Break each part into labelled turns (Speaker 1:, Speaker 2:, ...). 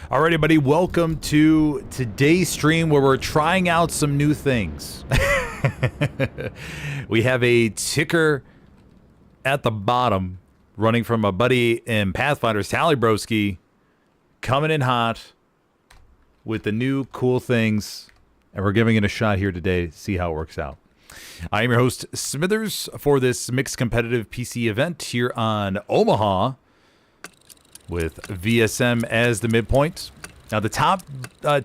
Speaker 1: Alright, buddy, welcome to today's stream where we're trying out some new things. We have a ticker at the bottom running from a buddy in Pathfinder's Talibroski coming in hot with the new cool things, and we're giving it a shot here today to see how it works out. I am your host, Smithers, for this mixed competitive PC event here on Omaha, with VSM as the midpoint. Now the top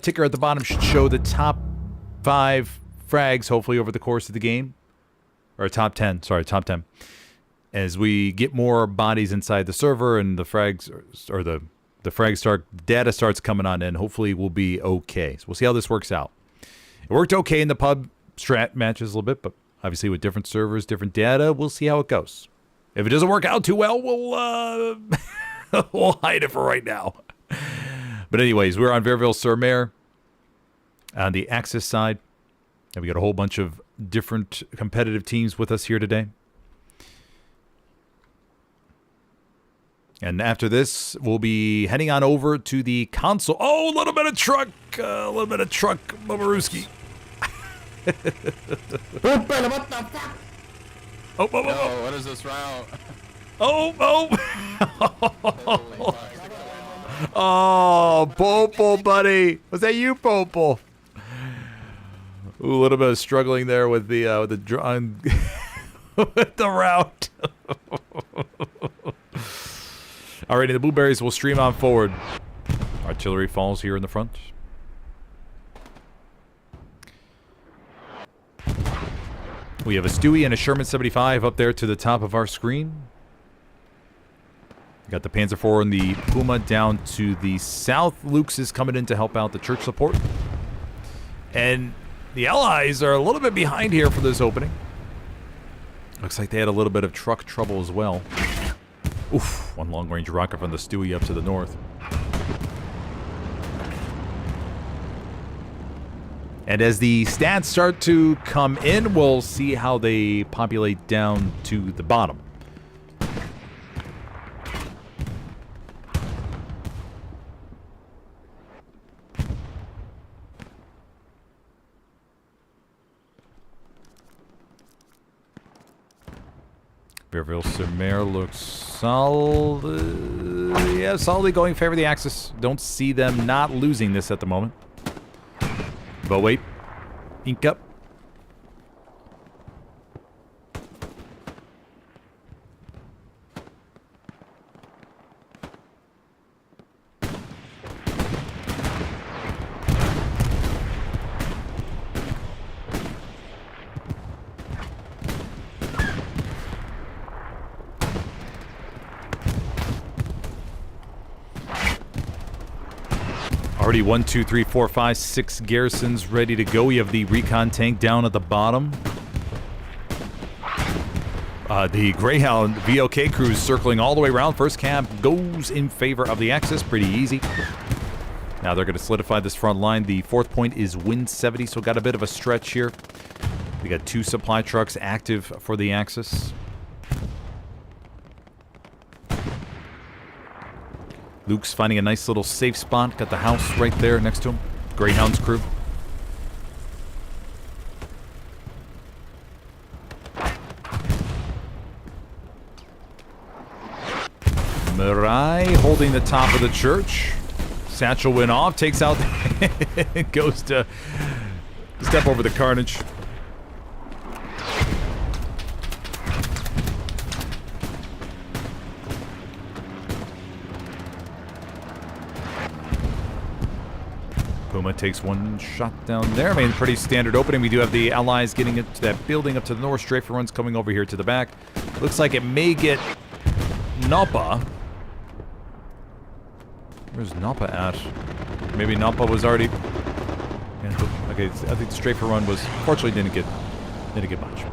Speaker 1: ticker at the bottom should show the top 5 frags, hopefully, over the course of the game. Or top 10, sorry, top 10. As we get more bodies inside the server and the frags, or the frag start, data starts coming on in, hopefully we'll be okay. So we'll see how this works out. It worked okay in the pub strat matches a little bit, but obviously with different servers, different data, we'll see how it goes. If it doesn't work out too well, we'll we'll hide it for right now. But anyways, we're on Verville-sur-Mer on the Axis side. And we got a whole bunch of different competitive teams with us here today. And after this, we'll be heading on over to the console. Oh, a little bit of truck, Mamarooski.
Speaker 2: What the fuck?
Speaker 1: Oh,
Speaker 2: No, what is this route?
Speaker 1: Oh, Popel, buddy. Was that you, Popel? Ooh, a little bit of struggling there with the with the route. Alrighty, the blueberries will stream on forward. Artillery falls here in the front. We have a Stewie and a Sherman 75 up there to the top of our screen. Got the Panzer IV and the Puma down to the south. Luke's is coming in to help out the church support. And the Allies are a little bit behind here for this opening. Looks like they had a little bit of truck trouble as well. Oof, one long-range rocket from the Stewie up to the north. And as the stats start to come in, we'll see how they populate down to the bottom. Verville-sur-Mer looks solid. Yeah, solidly going in favor of the Axis. Don't see them not losing this at the moment. But wait. Ink up. Already 1, 2, 3, 4, 5, 6 garrisons ready to go. We have the recon tank down at the bottom. The Greyhound VOK crew is circling all the way around. First cab goes in favor of the Axis. Pretty easy. Now they're going to solidify this front line. The 4th point is Wind 70, so got a bit of a stretch here. We got 2 supply trucks active for the Axis. Luke's finding a nice little safe spot. Got the house right there next to him. Greyhound's crew. Mirai holding the top of the church. Satchel went off. Takes out... goes to step over the carnage. Puma takes one shot down there. I mean, pretty standard opening. We do have the Allies getting into that building up to the north. Strafer runs coming over here to the back. Looks like it may get Napa. Where's Napa at? Maybe Napa was already... Yeah, okay, I think the Strafer run was... Fortunately, didn't get much.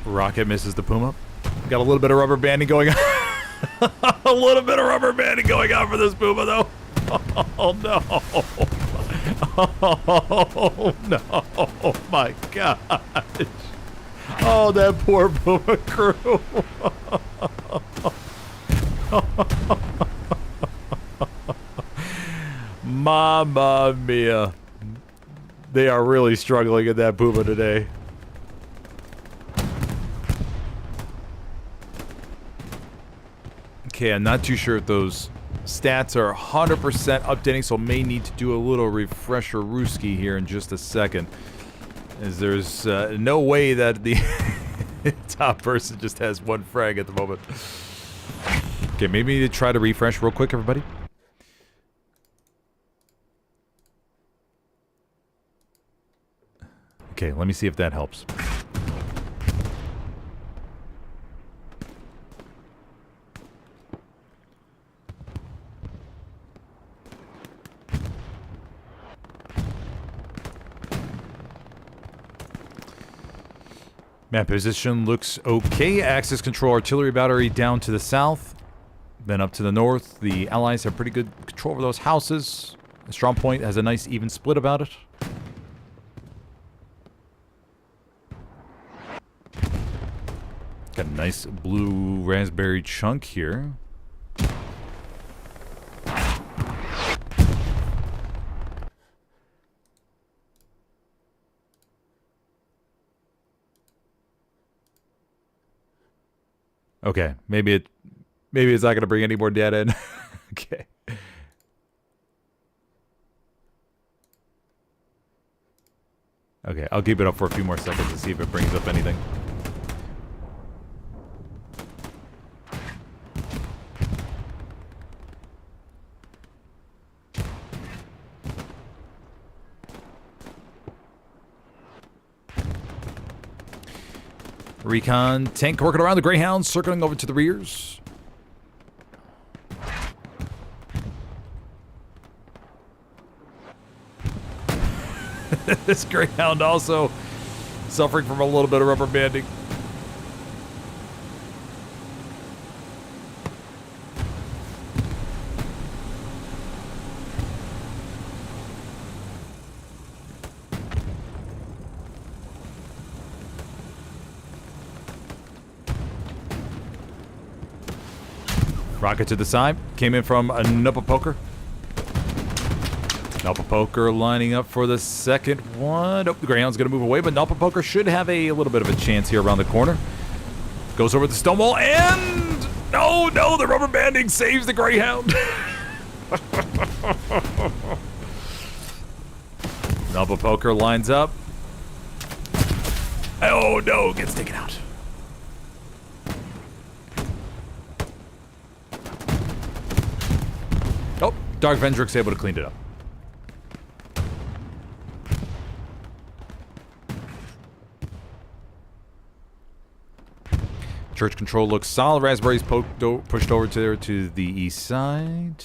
Speaker 1: Rocket misses the Puma. Got a little bit of rubber banding going on. A little bit of rubber banding going on for this Puma, though. Oh, no. Oh, no. Oh, my gosh. Oh, that poor Puma crew. Mamma mia. They are really struggling in that Puma today. Okay, I'm not too sure if those stats are 100% updating, so may need to do a little refresher rooski here in just a second. As there's no way that the top person just has one frag at the moment. Okay, maybe to try to refresh real quick, everybody. Okay, let me see if that helps. Map position looks okay. Axis control artillery battery down to the south. Then up to the north. The Allies have pretty good control over those houses. The strong point has a nice even split about it. Got a nice blue raspberry chunk here. Okay, maybe it's not going to bring any more data in. Okay. Okay, I'll keep it up for a few more seconds to see if it brings up anything. Recon tank working around the Greyhounds, circling over to the rears. This Greyhound also suffering from a little bit of rubber banding. Rocket to the side. Came in from a Nuppa Poker. Nuppa Poker lining up for the second one. Oh, the Greyhound's going to move away, but Nuppa Poker should have a little bit of a chance here around the corner. Goes over the stone wall, and... Oh, no, the rubber banding saves the Greyhound. Nuppa Poker lines up. Oh, no, gets taken out. Oh, Dark Vendrick's able to clean it up. Church control looks solid. Raspberries pushed over to the east side.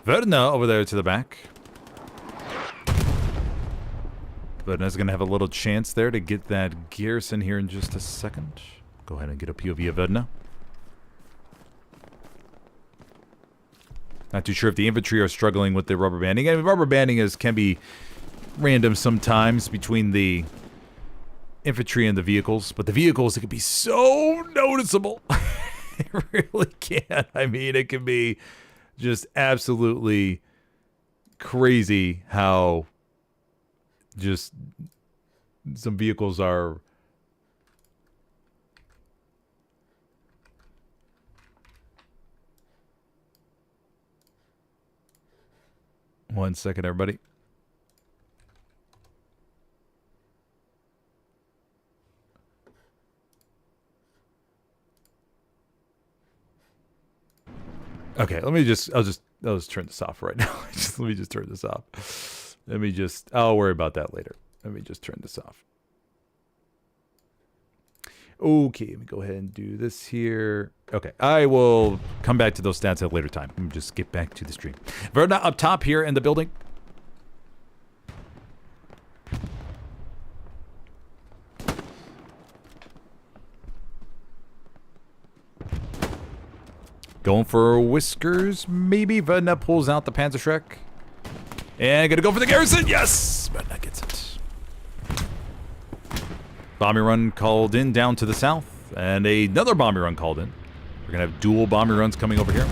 Speaker 1: Verna over there to the back. Verna's going to have a little chance there to get that garrison here in just a second. Go ahead and get a POV of Verna. Not too sure if the infantry are struggling with the rubber banding. I mean, rubber banding can be random sometimes between the infantry and the vehicles, but the vehicles, it can be so noticeable. It really can. I mean, it can be just absolutely crazy how just some vehicles are one second, everybody. Okay, I'll just turn this off right now. Let me just turn this off. I'll worry about that later. Let me just turn this off. Okay, let me go ahead and do this here. Okay, I will come back to those stats at a later time. Let me just get back to the stream. Verna up top here in the building. Going for Whiskers, maybe. Verna pulls out the Panzerschreck. And gonna go for the Garrison. Yes! Verna gets it. Bombing run called in down to the south. And another bombing run called in. We're gonna have dual bombing runs coming over here.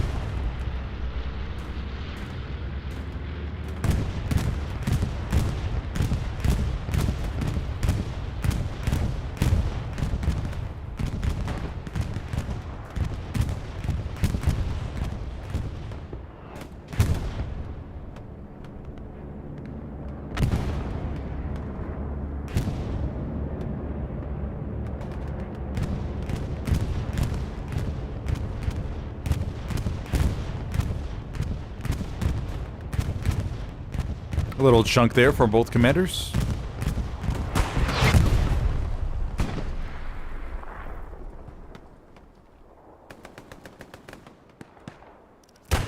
Speaker 1: A little chunk there from both commanders. A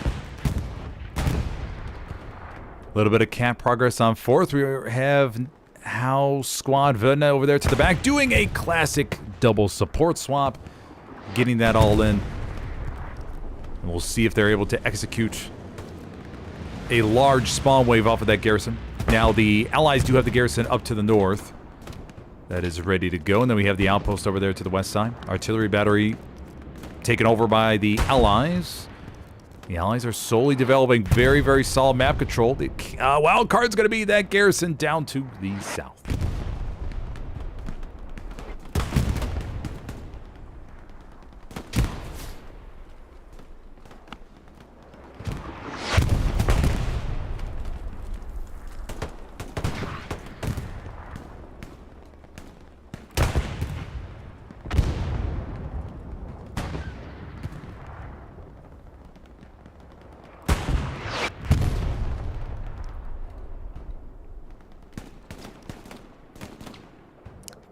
Speaker 1: little bit of camp progress on 4th. We have House Squad Verna over there to the back, doing a classic double support swap, getting that all in. And we'll see if they're able to execute a large spawn wave off of that garrison. Now, the Allies do have the garrison up to the north. That is ready to go. And then we have the outpost over there to the west side. Artillery battery taken over by the Allies. The Allies are slowly developing very, very solid map control. The wild card's going to be that garrison down to the south.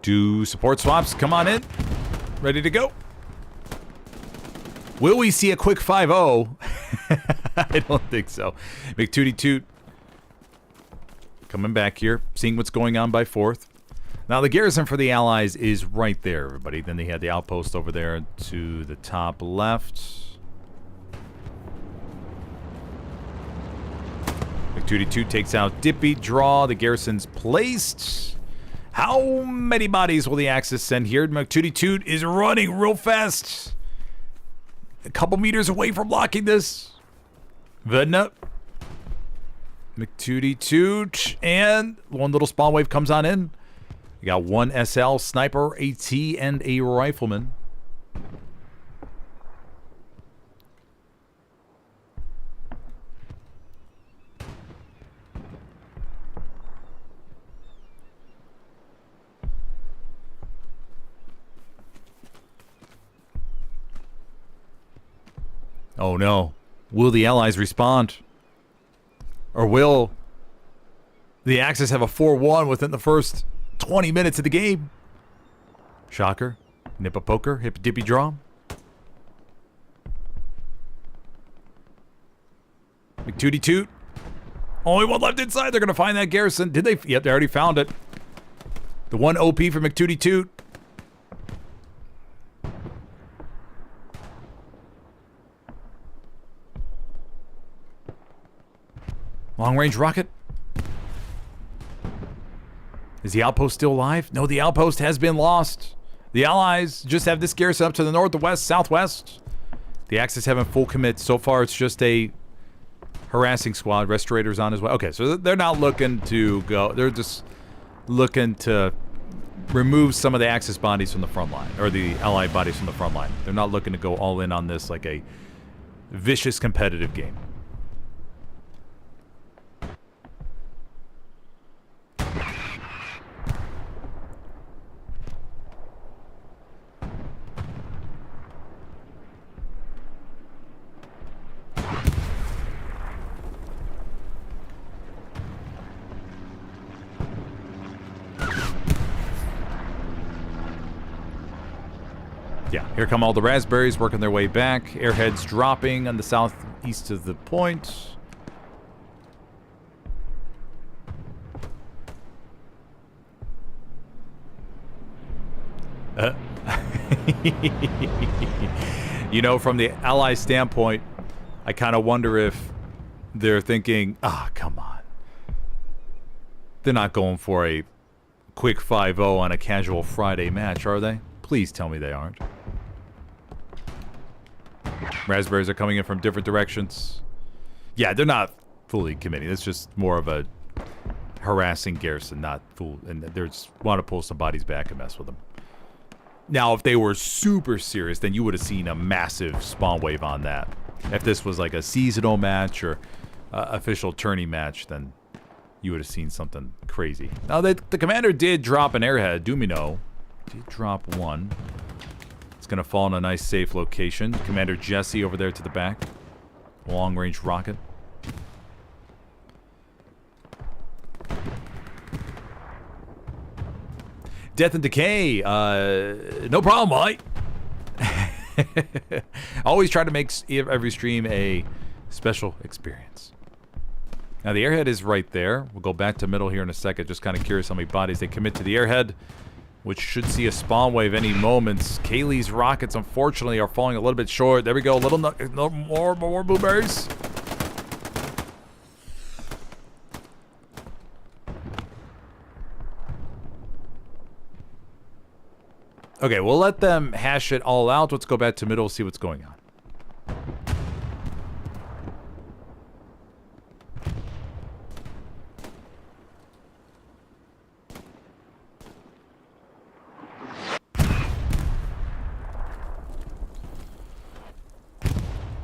Speaker 1: Do support swaps come on in? Ready to go? Will we see a quick 5-0? I don't think so. McTootie Toot coming back here, seeing what's going on by 4th. Now, the garrison for the Allies is right there, everybody. Then they had the outpost over there to the top left. McTootie Toot takes out Dippy. Draw. The garrison's placed. How many bodies will the Axis send here? McTootie Toot is running real fast. A couple meters away from blocking this. Vedna. McTootie Toot. And one little spawn wave comes on in. We got one SL, sniper, AT, and a rifleman. Oh no. Will the Allies respond? Or will the Axis have a 4-1 within the first 20 minutes of the game? Shocker. Nip a poker. Hip dippy draw. McTootie Toot. Only one left inside. They're going to find that garrison. Did they? Yep, they already found it. The one OP for McTootie Toot. Long-range rocket. Is the outpost still alive? No, the outpost has been lost. The Allies just have this garrison up to the north, the west, southwest. The Axis haven't full commit. So far, it's just a harassing squad. Restorators on as well. Okay, so they're not looking to go. They're just looking to remove some of the Axis bodies from the front line, or the Allied bodies from the front line. They're not looking to go all in on this like a vicious competitive game. Yeah, here come all the raspberries working their way back. Airheads dropping on the southeast of the point. You know, from the ally standpoint, I kind of wonder if they're thinking, come on. They're not going for a quick 5-0 on a casual Friday match, are they? Please tell me they aren't. Raspberries are coming in from different directions. Yeah, they're not fully committing. It's just more of a harassing garrison, not full. And they just want to pull some bodies back and mess with them. Now, if they were super serious, then you would have seen a massive spawn wave on that. If this was like a seasonal match or official tourney match, then you would have seen something crazy. Now, the commander did drop an airhead. Dumino did drop one. It's going to fall in a nice safe location. Commander Jesse over there to the back. Long-range rocket. Death and Decay. No problem, mate. Always try to make every stream a special experience. Now, the airhead is right there. We'll go back to middle here in a second. Just kind of curious how many bodies they commit to the airhead, which should see a spawn wave any moments. Kaylee's rockets, unfortunately, are falling a little bit short. There we go. A little more blueberries. Okay, we'll let them hash it all out. Let's go back to middle, see what's going on.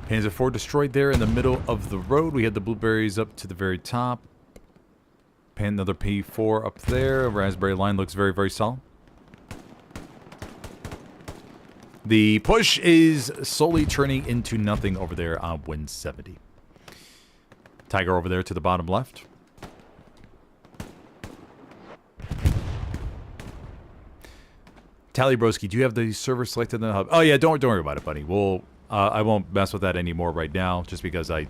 Speaker 1: Panzer IV destroyed there in the middle of the road. We had the blueberries up to the very top. Another P4 up there. Raspberry line looks very, very solid. The push is slowly turning into nothing over there on Win 70. Tiger over there to the bottom left. Tally Broski, do you have the server selected in the hub? Oh yeah, don't worry about it, buddy. We'll I won't mess with that anymore right now, just because when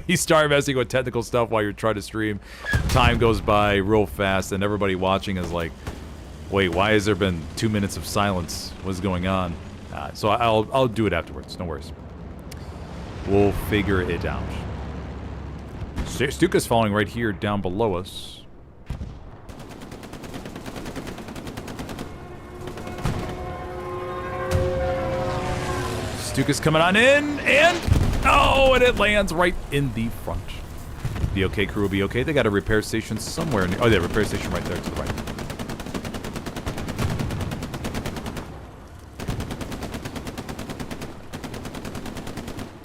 Speaker 1: you start messing with technical stuff while you're trying to stream, time goes by real fast, and everybody watching is like, wait, why has there been 2 minutes of silence? What's going on? So I'll do it afterwards. No worries. We'll figure it out. Stuka's falling right here down below us. Stuka's coming on in, and oh, and it lands right in the front. The OK crew will be okay. They got a repair station somewhere. Oh, yeah, repair station right there to the right.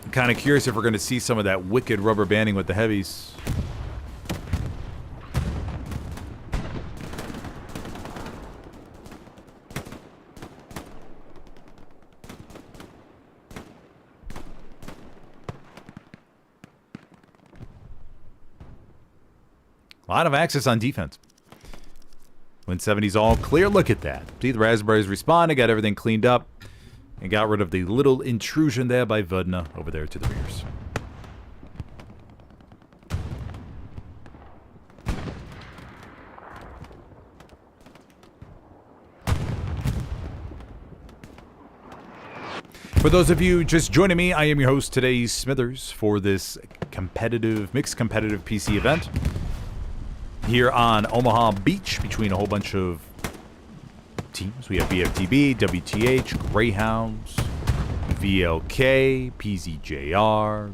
Speaker 1: I'm kind of curious if we're going to see some of that wicked rubber banding with the heavies. A lot of access on defense. Win 70's all clear. Look at that. See, the Raspberries responded, got everything cleaned up, and got rid of the little intrusion there by Vodna over there to the rears. For those of you just joining me, I am your host today, Smithers, for this mixed competitive PC event here on Omaha Beach between a whole bunch of teams. We have BFTB, WTH, Greyhounds, VLK, PZJR,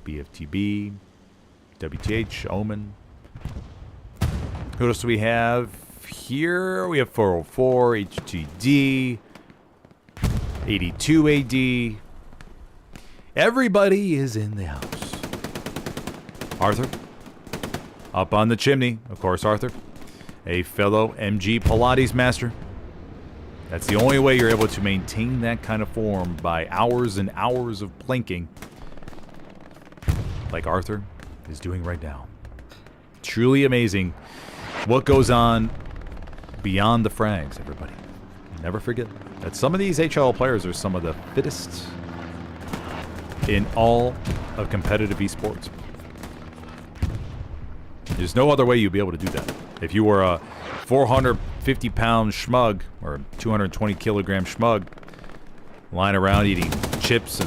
Speaker 1: BFTB, WTH, Omen. Who else do we have here? We have 404, HTD, 82 AD. Everybody is in the house. Arthur, up on the chimney. Of course, Arthur, a fellow MG Pilates master. That's the only way you're able to maintain that kind of form, by hours and hours of planking, like Arthur is doing right now. Truly amazing what goes on beyond the frags, everybody. Never forget that some of these HL players are some of the fittest in all of competitive esports. There's no other way you'd be able to do that. If you were a 450-pound schmug or 220-kilogram schmug lying around eating chips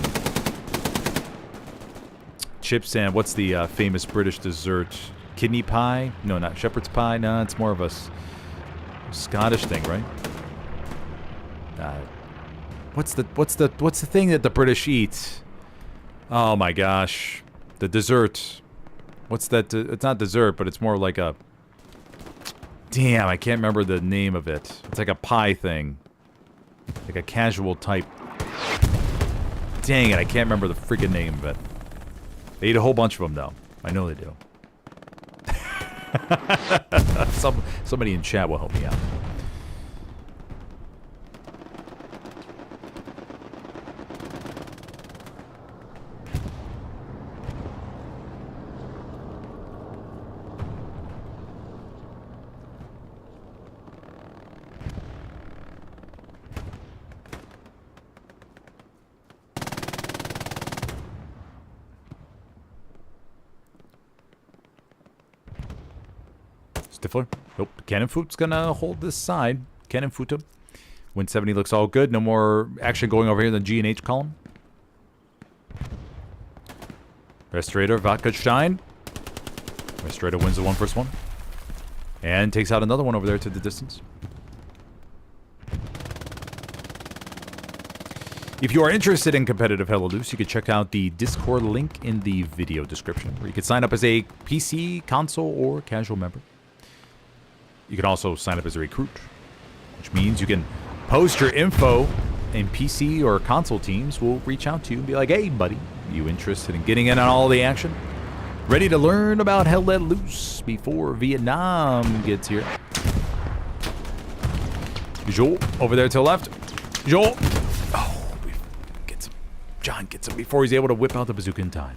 Speaker 1: and what's the famous British dessert? Kidney pie? No, not shepherd's pie. No, it's more of a Scottish thing, right? What's the thing that the British eat? Oh my gosh, the dessert. What's that? It's not dessert, but it's more like a. Damn, I can't remember the name of it. It's like a pie thing, like a casual type. Dang it, I can't remember the freaking name of it. They eat a whole bunch of them, though. I know they do. Somebody in chat will help me out. Stifler. Nope. Cannonfoot's gonna hold this side. Cannonfoot. Win 70 looks all good. No more action going over here in the G and H column. Restorator, Vodka-Stein. Restorator wins the 1 vs 1. And takes out another one over there to the distance. If you are interested in competitive Helios, you can check out the Discord link in the video description, where you can sign up as a PC, console, or casual member. You can also sign up as a recruit, which means you can post your info and PC or console teams will reach out to you and be like, hey, buddy, you interested in getting in on all the action? Ready to learn about Hell Let Loose before Vietnam gets here? Joel, over there to the left. Joel. Oh, gets him. John gets him before he's able to whip out the bazooka in time.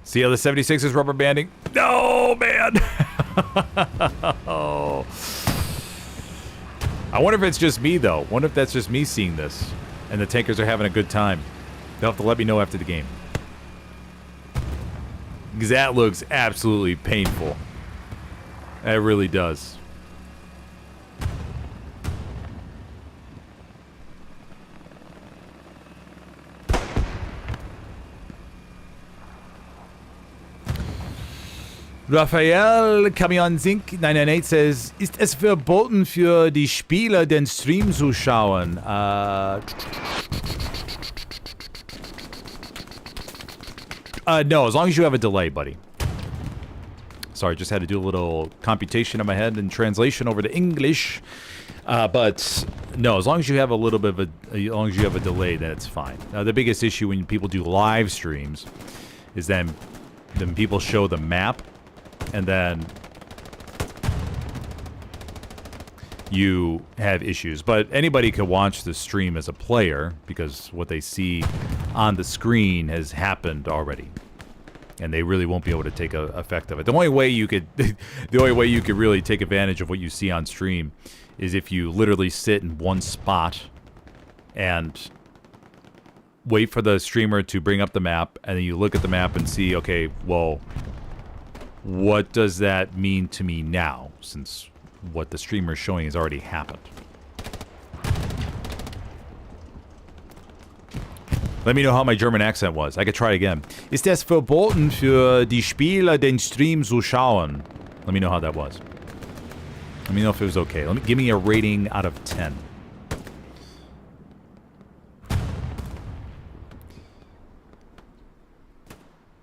Speaker 1: See how the 76 is rubber banding? No, man. Oh. I wonder if it's just me, though. Wonder if that's just me seeing this, and the tankers are having a good time. They'll have to let me know after the game. Because that looks absolutely painful. It really does. Raphael Camion Zink 998 says, ist es verboten für die Spieler den Stream zu schauen? No, as long as you have a delay, buddy. Sorry, just had to do a little computation in my head and translation over to English. But no, as long as you have a little bit of as long as you have a delay, then it's fine. Now, the biggest issue when people do live streams is then people show the map, and then you have issues. But anybody can watch the stream as a player because what they see on the screen has happened already, and they really won't be able to take effect of it. The only way you could really take advantage of what you see on stream is if you literally sit in one spot and wait for the streamer to bring up the map, and then you look at the map and see, okay, well, what does that mean to me now, since what the streamer is showing has already happened? Let me know how my German accent was. I could try it again. Ist es verboten für die Spieler den Stream zu schauen? Let me know how that was. Let me know if it was okay. Give me a rating out of 10.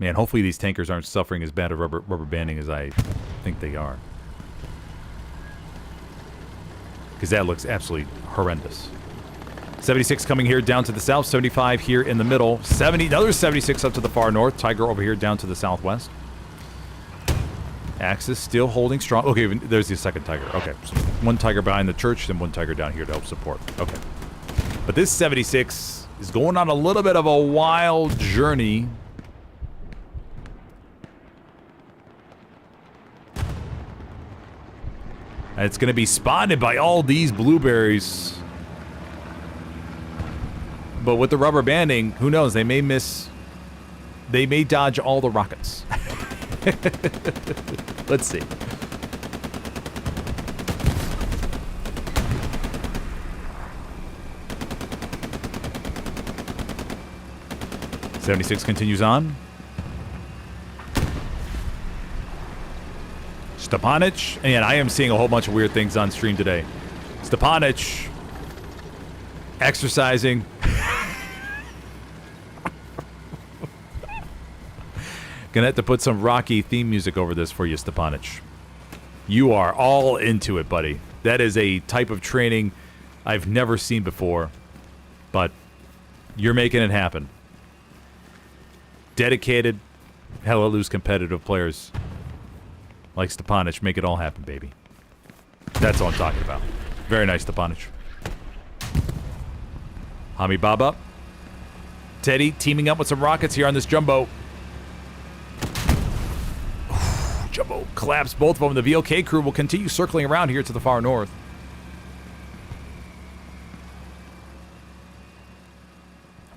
Speaker 1: Man, hopefully these tankers aren't suffering as bad of rubber banding as I think they are. Because that looks absolutely horrendous. 76 coming here down to the south. 75 here in the middle. Another 76 up to the far north. Tiger over here down to the southwest. Axis still holding strong. Okay, there's the second Tiger. Okay, so one Tiger behind the church and one Tiger down here to help support. Okay. But this 76 is going on a little bit of a wild journey. And it's going to be spotted by all these blueberries. But with the rubber banding, who knows? They may miss... They may dodge all the rockets. Let's see. '76 continues on. Stepanich, and I am seeing a whole bunch of weird things on stream today. Stepanich exercising. Gonna have to put some Rocky theme music over this for you, Stepanich. You are all into it, buddy. That is a type of training I've never seen before, but you're making it happen. Dedicated, hella loose competitive players like Stepanich make it all happen, baby. That's all I'm talking about. Very nice, Stepanich. Hami Baba. Teddy teaming up with some rockets here on this Jumbo. Jumbo collapsed both of them. The VOK crew will continue circling around here to the far north.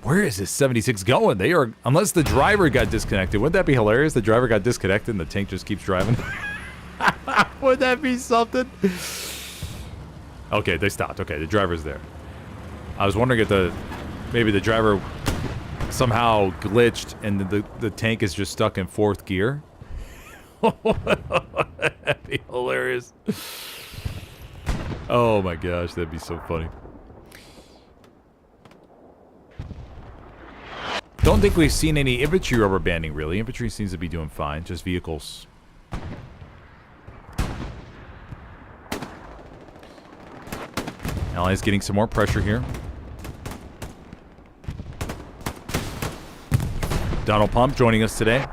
Speaker 1: Where is this 76 going? They are, unless the driver got disconnected. Wouldn't that be hilarious? The driver got disconnected and the tank just keeps driving. Would that be something? Okay, they stopped. Okay, the driver's there. I was wondering if maybe the driver somehow glitched and the tank is just stuck in 4th gear. That'd be hilarious. Oh my gosh, that'd be so funny. Don't think we've seen any infantry rubber banding, really. Infantry seems to be doing fine. Just vehicles. Allies getting some more pressure here. Donald Pump joining us today.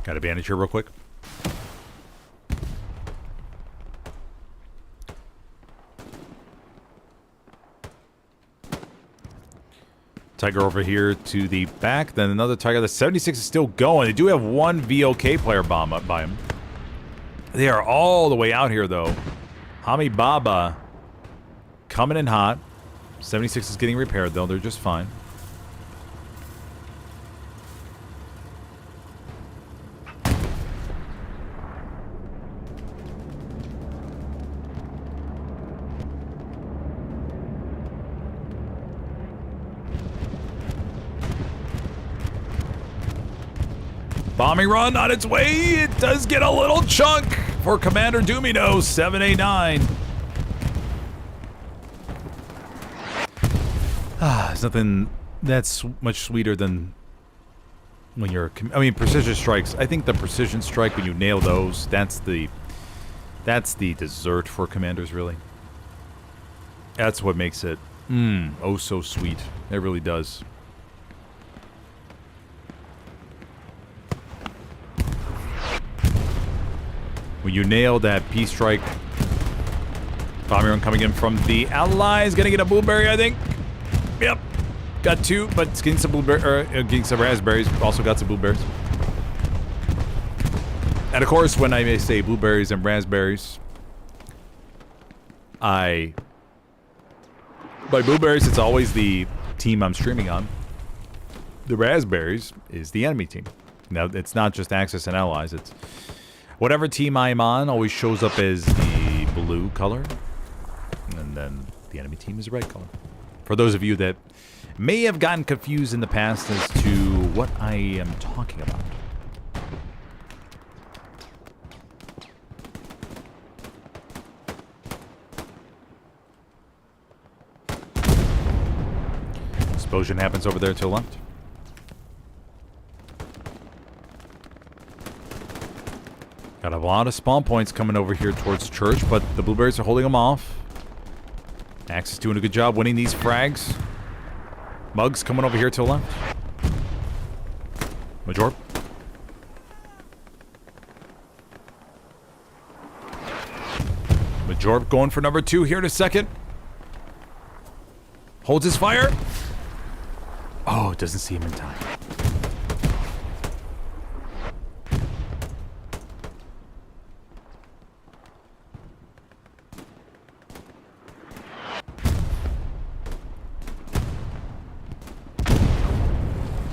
Speaker 1: Got a bandage here real quick. Tiger over here to the back. Then another Tiger. The 76 is still going. They do have one VOK player bomb up by him. They are all the way out here, though. Hami Baba coming in hot. 76 is getting repaired, though. They're just fine. Bombing run on its way. It does get a little chunk for Commander Doomino, 789. There's nothing that's much sweeter than when you're... I mean, precision strikes. I think the precision strike, when you nail those, that's the dessert for commanders, really. That's what makes it, oh so sweet. It really does. When you nail that P-strike. Bombing run coming in from the Allies. Gonna get a blueberry, I think. Yep. Got 2, but it's getting some getting some raspberries. Also got some blueberries. And of course, when I may say blueberries and raspberries, by blueberries, it's always the team I'm streaming on. The raspberries is the enemy team. Now, it's not just Axis and Allies. It's whatever team I'm on always shows up as the blue color. And then the enemy team is the red color. For those of you that may have gotten confused in the past as to what I am talking about. Explosion happens over there to the left. Got a lot of spawn points coming over here towards church, but the blueberries are holding them off. Axe is doing a good job winning these frags. Mugs coming over here to the left. Major. Jorp going for number 2 here in a second. Holds his fire. Oh, doesn't see him in time.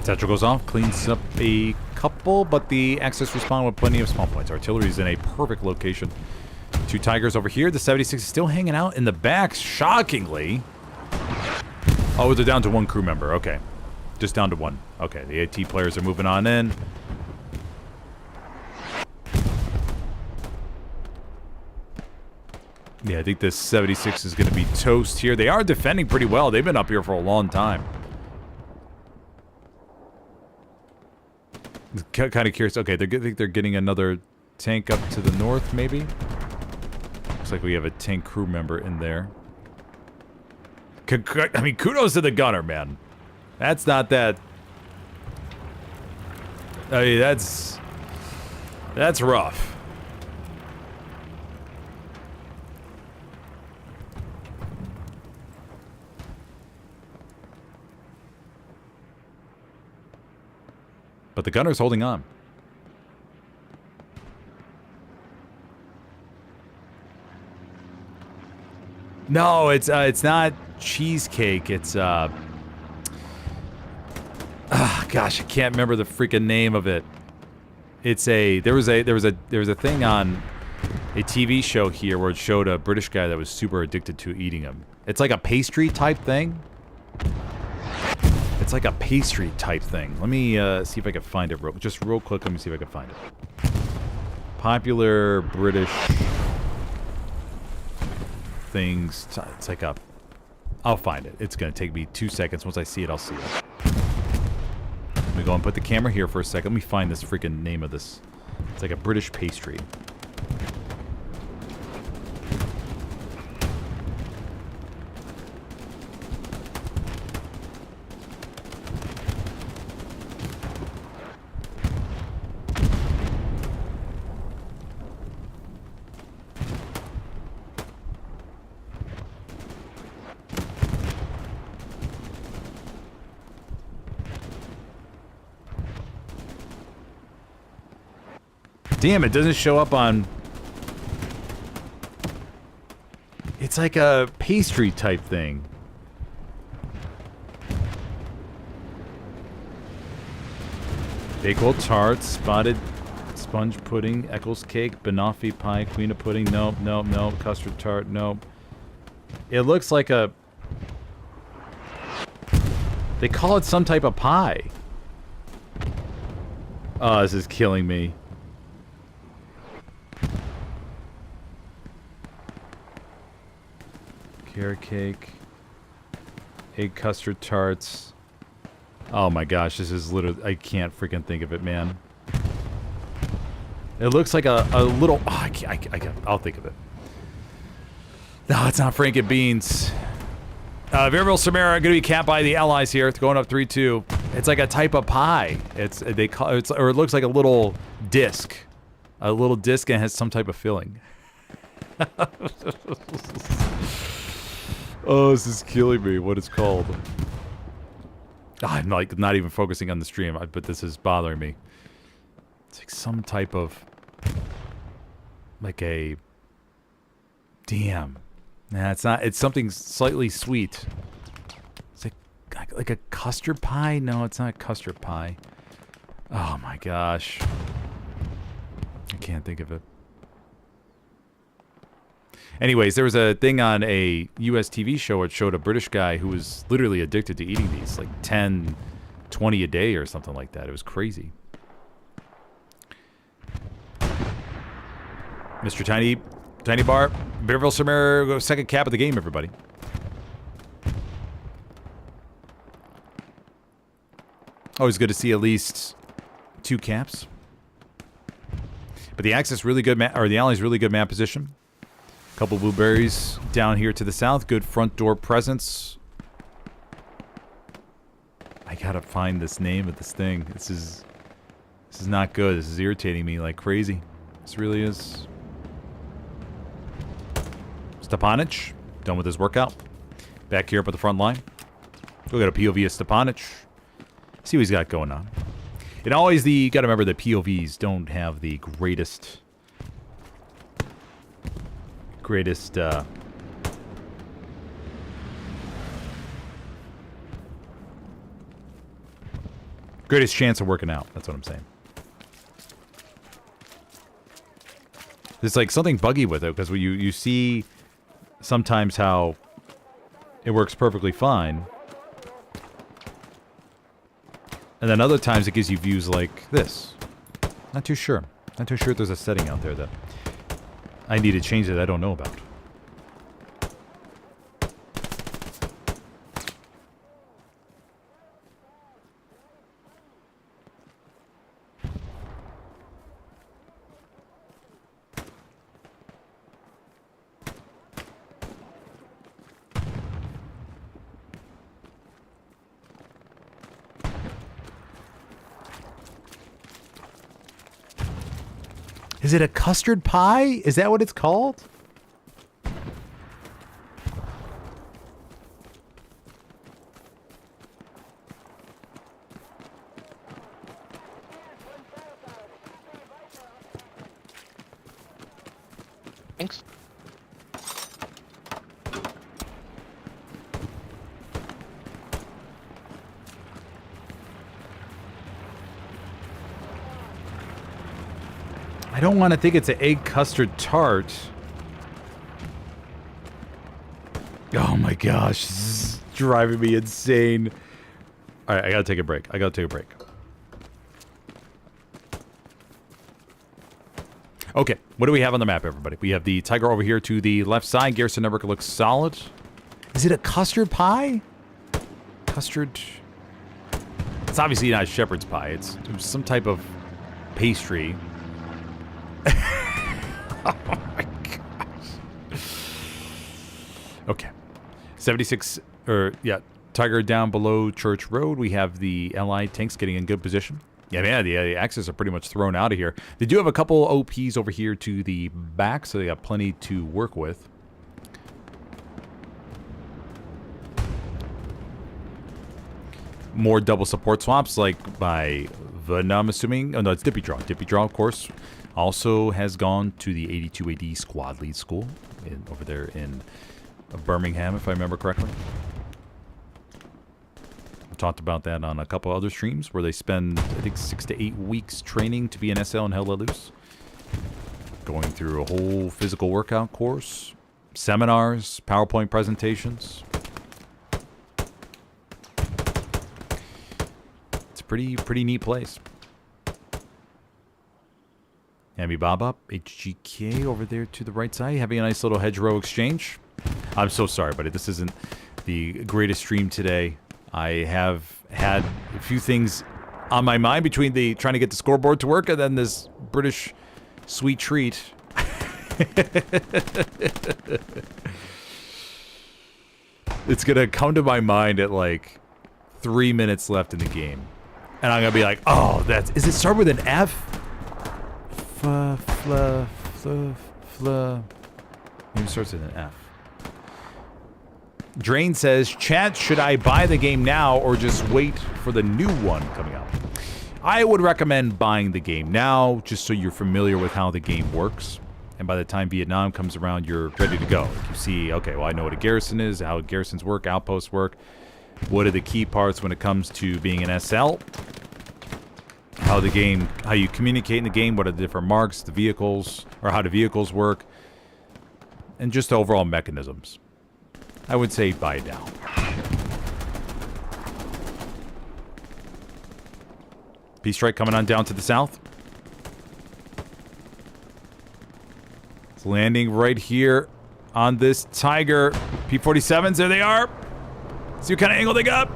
Speaker 1: Tetra goes off, cleans up a couple, but the Axis respawn with plenty of spawn points. Artillery's in a perfect location. 2 Tigers over here. The 76 is still hanging out in the back, shockingly. Oh, they're down to 1 crew member. Okay. Just down to 1. Okay, the AT players are moving on in. Yeah, I think this 76 is going to be toast here. They are defending pretty well. They've been up here for a long time. Kind of curious. Okay, I think they're getting another tank up to the north, maybe? Looks like we have a tank crew member in there. I mean, kudos to the gunner, man. That's not that... I mean, that's rough. But the gunner's holding on. No, it's not cheesecake. It's gosh, I can't remember the freaking name of it. It's there was a thing on a TV show here where it showed a British guy that was super addicted to eating them. It's like a pastry type thing. It's like a pastry type thing. Let me see if I can find it real quick. Let me see if I can find it. Popular British things. It's like a... I'll find it. It's going to take me 2 seconds. Once I see it, I'll see it. Let me go and put the camera here for a second. Let me find this freaking name of this. It's like a British pastry. Damn, it doesn't show up on... It's like a pastry type thing. Bakewell tart, spotted sponge pudding, Eccles cake, banoffee pie, queen of pudding, nope, nope, nope, custard tart, nope. It looks like a... They call it some type of pie. Oh, this is killing me. Carrot cake, egg custard tarts. Oh my gosh, this is literally... I can't freaking think of it, man. It looks like a little... Oh, I'll think of it. No, it's not Franken Beans. Variable Samara going to be capped by the allies here. It's going up 3-2. It's like a type of pie. Or it looks like a little disc. A little disc and has some type of filling. Oh, this is killing me. What it's called? I'm like not even focusing on the stream, but this is bothering me. It's like some type of, like a. Damn. Nah, it's not. It's something slightly sweet. It's like a custard pie. No, it's not custard pie. Oh my gosh. I can't think of it. Anyways, there was a thing on a US TV show where it showed a British guy who was literally addicted to eating these, like 10, 20 a day or something like that. It was crazy. Mr. Tiny Bar, Bearville Samir, second cap of the game, everybody. Always good to see at least 2 caps. But the Axis really good, or the Allies really good map position. Couple blueberries down here to the south. Good front door presence. I gotta find this name of this thing. This is not good. This is irritating me like crazy. This really is. Stepanich, done with his workout. Back here up at the front line. We got a POV of Stepanich. See what he's got going on. And always you got to remember that POVs don't have the greatest greatest chance of working out. That's what I'm saying. There's like something buggy with it because you see sometimes how it works perfectly fine, and then other times it gives you views like this. Not too sure. Not too sure if there's a setting out there that I need to change that I don't know about. Is it a custard pie? Is that what it's called?
Speaker 3: Thanks.
Speaker 1: I don't want to think it's an egg custard tart. Oh my gosh, this is driving me insane. All right, I gotta take a break. Okay, what do we have on the map, everybody? We have the tiger over here to the left side. Garrison network looks solid. Is it a custard pie? Custard? It's obviously not shepherd's pie. It's some type of pastry. Oh my gosh. Okay. 76, Tiger down below Church Road. We have the Allied tanks getting in good position. Yeah, man, the axes are pretty much thrown out of here. They do have a couple OPs over here to the back, so they got plenty to work with. More double support swaps, like by Vena, I'm assuming. Oh, no, it's Dippy Draw. Dippy Draw, of course, also has gone to the 82 AD squad lead school over there in Birmingham, if I remember correctly. We talked about that on a couple other streams where they spend, I think, 6 to 8 weeks training to be an SL in Hell Let Loose. Going through a whole physical workout course, seminars, PowerPoint presentations. It's a pretty neat place. Yami Baba, HGK over there to the right side, having a nice little hedgerow exchange. I'm so sorry, buddy. This isn't the greatest stream today. I have had a few things on my mind between the trying to get the scoreboard to work and then this British sweet treat. It's going to come to my mind at like 3 minutes left in the game. And I'm going to be like, oh, is it start with an F? Maybe it starts with an F. Drain says, chat, should I buy the game now or just wait for the new one coming out? I would recommend buying the game now, just so you're familiar with how the game works. And by the time Vietnam comes around, you're ready to go. Like you see, okay, well, I know what a garrison is, how garrisons work, outposts work. What are the key parts when it comes to being an SL? How you communicate in the game, what are the different marks, the vehicles, or how the vehicles work. And just the overall mechanisms. I would say buy it now. Peace Strike coming on down to the south. It's landing right here on this Tiger. P-47s, there they are. See what kind of angle they got.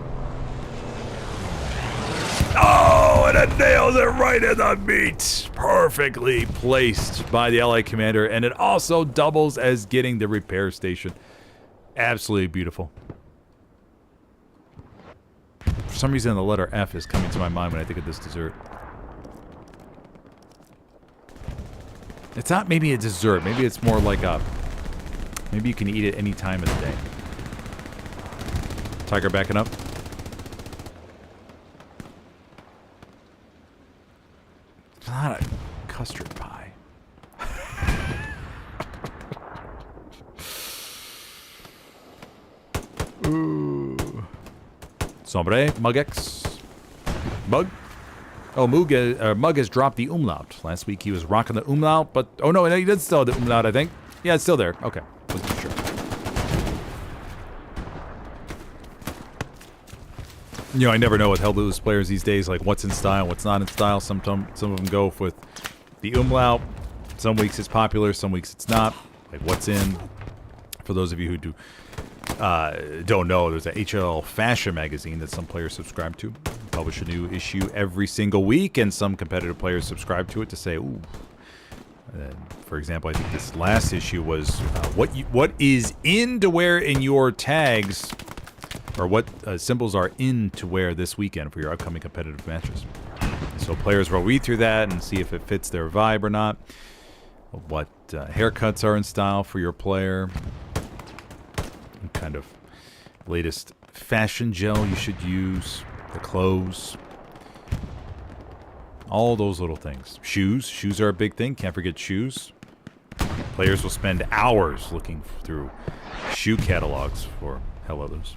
Speaker 1: Oh, and it nails it right in the meat. Perfectly placed by the Allied commander. And it also doubles as getting the repair station. Absolutely beautiful. For some reason, the letter F is coming to my mind when I think of this dessert. It's not maybe a dessert. Maybe it's more like a Maybe you can eat it any time of the day. Tiger backing up. It's not a custard pie. Ooh. Sombre, Mugex. Mug. Oh, Mug has dropped the umlaut. Last week he was rocking the umlaut, but... Oh, no, he did still have the umlaut, I think. Yeah, it's still there. Okay. Wasn't sure. You know, I never know with Helios players these days, like what's in style, what's not in style. Some of them go with the umlaut. Some weeks it's popular, some weeks it's not. Like what's in. For those of you who don't know, there's a HL fashion magazine that some players subscribe to. Publish a new issue every single week, and some competitive players subscribe to it to say, ooh. For example, I think this last issue was what is in to wear in your tags, or what symbols are in to wear this weekend for your upcoming competitive matches. So players will read through that and see if it fits their vibe or not. What haircuts are in style for your player. What kind of latest fashion gel you should use. The clothes. All those little things. Shoes. Shoes are a big thing. Can't forget shoes. Players will spend hours looking through shoe catalogs for Helios.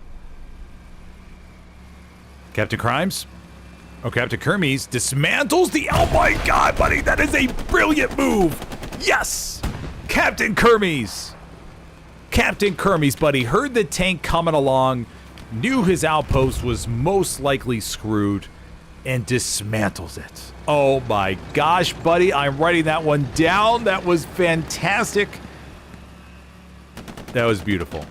Speaker 1: Captain Crimes? Oh, Captain Kermes dismantles the... Oh my god, buddy! That is a brilliant move! Yes! Captain Kermes! Captain Kermes, buddy, heard the tank coming along, knew his outpost was most likely screwed, and dismantles it. Oh my gosh, buddy, I'm writing that one down. That was fantastic. That was beautiful.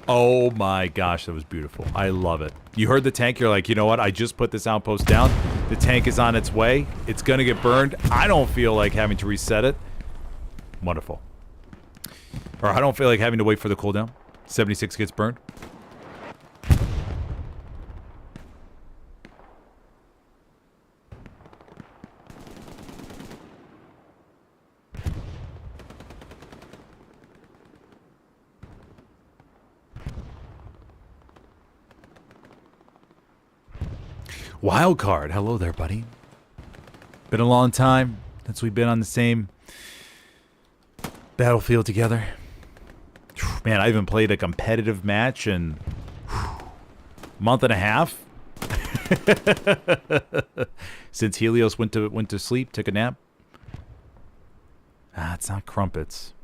Speaker 1: Oh my gosh, that was beautiful. I love it. You heard the tank, you're like, you know what? I just put this outpost down. The tank is on its way. It's gonna get burned. I don't feel like having to reset it. Wonderful. Or I don't feel like having to wait for the cooldown. 76 gets burned. Wild card. Hello there, buddy. Been a long time since we've been on the same battlefield together. Man, I haven't played a competitive match in a month and a half. Since Helios went to sleep, took a nap. Ah, it's not crumpets.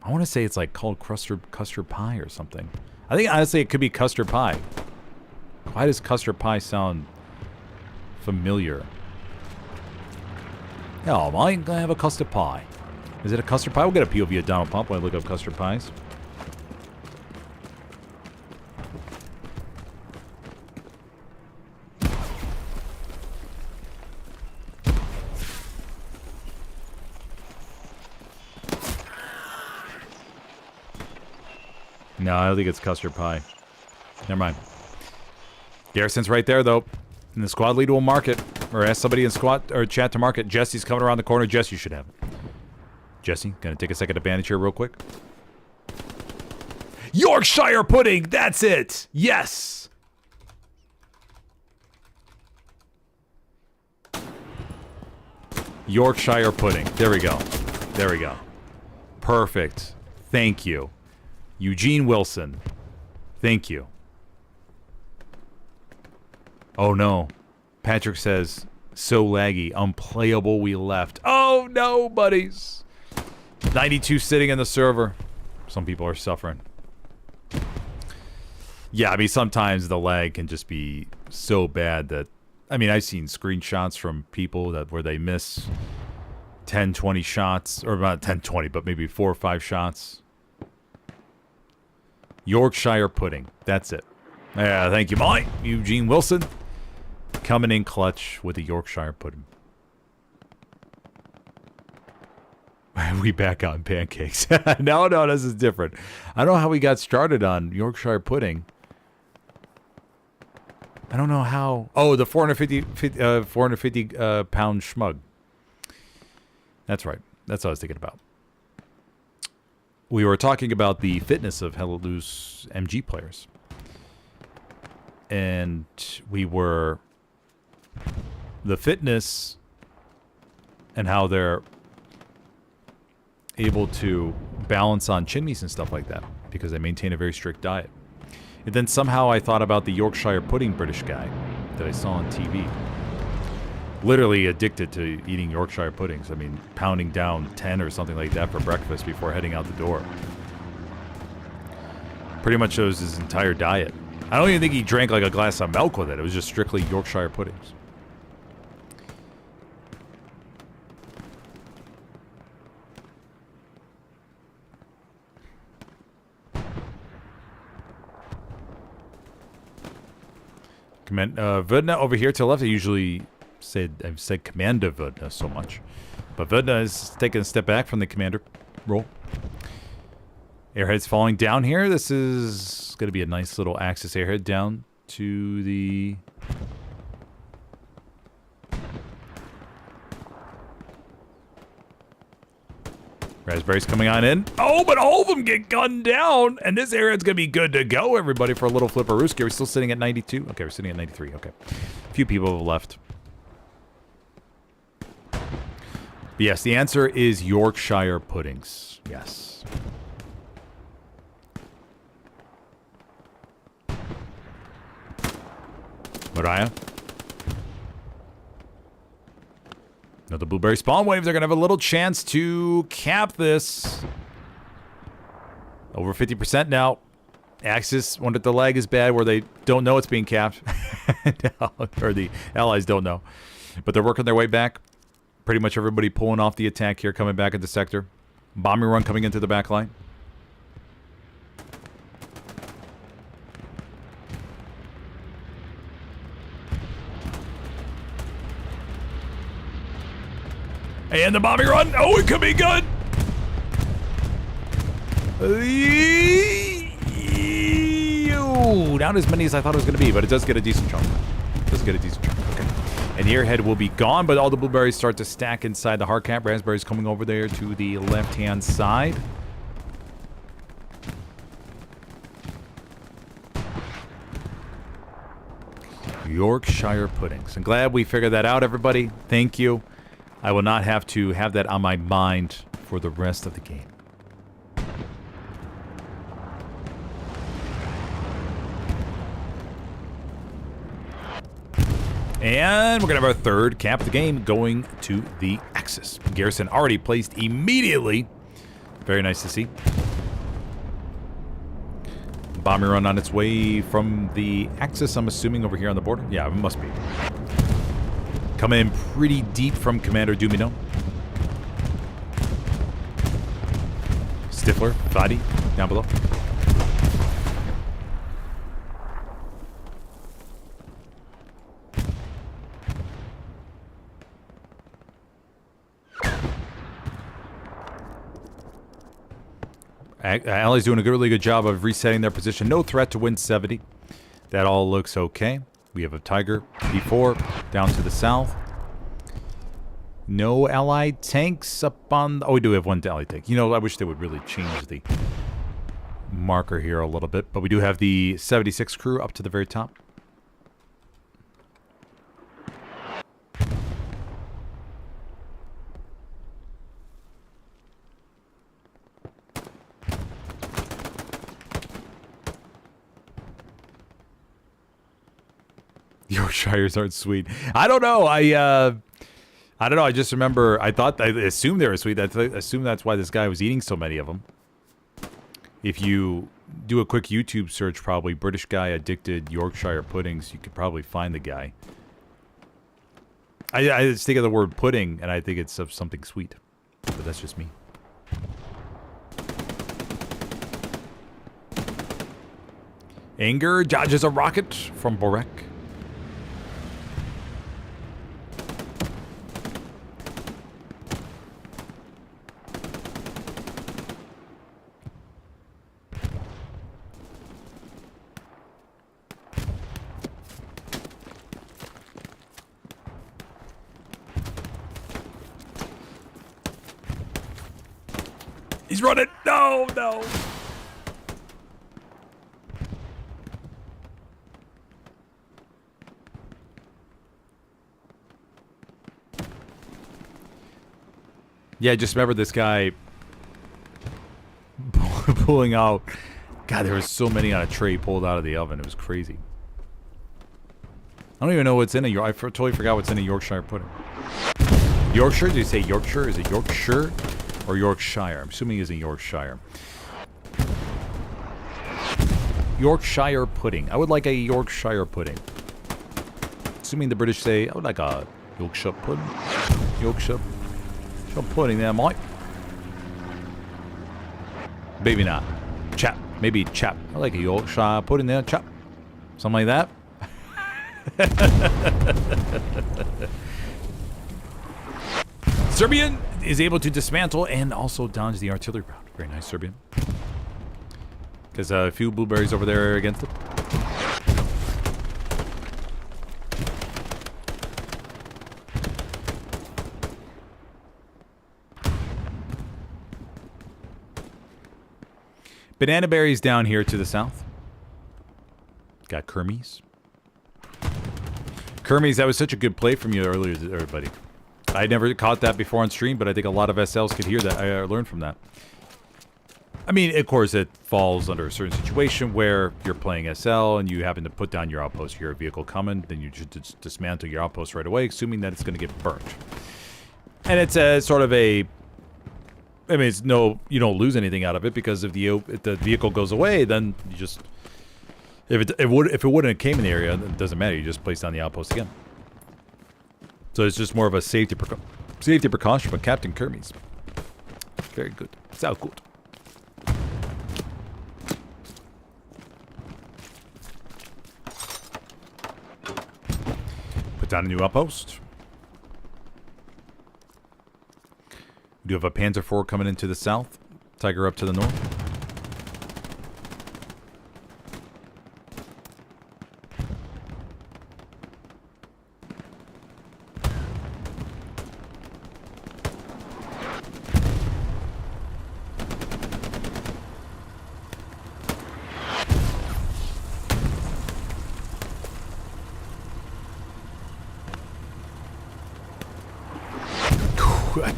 Speaker 1: I want to say it's like called custard pie or something. I think honestly it could be custard pie. Why does custard pie sound familiar? Oh, I'm gonna have a custard pie. Is it a custard pie? We'll get a POV of Donald Pump when I look up custard pies. No, I don't think it's custard pie. Never mind. Garrison's right there, though. And the squad leader will mark it. Or ask somebody in squad or chat to mark it. Jesse's coming around the corner. Jesse should have it. Jesse, gonna take a second to bandage here real quick. Yorkshire pudding! That's it! Yes! Yorkshire pudding. There we go. There we go. Perfect. Thank you. Eugene Wilson. Thank you. Oh no. Patrick says, so laggy, unplayable, we left. Oh no, buddies. 92 sitting in the server. Some people are suffering. Yeah, I mean, sometimes the lag can just be so bad that... I mean, I've seen screenshots from people that where they miss 10, 20 shots. Or not 10, 20, but maybe 4 or 5 shots. Yorkshire pudding. That's it. Yeah, thank you, Mike. Eugene Wilson. Coming in clutch with the Yorkshire pudding. We back on pancakes. No, this is different. I don't know how we got started on Yorkshire pudding. I don't know how. Oh, the 450 pound schmug. That's right. That's what I was thinking about. we were talking about the fitness of Helios MG players. And the fitness and how they're able to balance on chin meats and stuff like that because they maintain a very strict diet. And then somehow I thought about the Yorkshire pudding British guy that I saw on TV. Literally addicted to eating Yorkshire puddings. I mean, pounding down 10 or something like that for breakfast before heading out the door. Pretty much shows his entire diet. I don't even think he drank like a glass of milk with it. It was just strictly Yorkshire puddings. Vodna over here to the left. I've said Commander Vodna so much, but Vodna is taking a step back from the commander role. Airheads falling down here. This is going to be a nice little Axis airhead down to the... Raspberries coming on in. Oh, but all of them get gunned down. And this airhead's going to be good to go, everybody, for a little flipperooski. We're still sitting at 92. Okay, we're sitting at 93. Okay. A few people have left. But yes, the answer is Yorkshire puddings. Yes. Mariah. Another blueberry spawn wave. They're going to have a little chance to cap this. Over 50% now. Axis, one that the lag is bad where they don't know it's being capped. Or the allies don't know. But they're working their way back. Pretty much everybody pulling off the attack here, coming back into sector. Bombing run coming into the back line. And the bombing run. Oh, it could be good. Not as many as I thought it was going to be, but it does get a decent chunk. Okay. And the airhead will be gone, but all the blueberries start to stack inside the hard cap. Raspberries coming over there to the left-hand side. Yorkshire puddings. I'm glad we figured that out, everybody. Thank you. I will not have to have that on my mind for the rest of the game. And we're going to have our third cap of the game going to the Axis. Garrison already placed immediately. Very nice to see. Bombing run on its way from the Axis, I'm assuming, over here on the border. Yeah, it must be. Coming in pretty deep from Commander Dumino. Stifler, Fadi, down below. Allies doing a really good job of resetting their position. No threat to win 70. That all looks okay. We have a Tiger P4 down to the south. No allied tanks up on... Oh, we do have one allied tank. You know, I wish they would really change the marker here a little bit. But we do have the 76 crew up to the very top. Yorkshires aren't sweet. I don't know. I don't know. I just remember. I assumed they were sweet. I assumed that's why this guy was eating so many of them. If you do a quick YouTube search, probably British guy addicted Yorkshire puddings, you could probably find the guy. I just think of the word pudding, and I think it's of something sweet. But that's just me. Anger dodges a rocket from Borek. He's running. No, no. Yeah, just remember this guy pulling out. God, there was so many on a tray pulled out of the oven. It was crazy. I don't even know what's in a I totally forgot what's in a Yorkshire pudding. Yorkshire? Did you say Yorkshire? Is it Yorkshire or Yorkshire? I'm assuming it's in Yorkshire. Yorkshire pudding. I would like a Yorkshire pudding. Assuming the British say, I would like a Yorkshire pudding. Yorkshire pudding there, Mike. Maybe not. Chap. Maybe chap. I like a Yorkshire pudding there, chap. Something like that. Serbian is able to dismantle and also dodge the artillery round. Very nice, Serbian. Because a few blueberries over there against it. Banana berries down here to the south. Got Kermies. Kermies, that was such a good play from you earlier, everybody. I never caught that before on stream, but I think a lot of SLs could hear that. I learned from that. I mean, of course, it falls under a certain situation where you're playing SL and you happen to put down your outpost. You hear a vehicle coming, then you just dismantle your outpost right away, assuming that it's going to get burnt. And it's a sort of a... I mean, it's no... You don't lose anything out of it, because if the vehicle goes away, then you just... If it wouldn't have came in the area, it doesn't matter. You just place down the outpost again. So it's just more of a safety precaution for Captain Kermies. Very good. So good. Put down a new outpost. We do have a Panzer IV coming into the south. Tiger up to the north.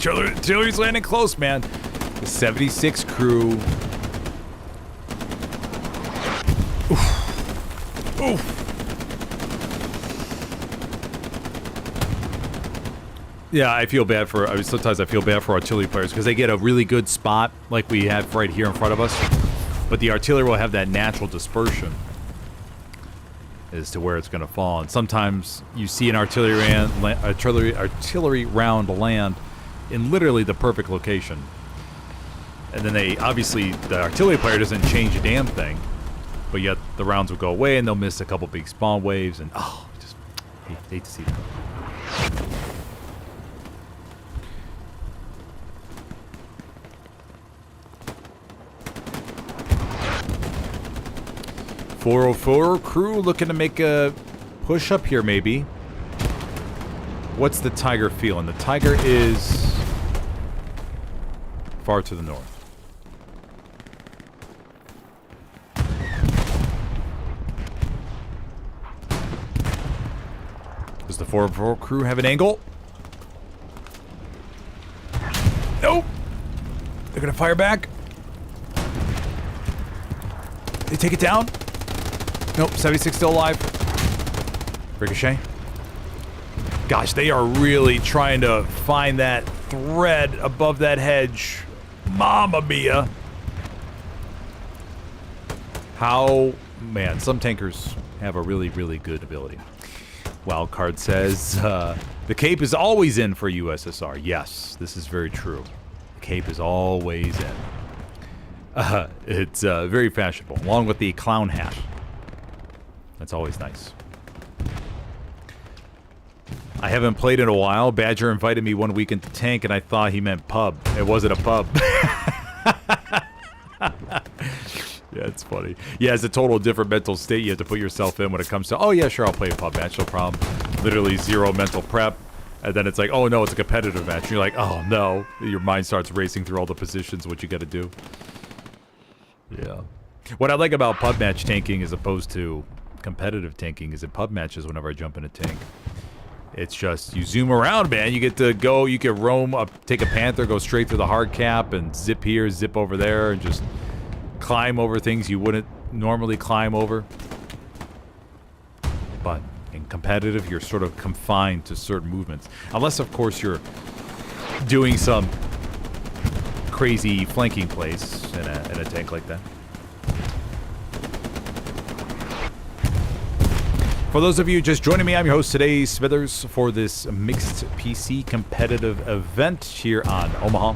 Speaker 1: Artillery's landing close, man. The 76 crew. Oof. Oof. Yeah, I feel bad for... sometimes I feel bad for artillery players because they get a really good spot like we have right here in front of us. But the artillery will have that natural dispersion as to where it's going to fall. And sometimes you see an artillery round land in literally the perfect location. And then the artillery player doesn't change a damn thing, but yet the rounds will go away and they'll miss a couple big spawn waves, and just hate to see that. .404 crew looking to make a push up here, maybe. What's the Tiger feeling? The Tiger is far to the north. Does the 404 crew have an angle? Nope. They're gonna fire back. They take it down. Nope, 76 still alive. Ricochet. Gosh, they are really trying to find that thread above that hedge. Mamma mia. Man, some tankers have a really, really good ability. Wildcard says, the Cape is always in for USSR. Yes, this is very true. The Cape is always in. It's very fashionable, along with the clown hat. That's always nice. I haven't played in a while. Badger invited me one week into tank, and I thought he meant pub. It wasn't a pub. Yeah, it's funny. Yeah, it's a total different mental state you have to put yourself in when it comes to, oh yeah, sure, I'll play a pub match, no problem. Literally zero mental prep. And then it's like, oh no, it's a competitive match. And you're like, oh no. Your mind starts racing through all the positions, what you got to do. Yeah. What I like about pub match tanking as opposed to competitive tanking is in pub matches whenever I jump in a tank. It's just, you zoom around, man. You get to go, you can roam up, take a Panther, go straight through the hard cap, and zip here, zip over there, and just climb over things you wouldn't normally climb over. But in competitive, you're sort of confined to certain movements. Unless, of course, you're doing some crazy flanking plays in a tank like that. For those of you just joining me, I'm your host today, Smithers, for this mixed PC competitive event here on Omaha.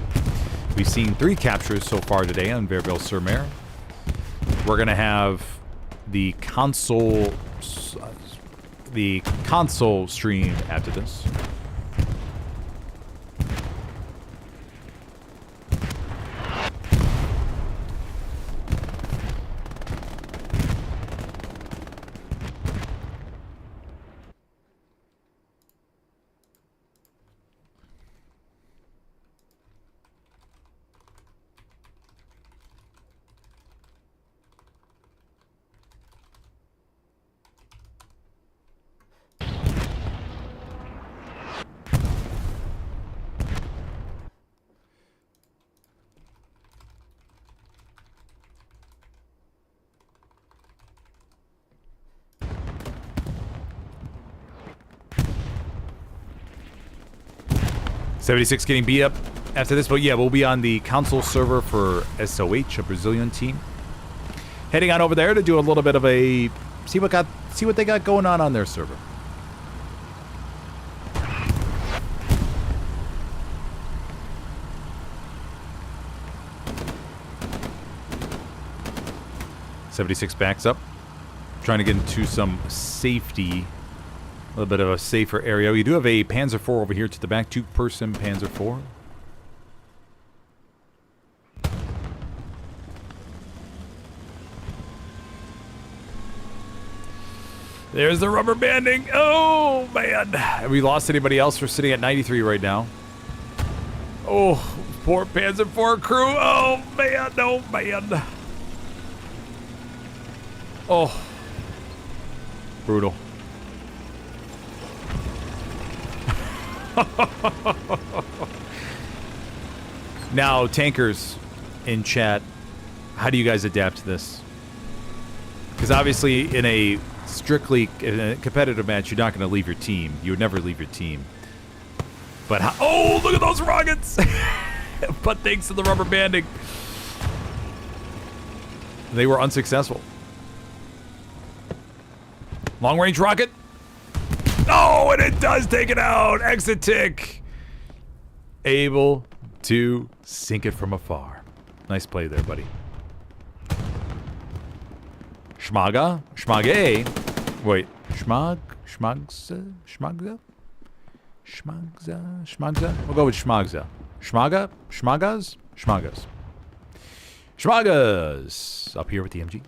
Speaker 1: We've seen 3 captures so far today on Verville-sur-Mer. We're going to have the console stream after this. .76 getting beat up after this, but yeah, we'll be on the console server for SOH, a Brazilian team. Heading on over there to do a little bit of a see what they got going on their server. .76 backs up, trying to get into some safety. A little bit of a safer area. We do have a Panzer IV over here to the back. 2-person Panzer IV. There's the rubber banding. Oh, man. Have we lost anybody else? We're sitting at 93 right now. Oh, poor Panzer IV crew. Oh, man. Oh, man. Oh. Brutal. Now, tankers in chat, how do you guys adapt to this? Because obviously, in a competitive match, you're not going to leave your team. You would never leave your team. But oh, look at those rockets! But thanks to the rubber banding, they were unsuccessful. Long range rocket. Oh, and it does take it out. Exit tick. Able to sink it from afar. Nice play there, buddy. Schmaga? Schmage? Wait. Schmagza? We'll go with Schmagza. Schmaga? Schmagas? Schmagas. Schmagas! Up here with the MG.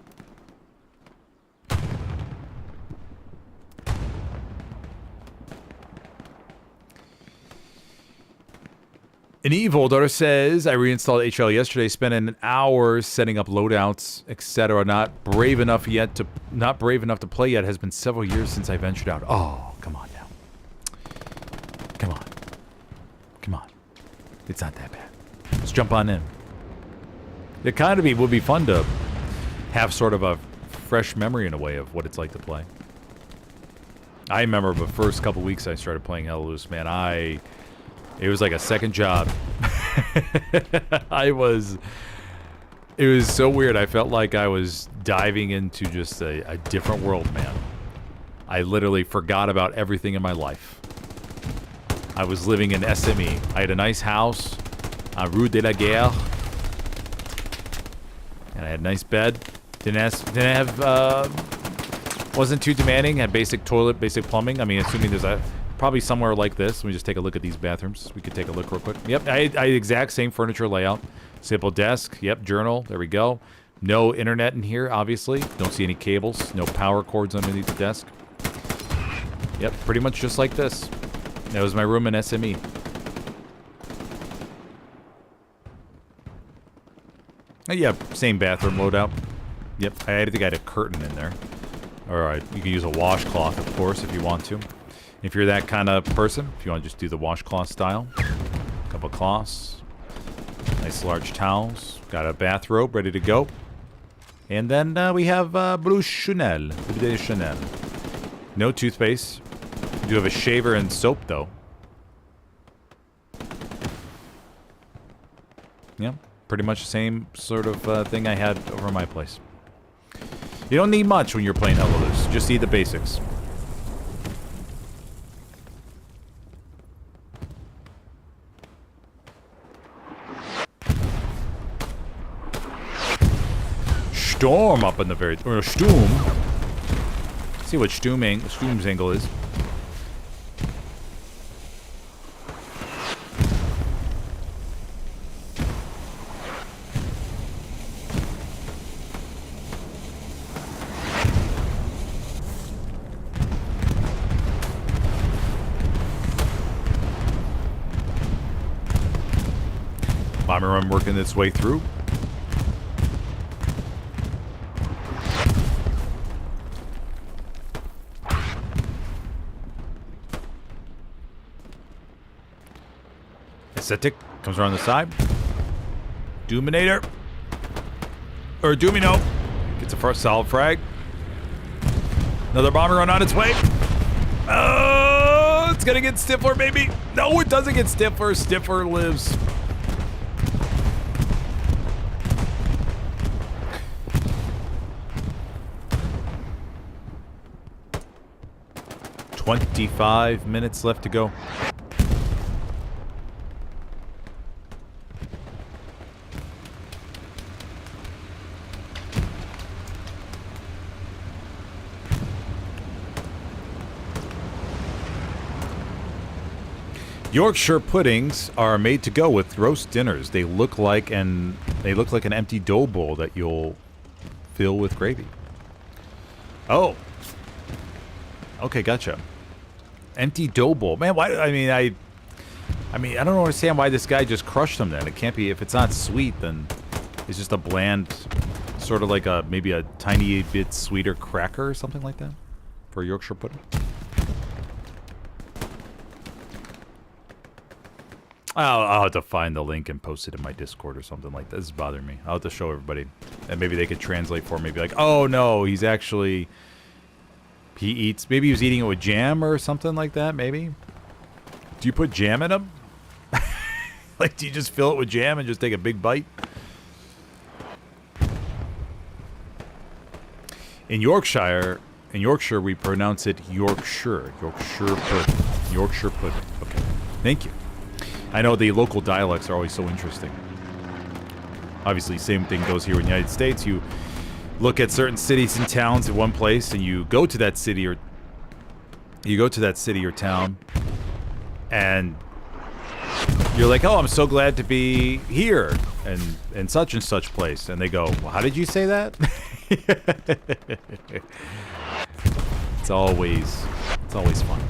Speaker 1: An evil daughter says, I reinstalled HL yesterday, spent an hour setting up loadouts, etc. Not brave enough to play yet. Has been several years since I ventured out. Oh, come on now. Come on. Come on. It's not that bad. Let's jump on in. It kind of would be fun to have sort of a fresh memory in a way of what it's like to play. I remember the first couple weeks I started playing Helios, man, it was like a second job. It was so weird. I felt like I was diving into just a different world, man. I literally forgot about everything in my life. I was living in SME. I had a nice house on Rue de la Guerre. And I had a nice bed. Wasn't too demanding. Had basic toilet, basic plumbing. I mean, assuming there's probably somewhere like this. Let me just take a look at these bathrooms. We could take a look real quick. Yep, I exact same furniture layout. Simple desk. Yep, journal. There we go. No internet in here, obviously. Don't see any cables. No power cords underneath the desk. Yep, pretty much just like this. That was my room in SME. Yeah, same bathroom loadout. Yep, I think I had a curtain in there. Alright, you can use a washcloth, of course, if you want to. If you're that kind of person, if you want to just do the washcloth style. Couple cloths. Nice large towels. Got a bathrobe ready to go. And then we have Blue Chanel. Blue Chanel. No toothpaste. We do have a shaver and soap, though. Yeah, pretty much the same sort of thing I had over my place. You don't need much when you're playing Helios. Just need the basics. Storm up in the very... Or Sturm. See what Sturm's angle is. Bomber run working its way through. Ascetic comes around the side. Doominator. Or Doomino. Gets a first solid frag. Another bomber run on its way. Oh, it's gonna get Stifler, baby. No, it doesn't get Stifler. Stifler lives. "25 minutes left to go." Yorkshire puddings are made to go with roast dinners. They look like an empty dough bowl that you'll fill with gravy. Oh. Okay, gotcha. Empty dough bowl. Man, why? I mean, I don't understand why this guy just crushed them then. It can't be, if it's not sweet, then it's just a bland, sort of like maybe a tiny bit sweeter cracker or something like that for a Yorkshire pudding. I'll have to find the link and post it in my Discord or something like that. This is bothering me. I'll have to show everybody. And maybe they could translate for me. Be like, oh no, he eats, maybe he was eating it with jam or something like that, maybe? Do you put jam in them? Like, do you just fill it with jam and just take a big bite? In Yorkshire, we pronounce it Yorkshire. Yorkshire pudding. Yorkshire pudding. Okay. Thank you. I know the local dialects are always so interesting. Obviously, same thing goes here in the United States. You look at certain cities and towns in one place, and you go to that city or town, and you're like, "Oh, I'm so glad to be here and such place." And they go, "Well, how did you say that?" It's always fun.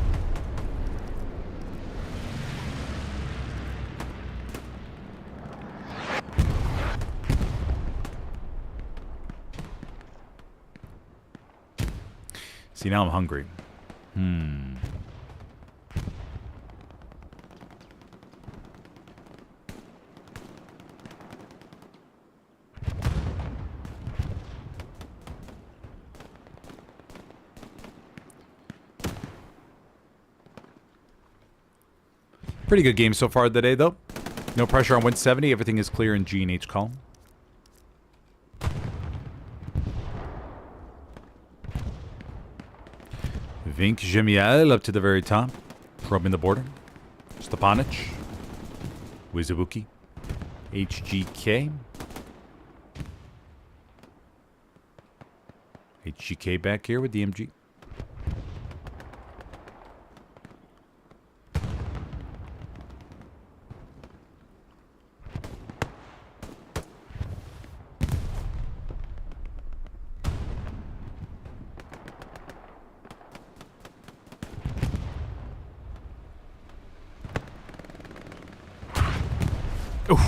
Speaker 1: See, now I'm hungry. Pretty good game so far today, though. No pressure on 170. Everything is clear in G and H column. Vink Gemiel up to the very top. Probing the border. Stepanich. Wizabuki. HGK. HGK back here with the MG. Oof.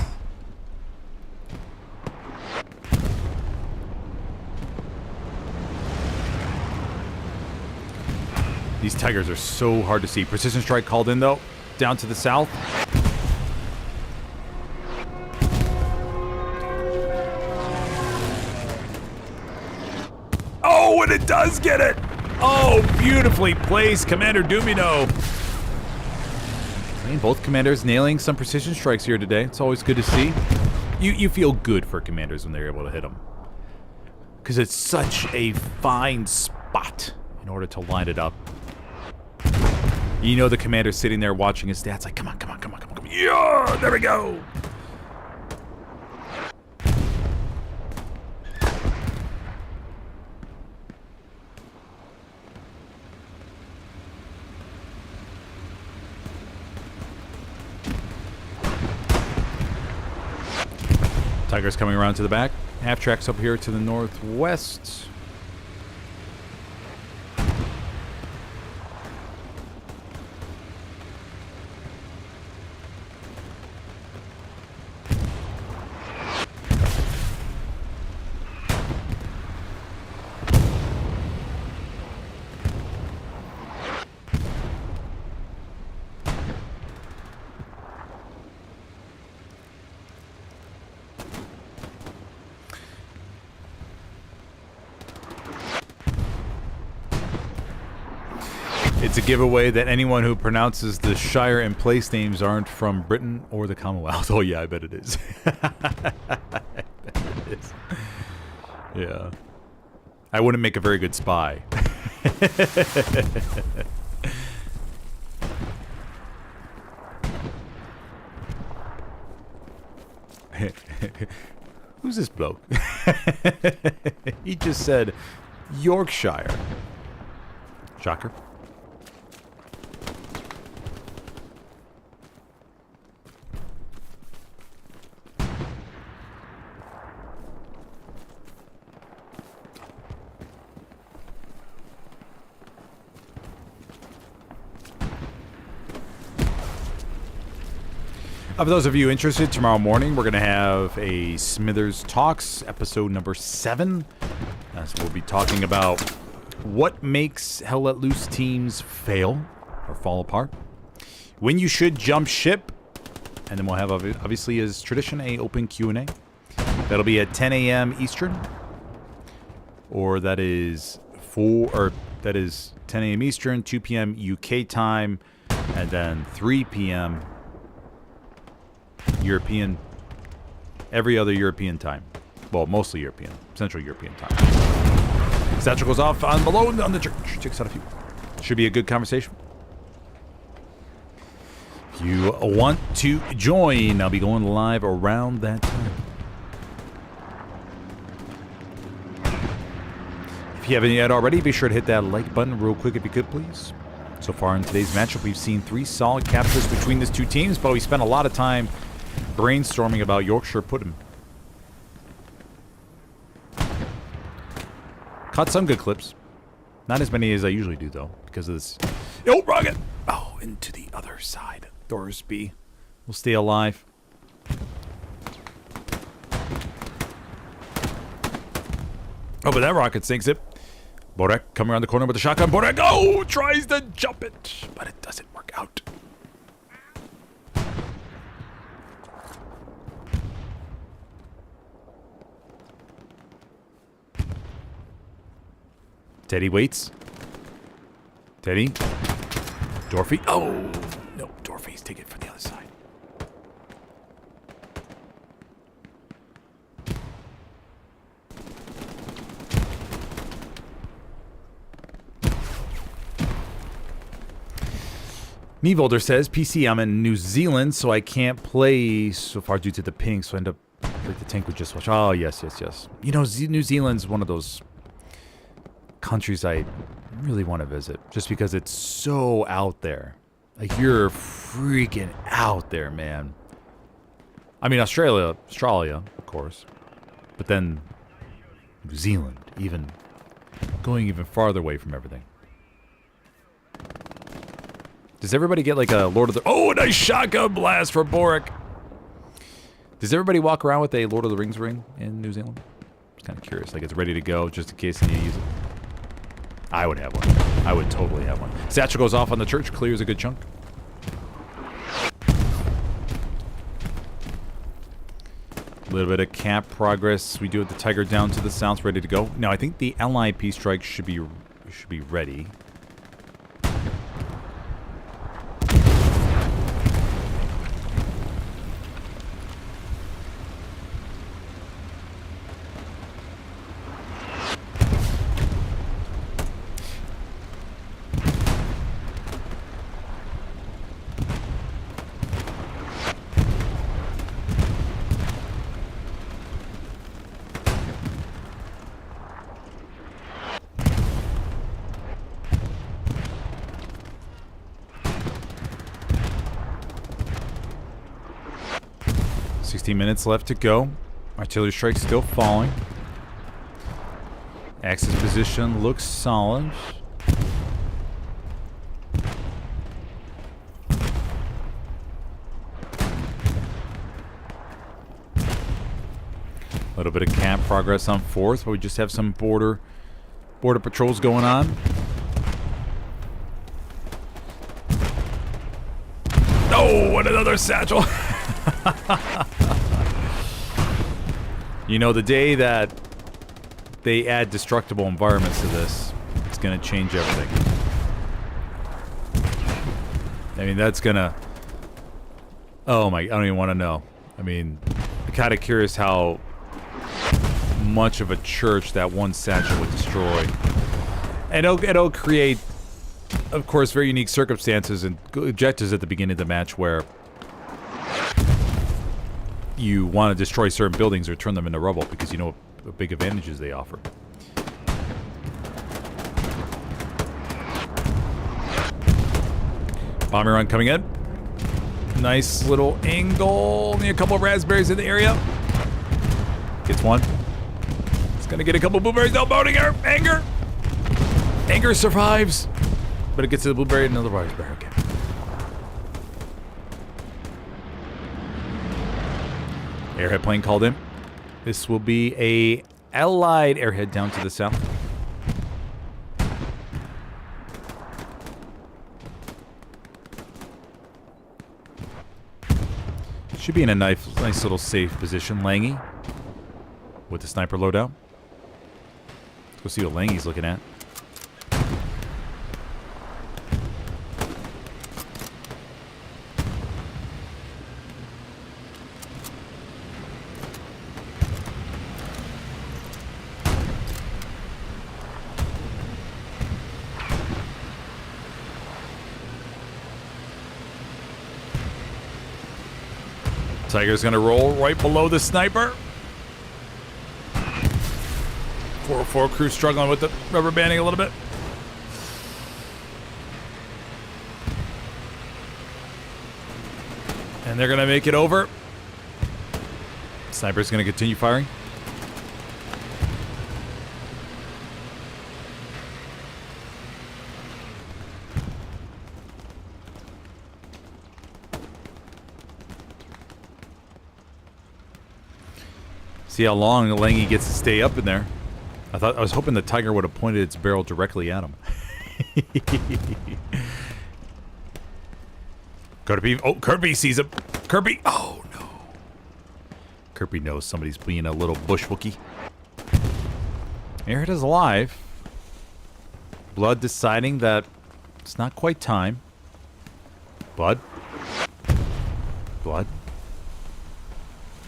Speaker 1: These Tigers are so hard to see. Precision strike called in, though. Down to the south. Oh, and it does get it! Oh, beautifully placed, Commander Dumino. I mean, both commanders nailing some precision strikes here today. It's always good to see. You feel good for commanders when they're able to hit them. Because it's such a fine spot in order to line it up. You know the commander's sitting there watching his stats like, come on, come on, come on, come on, come on. Yeah, there we go. Tigers coming around to the back. Half tracks up here to the northwest. It's a giveaway that anyone who pronounces the Shire and place names aren't from Britain or the Commonwealth. Oh yeah, I bet it is. I bet it is. Yeah. I wouldn't make a very good spy. Who's this bloke? He just said Yorkshire. Shocker. For those of you interested, tomorrow morning we're going to have a Smithers Talks, episode number 7. So we'll be talking about what makes Hell Let Loose teams fail or fall apart, when you should jump ship, and then we'll have, obviously as tradition, a open Q&A. That'll be at 10 a.m. Eastern, or that is 10 a.m. Eastern, 2 p.m. UK time, and then 3 p.m. European, every other European time. Well, mostly European, Central European time. Satchel goes off on below on the church. Checks out a few. Should be a good conversation. If you want to join, I'll be going live around that time. If you haven't yet already, be sure to hit that like button real quick if you could, please. So far in today's matchup, we've seen 3 solid captures between these two teams, but we spent a lot of time brainstorming about Yorkshire Pudding. Caught some good clips. Not as many as I usually do, though, because of this. Oh, rocket! Oh, into the other side. Thorsby will stay alive. Oh, but that rocket sinks it. Borek coming around the corner with the shotgun. Borek, oh, tries to jump it, but it doesn't work out. Teddy waits. Teddy. Dorothy. Oh, no. Dorothy's taking it from the other side. Meevolder says, PC, I'm in New Zealand, so I can't play so far due to the ping, so I end up like the tank would just watch. Oh, yes, yes, yes. You know, New Zealand's one of those countries I really want to visit, just because it's so out there. Like, you're freaking out there, man. I mean, Australia, of course, but then New Zealand, even going even farther away from everything. Does everybody get like a Lord of the... Oh, a nice shotgun blast for Boric. Does everybody walk around with a Lord of the Rings ring in New Zealand? I'm kind of curious. Like it's ready to go just in case they need to use it. I would have one. I would totally have one. Satchel goes off on the church, clears a good chunk. A little bit of camp progress. We do have the Tiger down to the south, ready to go. Now I think the LIP strike should be ready. Minutes left to go. Artillery strike still falling. Axis position looks solid. A little bit of camp progress on 4th, but we just have some border patrols going on. Oh, and another satchel. You know, the day that they add destructible environments to this, it's going to change everything. I mean, that's going to... Oh my... I don't even want to know. I mean, I'm kind of curious how much of a church that one satchel would destroy. And it'll create, of course, very unique circumstances and objectives at the beginning of the match where you want to destroy certain buildings or turn them into rubble because you know what big advantages they offer. Bomber run coming in. Nice little angle. Only a couple of raspberries in the area. Gets one. It's going to get a couple blueberries. No, boating anger. Anger survives. But it gets to the blueberry and another raspberry. Okay. Airhead plane called in. This will be a allied airhead down to the south. Should be in a nice little safe position. Langy with the sniper loadout. Let's go see what Langy's looking at. Tiger's gonna roll right below the sniper. 404 crew struggling with the rubber banding a little bit. And they're gonna make it over. Sniper's gonna continue firing. See how long Langy gets to stay up in there. I was hoping the Tiger would have pointed its barrel directly at him. Kirby, oh, Kirby sees him. Kirby, oh no. Kirby knows somebody's being a little bush Wookie. Airhead is alive. Blood deciding that it's not quite time. Blood. Blood.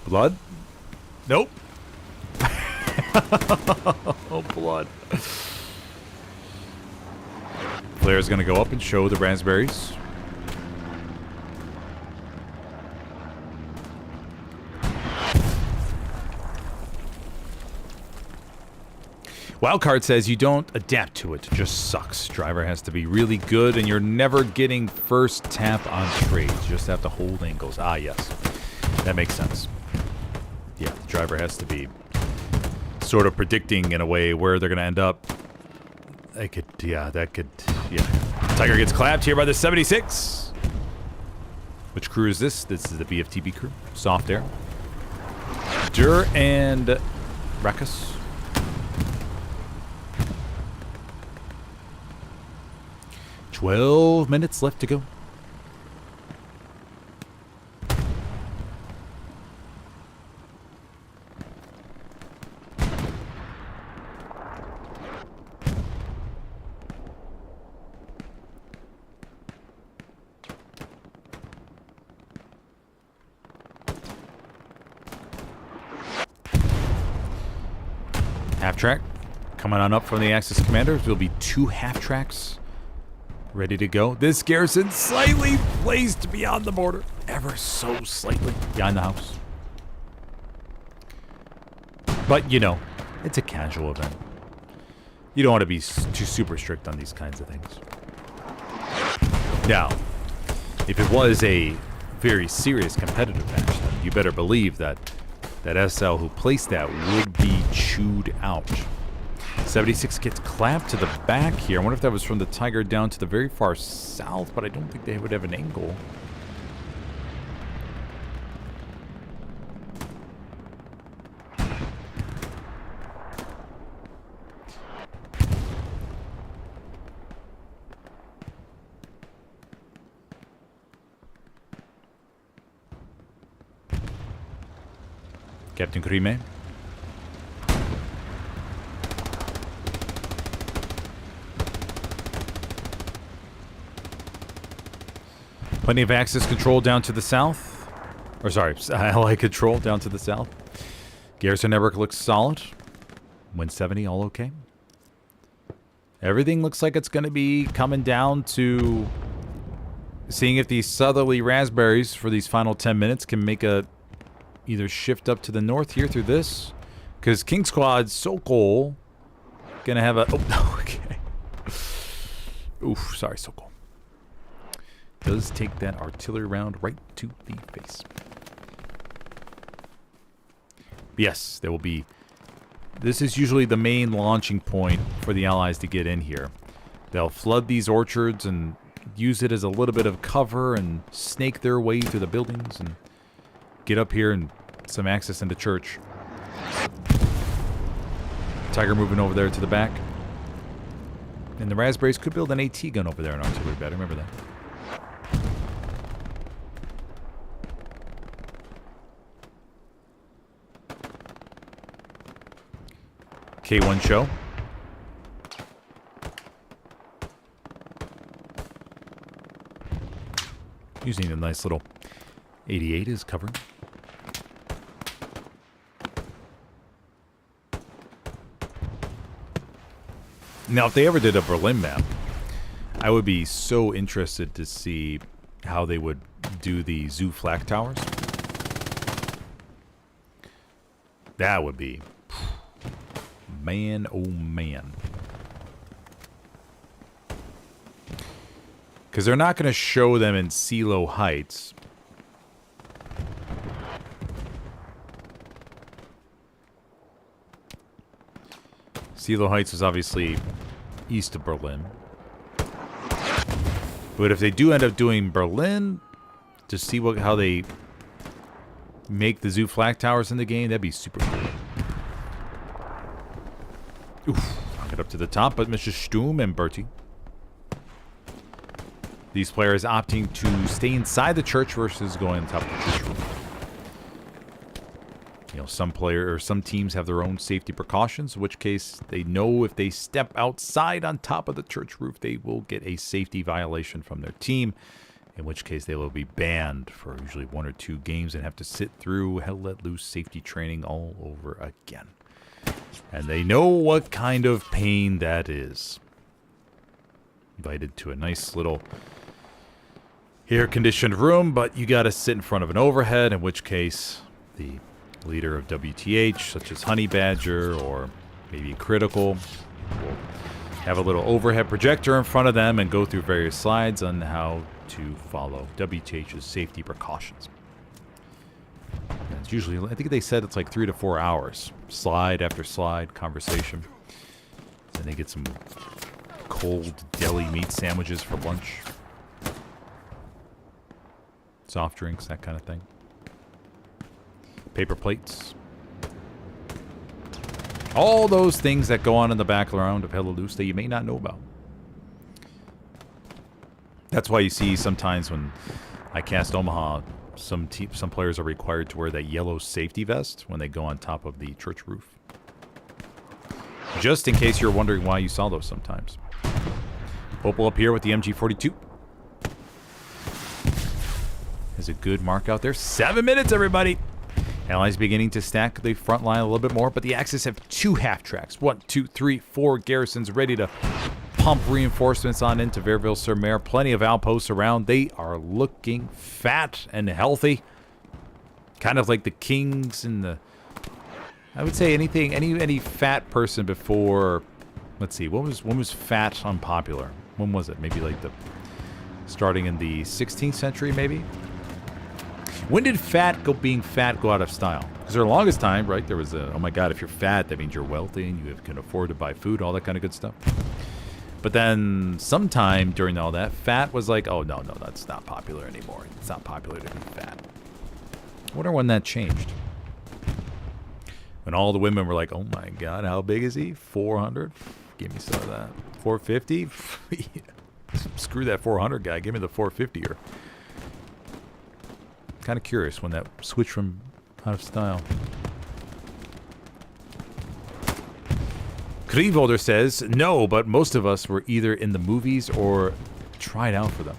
Speaker 1: Blood. Nope. Oh, blood. Flare's gonna go up and show the raspberries. Wildcard says you don't adapt to it, just sucks. Driver has to be really good and you're never getting first tap on trades. You just have to hold angles. Ah, yes. That makes sense. Yeah, the driver has to be sort of predicting in a way where they're going to end up. That could. Tiger gets clapped here by the 76. Which crew is this? This is the BFTB crew. Soft air. Dur and Rakus. "12 minutes left to go." Half track coming on up from the Axis commanders. There'll be 2 half tracks ready to go. This garrison slightly placed beyond the border. Ever so slightly behind the house. But, you know, it's a casual event. You don't want to be too super strict on these kinds of things. Now, if it was a very serious competitive match, then you better believe that SL who placed that would be chewed out. 76 gets clamped to the back here. I wonder if that was from the Tiger down to the very far south, but I don't think they would have an angle. Captain Kurime. Plenty of Axis control down to the south. Or sorry, ally control down to the south. Garrison network looks solid. 170, all okay. Everything looks like it's going to be coming down to seeing if these southerly raspberries for these final 10 minutes can make a either shift up to the north here through this, because King Squad Sokol gonna have a okay. Oof, sorry Sokol. Does take that artillery round right to the face. Yes, there will be. This is usually the main launching point for the Allies to get in here. They'll flood these orchards and use it as a little bit of cover and snake their way through the buildings and get up here and some access into church. Tiger moving over there to the back. And the Raspberries could build an AT gun over there in artillery bed. Remember that. K1 show. Using a nice little 88 as cover. Now, if they ever did a Berlin map, I would be so interested to see how they would do the Zoo flak towers. That would be... man, oh man. Because they're not going to show them in Silo Heights. Silo Heights is obviously east of Berlin. But if they do end up doing Berlin, to see how they make the Zoo flak towers in the game, that'd be super cool. Oof, knock it up to the top, but Mr. Sturm and Bertie. These players opting to stay inside the church versus going on top of the church roof. You know, some teams have their own safety precautions, in which case they know if they step outside on top of the church roof, they will get a safety violation from their team, in which case they will be banned for usually 1 or 2 games and have to sit through Hell Let Loose safety training all over again. And they know what kind of pain that is. Invited to a nice little air-conditioned room, but you got to sit in front of an overhead, in which case the leader of WTH, such as Honey Badger or maybe Critical, will have a little overhead projector in front of them and go through various slides on how to follow WTH's safety precautions. And it's usually, I think they said it's like 3 to 4 hours. Slide after slide, conversation. And they get some cold deli meat sandwiches for lunch. Soft drinks, that kind of thing. Paper plates. All those things that go on in the background of Helios that you may not know about. That's why you see sometimes when I cast Omaha, some players are required to wear that yellow safety vest when they go on top of the church roof. Just in case you're wondering why you saw those sometimes. Opal up here with the MG42. There's a good mark out there. 7 minutes, everybody. Allies beginning to stack the front line a little bit more, but the Axis have 2 half tracks. 1, 2, 3, 4 garrisons ready to pump reinforcements on into Verville-sur-Mer. Plenty of outposts around. They are looking fat and healthy. Kind of like the Kings and the... I would say any fat person before... Let's see, when was fat unpopular? When was it? Maybe like the... Starting in the 16th century, maybe? When did being fat go out of style? Because for the longest time, right, there was a, oh my god, if you're fat, that means you're wealthy and you can afford to buy food, all that kind of good stuff. But then sometime during all that, fat was like, oh no, that's not popular anymore. It's not popular to be fat. I wonder when that changed. When all the women were like, oh my god, how big is he? 400? Give me some of that. 450? Screw that 400 guy. Give me the 450er. Kind of curious when that switched from out of style. Krivolder says, no, but most of us were either in the movies or tried out for them.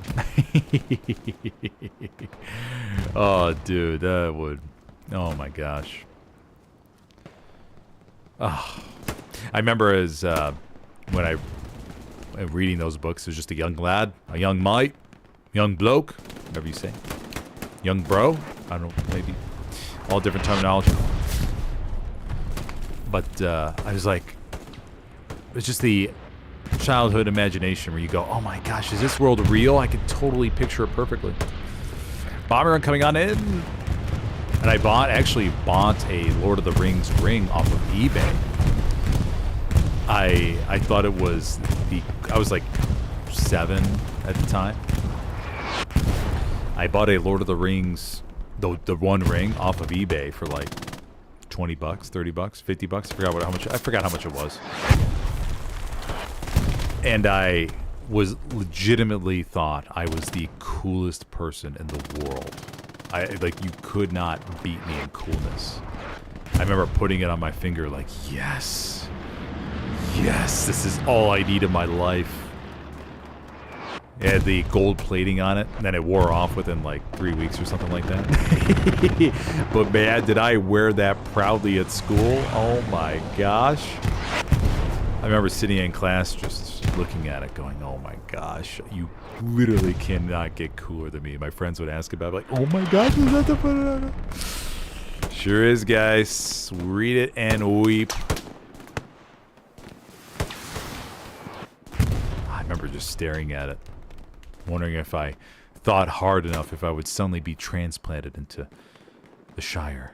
Speaker 1: Oh, dude, that would... Oh, my gosh. Oh. I remember as when I reading those books, it was just a young lad, a young mite, young bloke, whatever you say. Young bro? I don't know, maybe. All different terminology. But I was like, it's just the childhood imagination where you go, oh my gosh, is this world real? I could totally picture it perfectly. Bomber run coming on in. And I actually bought a Lord of the Rings ring off of eBay. I thought it was I was like 7 at the time. I bought a Lord of the Rings, the one ring off of eBay for like 20 bucks, 30 bucks, 50 bucks. I forgot how much it was. And I was legitimately thought I was the coolest person in the world. You could not beat me in coolness. I remember putting it on my finger like, yes, this is all I need in my life. It had the gold plating on it, and then it wore off within like 3 weeks or something like that. But man, did I wear that proudly at school? Oh my gosh. I remember sitting in class just looking at it going, oh my gosh, you literally cannot get cooler than me. My friends would ask about it, like, oh my gosh, is that the banana? Sure is, guys. Read it and weep. I remember just staring at it, wondering if I thought hard enough if I would suddenly be transplanted into the Shire.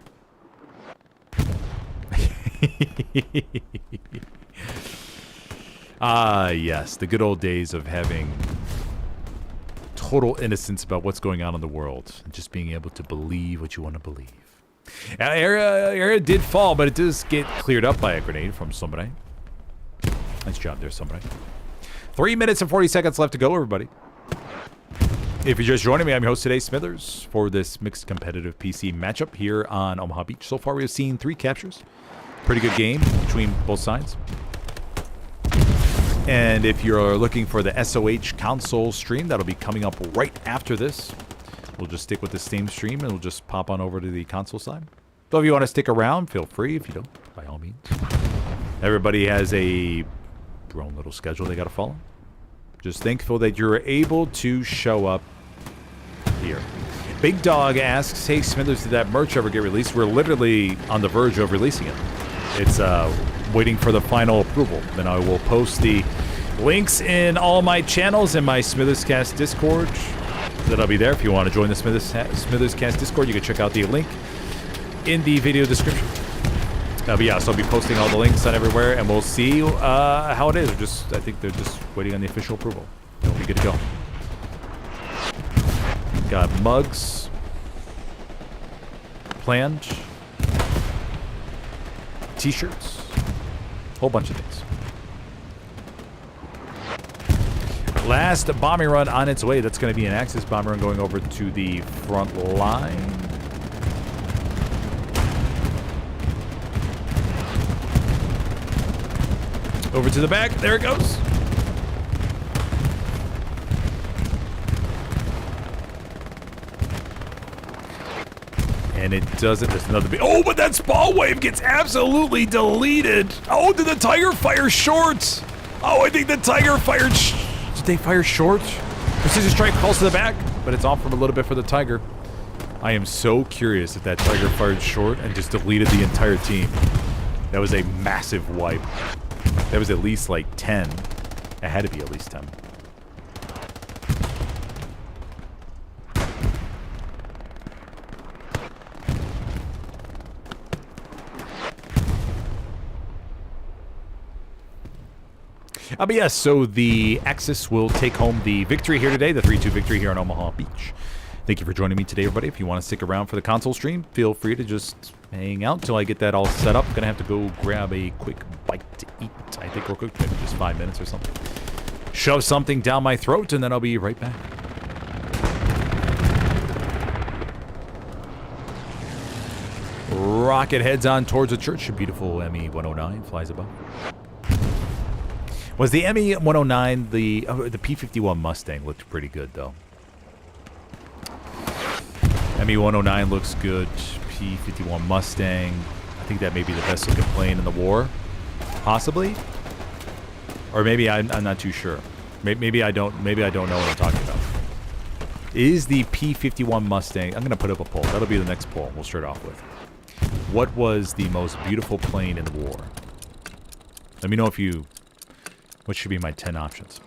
Speaker 1: Ah, yes, the good old days of having total innocence about what's going on in the world and just being able to believe what you want to believe. Area did fall, but it does get cleared up by a grenade from somebody. Nice job there, somebody. 3 minutes and 40 seconds left to go, everybody. If you're just joining me, I'm your host today, Smithers, for this mixed competitive PC matchup here on Omaha Beach. So far, we have seen 3 captures. Pretty good game between both sides. And if you're looking for the SOH console stream, that'll be coming up right after this. We'll just stick with the same stream, and we'll just pop on over to the console side. So if you want to stick around, feel free. If you don't, by all means. Everybody has their own little schedule they got to follow. Just thankful that you're able to show up here. Big Dog asks, hey, Smithers, did that merch ever get released? We're literally on the verge of releasing it. It's waiting for the final approval. Then I will post the links in all my channels in my SmithersCast Discord. That'll be there. If you want to join the SmithersCast Discord, you can check out the link in the video description. But yeah, so I'll be posting all the links on everywhere, and we'll see how it is. I think they're just waiting on the official approval. We'll be good to go. Got mugs planned, t-shirts, Whole bunch of things. Last bombing run on its way. That's going to be an Axis bombing run going over to the front line. Over to the back. There it goes. And it doesn't. There's another big. Oh, but that spall wave gets absolutely deleted. Oh, did the Tiger fire short? Oh, I think the Tiger fired. Did they fire short? Precision strike calls to the back, but it's off from a little bit for the Tiger. I am so curious if that Tiger fired short and just deleted the entire team. That was a massive wipe. That was at least like 10. It had to be at least 10. But yes, so the Axis will take home the victory here today, the 3-2 victory here on Omaha Beach. Thank you for joining me today, everybody. If you want to stick around for the console stream, feel free to just hang out until I get that all set up. Gonna have to go grab a quick bite to eat. I think real quick, maybe just 5 minutes or something. Shove something down my throat, and then I'll be right back. Rocket heads on towards the church. A beautiful ME-109 flies above. Was the ME-109, the P-51 Mustang looked pretty good, though. ME-109 looks good. P-51 Mustang. I think that may be the best looking plane in the war. Possibly. Or maybe I'm not too sure. Maybe I don't know what I'm talking about. Is the P-51 Mustang... I'm going to put up a poll. That'll be the next poll we'll start off with. What was the most beautiful plane in the war? Let me know if you... What should be my 10 options?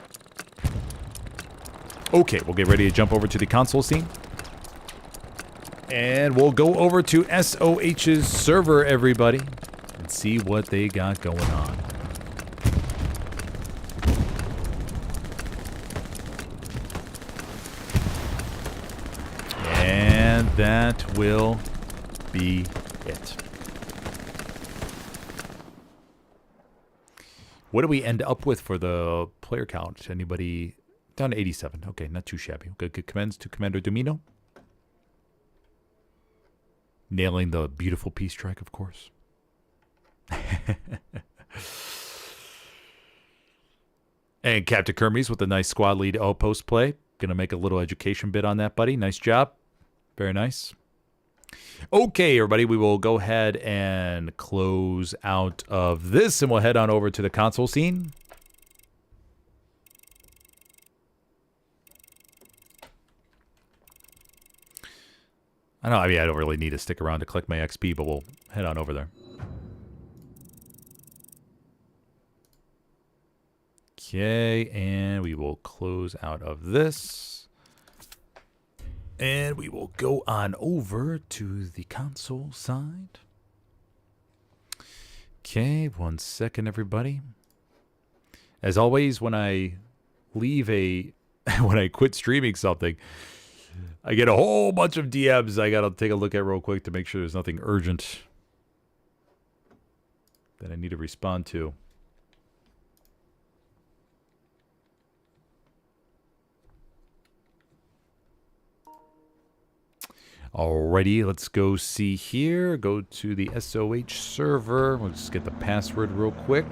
Speaker 1: Okay, we'll get ready to jump over to the console scene. And we'll go over to SOH's server, everybody, and see what they got going on. And that will be it. What do we end up with for the player count? Anybody? Down to 87. Okay, not too shabby. Good commends to Commander Domino. Nailing the beautiful peace strike, of course. And Captain Kermes with a nice squad lead outpost play. Gonna make a little education bit on that, buddy. Nice job. Very nice. Okay, everybody, we will go ahead and close out of this, and we'll head on over to the console scene. I don't really need to stick around to collect my XP, but we'll head on over there. Okay, and we will close out of this. And we will go on over to the console side. Okay, 1 second, everybody. As always, when I leave when I quit streaming something, I get a whole bunch of DMs I gotta take a look at real quick to make sure there's nothing urgent that I need to respond to. Alrighty, let's go see here. Go to the SOH server. We'll just get the password real quick.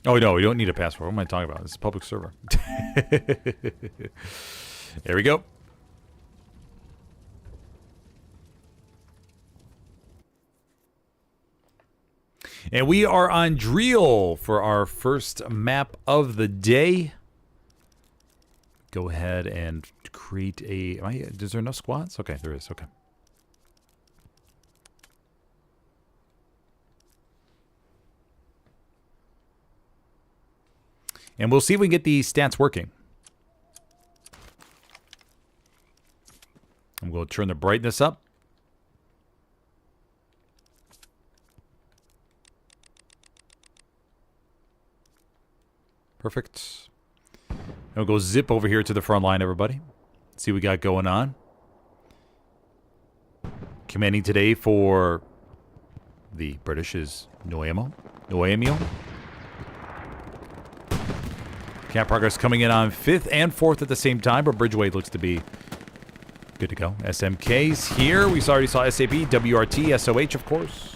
Speaker 1: Oh, no, we don't need a password. What am I talking about? This is a public server. There we go. And we are on Driel for our first map of the day. Go ahead and create a... Is there enough squads? Okay, there is. Okay. And we'll see if we can get these stats working. I'm going to turn the brightness up. Perfect. And we'll go zip over here to the front line, everybody. See what we got going on. Commanding today for the British is Noemo. Camp progress coming in on 5th and 4th at the same time, but Bridgeway looks to be good to go. SMKs here. We already saw SAP, WRT, SOH, of course.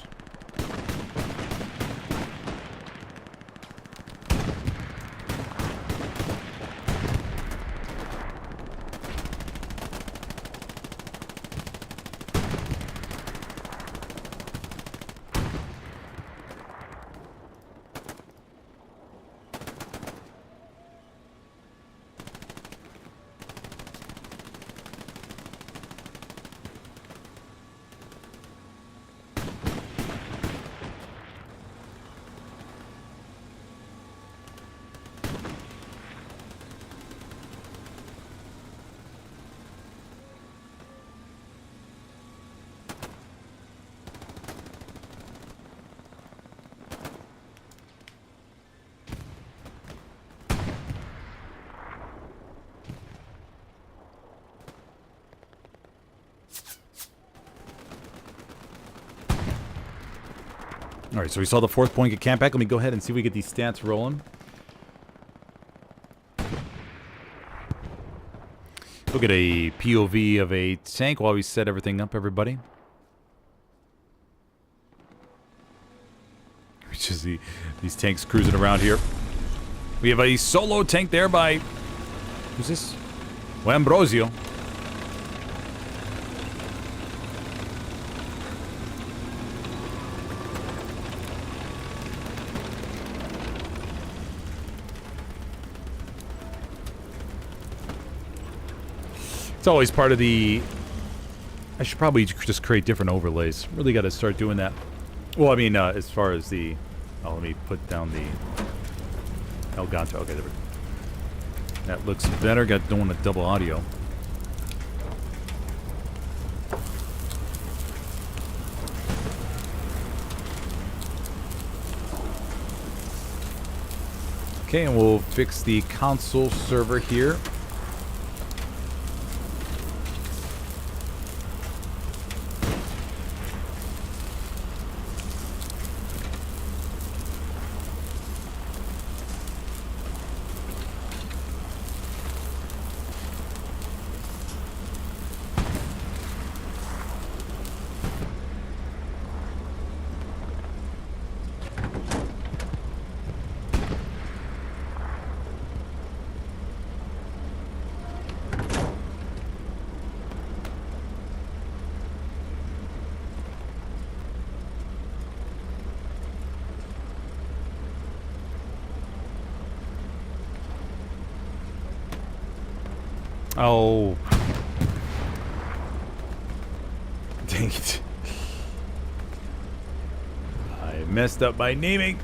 Speaker 1: All right, so we saw the 4th point get camp back. Let me go ahead and see if we get these stats rolling. Look at a POV of a tank while we set everything up, everybody. Which is these tanks cruising around here. We have a solo tank there by... Who's this? Ambrosio. It's always part of the... I should probably just create different overlays. Really got to start doing that. Well, I mean, as far as the... Oh, let me put down the... Elgato. Okay, there we go. That looks better. Don't want a double audio. Okay, and we'll fix the console server here. Oh. Dang it. I messed up my naming.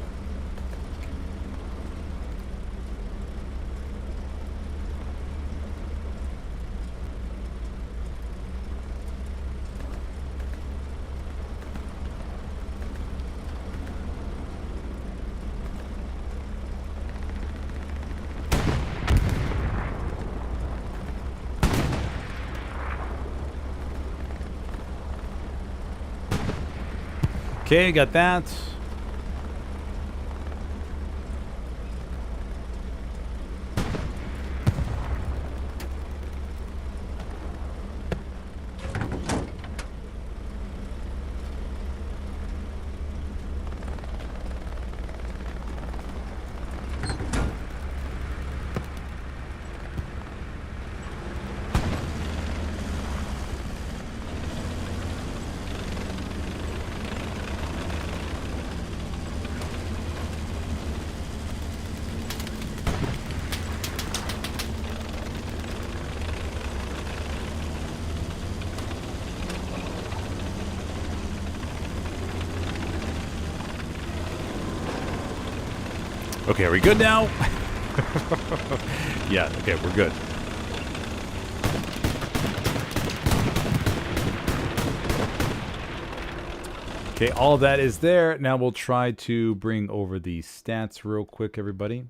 Speaker 1: Okay, got that. Okay, are we good now? Yeah, okay, we're good. Okay, all of that is there. Now we'll try to bring over the stats real quick, everybody.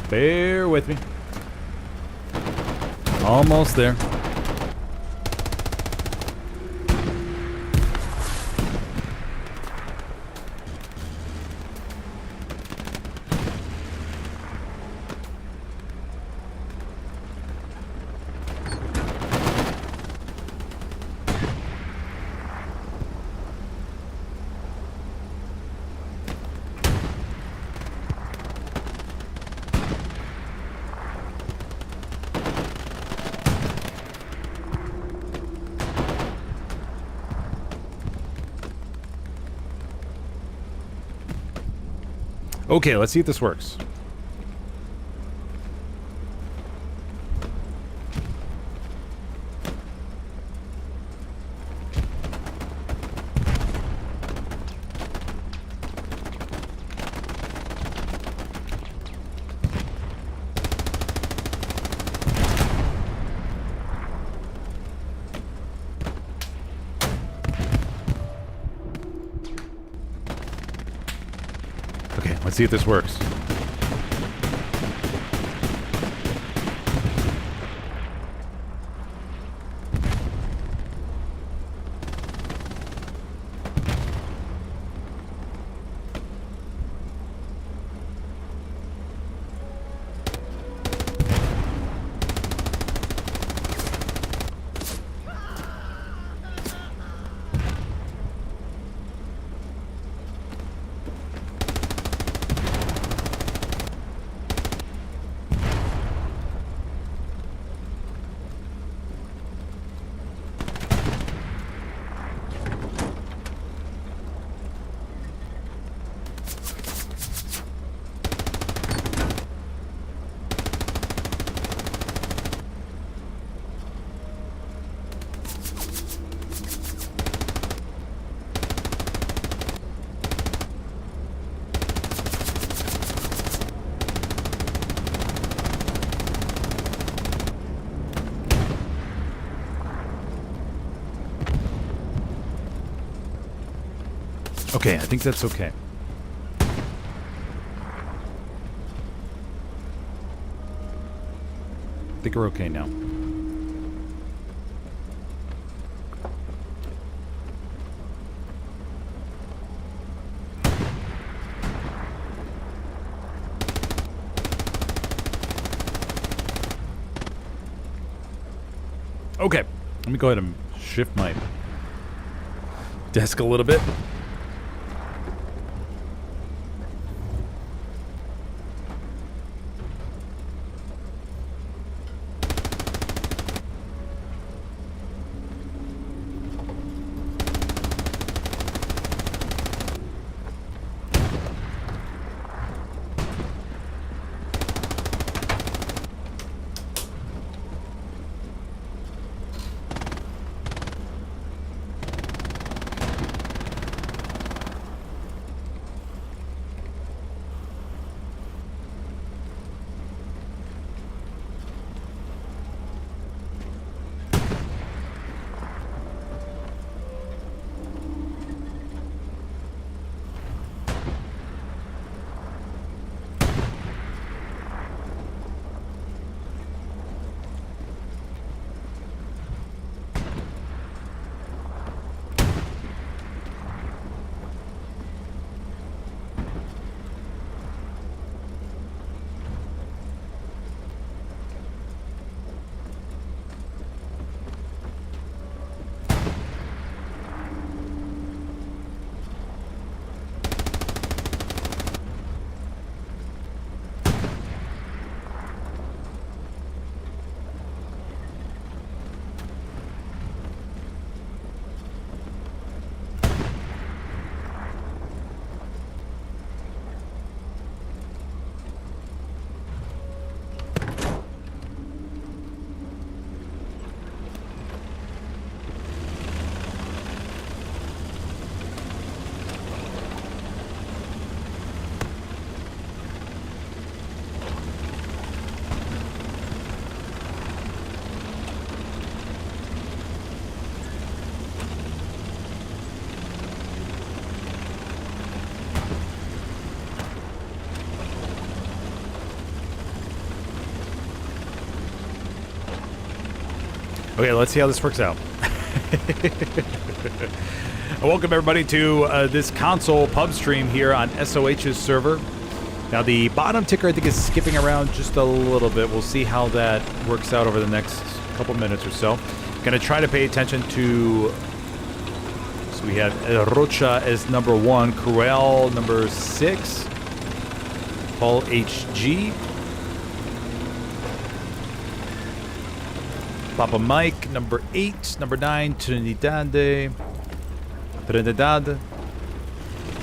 Speaker 1: Bear with me. Almost there. Okay, let's see if this works. Okay, let's see if this works. Okay, I think that's okay. I think we're okay now. Okay, let me go ahead and shift my desk a little bit. Okay, let's see how this works out. Welcome everybody to this console pub stream here on SOH's server. Now the bottom ticker I think is skipping around just a little bit. We'll see how that works out over the next couple minutes or so. Gonna try to pay attention to... So we have Rocha as number 1, Cruel number 6, Paul HG, Papa Mike number 8, number 9, Trinidad,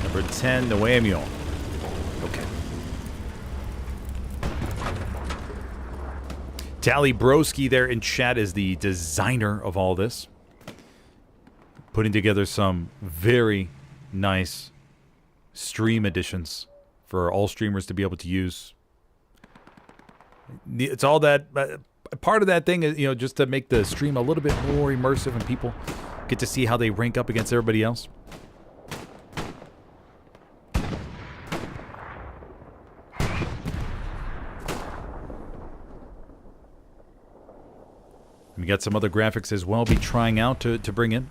Speaker 1: number 10, Noemio. Okay. Tally Broski there in chat is the designer of all this. Putting together some very nice stream editions for all streamers to be able to use. It's all that... part of that thing is, you know, just to make the stream a little bit more immersive and people get to see how they rank up against everybody else. We got some other graphics as well be trying out to bring in.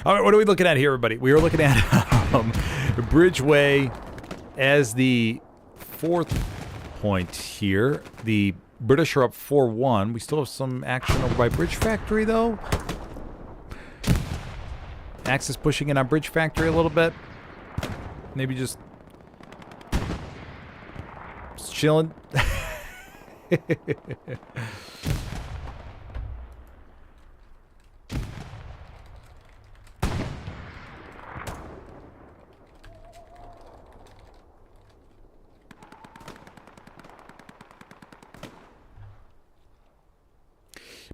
Speaker 1: All right, what are we looking at here, everybody? We are looking at Bridgeway as the 4th point here. The British are up 4-1. We still have some action over by Bridge Factory, though. Axis pushing in on Bridge Factory a little bit. Maybe just chilling.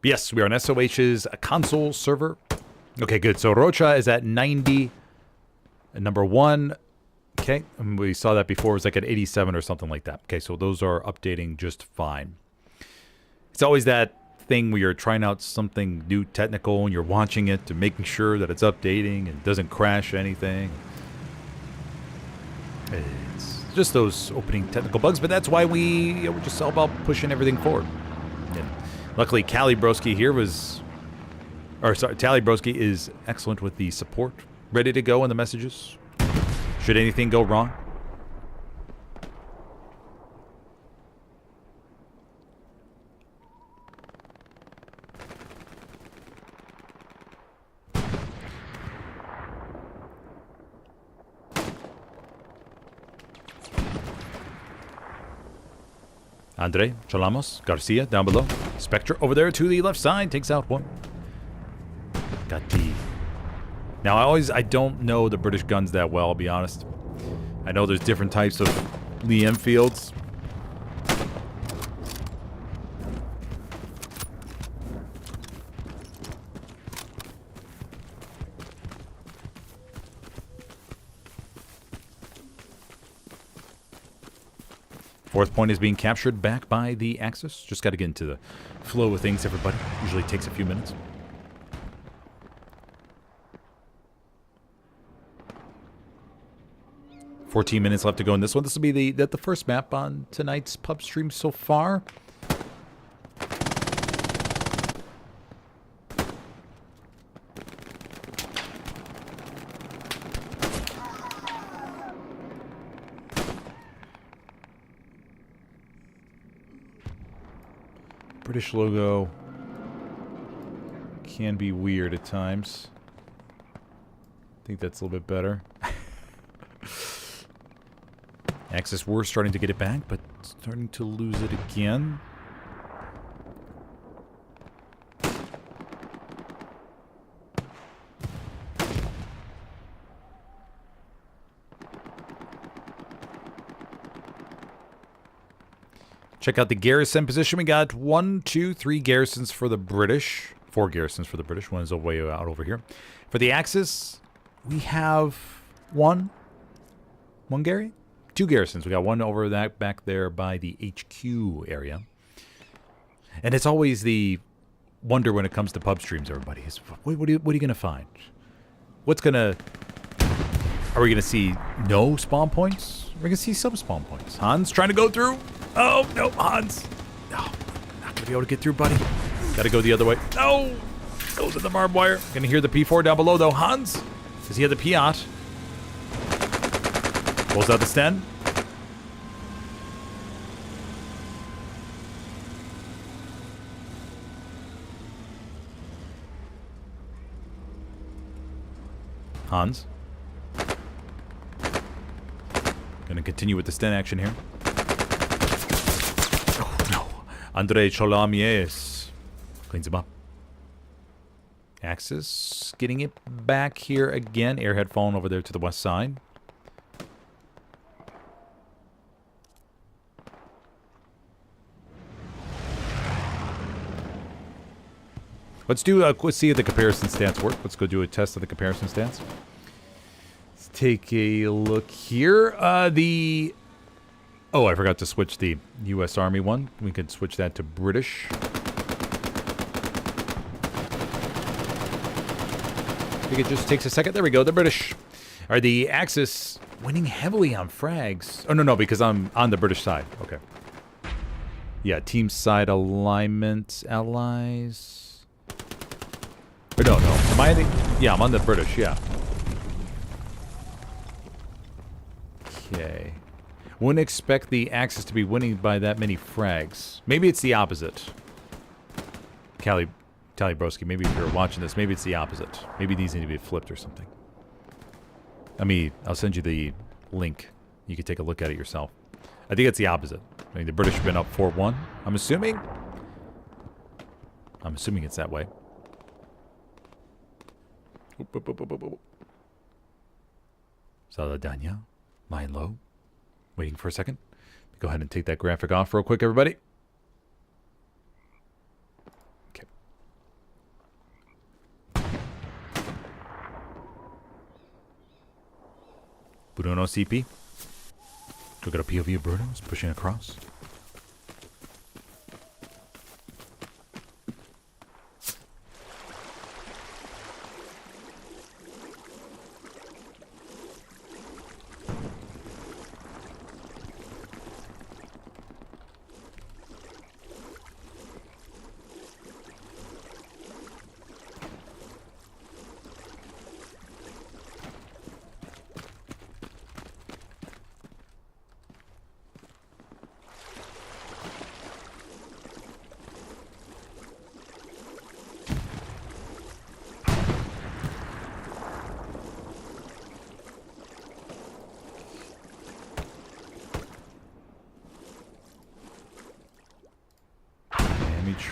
Speaker 1: Yes, we are on SOH's console server. Okay, good. So Rocha is at 90, number 1. Okay, and we saw that before. It was like at 87 or something like that. Okay, so those are updating just fine. It's always that thing where you're trying out something new technical and you're watching it to making sure that it's updating and doesn't crash anything. It's just those opening technical bugs, but that's why we're just all about pushing everything forward. Yeah. Luckily, Tally Broski here Tally Broski is excellent with the support. Ready to go on the messages. Should anything go wrong. Andre, Chalamos, Garcia down below. Spectre over there to the left side takes out one. Got the... Now I don't know the British guns that well, I'll be honest. I know there's different types of Lee Enfields. Fourth point is being captured back by the Axis. Just got to get into the flow of things, everybody. Usually takes a few minutes. $14 minutes left to go in this one. This will be the first map on tonight's pub stream so far. British logo can be weird at times. I think that's a little bit better. Axis were starting to get it back, but starting to lose it again. Check out the garrison position. We got 1, 2, 3 garrisons for the British. 4 garrisons for the British. One is way out over here. For the Axis, we have one Gary? 2 garrisons. We got one over that back there by the HQ area. And it's always the wonder when it comes to pub streams, everybody. Is, what are you going to find? What's going to... Are we going to see no spawn points? We're going to see some spawn points. Hans trying to go through. Oh, no, Hans. No, not going to be able to get through, buddy. Got to go the other way. No! Goes in the barbed wire. Going to hear the P4 down below, though. Hans, does he have the Piat? Pulls out the Sten. Hans. Gonna continue with the Sten action here. Oh, no. Andre Cholamies cleans him up. Axis getting it back here again. Airhead falling over there to the west side. Let's see if the comparison stats work. Let's go do a test of the comparison stats. Let's take a look here. Oh, I forgot to switch the U.S. Army one. We could switch that to British. I think it just takes a second. There we go. The British are the Axis winning heavily on frags. Oh, no, because I'm on the British side. Okay. Yeah, team side alignment, allies. Or no. Am I yeah, I'm on the British, yeah. Okay. Wouldn't expect the Axis to be winning by that many frags. Maybe it's the opposite. Tally Broski, maybe if you're watching this, maybe it's the opposite. Maybe these need to be flipped or something. I'll send you the link. You can take a look at it yourself. I think it's the opposite. I mean, the British have been up 4-1. I'm assuming it's that way. Saladanya, line low. Waiting for a second. Go ahead and take that graphic off real quick, everybody. Okay. Bruno CP. Look at a POV of Bruno. He's pushing across.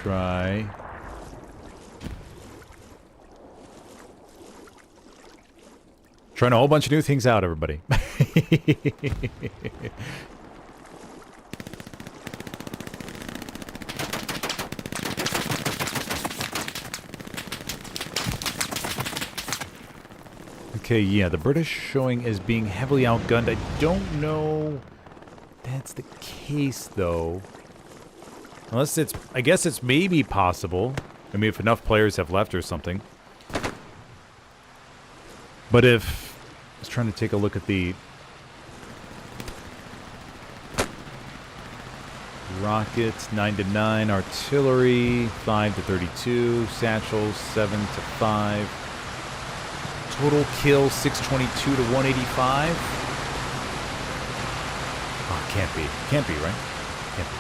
Speaker 1: Try. Trying a whole bunch of new things out, everybody. Okay, yeah, the British showing as being heavily outgunned. I don't know that's the case, though. Unless it's, I guess it's maybe possible. I mean, if enough players have left or something. But if, I was trying to take a look at the rockets, 9-9, artillery, 5-32, satchels, 7-5. Total kill, 622 to 185. Oh, can't be. Can't be, right? Can't be.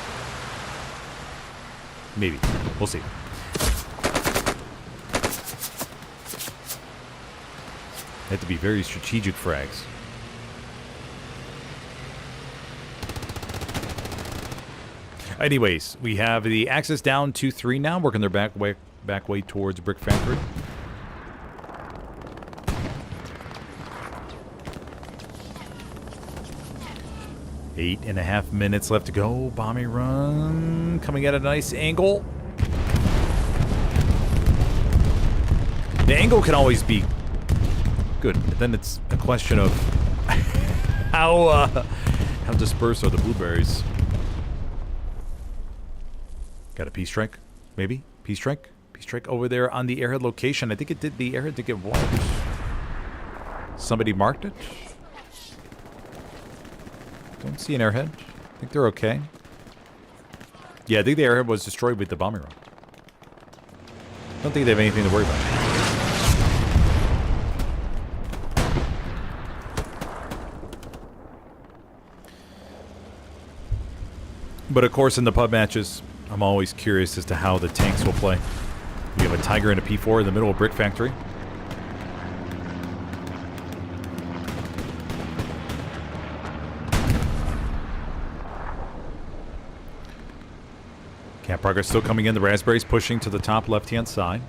Speaker 1: Maybe. We'll see. Have to be very strategic frags. Anyways, we have the Axis down 2-3 now, working their back way towards Brick Factory. Eight and a half minutes left to go. Bombing run coming at a nice angle. The angle can always be good. But then it's a question of how How dispersed are the blueberries? Got a P-strike, maybe? P-strike? P-strike over there on the airhead location. I think the airhead did get wiped. Somebody marked it? Don't see an airhead. I think they're okay. Yeah, I think the airhead was destroyed with the bombing run. Don't think they have anything to worry about. But of course, in the pub matches, I'm always curious as to how the tanks will play. We have a Tiger and a P4 in the middle of Brick Factory. Camp progress still coming in. The raspberries pushing to the top left-hand side.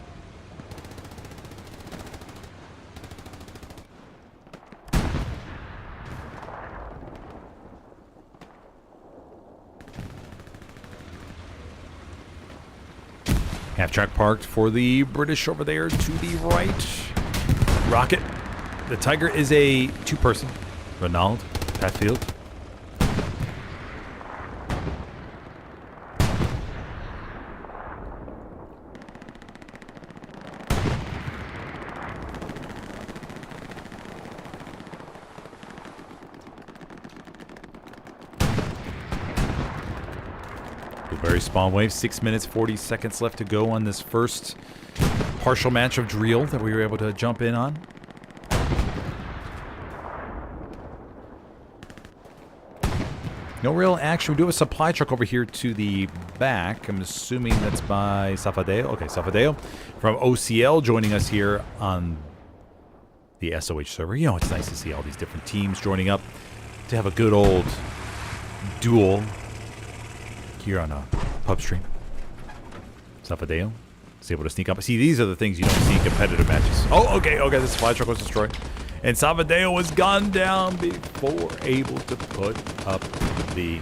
Speaker 1: Half-track parked for the British over there to the right. Rocket. The Tiger is a two-person. Ronald, Patfield. Blueberry spawn wave, 6 minutes, 40 seconds left to go on this first partial match of drill that we were able to jump in on. No real action. We do have a supply truck over here to the back. I'm assuming that's by Safadeo. Okay, Safadeo from OCL joining us here on the SOH server. You know, it's nice to see all these different teams joining up to have a good old duel here on a pub stream. Safadeo is able to sneak up. See, these are the things you don't see in competitive matches. Oh, okay, the supply truck was destroyed. And Safadeo was gunned down before able to put up the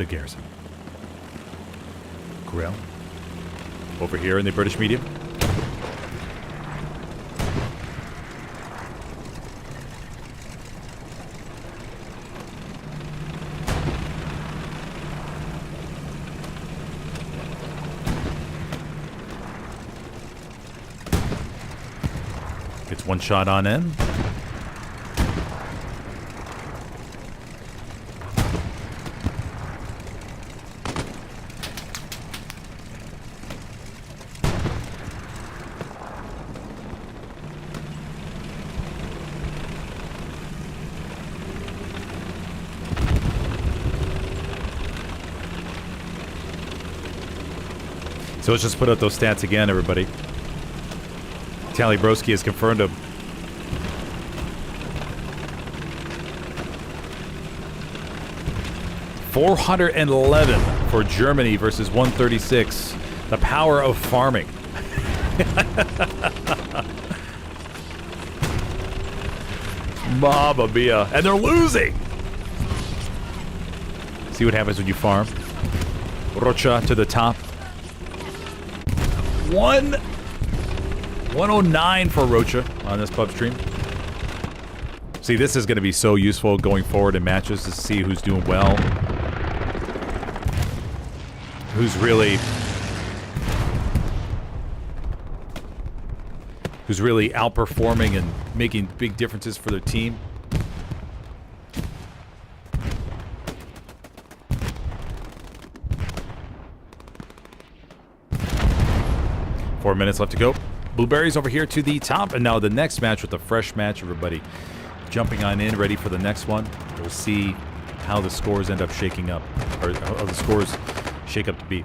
Speaker 1: garrison. Grill over here in the British medium. Gets one shot on in. So let's just put up those stats again, everybody. Tally Broski has confirmed him. $411 for Germany versus 136. The power of farming. Mamma mia. And they're losing. See what happens when you farm. Rocha to the top. 109 for Rocha on this pub stream. See, this is going to be so useful going forward in matches to see who's doing well. Who's really outperforming and making big differences for their team. Four minutes left to go. Blueberries over here to the top, and now the next match with the fresh match. Everybody jumping on in, ready for the next one. We'll see how the scores end up shaking up, or how the scores shake up to be.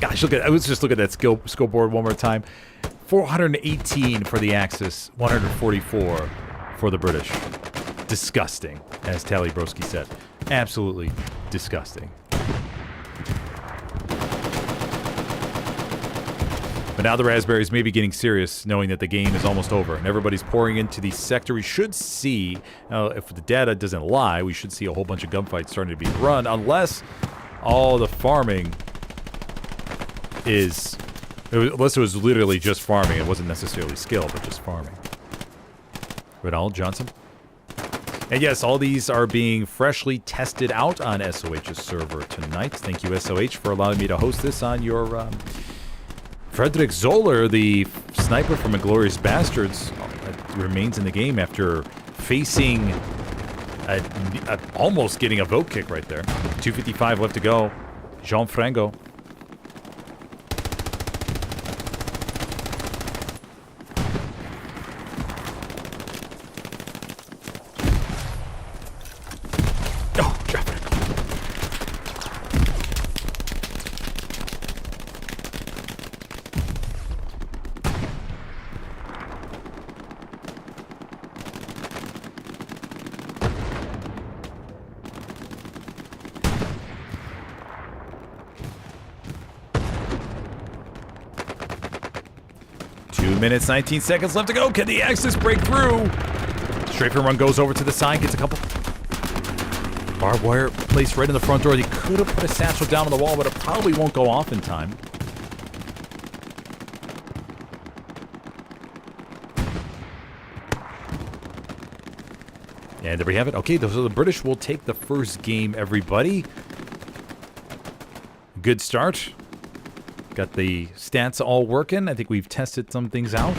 Speaker 1: Gosh, let's just look at that skill board one more time. 418 for the Axis, 144 for the British. Disgusting, as Tally Broski said. Absolutely disgusting. But now the Raspberries may be getting serious, knowing that the game is almost over, and everybody's pouring into the sector. We should see, if the data doesn't lie, we should see a whole bunch of gunfights starting to be run, unless all the farming is Unless it was literally just farming. It wasn't necessarily skill, but just farming. Ronald Johnson. And yes, all these are being freshly tested out on SOH's server tonight. Thank you, SOH, for allowing me to host this on your... Frederick Zoller, the sniper from Inglourious Bastards, remains in the game after facing... almost getting a vote kick right there. 2:55 left to go. Jean Frango. Oh, traffic. 2 minutes, 19 seconds left to go. Can the Axis break through? Strafer run goes over to the side, gets a couple. Barbed wire placed right in the front door. He could have put a satchel down on the wall, but it probably won't go off in time. And there we have it. Okay, so the British will take the first game, everybody. Good start. Got the stats all working. I think we've tested some things out.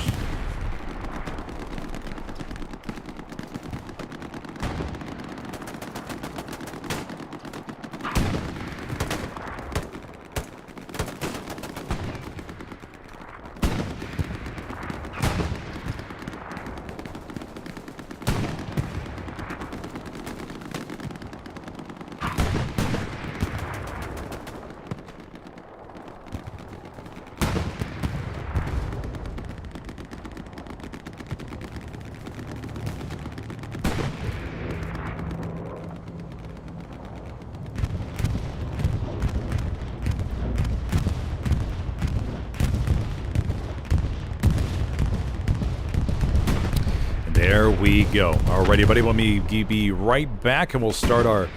Speaker 1: There we go. Alrighty, buddy. Let me be right back, and we'll start our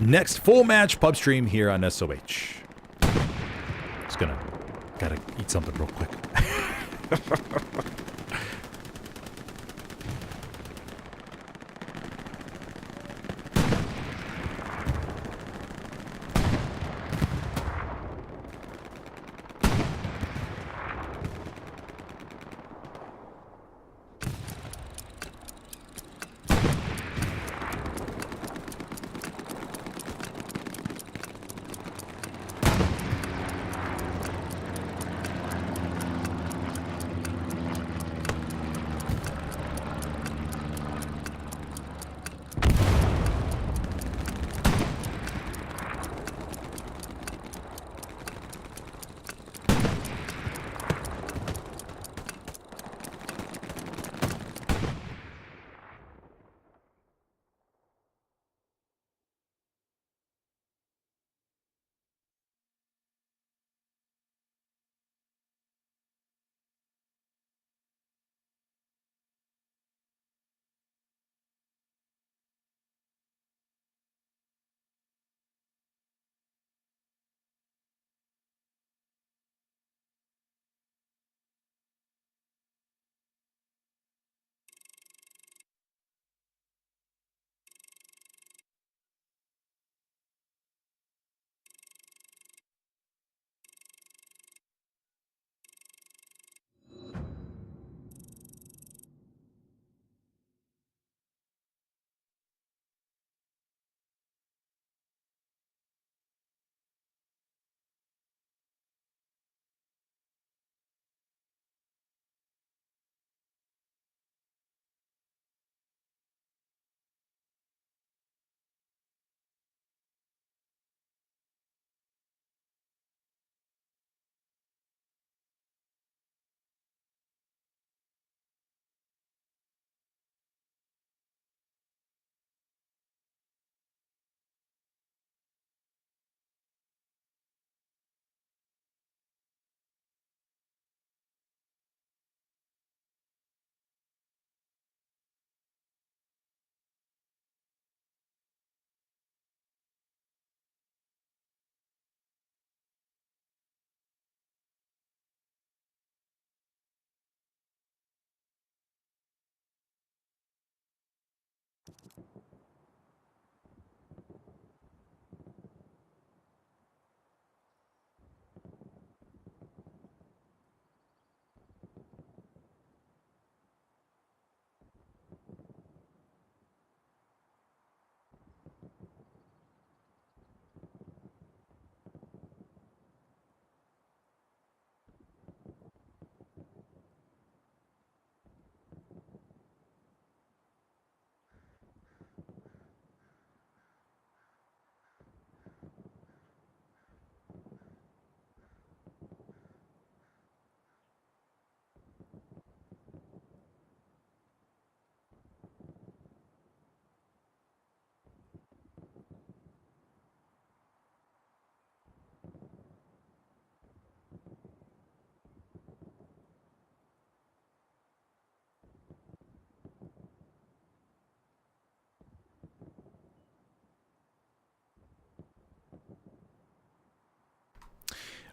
Speaker 1: next full match pub stream here on SOH. Just gotta eat something real quick.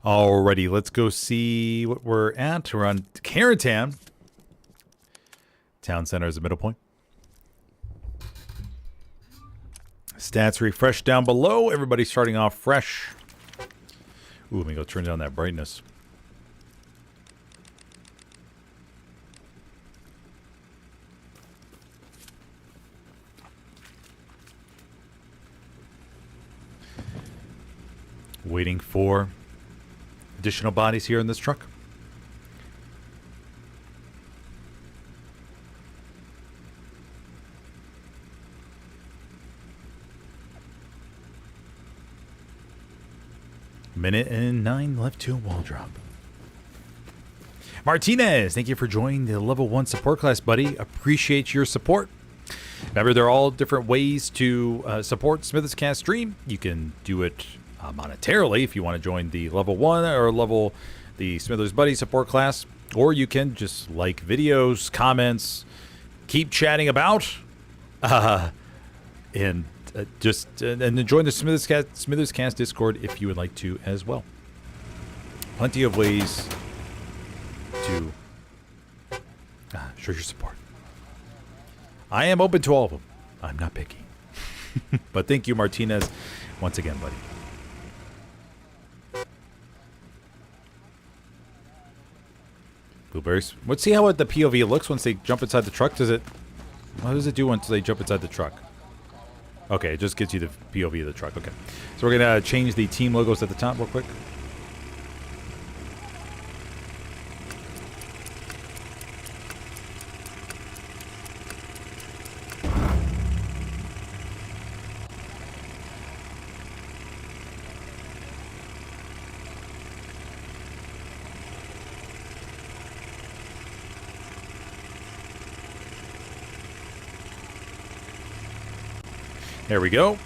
Speaker 1: Alrighty, let's go see what we're at. We're on Carrotown. Town center is the middle point. Stats refresh down below. Everybody's starting off fresh. Ooh, let me go turn down that brightness. Waiting for additional bodies here in this truck. Minute and 9 left to a wall drop. Martinez, thank you for joining the level 1 support class, buddy. Appreciate your support. Remember, there are all different ways to support SmithersCast stream. You can do it monetarily if you want to join the level 1 or the Smithers Buddy support class, or you can just like videos, comments, keep chatting about, and join the SmithersCast Discord if you would like to as well. Plenty of ways to show your support. I am open to all of them. I'm not picky. But thank you, Martinez, once again, buddy. Blueberries. Let's see how the POV looks once they jump inside the truck. What does it do once they jump inside the truck? Okay, it just gets you the POV of the truck. Okay. So we're going to change the team logos at the top real quick. There we go.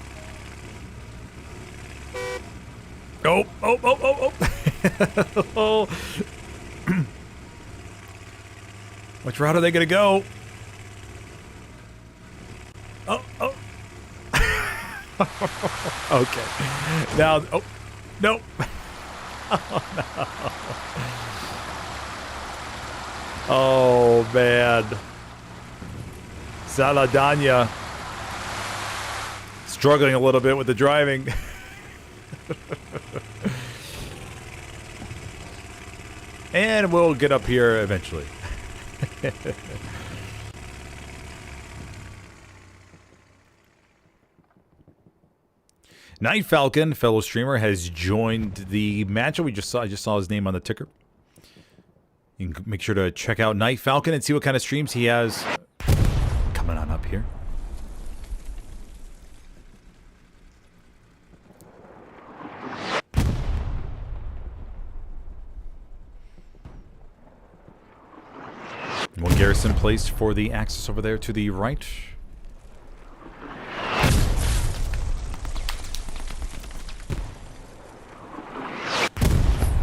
Speaker 1: Oh. Oh. Which route are they going to go? Oh. Okay. Now, no. Oh, no. Oh, man. Saladanya. Struggling a little bit with the driving. And we'll get up here eventually. Night Falcon, fellow streamer, has joined the match. I just saw his name on the ticker. You can make sure to check out Night Falcon and see what kind of streams he has coming on up here. One garrison placed for the axis over there to the right.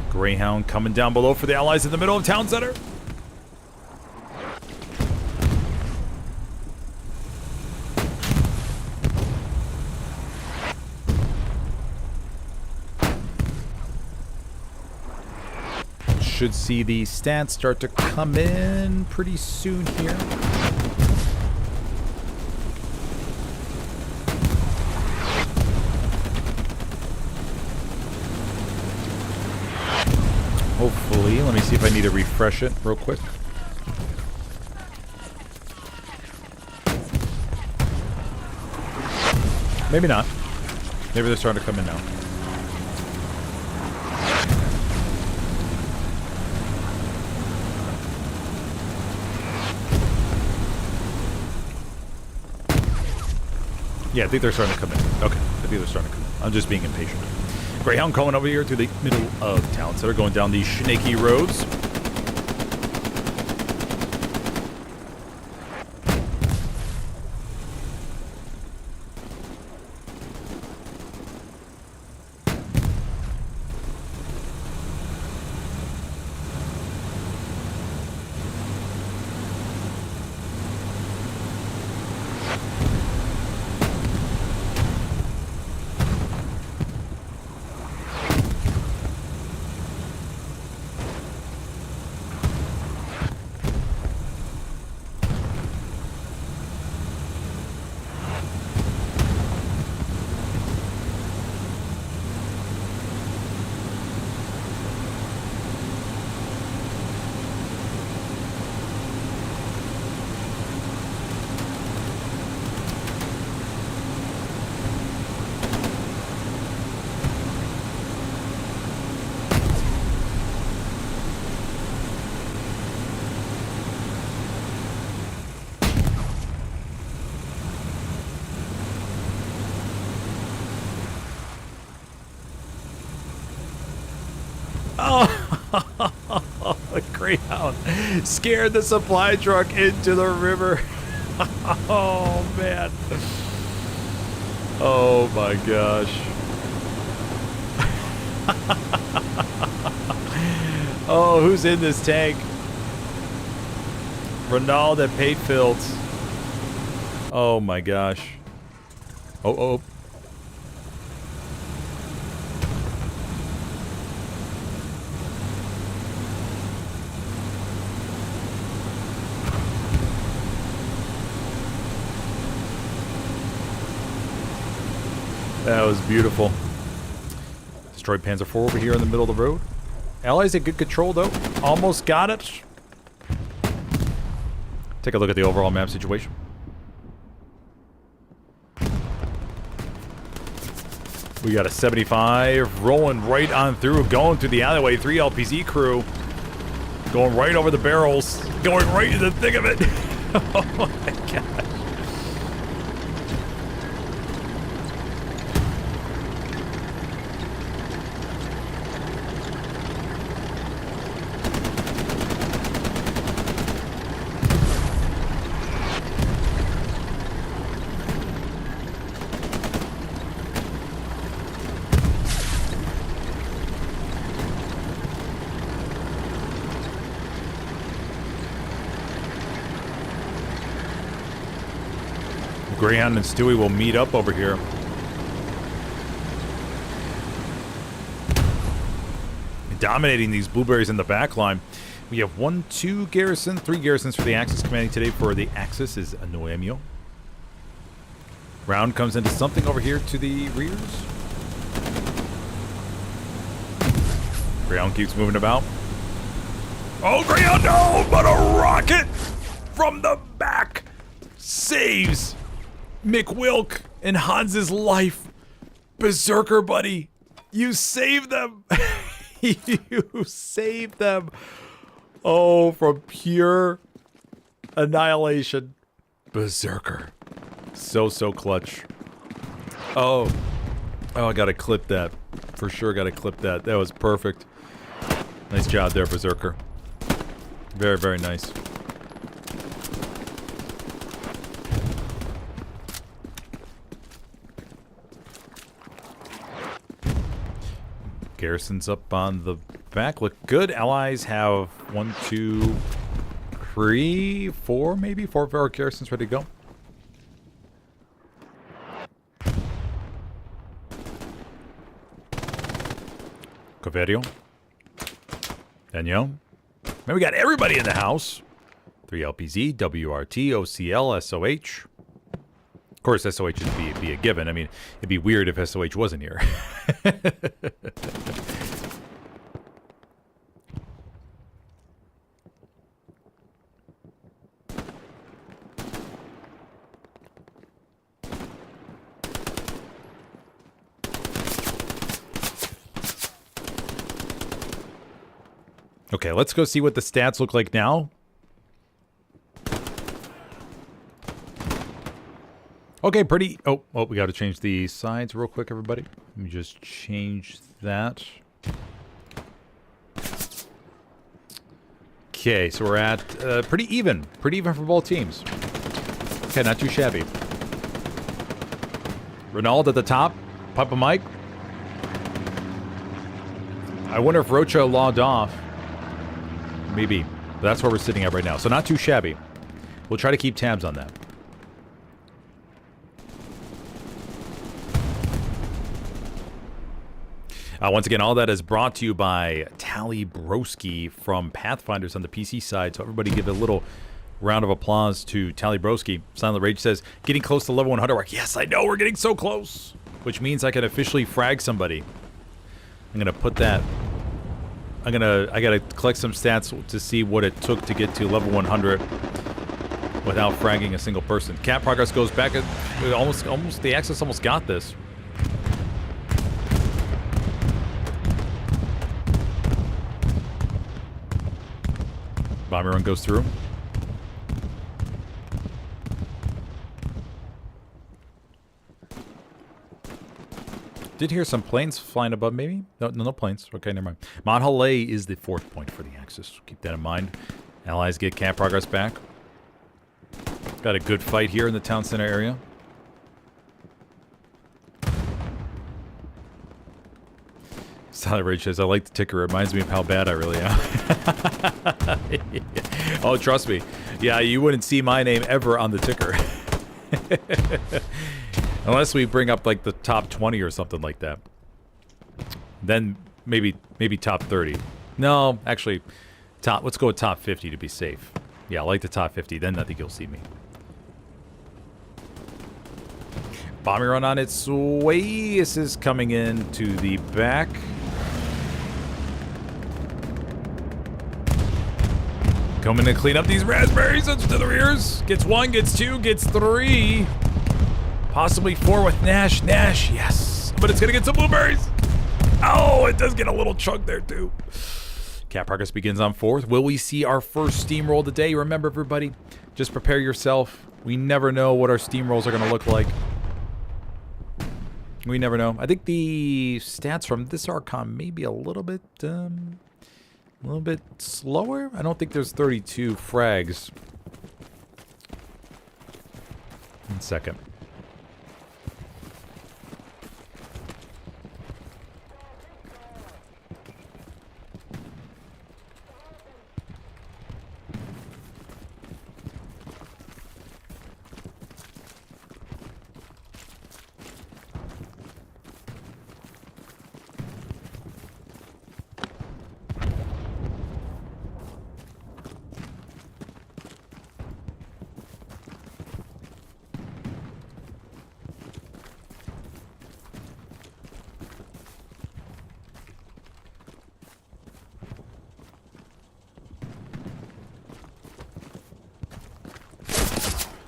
Speaker 1: Greyhound coming down below for the allies in the middle of town center. Should see the stats start to come in pretty soon here. Hopefully, let me see if I need to refresh it real quick. Maybe not. Maybe they're starting to come in now. Yeah, I think they're starting to come in. Okay, I think they're starting to come in. I'm just being impatient. Greyhound coming over here to the middle of town. So they're going down these snaky roads. The Greyhound scared the supply truck into the river. Oh, man. Oh, my gosh. Oh, who's in this tank? Ronald at Pate Fields. Oh, my gosh. Oh. That was beautiful. Destroyed Panzer IV over here in the middle of the road. Allies at good control, though. Almost got it. Take a look at the overall map situation. We got a 75 rolling right on through, going through the alleyway. 3 LPZ crew going right over the barrels, going right in the thick of it. Oh my god. Greyhound and Stewie will meet up over here. Dominating these blueberries in the back line. We have 1, 2 garrison, 3 garrisons for the Axis commanding today. For the Axis is Noemio. Round comes into something over here to the rears. Greyhound keeps moving about. Oh, Greyhound, no! But a rocket from the back saves Mick Wilk and Hans's life. Berserker, buddy. You saved them. You saved them. Oh, from pure annihilation. Berserker. So clutch. Oh, I gotta clip that. For sure gotta clip that. That was perfect. Nice job there, Berserker. Very, very nice. Garrison's up on the back. Look good. Allies have 1, 2, 3, 4, maybe 4 of our garrisons ready to go. Coverio. Daniel. Man, we got everybody in the house. 3 LPZ, WRT, OCL, SOH. Of course, SOH would be a given. I mean, it'd be weird if SOH wasn't here. Okay, let's go see what the stats look like now. Okay, pretty... Oh, we got to change the sides real quick, everybody. Let me just change that. Okay, so we're at pretty even. Pretty even for both teams. Okay, not too shabby. Ronald at the top. Papa Mike. I wonder if Rocha logged off. Maybe. That's where we're sitting at right now. So not too shabby. We'll try to keep tabs on that. Once again, all that is brought to you by Tally Broski from Pathfinders on the PC side. So everybody give a little round of applause to Tally Broski. Silent Rage says, getting close to level 100 mark. Yes, I know, we're getting so close. Which means I can officially frag somebody. I'm going to put that... I gotta collect some stats to see what it took to get to level 100 without fragging a single person. Cat progress goes back at almost the Axis almost got this. Bomber run goes through. Did hear some planes flying above, maybe? No planes. Okay, never mind. Mount Halei is the 4th point for the Axis. Keep that in mind. Allies get camp progress back. Got a good fight here in the town center area. Solid Rage says, I like the ticker. It reminds me of how bad I really am. Oh, trust me. Yeah, you wouldn't see my name ever on the ticker. Unless we bring up like the top 20 or something like that. Then maybe top 30. No, actually, let's go with top 50 to be safe. Yeah, I like the top 50. Then I think you'll see me. Bombing run on its way. This is coming in to the back. Coming to clean up these raspberries to the rears. Gets 1, gets 2, gets 3. Possibly 4 with Nash. Nash, yes. But it's going to get some blueberries. Oh, it does get a little chunk there, too. Cap progress begins on 4th. Will we see our first steamroll today? Remember, everybody, just prepare yourself. We never know what our steamrolls are going to look like. We never know. I think the stats from this Archon may be a little bit slower. I don't think there's 32 frags. 1 second.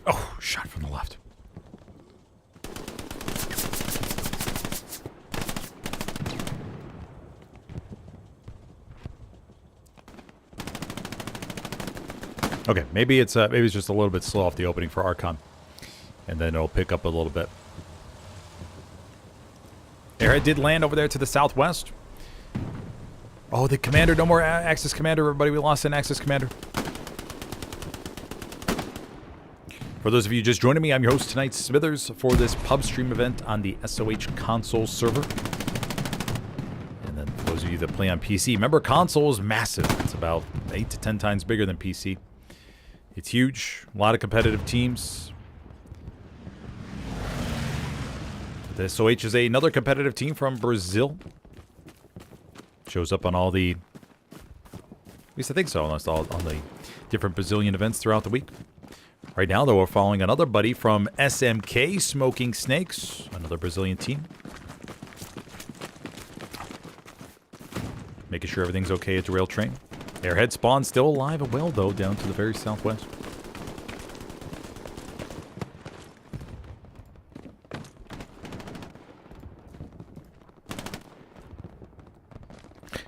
Speaker 1: Oh, shot from the left. Okay, maybe it's just a little bit slow off the opening for Archon, and then it'll pick up a little bit. Airhead did land over there to the southwest. Oh, the commander, no more Axis commander, everybody. We lost an Axis commander. For those of you just joining me, I'm your host tonight, Smithers, for this pub stream event on the SOH console server. And then for those of you that play on PC, remember, console is massive. It's about 8 to 10 times bigger than PC. It's huge. A lot of competitive teams. The SOH is another competitive team from Brazil. Shows up on all the... At least I think so, on the different Brazilian events throughout the week. Right now, though, we're following another buddy from SMK, Smoking Snakes, another Brazilian team. Making sure everything's okay at the rail train. Airhead spawn still alive and well, though, down to the very southwest.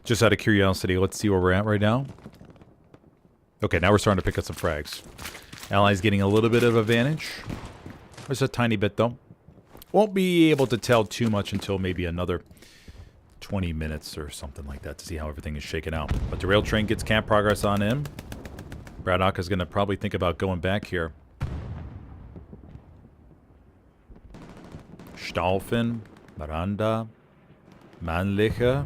Speaker 1: Just out of curiosity, let's see where we're at right now. Okay, now we're starting to pick up some frags. Allies getting a little bit of advantage. Just a tiny bit, though. Won't be able to tell too much until maybe another 20 minutes or something like that to see how everything is shaken out. But the rail train gets camp progress on in. Braddock is going to probably think about going back here. Staufen, Miranda, Mannlicher.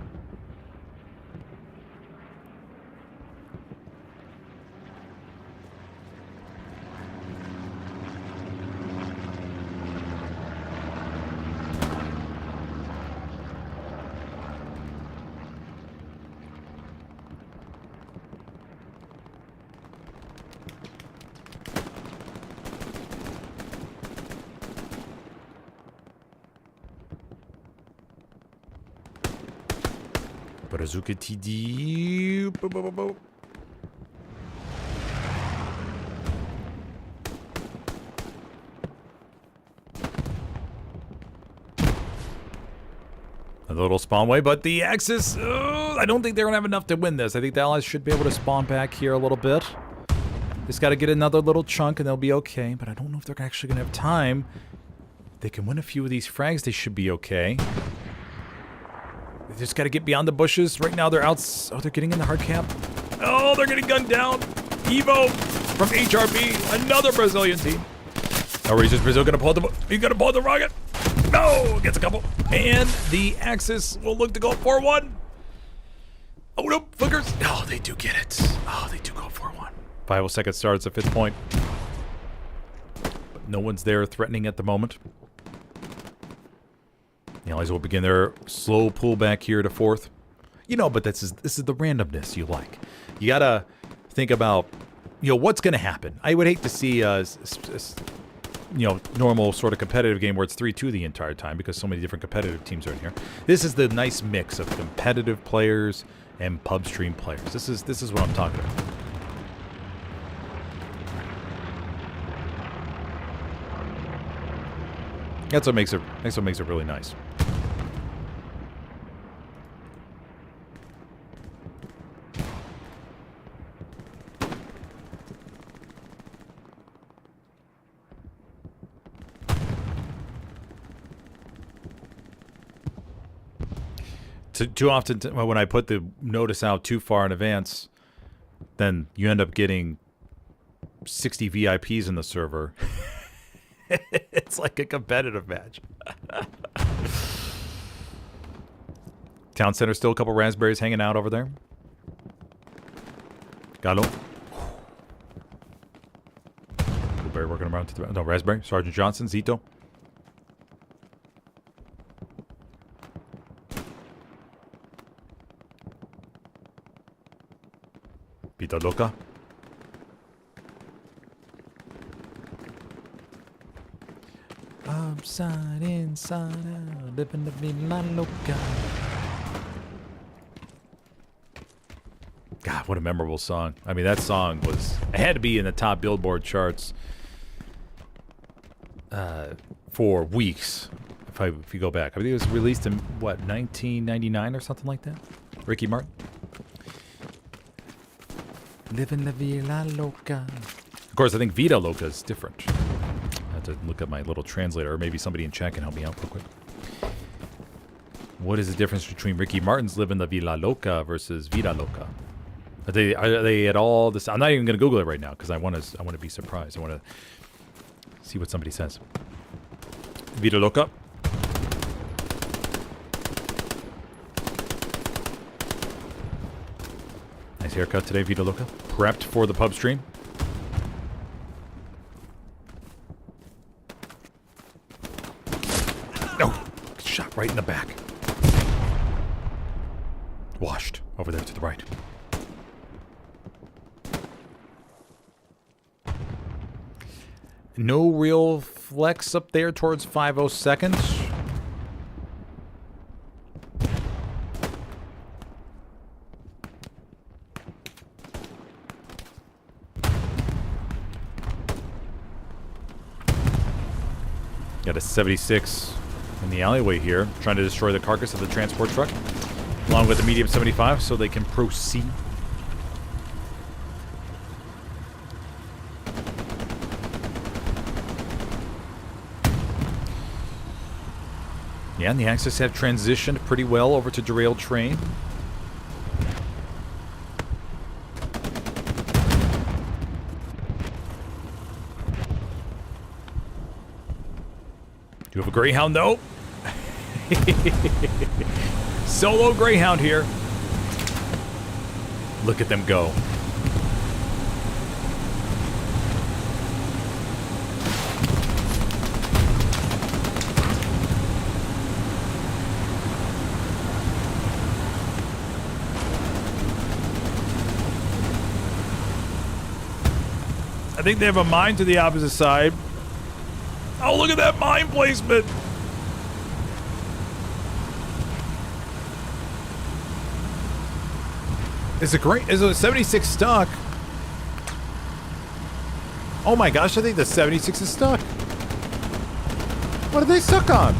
Speaker 1: Brazuca TD. A little spawn way, but the Axis, I don't think they're going to have enough to win this. I think the Allies should be able to spawn back here a little bit. Just got to get another little chunk and they'll be okay, but I don't know if they're actually going to have time. If they can win a few of these frags, they should be okay. They just got to get beyond the bushes. Right now they're out. Oh, they're getting in the hard cap. Oh, they're getting gunned down. Evo from HRB, another Brazilian team. Or is just Brazil gonna pull the? He's gonna pull the rocket. No, gets a couple. And the Axis will look to go 4-1. Oh no, flickers. Oh, they do get it. Oh, they do go 4-1. 5 seconds starts at 5th point. But no one's there threatening at the moment. The Allies will begin their slow pullback here to 4th. You know, but this is the randomness you like. You gotta think about, you know, what's gonna happen. I would hate to see you know, normal sort of competitive game where it's 3-2 the entire time because so many different competitive teams are in here. This is the nice mix of competitive players and pub stream players. This is what I'm talking about. That's what makes it really nice. Too often, when I put the notice out too far in advance, then you end up getting 60 VIPs in the server. It's like a competitive match. Town center, still a couple raspberries hanging out over there. Got him. Blueberry working around to the... No, raspberry. Sergeant Johnson, Zito. Vida loca. Upside, inside out, living the vida loca. God, what a memorable song. I mean, that song was... It had to be in the top Billboard charts for weeks, if you go back. I think it was released in, what, 1999 or something like that? Ricky Martin? Living la vida loca. Of course, I think Vida Loca is different. I have to look at my little translator, or maybe somebody in chat can help me out real quick. What is the difference between Ricky Martin's Living la Vida Loca versus Vida Loca? Are they at all this? I'm not even going to Google it right now because I want to be surprised. I want to see what somebody says. Vida Loca. Nice haircut today, Vida Loca. Prepped for the pub stream. Oh, shot right in the back. Washed over there to the right. No real flex up there towards 50 seconds. Got a 76 in the alleyway here, trying to destroy the carcass of the transport truck, along with the medium 75, so they can proceed. Yeah, and the Axis have transitioned pretty well over to derailed train. Do you have a Greyhound, though? Solo Greyhound here. Look at them go. I think they have a mine to the opposite side. Oh, look at that mine placement. Is a 76 stuck? Oh my gosh, I think the 76 is stuck. What are they stuck on?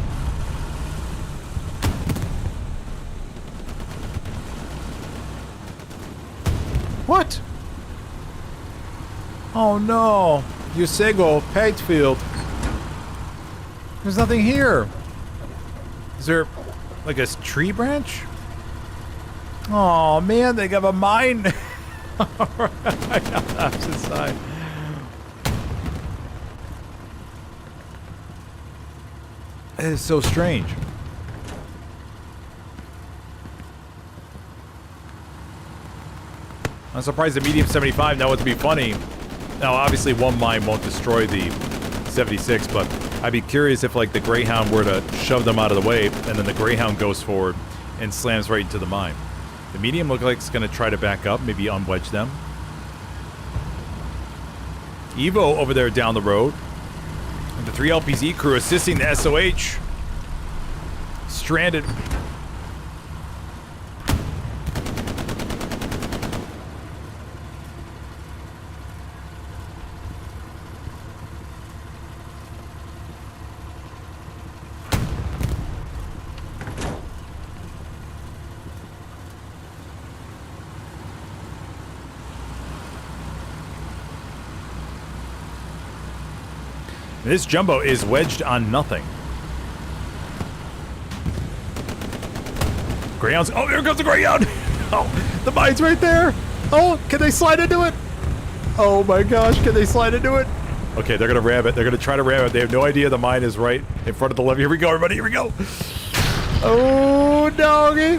Speaker 1: What? Oh no. Yusego, Patefield. There's nothing here. Is there like a tree branch? Oh man, they got a mine. Right on the opposite side. It is so strange. I'm surprised the medium 75 now would be funny. Now, obviously, one mine won't destroy the 76, but I'd be curious if, like, the Greyhound were to shove them out of the way, and then the Greyhound goes forward and slams right into the mine. The medium looks like it's going to try to back up, maybe unwedge them. Evo over there down the road. And the 3 LPZ crew assisting the SOH. Stranded. This jumbo is wedged on nothing. Greyhounds. Oh, here comes the Greyhound. Oh, the mine's right there. Oh, can they slide into it? Oh my gosh, can they slide into it? Okay, they're gonna ram it. They're gonna try to ram it. They have no idea the mine is right in front of the levee. Here we go, everybody. Here we go. Oh, doggy.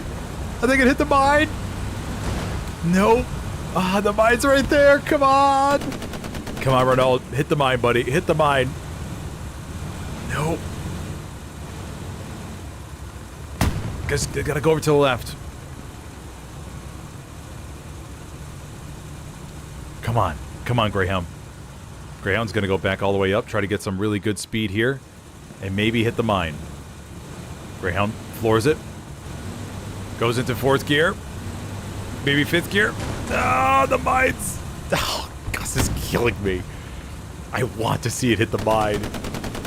Speaker 1: Are they gonna hit the mine? Nope. Ah, the mine's right there. Come on. Come on, Ronald. Hit the mine, buddy. Hit the mine. Nope. Guess they gotta go over to the left. Come on. Come on, Greyhound. Greyhound's gonna go back all the way up, try to get some really good speed here, and maybe hit the mine. Greyhound floors it. Goes into 4th gear. Maybe 5th gear. Ah, the mines. Oh, Gus is killing me. I want to see it hit the mine.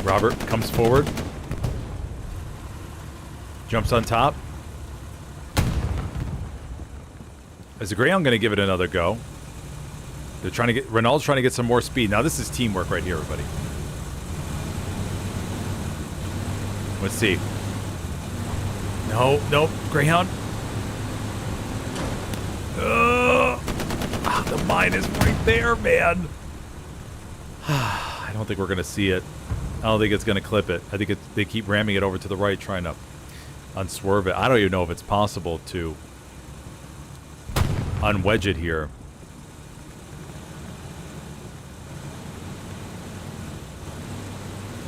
Speaker 1: Robert comes forward. Jumps on top. Is the Greyhound going to give it another go? They're trying to get... Renault's trying to get some more speed. Now, this is teamwork right here, everybody. Let's see. No, nope. Greyhound. The mine is right there, man. I don't think we're going to see it. I don't think it's going to clip it. I think they keep ramming it over to the right, trying to unswerve it. I don't even know if it's possible to unwedge it here.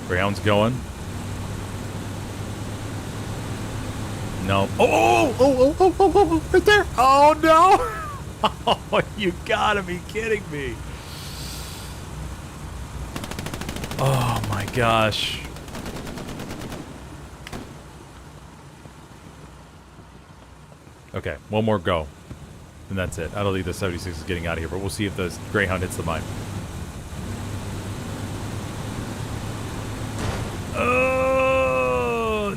Speaker 1: Greyhound's going. No. Oh, right there. Oh, no. Oh, you gotta be kidding me. Oh, my gosh. Okay, one more go. And that's it. I don't think the 76 is getting out of here, but we'll see if the Greyhound hits the mine.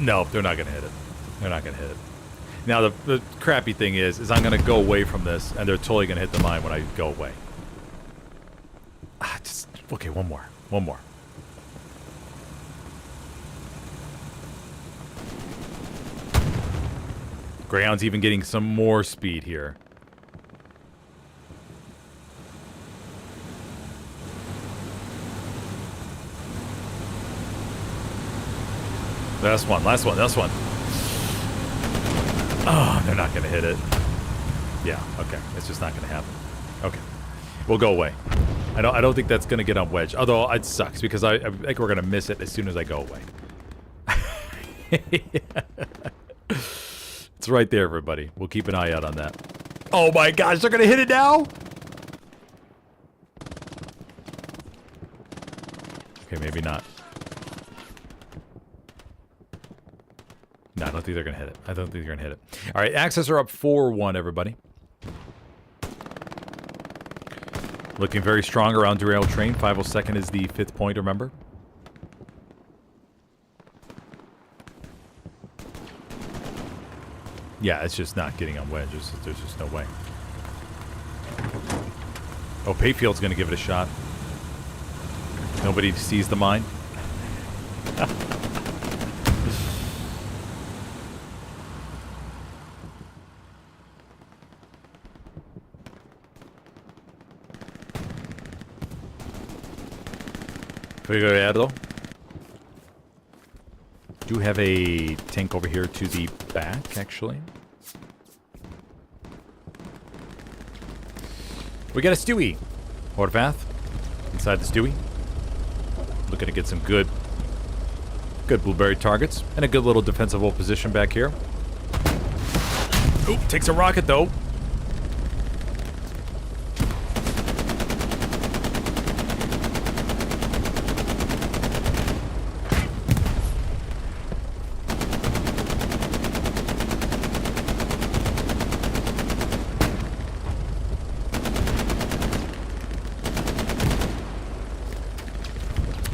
Speaker 1: No, they're not going to hit it. They're not going to hit it. Now, the crappy thing is I'm going to go away from this, and they're totally going to hit the mine when I go away. Okay, one more. One more. Greyhound's even getting some more speed here. Last one, last one, last one. Oh, they're not going to hit it. Yeah, okay. It's just not going to happen. Okay. We'll go away. I don't think that's going to get on wedge. Although it sucks because I think we're going to miss it as soon as I go away. It's right there, everybody. We'll keep an eye out on that. Oh my gosh, they're going to hit it now? Okay, maybe not. No, I don't think they're going to hit it. I don't think they're going to hit it. All right, access are up 4-1, everybody. Looking very strong around derail train. 502nd is the 5th point, remember? Yeah, it's just not getting on wedge. There's just no way. Oh, Payfield's going to give it a shot. Nobody sees the mine. Cuidado. Do have a tank over here to the back, actually. We got a Stewie. Horvath. Inside the Stewie. Looking to get some good blueberry targets. And a good little defensible position back here. Oop, takes a rocket though.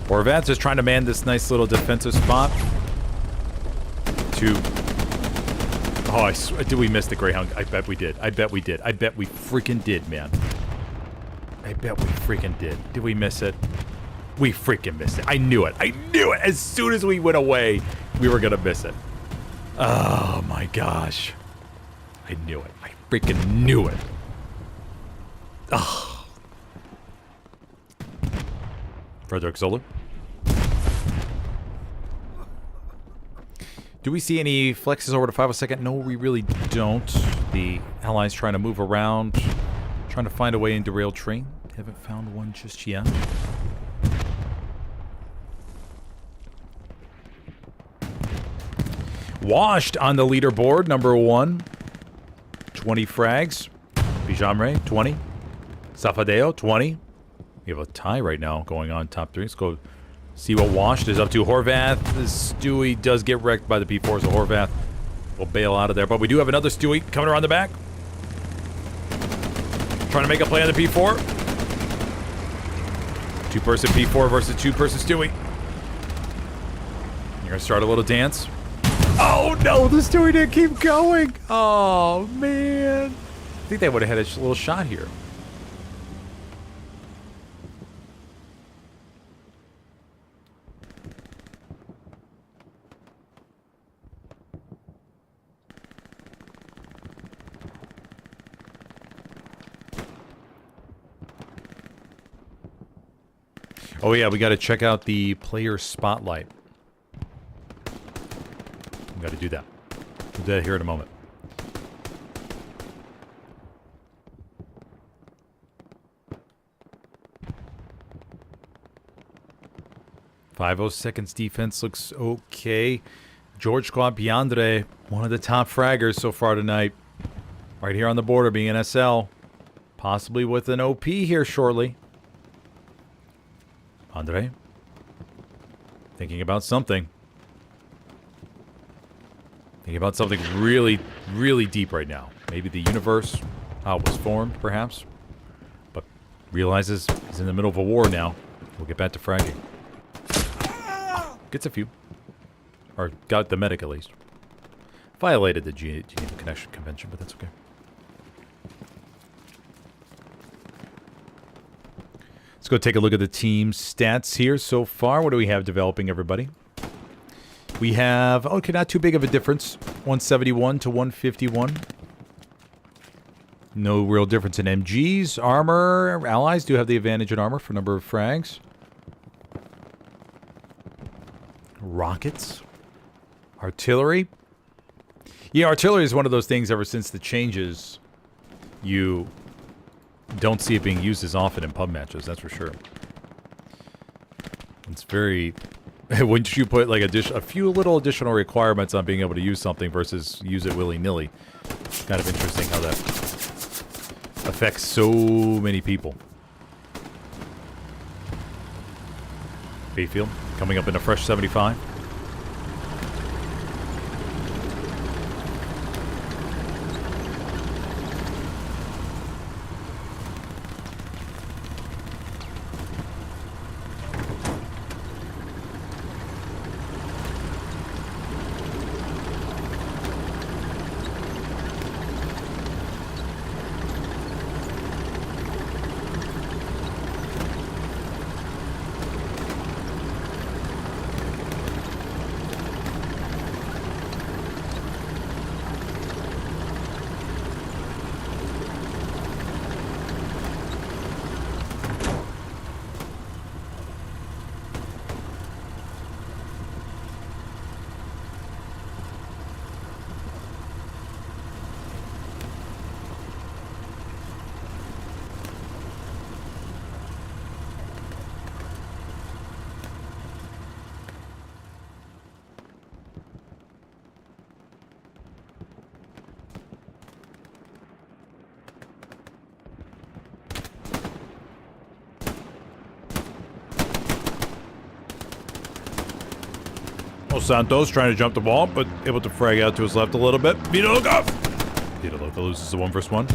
Speaker 1: Horvath's just trying to man this nice little defensive spot. Oh, did we miss the Greyhound? I bet we did. I bet we did. I bet we freaking did, man. I bet we freaking did. Did we miss it? We freaking missed it. I knew it. I knew it. As soon as we went away, we were going to miss it. Oh, my gosh. I knew it. I freaking knew it. Oh. Frederick Zoller. Do we see any flexes over to 502nd? No, we really don't. The Allies trying to move around, trying to find a way into rail train. Haven't found one just yet. Washed on the leaderboard, number 1. 20 frags. Bijamre, 20. Safadeo, 20. We have a tie right now going on top 3. Let's go see what Washed is up to. Horvath, this Stewie does get wrecked by the P4, so Horvath will bail out of there. But we do have another Stewie coming around the back. Trying to make a play on the P4. 2-person P4 versus 2-person Stewie. You're going to start a little dance. Oh, no, the Stewie didn't keep going. Oh, man. I think they would have had a little shot here. Oh yeah, we got to check out the player spotlight. We got to do that. We'll do that here in a moment. .50 defense looks okay. George Piandre, one of the top fraggers so far tonight. Right here on the border, being an SL. Possibly with an OP here shortly. Andre, thinking about something. Thinking about something really, really deep right now. Maybe the universe, how it was formed, perhaps. But realizes he's in the middle of a war now. We'll get back to fragging. Gets a few. Or got the medic at least. Violated the Geneva Connection Convention, but that's okay. Let's go take a look at the team's stats here so far. What do we have developing, everybody? We have, okay, not too big of a difference. 171 to 151. No real difference in MGs. Armor, allies do have the advantage in armor for number of frags. Rockets. Artillery. Yeah, artillery is one of those things ever since the changes you don't see it being used as often in pub matches, that's for sure. It's very... Once you put like a few little additional requirements on being able to use something versus use it willy-nilly, it's kind of interesting how that affects so many people. Bayfield coming up in a fresh 75. Los Santos trying to jump the wall, but able to frag out to his left a little bit. Vito Luca! Vito Luca loses the 1v1.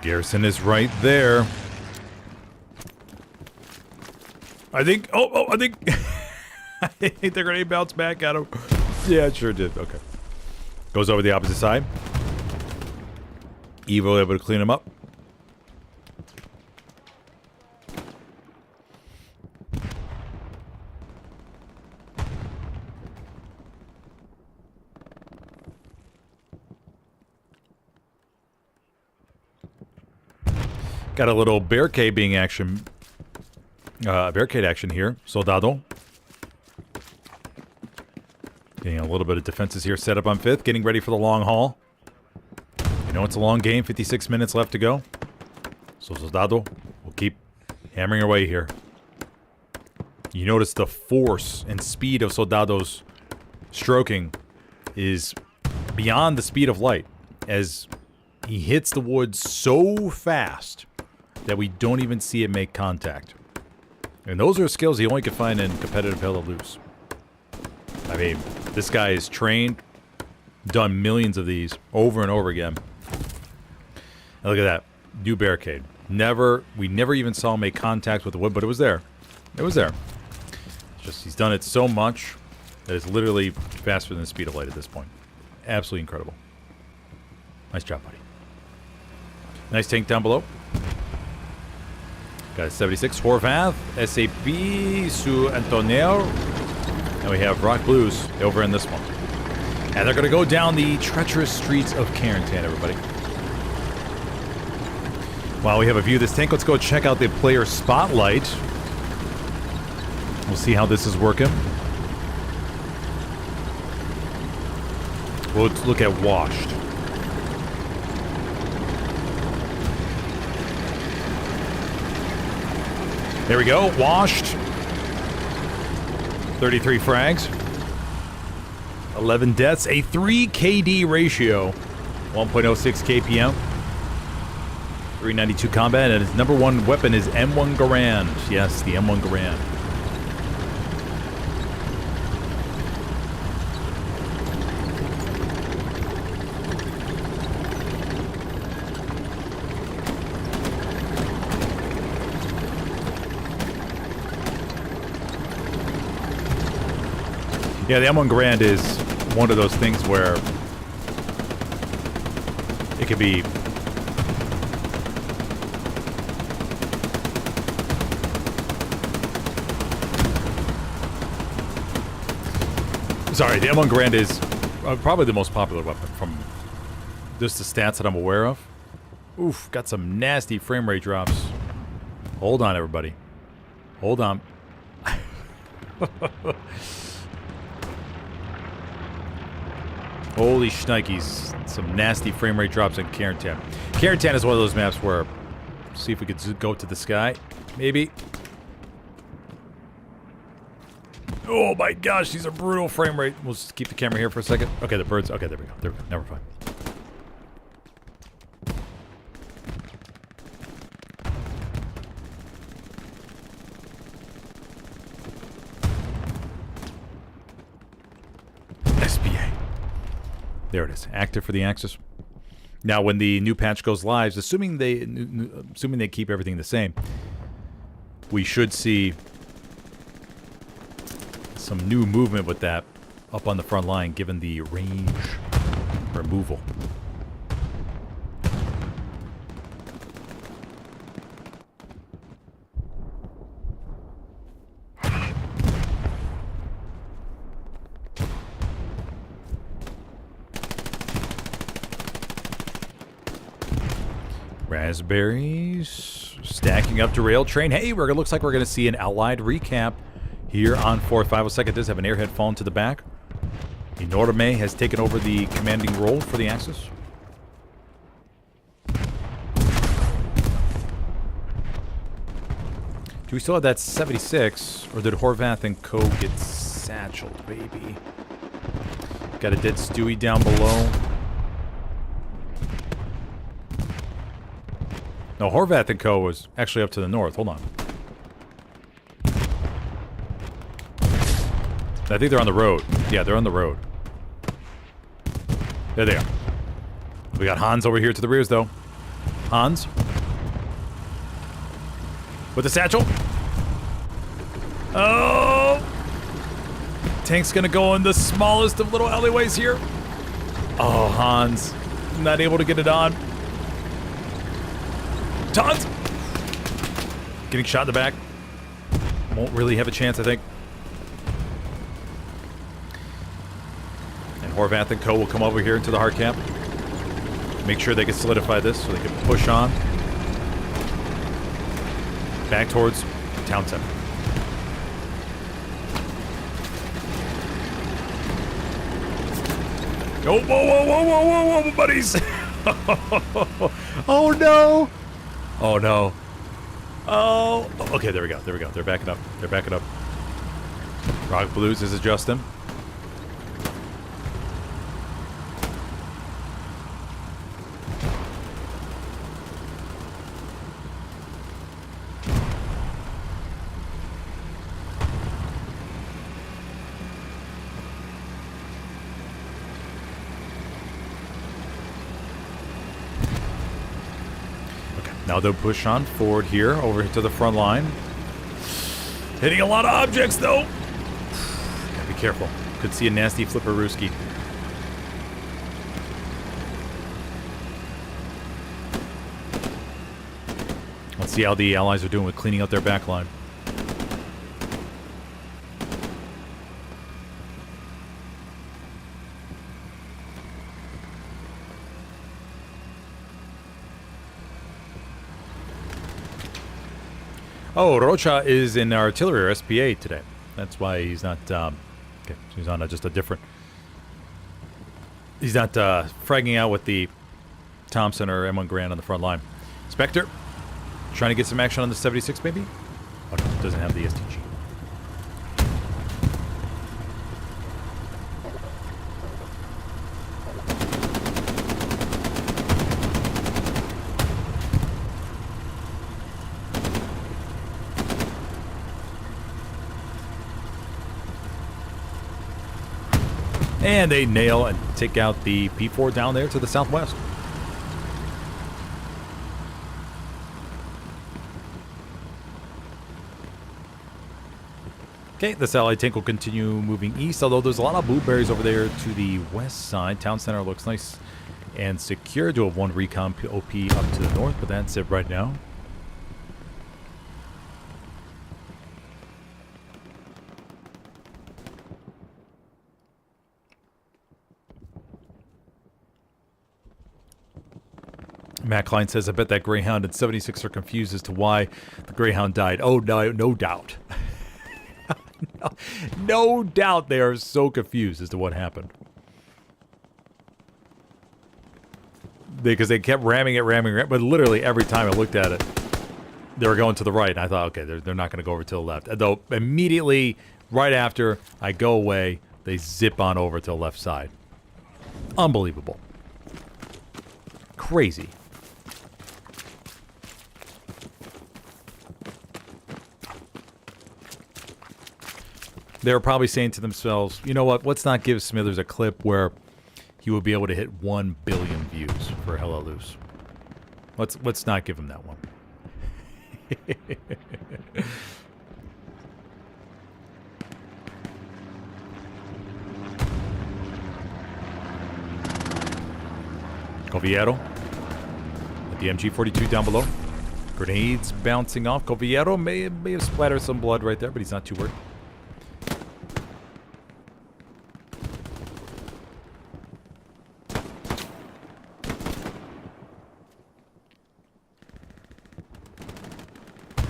Speaker 1: Garrison is right there. I think. I think. I think they're gonna bounce back at him. Yeah, it sure did. Okay. Goes over the opposite side. Evo able to clean him up. Got a little barricade action here. Soldado. Getting a little bit of defenses here set up on 5th. Getting ready for the long haul. You know it's a long game. 56 minutes left to go. So Soldado will keep hammering away here. You notice the force and speed of Soldado's stroking is beyond the speed of light, as he hits the wood so fast that we don't even see it make contact. And those are skills you only can find in competitive Hell to Loose. I mean, this guy is trained, done millions of these over and over again. And look at that. New barricade. We never even saw him make contact with the wood, but it was there. It was there. It's just he's done it so much that it's literally faster than the speed of light at this point. Absolutely incredible. Nice job, buddy. Nice tank down below. Got a 76 Horvath, SAP, Su Antonio. And we have Rock Blues over in this one. And they're going to go down the treacherous streets of Carentan, everybody. While we have a view of this tank, let's go check out the player spotlight. We'll see how this is working. We'll look at Washed. There we go, Washed. 33 frags. 11 deaths, a 3 KD ratio. 1.06 KPM. 392 combat, and his number one weapon is M1 Garand. Yes, the M1 Garand. Yeah, the M1 Garand is one of those things where it could be sorry, the M1 Garand is probably the most popular weapon from just the stats that I'm aware of. Oof, got some nasty frame rate drops. Hold on, everybody. Hold on. Holy shnikes. Some nasty frame rate drops in Carentan. Carentan is one of those maps where... See if we could go to the sky. Maybe. Oh my gosh, these are brutal frame rate. We'll just keep the camera here for a second. Okay, the birds. Okay, there we go. There we go. Never mind. There it is. Active for the Axis. Now, when the new patch goes live, assuming they keep everything the same, we should see some new movement with that up on the front line, given the range removal. Raspberries stacking up to rail train. Hey, it looks like we're going to see an Allied recap here on 4th. 502nd does have an airhead fallen to the back. Enorme has taken over the commanding role for the Axis. Do we still have that 76, or did Horvath and Co. get satcheled, baby? Got a dead Stewie down below. No, Horvath and Co. was actually up to the north. Hold on. I think they're on the road. Yeah, they're on the road. There they are. We got Hans over here to the rears, though. Hans. With the satchel. Oh! Tank's gonna go in the smallest of little alleyways here. Oh, Hans. Not able to get it on. Hans! Getting shot in the back. Won't really have a chance, I think. And Horvath and Co. will come over here into the hard camp. Make sure they can solidify this so they can push on. Back towards town center. Oh, whoa, whoa, whoa, whoa, whoa, whoa, buddies! Oh, no! Oh, no. Oh, okay, there we go, there we go. They're backing up, they're backing up. Rock Blues is adjusting. Now they'll push on forward here, over to the front line. Hitting a lot of objects, though. Gotta be careful. Could see a nasty flipperooski. Let's see how the Allies are doing with cleaning out their back line. Oh, Rocha is in artillery or SPA today. That's why he's not, okay, he's on just a different, he's not fragging out with the Thompson or M1 Grand on the front line. Spectre, trying to get some action on the 76 maybe? Oh, no, it doesn't have the STG. And they nail and take out the P4 down there to the southwest. Okay, this allied tank will continue moving east, although there's a lot of blueberries over there to the west side. Town center looks nice and secure. Do have one recon OP up to the north, but that's it right now. Matt Klein says, I bet that Greyhound and 76 are confused as to why the Greyhound died. Oh, no, no doubt. No doubt they are so confused as to what happened. Because they kept ramming it, but literally every time I looked at it, they were going to the right. And I thought, okay, they're not going to go over to the left. Though immediately, right after I go away, they zip on over to the left side. Unbelievable. Crazy. They were probably saying to themselves, you know what, let's not give Smithers a clip where he will be able to hit 1 billion views for Hella Loose. Let's not give him that one. Coviero at the MG42 down below. Grenades bouncing off. Coviero may have splattered some blood right there, but he's not too worried.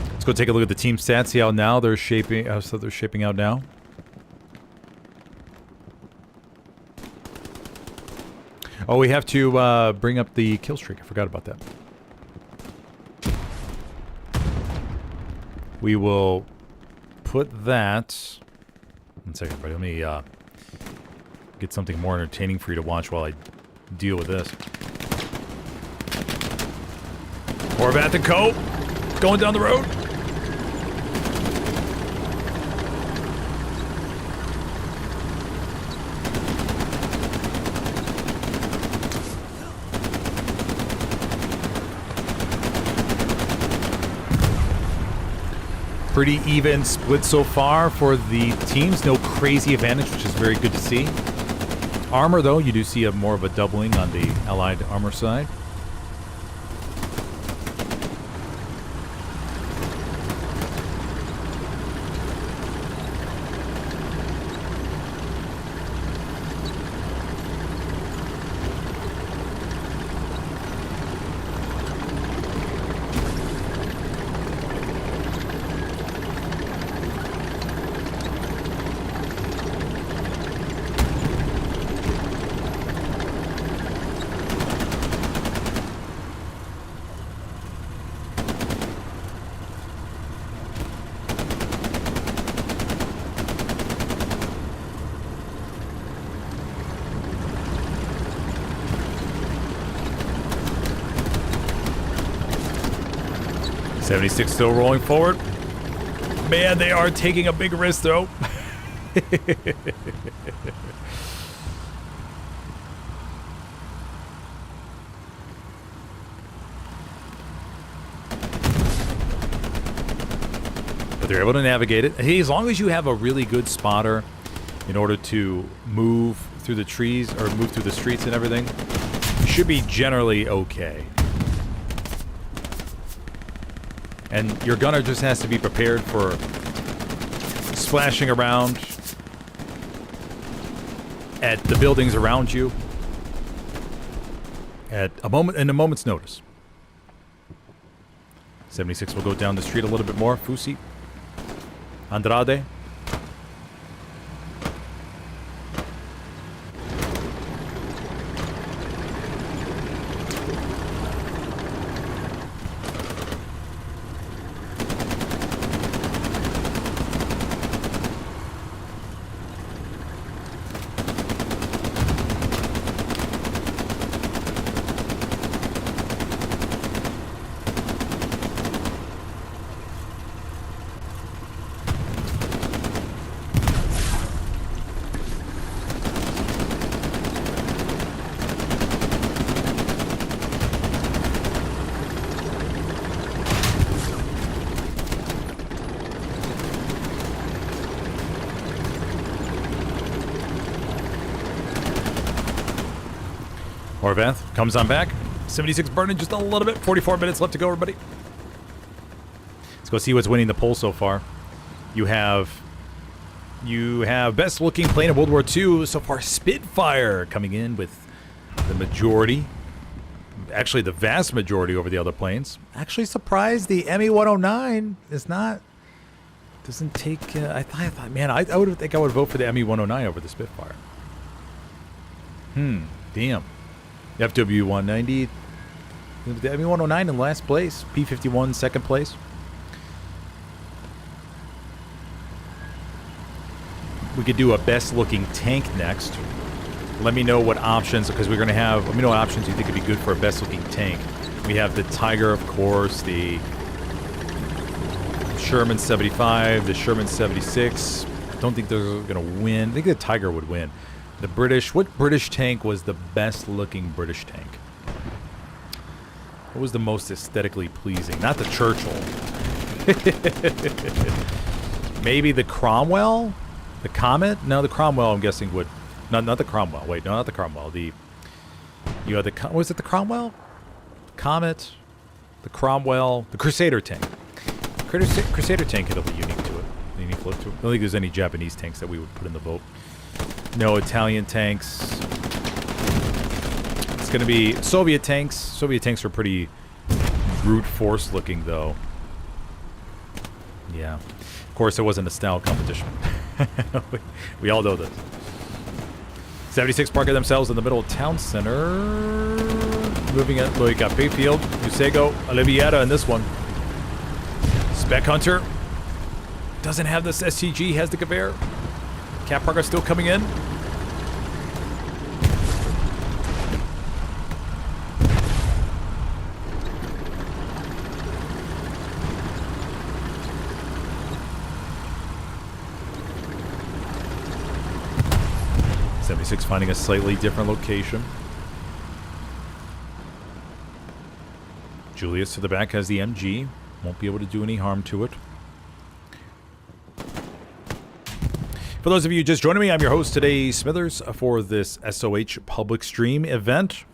Speaker 1: Let's go take a look at the team stats. See how now they're shaping. So they're shaping out now. Oh, we have to bring up the kill streak. I forgot about that. We will put that... One second, buddy. Let me get something more entertaining for you to watch while I deal with this. Horvath and Co. Going down the road. Pretty even split so far for the teams. No crazy advantage, which is very good to see. Armor, though, you do see more of a doubling on the Allied armor side. .76 still rolling forward. Man, they are taking a big risk, though. But they're able to navigate it. Hey, as long as you have a really good spotter in order to move through the trees or move through the streets and everything, you should be generally okay. And your gunner just has to be prepared for splashing around at the buildings around you at a moment's notice. 76 will go down the street a little bit more. Fusi. Andrade. Horvath comes on back. 76 burning just a little bit. 44 minutes left to go, everybody. Let's go see what's winning the poll so far. You have best looking plane of World War II so far. Spitfire coming in with the majority. Actually, the vast majority over the other planes. Actually surprised the ME-109 is not... Doesn't take... I thought, man, I would think I would vote for the ME-109 over the Spitfire. Damn. FW-190, the ME-109 in last place. P-51 second place. We could do a best looking tank next. Let me know what options, because we're going to have, let me know what options you think would be good for a best looking tank. We have the Tiger, of course, the Sherman 75, the Sherman 76. Don't think they're going to win. I think the Tiger would win. The British, what British tank was the best looking British tank? What was the most aesthetically pleasing? Not the Churchill. Maybe the Cromwell? The Comet? No, the Cromwell I'm guessing would... Not the Cromwell. Wait, no, not the Cromwell. You had the... Was it the Cromwell? Comet. The Cromwell. The Crusader tank. Crusader tank had a unique to it. Unique look to it. I don't think there's any Japanese tanks that we would put in the vote. No Italian tanks. It's going to be Soviet tanks. Soviet tanks are pretty brute force looking, though. Yeah. Of course, it wasn't a style competition. we all know this. 76 parking themselves in the middle of town center. Moving it. Look, got Bayfield, Usego, Oliviera in this one. Spec Hunter Doesn't have this SCG, has the Gewehr. Cat Parker still coming in. '76 finding a slightly different location. Julius to the back has the MG. Won't be able to do any harm to it. For those of you just joining me, I'm your host today, Smithers, for this SOH public stream event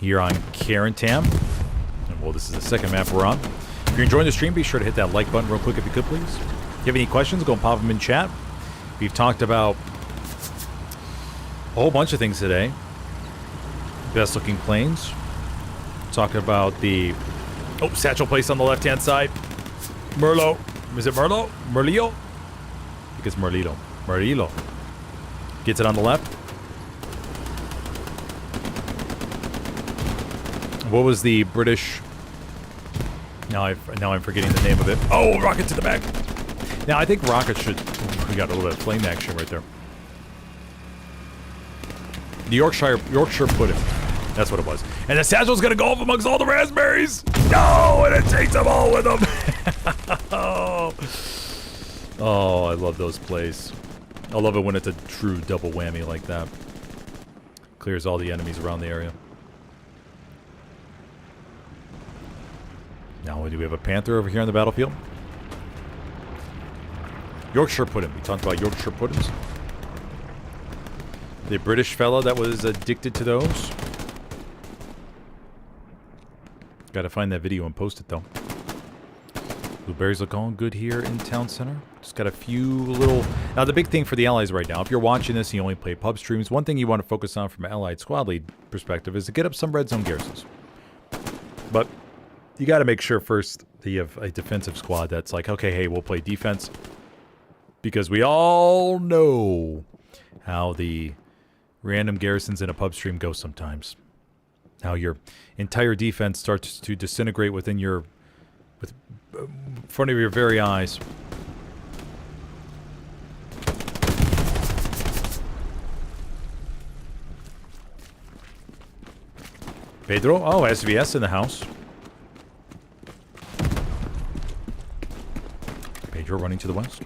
Speaker 1: here on Carentam. And well, this is the second map we're on. If you're enjoying the stream, be sure to hit that like button real quick if you could, please. If you have any questions, go and pop them in chat. We've talked about a whole bunch of things today. Best looking planes. Talk about the satchel place on the left-hand side. Merlot. Is it Merlot? Merlio? I think it's Merlilo. Merlilo. Gets it on the left. What was the British... Now I'm forgetting the name of it. Oh, rocket to the back. Now, I think rocket should... We got a little bit of flame action right there. The Yorkshire pudding. That's what it was. And the satchel's gonna go off amongst all the raspberries. No, and it takes them all with them. Oh, I love those plays. I love it when it's a true double whammy like that. Clears all the enemies around the area. Now, do we have a Panther over here on the battlefield? Yorkshire pudding. We talked about Yorkshire puddings. The British fella that was addicted to those. Gotta find that video and post it, though. Blueberries look all good here in Town Center. Just got a few little... Now, the big thing for the Allies right now, if you're watching this and you only play pub streams, one thing you want to focus on from an Allied squad lead perspective is to get up some red zone garrisons. But you got to make sure first that you have a defensive squad that's like, okay, hey, we'll play defense. Because we all know how the random garrisons in a pub stream go sometimes. How your entire defense starts to disintegrate within your... in front of your very eyes. Pedro? Oh, SVS in the house. Pedro running to the west.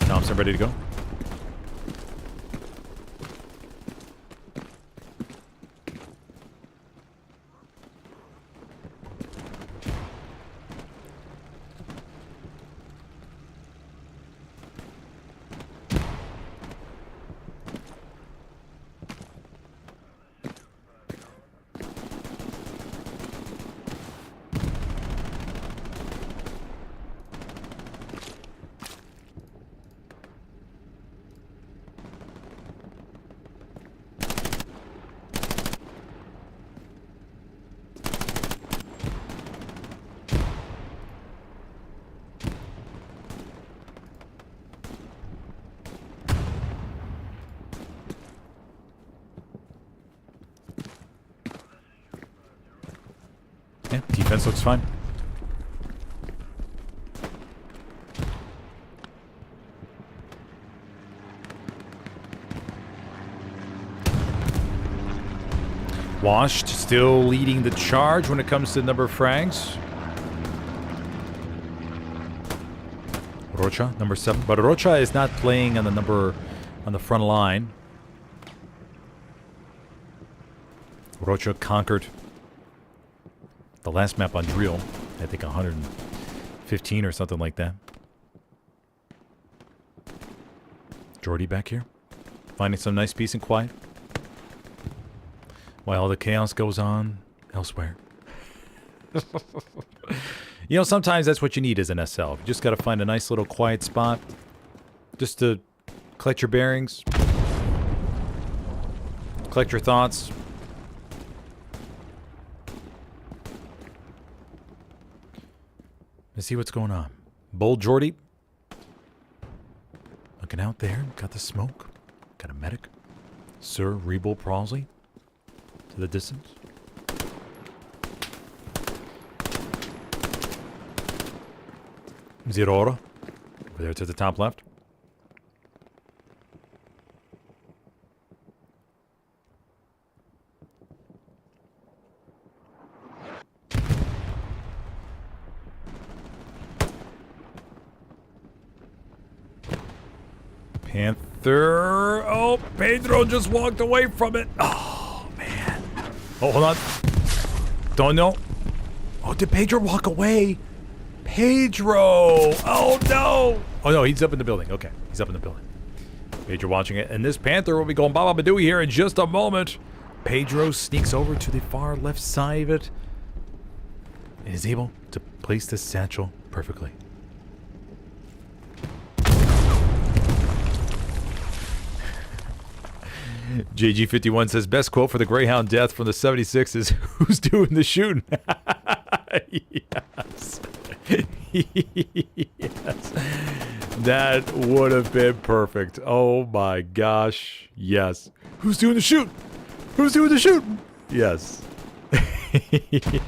Speaker 1: Thompson ready to go. Yeah, defense looks fine. Washed, still leading the charge when it comes to the number of frags. Rocha, number 7. But Rocha is not playing on the number on the front line. Rocha conquered the last map on Drill. I think 115 or something like that. Jordy back here. Finding some nice peace and quiet. While all the chaos goes on elsewhere. You know, sometimes that's what you need as an SL. You just got to find a nice little quiet spot. Just to collect your bearings. Collect your thoughts. Let's see what's going on. Bold Jordy. Looking out there. Got the smoke. Got a medic. Sir Rebull Prowsley. To the distance. Zirora. Over there to the top left. Panther. Oh, Pedro just walked away from it. Oh, man. Oh, hold on. Don't know. Oh, did Pedro walk away? Pedro. Oh, no. Oh, no, he's up in the building. Okay, he's up in the building. Pedro watching it. And this Panther will be going Baba Badooey here in just a moment. Pedro sneaks over to the far left side of it and is able to place the satchel perfectly. JG51 says, best quote for the Greyhound death from the 76 is, who's doing the shooting? Yes. Yes. That would have been perfect. Oh my gosh. Yes. Who's doing the shoot? Who's doing the shoot? Yes. Yeah.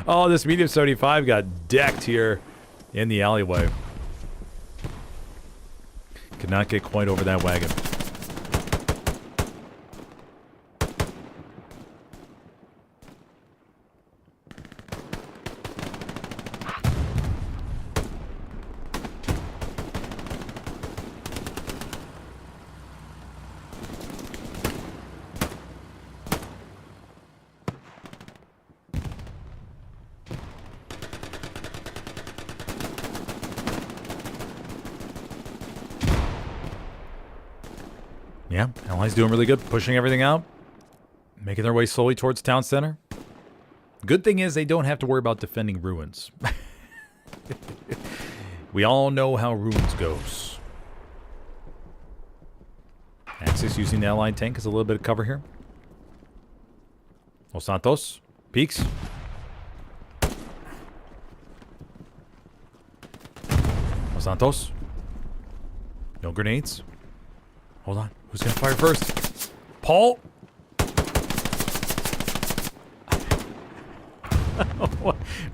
Speaker 1: Oh, this medium 75 got decked here in the alleyway. Could not get quite over that wagon. Yeah, Allies doing really good, pushing everything out, making their way slowly towards town center. Good thing is they don't have to worry about defending ruins. We all know how ruins goes. Axis using the Allied tank as a little bit of cover here. Los Santos, peeks. Los Santos. No grenades. Hold on. Who's going to fire first? Paul?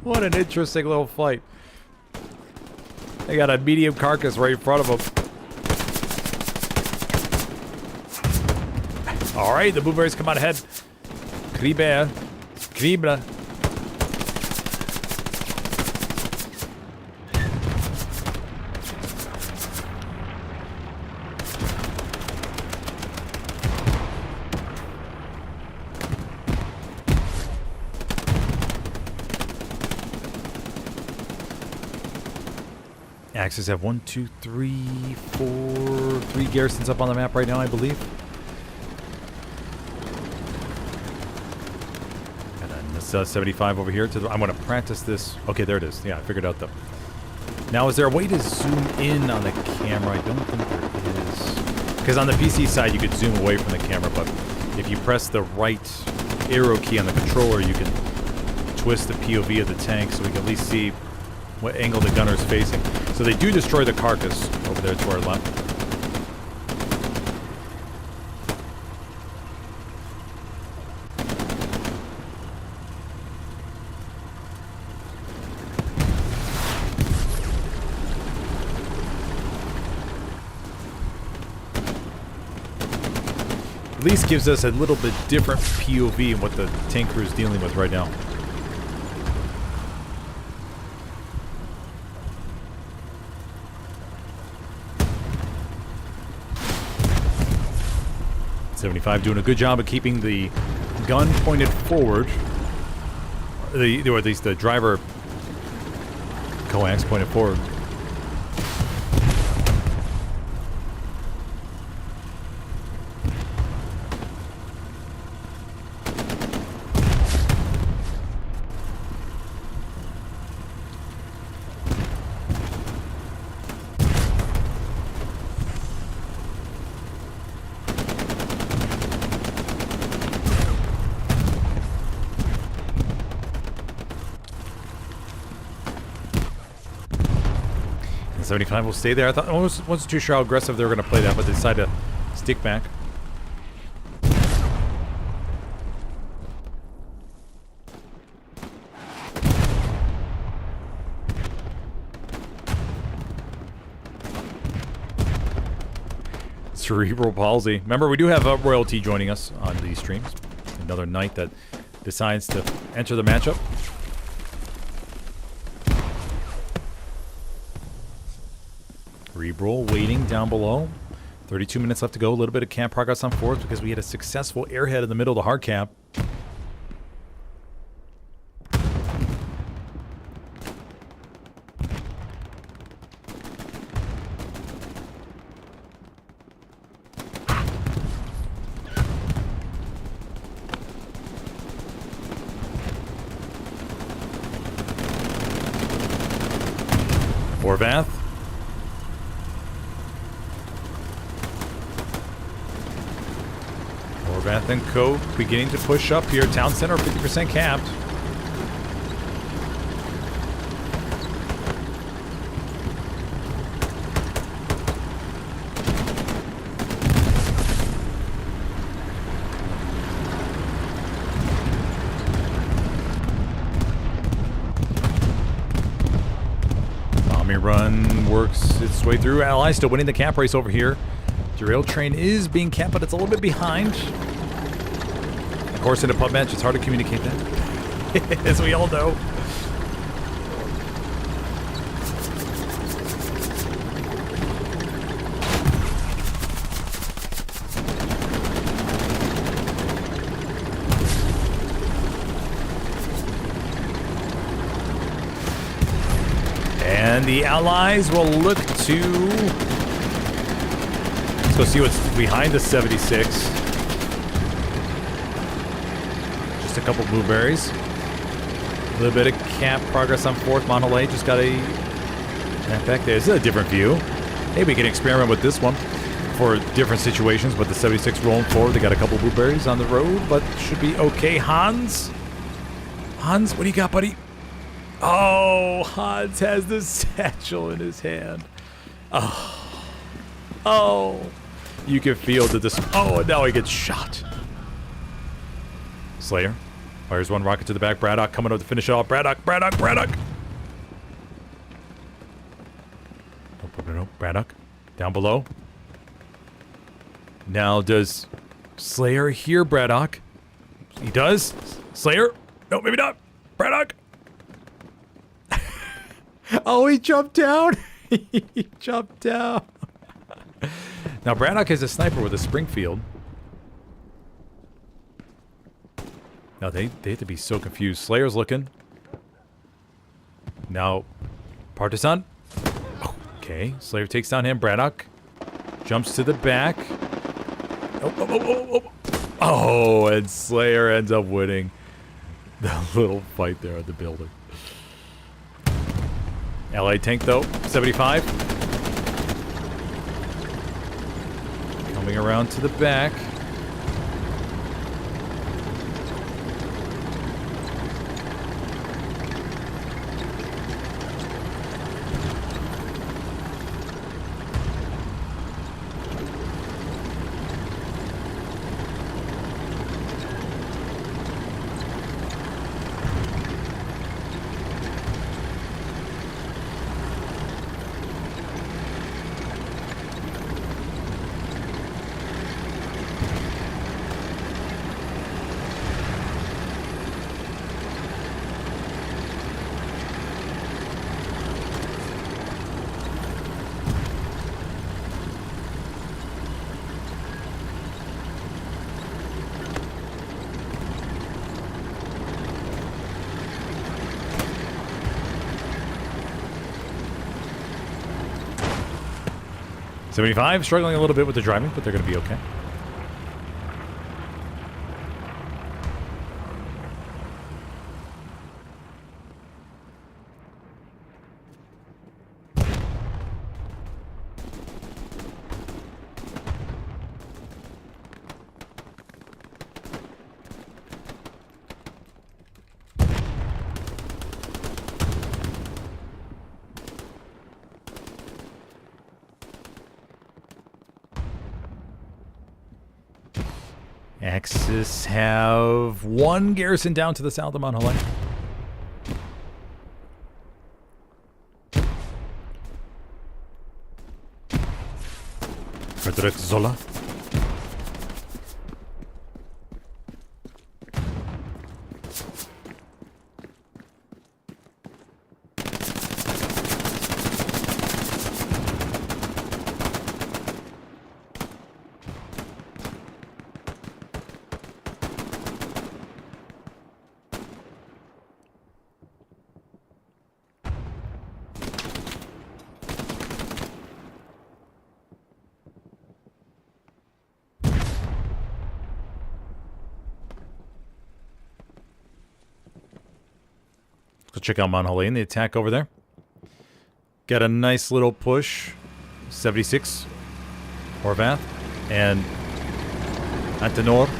Speaker 1: What an interesting little fight. They got a medium carcass right in front of them. All right, the blueberries come out ahead. Kriber. Kribra. Axis have 1, 2, 3, 4, 3 garrisons up on the map right now, I believe. And then this 75 over here. I'm going to practice this. Okay, there it is. Yeah, I figured out though. Now, is there a way to zoom in on the camera? I don't think there is. Because on the PC side, you could zoom away from the camera, but if you press the right arrow key on the controller, you can twist the POV of the tank so we can at least see what angle the gunner is facing. So they do destroy the carcass over there to our left. At least gives us a little bit different POV in what the tank crew is dealing with right now. .75 doing a good job of keeping the gun pointed forward, or at least the driver coax pointed forward. And 75 will stay there. I wasn't too sure how aggressive they were going to play that, but they decided to stick back. Cerebral palsy. Remember, we do have royalty joining us on these streams. Another knight that decides to enter the matchup. Cerebral waiting down below. 32 minutes left to go. A little bit of camp progress on fourth because we had a successful airhead in the middle of the hard cap. Orvath. Orvath and Co. beginning to push up here. Town center 50% capped. Run works its way through. Ally still winning the cap race over here. Derailed train is being capped, but it's a little bit behind. Of course, in a pub match, it's hard to communicate that, as we all know. And the allies will look to... Let's go see what's behind the 76. Just a couple blueberries. A little bit of camp progress on fourth. Monolay just got a... In fact, there's a different view. Maybe we can experiment with this one for different situations, but the 76 rolling forward. They got a couple blueberries on the road, but should be okay. Hans? Hans, what do you got, buddy? Oh, Hans has the satchel in his hand. Oh. Oh. You can feel the oh, and now he gets shot. Slayer fires one rocket to the back. Braddock coming up to finish it off. Braddock. No. Braddock. Down below. Now does Slayer hear Braddock? He does. Slayer? No, maybe not. Braddock. Oh, he jumped down. He jumped down. Now, Braddock is a sniper with a Springfield. Now, they have to be so confused. Slayer's looking. Now, Partisan. Okay, Slayer takes down him. Braddock jumps to the back. Oh, and Slayer ends up winning the little fight there at the building. LA tank though, 75. Coming around to the back. $75, struggling a little bit with the driving, but they're going to be okay. Axis have one garrison down to the south of Mount Helene. For Frederick Zola. Let's check out Mount Helene, the attack over there. Got a nice little push. 76. Horvath. And Antenor.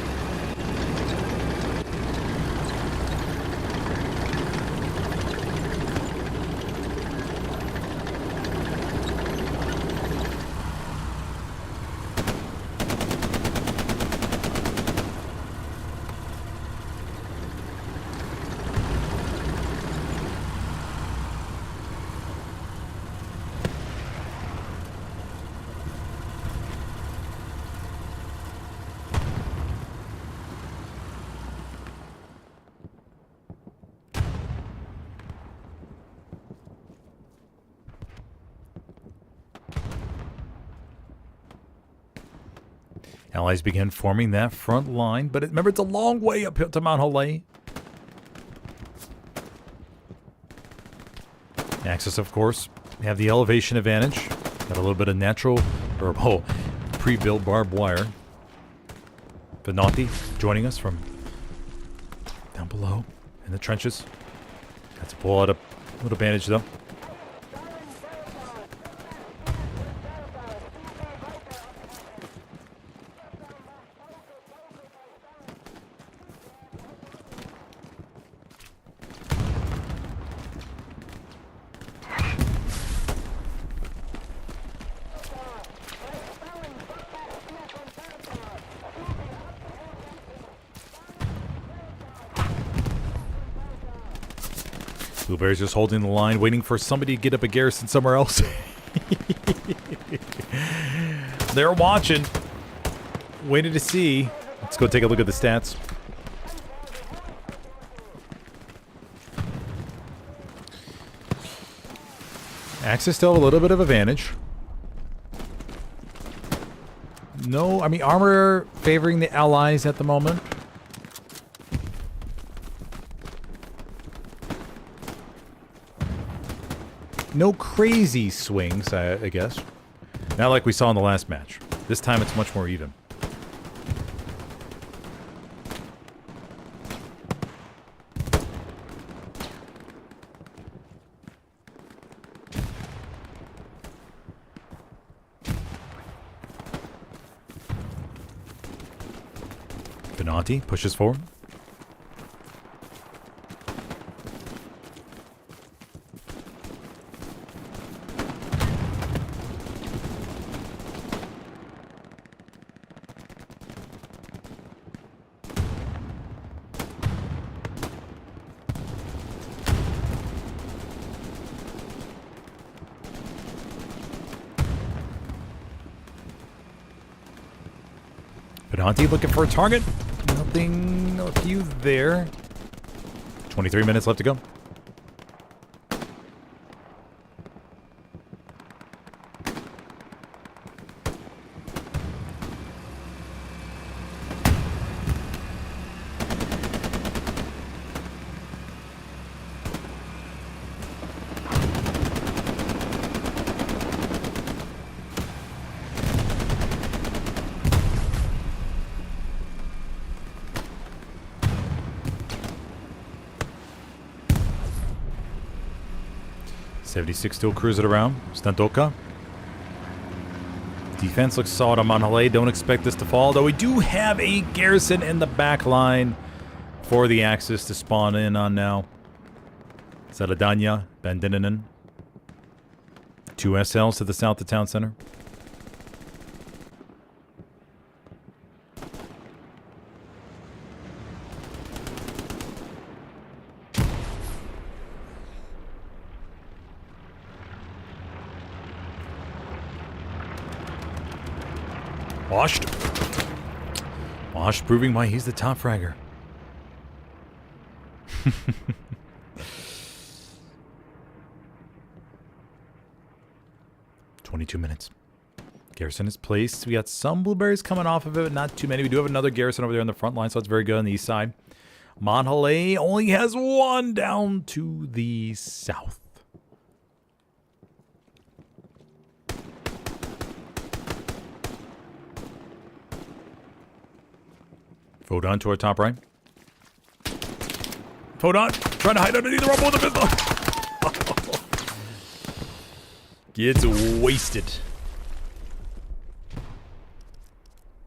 Speaker 1: Allies begin forming that front line, but remember, it's a long way up to Mount Helene. Axis, of course, have the elevation advantage. Got a little bit of natural, or pre-built barbed wire. Venanti joining us from down below in the trenches. Got to pull out a little advantage, though. Blueberry's just holding the line, waiting for somebody to get up a garrison somewhere else. They're watching. Waiting to see. Let's go take a look at the stats. Axis still have a little bit of advantage. No, I mean, armor favoring the Allies at the moment. No crazy swings, I guess. Not like we saw in the last match. This time it's much more even. Venanti pushes forward. Venanti looking for a target. Nothing, a few there. 23 minutes left to go. .76 still cruising around. Stantoka. Defense looks solid on Mount Helene. Don't expect this to fall, though we do have a garrison in the back line for the Axis to spawn in on now. Saladanya, Bandinanen. 2 SLs to the south of town center. Washed. Washed, proving why he's the top fragger. 22 minutes. Garrison is placed. We got some blueberries coming off of it, but not too many. We do have another garrison over there on the front line, so that's very good on the east side. Monhalay only has one down to the south. Photon to our top right. Photon trying to hide underneath the rubble with the pistol. Gets wasted.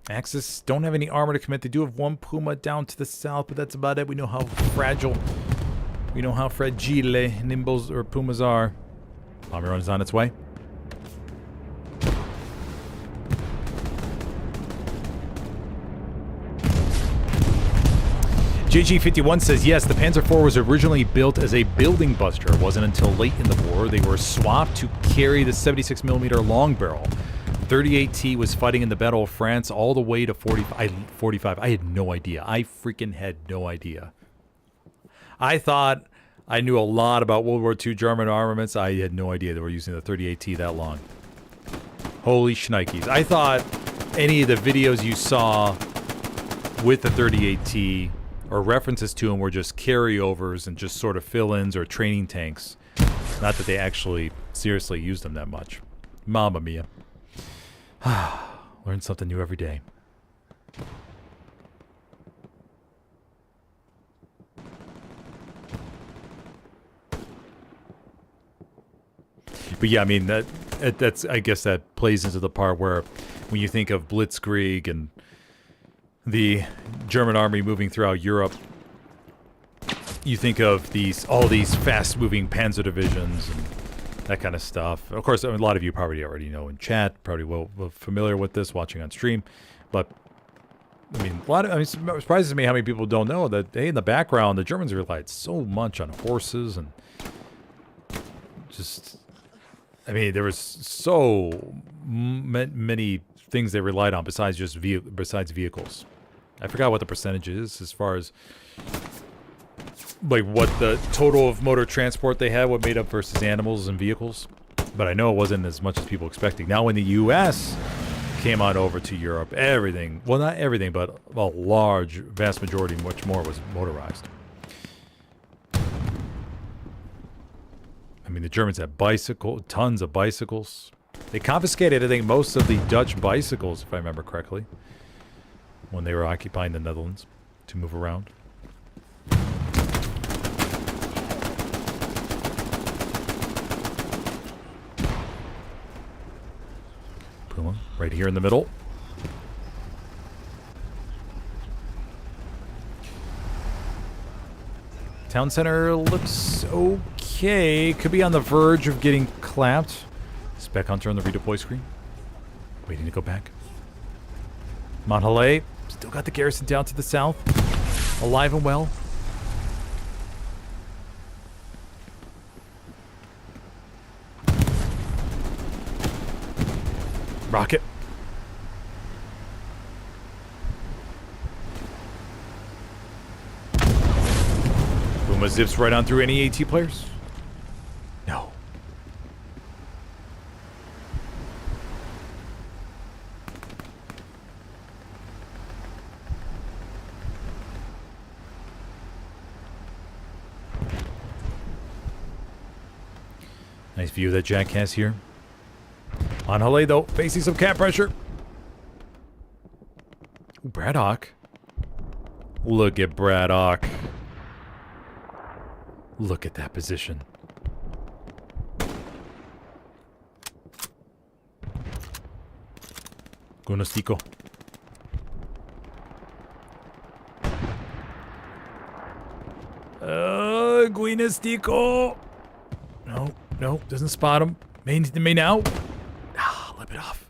Speaker 1: Axis don't have any armor to commit. They do have one Puma down to the south, but that's about it. We know how fragile, Nimbles or Pumas are. Army run is on its way. JG51 says, yes, the Panzer IV was originally built as a building buster. It wasn't until late in the war they were swapped to carry the 76mm long barrel. 38T was fighting in the Battle of France all the way to 45. I had no idea. I freaking had no idea. I thought I knew a lot about World War II German armaments. I had no idea they were using the 38T that long. Holy shnikes. I thought any of the videos you saw with the 38T or references to them were just carryovers and just sort of fill-ins or training tanks. Not that they actually seriously used them that much. Mamma mia. Learn something new every day. But yeah, I mean, that's I guess that plays into the part where when you think of Blitzkrieg and the German army moving throughout Europe, you think of all these fast-moving panzer divisions and that kind of stuff. Of course, a lot of you probably already know in chat, probably well familiar with this, watching on stream. But I mean, it surprises me how many people don't know that. Hey, in the background, the Germans relied so much on horses and just. I mean, there was so many things they relied on besides vehicles. I forgot what the percentage is as far as like what the total of motor transport they had, what made up versus animals and vehicles. But I know it wasn't as much as people expecting. Now when the U.S. came on over to Europe, everything, well not everything, but a large, vast majority, much more was motorized. I mean, the Germans had tons of bicycles. They confiscated, I think, most of the Dutch bicycles, if I remember correctly, when they were occupying the Netherlands to move around. Puma, right here in the middle. Town center looks okay. Could be on the verge of getting clapped. Spec Hunter on the redeploy screen. Waiting to go back. Monhalay. Still got the garrison down to the south. Alive and well. Rocket. Puma zips right on through any AT players? No. Nice view of that jackass here. On Halle, though, facing some cap pressure. Ooh, Braddock. Look at Braddock. Look at that position. Gunostico. Guinostico. No, doesn't spot him. May now. Lip it off.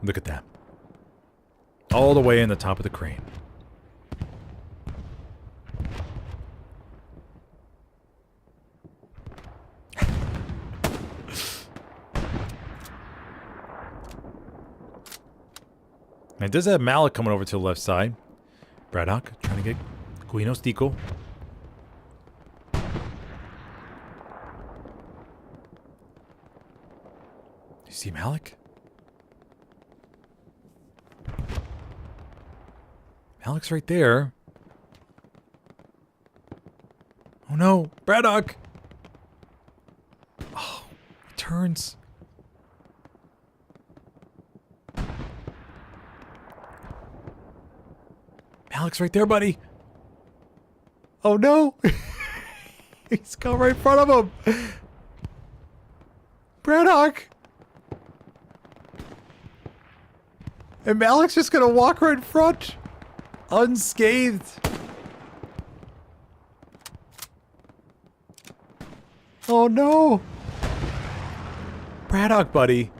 Speaker 1: Look at that. All the way in the top of the crane. It does have Malik coming over to the left side. Braddock trying to get Guino Stico. You see Malik? Malik's right there. Oh no, Braddock! Oh, he turns. Malik's right there, buddy. Oh no! He's got right in front of him. Braddock! And Malik's just gonna walk right in front. Unscathed. Oh no! Braddock, buddy.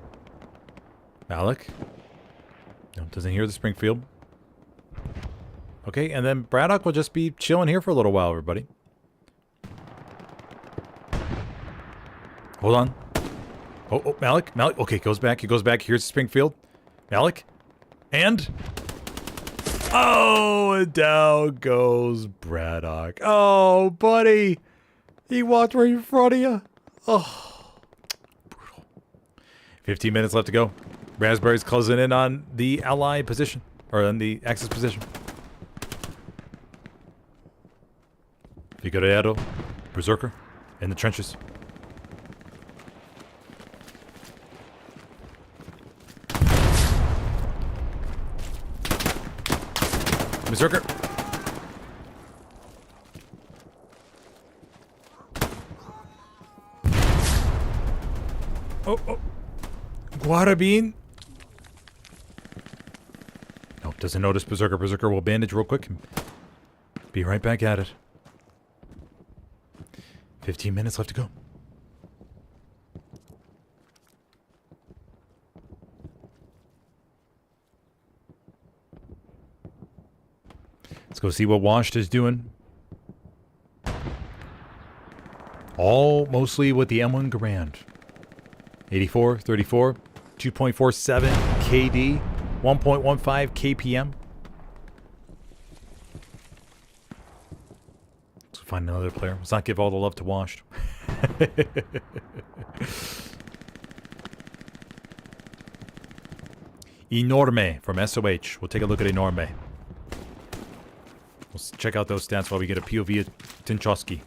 Speaker 1: Malik. No, doesn't hear the Springfield. Okay, and then Braddock will just be chilling here for a little while, everybody. Hold on. Oh, Malik. Malik. Okay, goes back. He goes back. Here's Springfield. Malik. And... oh, and down goes Braddock. Oh, buddy. He walked right in front of you. Oh, brutal. 15 minutes left to go. Raspberry's closing in on the ally position. Or on the Axis position. Figueredo, Berserker, in the trenches. Berserker. Oh. Guarabin. Nope, doesn't notice Berserker. Berserker will bandage real quick and be right back at it. 15 minutes left to go. Let's go see what Washed is doing. All mostly with the M1 Garand. 84, 34, 2.47 KD, 1.15 KPM. Let's find another player. Let's not give all the love to Washed. Enorme from SOH. We'll take a look at Enorme. Let's check out those stats while we get a POV at Tinchowski.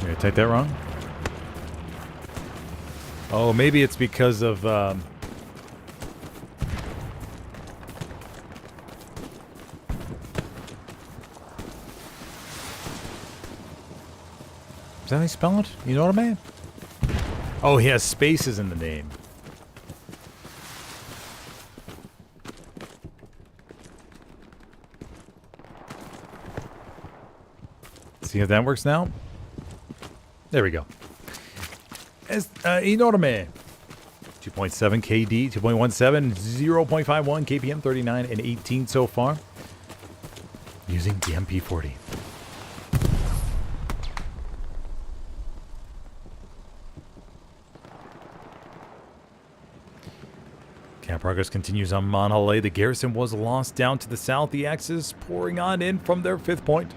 Speaker 1: Did I type that wrong? Oh, maybe it's because of, is that how you spell it? You know what I mean? Oh, he has spaces in the name. See how that works now? There we go. Enorme. 2.7 KD, 2.17, 0.51 KPM, 39 and 18 so far. Using the MP40. Camp progress continues on Monholay. The garrison was lost down to the south. The Axis pouring on in from their 5th point.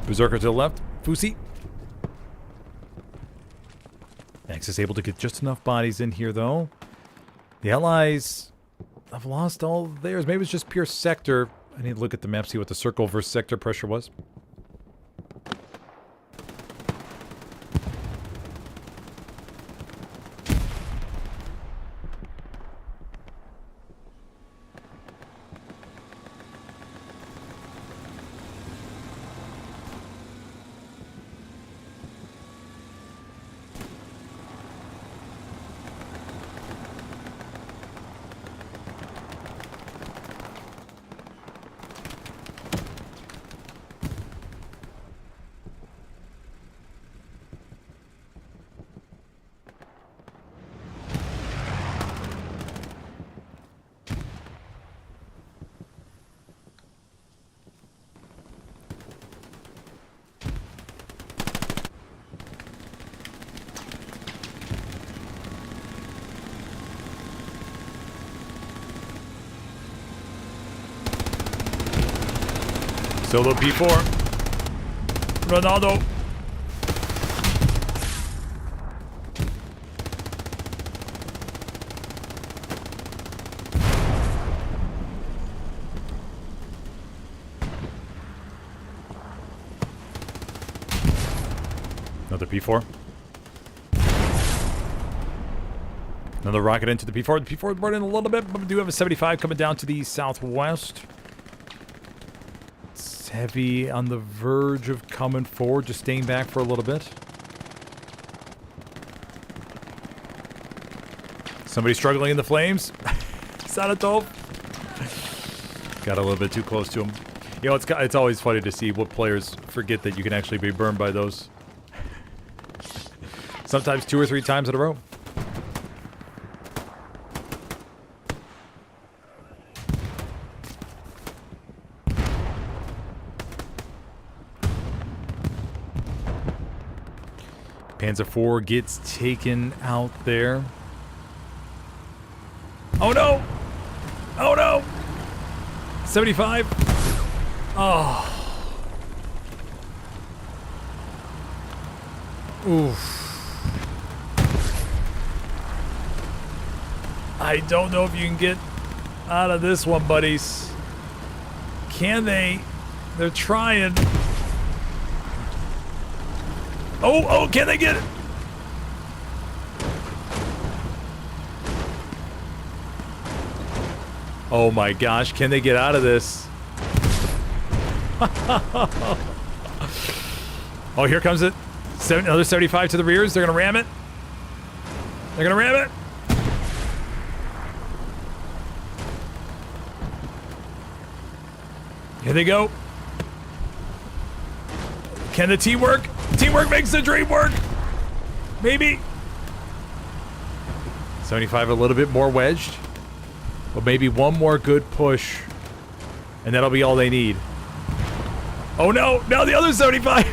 Speaker 1: Berserker to the left. Fusi. Axis able to get just enough bodies in here, though. The Allies have lost all theirs. Maybe it's just pure sector. I need to look at the map, see what the circle versus sector pressure was. Solo P4. Ronaldo. Another P4. Another rocket into the P4. The P4 is burning a little bit, but we do have a 75 coming down to the southwest. It's heavy on the verge of coming forward, just staying back for a little bit. Somebody struggling in the flames. Sanatov. Got a little bit too close to him. You know, it's always funny to see what players forget that you can actually be burned by those. Sometimes 2 or 3 times in a row. Panzer IV gets taken out there. Oh no! Oh no! 75. Oh. Oof. I don't know if you can get out of this one, buddies. Can they? They're trying. Oh, can they get it? Oh my gosh, can they get out of this? Oh, here comes it. Another 75 to the rears. They're going to ram it. They're going to ram it. Here they go. Can the teamwork? Teamwork makes the dream work. Maybe. 75 a little bit more wedged. But maybe one more good push. And that'll be all they need. Oh no! Now the other 75!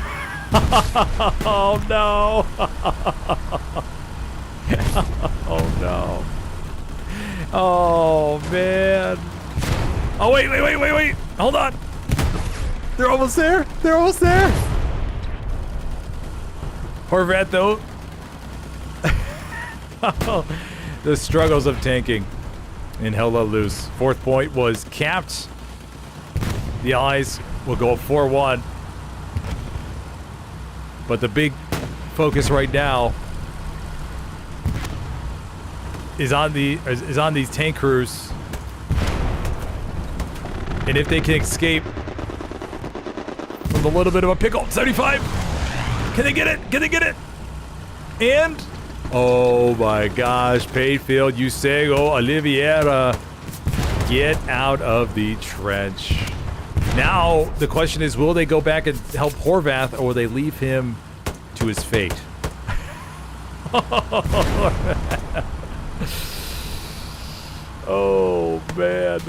Speaker 1: Oh no! Oh no. Oh man. Oh wait. Hold on. They're almost there. They're almost there. Horvat though. The struggles of tanking in Hella loose. 4th point was capped. The Allies will go 4-1. But the big focus right now is on these tank crews. And if they can escape from a little bit of a pickle. 75. Can they get it? Can they get it? And oh my gosh, Payfield, Usego, Oliveira, get out of the trench. Now the question is, will they go back and help Horvath, or will they leave him to his fate? Oh man.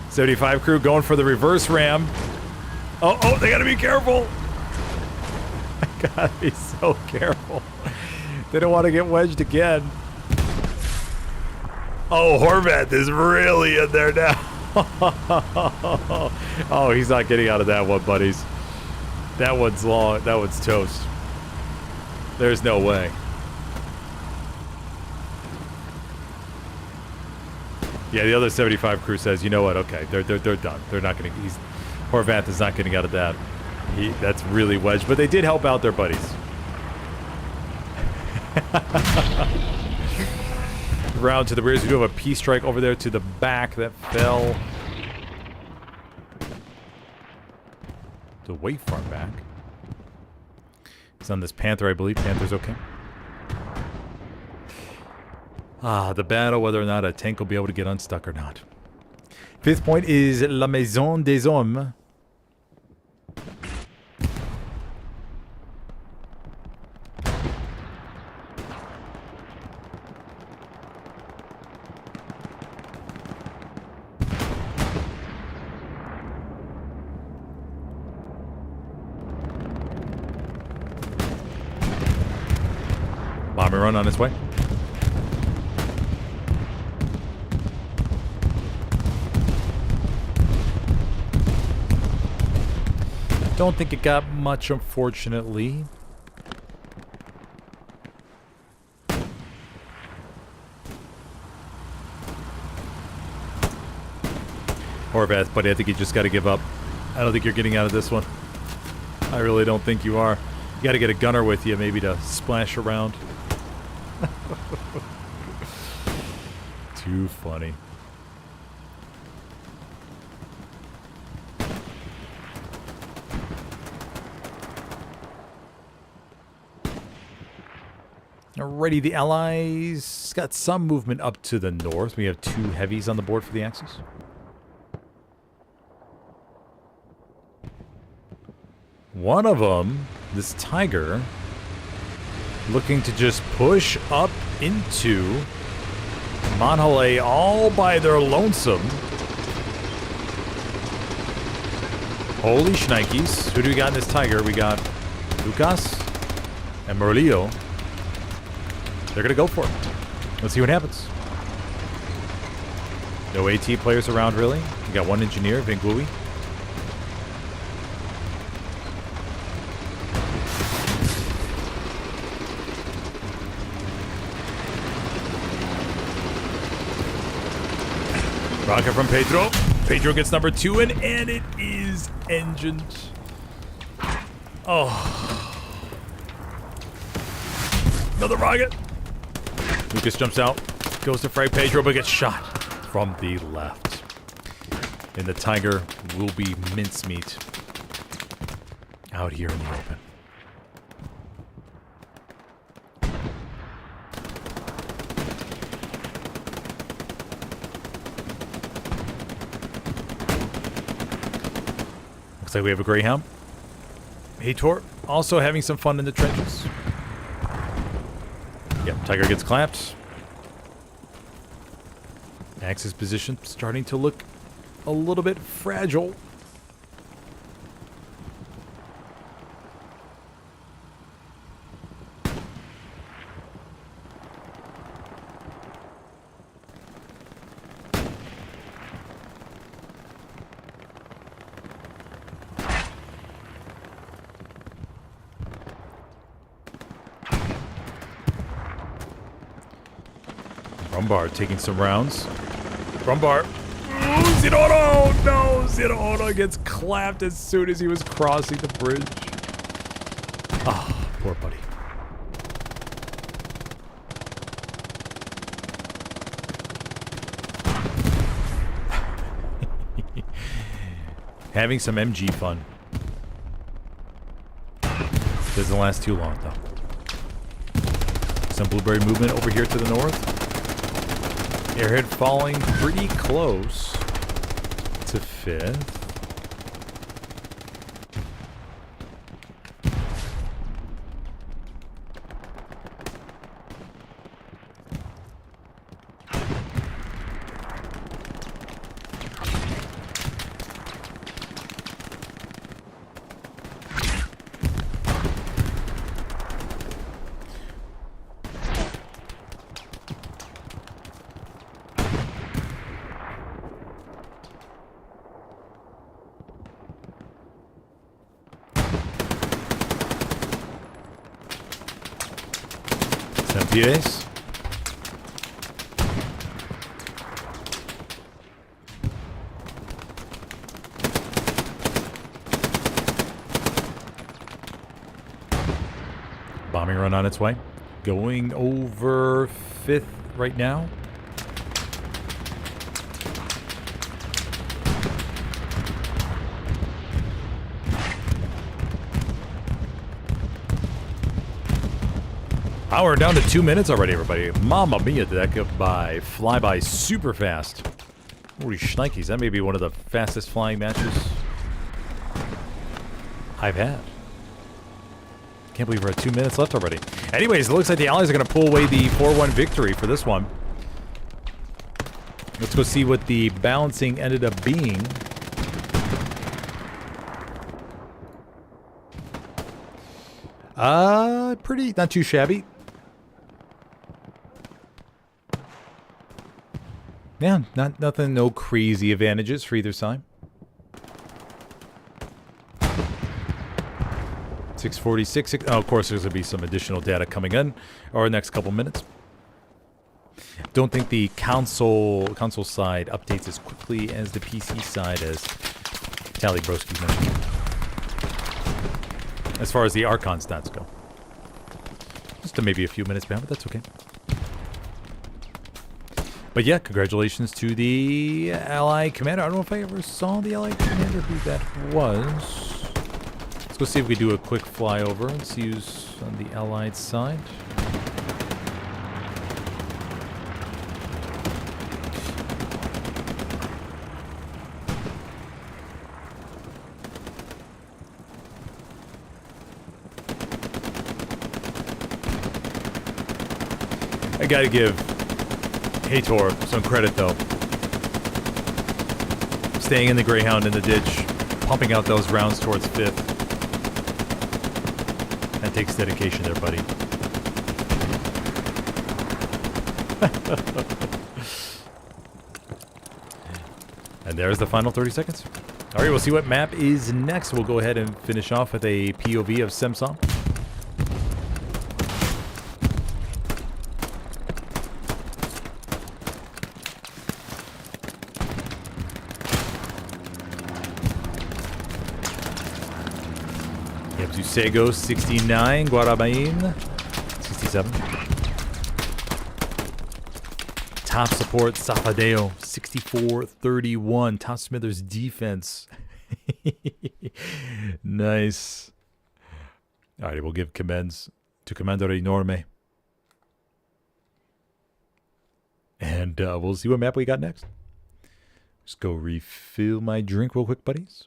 Speaker 1: 75 crew going for the reverse ram. Oh, they gotta be careful. Gotta be so careful. They don't want to get wedged again. Oh, Horvath is really in there now. Oh, he's not getting out of that one, buddies. That one's long. That one's toast. There's no way. Yeah, the other 75 crew says, you know what? Okay, they're done. They're not going to. Horvath is not getting out of that. That's really wedged, but they did help out their buddies. Round to the rears. We do have a P strike over there to the back that fell. The way far back. It's on this Panther, I believe. Panther's okay. Ah, the battle, whether or not a tank will be able to get unstuck or not. 5th point is La Maison des Hommes. Bomber run on its way. Don't think it got much, unfortunately. Horvath, buddy, I think you just got to give up. I don't think you're getting out of this one. I really don't think you are. You got to get a gunner with you, maybe, to splash around. Too funny. Alrighty, the Allies got some movement up to the north. We have 2 heavies on the board for the Axis. One of them, this Tiger, looking to just push up into Monhalay all by their lonesome. Holy shnikes. Who do we got in this Tiger? We got Lucas and Murillo. They're going to go for it. Let's see what happens. No AT players around, really. We got 1 engineer, Vingui. Rocket from Pedro. Pedro gets number 2 in, and it is engined. Oh. Another rocket. Lucas jumps out, goes to frag Pedro, but gets shot from the left. And the Tiger will be mincemeat out here in the open. Looks like we have a Greyhound. Hator also having some fun in the trenches. Yep, Tiger gets clapped. Axis position starting to look a little bit fragile. Brumbar taking some rounds. Brumbar. Ooh, Zidoro! No! Zidoro gets clapped as soon as he was crossing the bridge. Ah, oh, poor buddy. Having some MG fun. Doesn't last too long, though. Some blueberry movement over here to the north. Airhead falling pretty close to 5th. Yes. Bombing run on its way. Going over 5th right now. Oh, we're down to 2 minutes already, everybody. Mamma mia, did that go by? Fly by super fast. Holy shnikes, that may be one of the fastest flying matches I've had. Can't believe we're at 2 minutes left already. Anyways, it looks like the Allies are going to pull away the 4-1 victory for this one. Let's go see what the balancing ended up being. Pretty, not too shabby. Yeah, nothing, no crazy advantages for either side. 646. Oh, of course, there's going to be some additional data coming in over the next couple minutes. Don't think the console side updates as quickly as the PC side, as Tally Broski mentioned. As far as the Archon stats go. Just maybe a few minutes behind, but that's okay. But yeah, congratulations to the Allied Commander. I don't know if I ever saw the Allied Commander, who that was. Let's go see if we do a quick flyover and see who's on the Allied side. I gotta give Hator some credit, though. Staying in the Greyhound in the ditch, pumping out those rounds towards 5th. That takes dedication there, buddy. And there's the final 30 seconds. All right, we'll see what map is next. We'll go ahead and finish off with a POV of Semsom. Sego 69, Guarabain 67. Top support Safadeo 64-31. Top Smithers defense. Nice. Alright, we'll give commends to Commander Enorme. And we'll see what map we got next. Just go refill my drink real quick, buddies.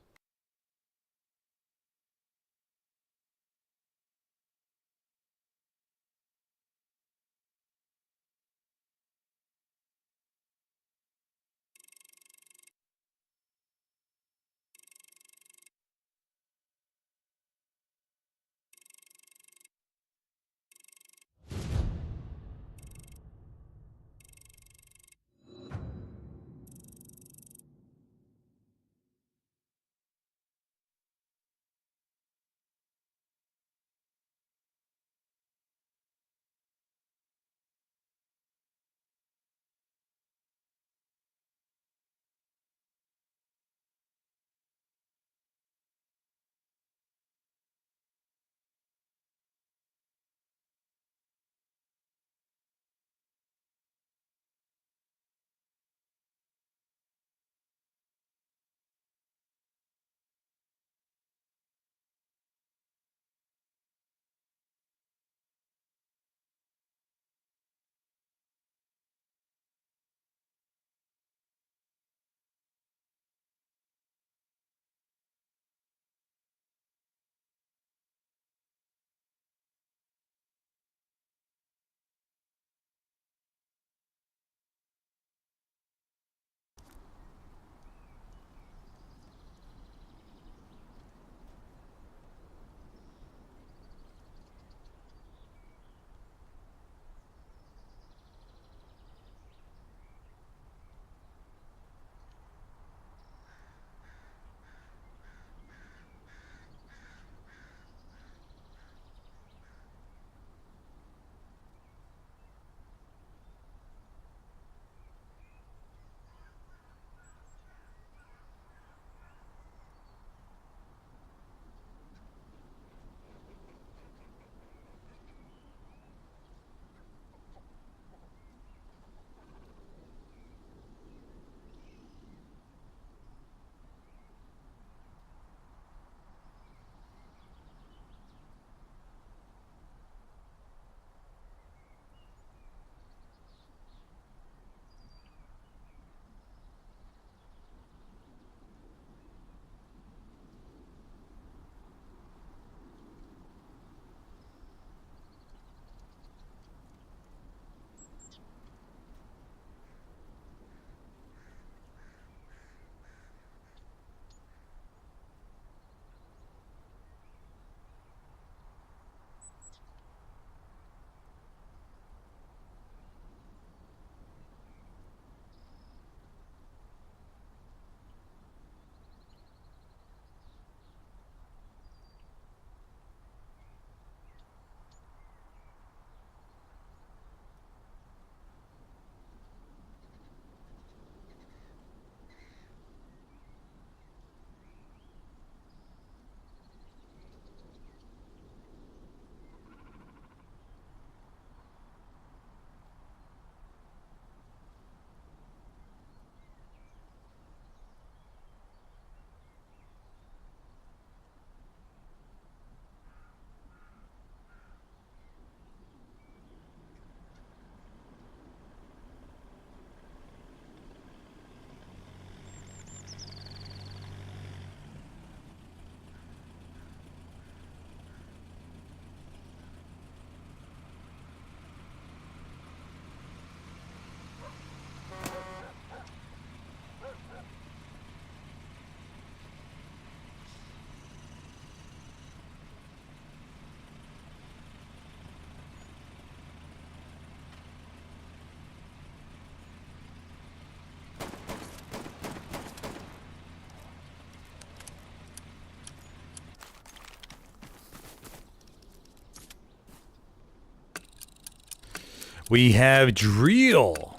Speaker 1: We have drill.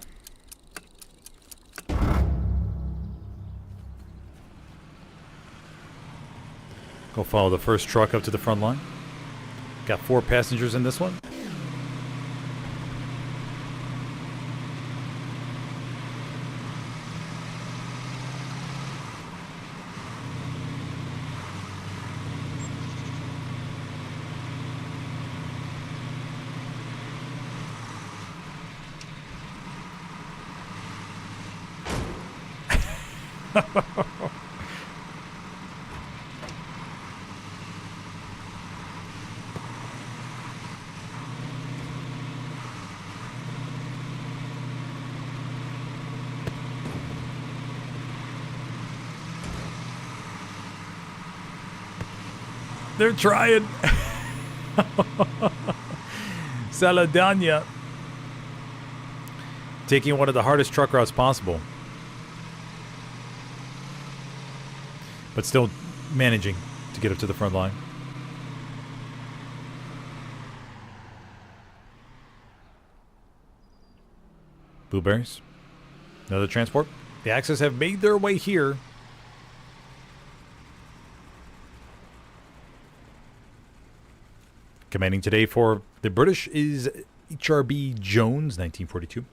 Speaker 1: Go follow the first truck up to the front line. Got 4 passengers in this one. They're trying. Saladanya. Taking one of the hardest truck routes possible. But still managing to get up to the front line. Blueberries. Another transport. The Axis have made their way here. Commanding today for the British is HRB Jones, 1942.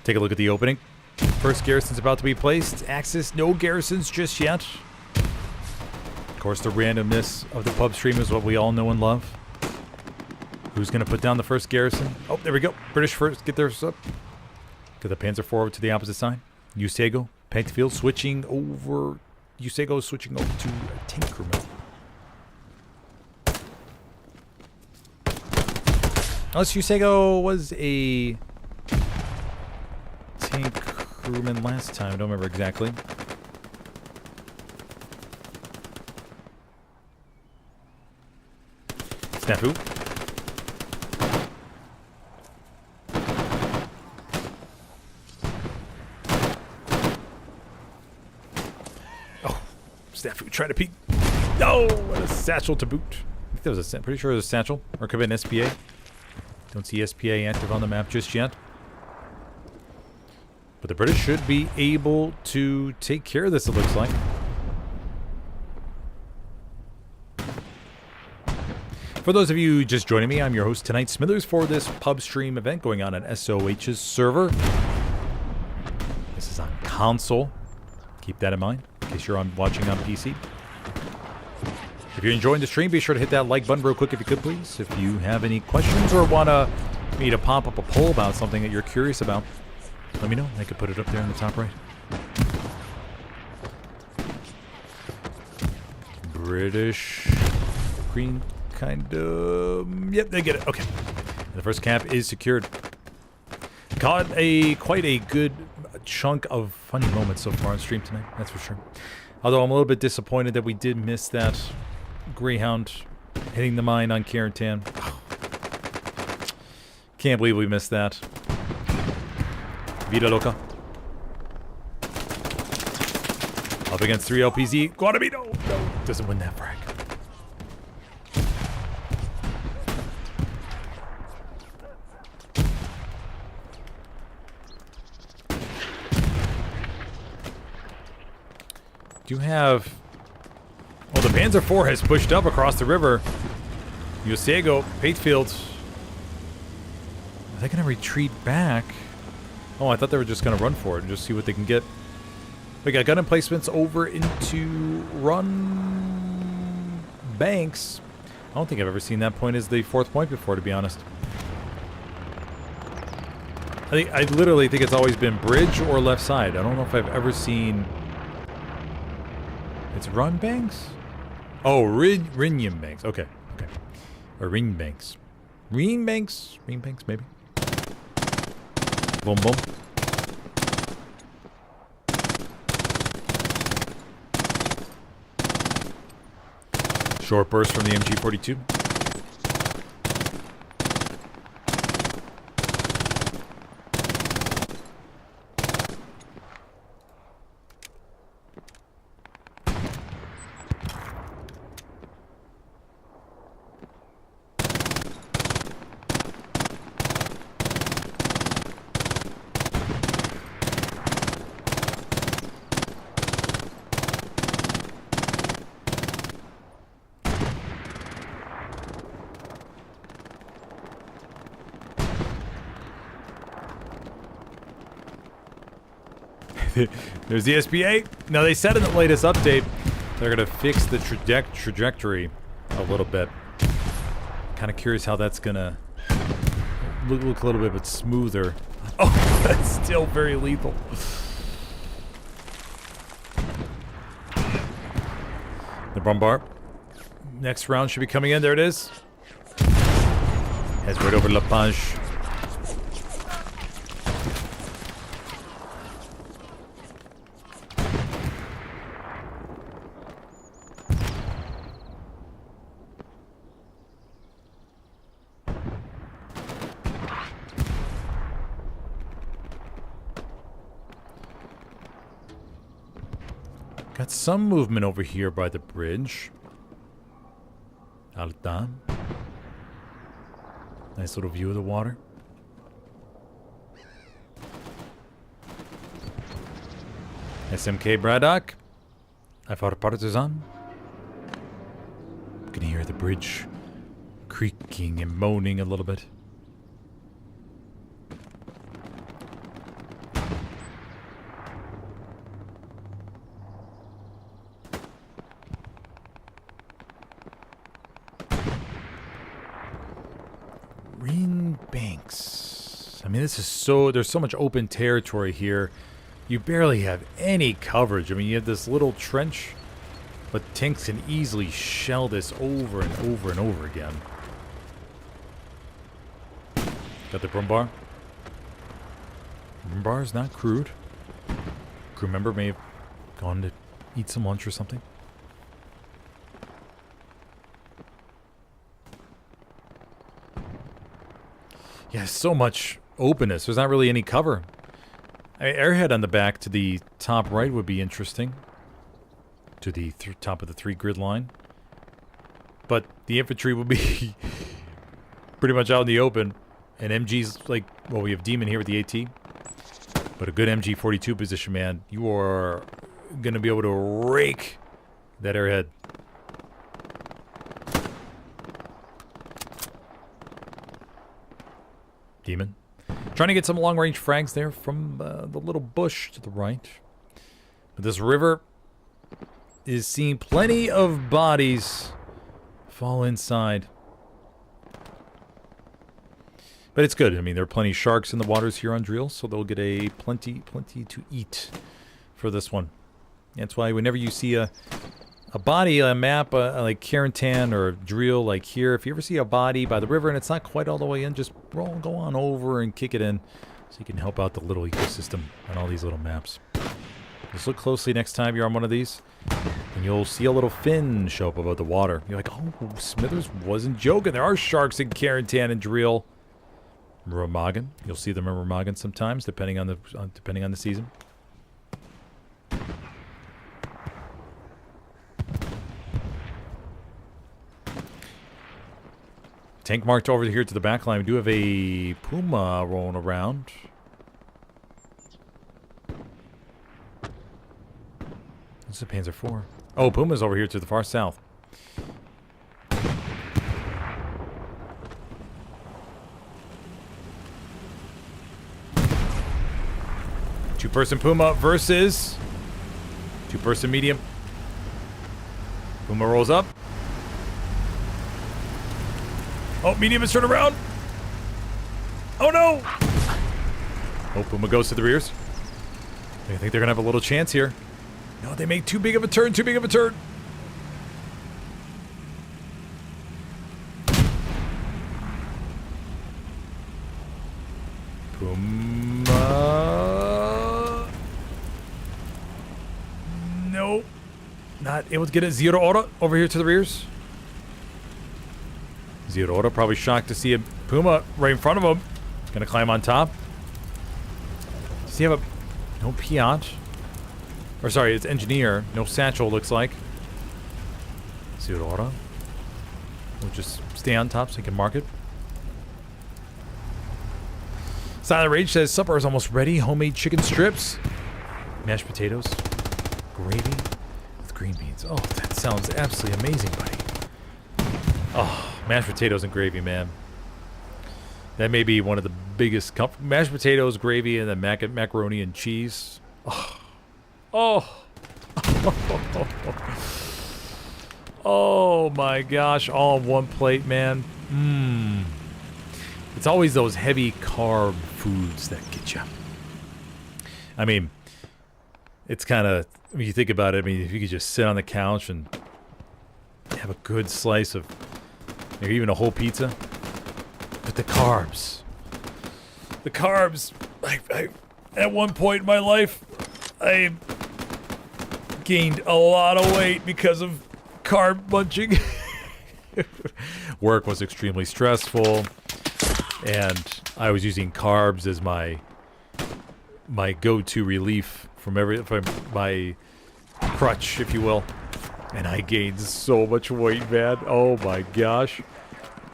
Speaker 1: Take a look at the opening. First garrison's about to be placed. Axis, no garrisons just yet. Of course, the randomness of the pub stream is what we all know and love. Who's going to put down the first garrison? Oh, there we go. British first. Get theirs up. Get the Panzer IV over to the opposite side. Usego, Penfield switching over. Usego switching over to Tankerman. Unless Usego was a tank crewman last time. I don't remember exactly. Snafu. Oh, Snafu trying to peek. No, what a satchel to boot. I think that was a, pretty sure it was a satchel. Or could have been SPA. Don't see SPA active on the map just yet. But the British should be able to take care of this, it looks like. For those of you just joining me, I'm your host tonight, Smithers, for this pub stream event going on SOH's server. This is on console. Keep that in mind, in case you're watching on PC. If you're enjoying the stream, be sure to hit that like button real quick if you could, please. If you have any questions or want me to pop up a poll about something that you're curious about, let me know. I could put it up there in the top right. British green. Kind of. Yep, they get it. Okay. The first cap is secured. Caught quite a good chunk of funny moments so far on stream tonight. That's for sure. Although I'm a little bit disappointed that we did miss that Greyhound hitting the mine on Carentan. Can't believe we missed that. Vida Loca. Up against 3 LPZ. Guadamino! No, doesn't win that frag. Do have... Well, the Panzer IV has pushed up across the river. Yosego, Patefield. Are they going to retreat back? Oh, I thought they were just going to run for it and just see what they can get. We got gun emplacements over into Run Banks. I don't think I've ever seen that point as the 4th point before, to be honest. I literally think it's always been bridge or left side. I don't know if I've ever seen... It's Run Banks? Oh, Rinium Banks. Okay, okay. Or Ring Banks. Ring Banks? Ring Banks, maybe. Boom, boom. Short burst from the MG42. There's the SBA. Now, they said in the latest update they're going to fix the trajectory a little bit. Kind of curious how that's going to look a little bit smoother. Oh, that's still very lethal. The Bombard. Next round should be coming in. There it is. Heads right over La Punch. Got some movement over here by the bridge. Alta. Nice little view of the water. SMK Braddock. I fought a partisan. You can hear the bridge creaking and moaning a little bit. Banks. I mean, this is so... There's so much open territory here. You barely have any coverage. I mean, you have this little trench, but tanks can easily shell this over and over and over again. Got the Brumbar. Brumbar is not crewed. Crew member may have gone to eat some lunch or something. Yeah, so much openness. There's not really any cover. Airhead on the back to the top right would be interesting. To the top of the 3 grid line. But the infantry will be pretty much out in the open. And MG's like, well, we have Demon here with the AT. But a good MG42 position, man. You are going to be able to rake that airhead. Demon. Trying to get some long-range frags there from the little bush to the right. But this river is seeing plenty of bodies fall inside. But it's good. I mean, there are plenty of sharks in the waters here on Drill, so they'll get a plenty to eat for this one. That's why whenever you see a body, a map like Carentan or Drill, like here, if you ever see a body by the river and it's not quite all the way in, just go on over and kick it in so you can help out the little ecosystem on all these little maps. Just look closely next time you're on one of these, and you'll see a little fin show up above the water. You're like, oh, Smithers wasn't joking. There are sharks in Carentan and Drill. Remagen. You'll see them in Remagen sometimes, depending on the season. Tank marked over here to the back line. We do have a Puma rolling around. What's the Panzer IV? Oh, Puma's over here to the far south. Two-person Puma versus two-person medium. Puma rolls up. Oh, medium is turned around. Oh, no. Oh, Puma goes to the rears. I think they're going to have a little chance here. No, they make too big of a turn, Puma. Nope. Not able to get it. Zero Aura over here to the rears. Zero probably shocked to see a Puma right in front of him. Gonna climb on top. Does he have a... No Piat? Or sorry, it's Engineer. No Satchel, looks like. Zero We'll just stay on top so he can mark it. Silent Rage says, supper is almost ready. Homemade chicken strips. Mashed potatoes. Gravy with green beans. Oh, that sounds absolutely amazing, buddy. Oh, mashed potatoes and gravy, man. That may be one of the biggest mashed potatoes, gravy, and then macaroni and cheese. Oh, Oh. Oh my gosh, all on one plate, man. Mmm. It's always those heavy carb foods that get you. I mean, it's kind of, when you think about it, I mean, if you could just sit on the couch and have a good slice of, maybe even a whole pizza. But the carbs. The carbs, I at one point in my life, I gained a lot of weight because of carb munching. Work was extremely stressful, and I was using carbs as my go-to relief from my crutch, if you will. And I gained so much weight, man. Oh my gosh.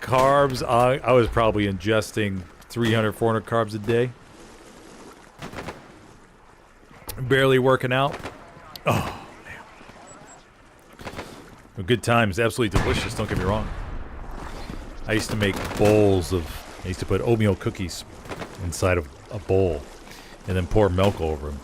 Speaker 1: Carbs, I was probably ingesting 300, 400 carbs a day. Barely working out. Oh, man. Good times, absolutely delicious, don't get me wrong. I used to make bowls of, I used to put oatmeal cookies inside of a bowl and then pour milk over them.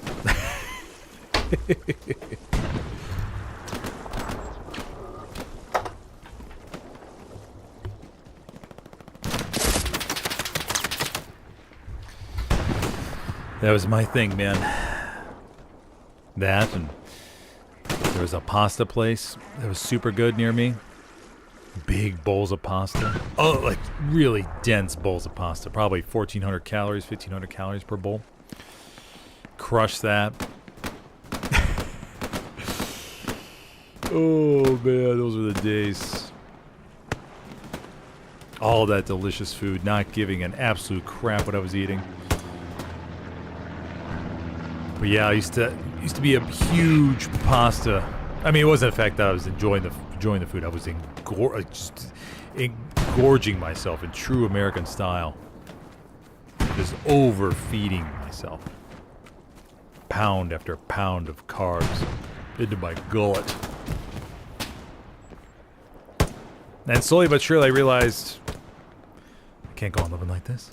Speaker 1: That was my thing, man. That, and there was a pasta place that was super good near me. Big bowls of pasta. Oh, like really dense bowls of pasta. Probably 1,400 calories, 1,500 calories per bowl. Crush that. Oh, man, those were the days. All that delicious food, not giving an absolute crap what I was eating. But yeah, I used to be a huge pasta. I mean, it wasn't the fact that I was enjoying the food. I was just engorging myself in true American style. Just overfeeding myself. Pound after pound of carbs into my gullet. And slowly but surely I realized I can't go on living like this.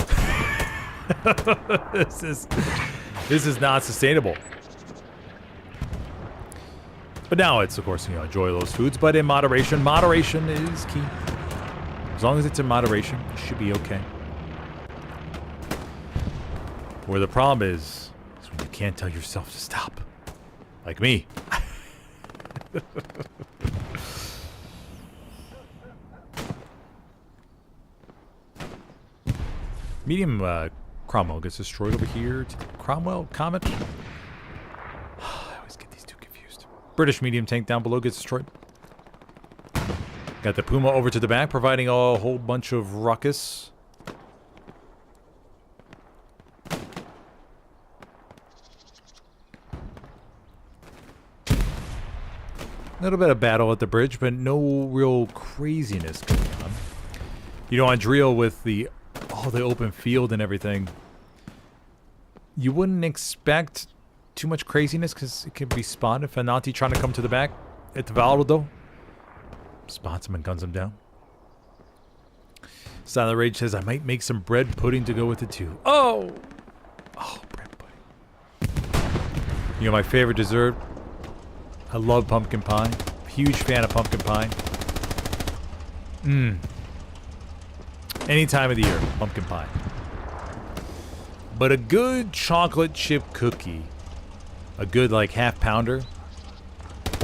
Speaker 1: This is not sustainable. But now it's, of course, enjoy those foods, but in moderation. Moderation is key. As long as it's in moderation, it should be okay. Where the problem is when you can't tell yourself to stop. Like me. Medium Cromwell gets destroyed over here. Cromwell Comet. I always get these two confused. British medium tank down below gets destroyed. Got the Puma over to the back, providing a whole bunch of ruckus. A little bit of battle at the bridge, but no real craziness going on. On Drill with the open field and everything, you wouldn't expect too much craziness because it could be spotted. Fanati trying to come to the back at the Valdo. Spots him and guns him down. Silent Rage says, I might make some bread pudding to go with it too. Oh! Oh, bread pudding. My favorite dessert. I love pumpkin pie. Huge fan of pumpkin pie. Any time of the year, pumpkin pie. But a good chocolate chip cookie, a good like half pounder,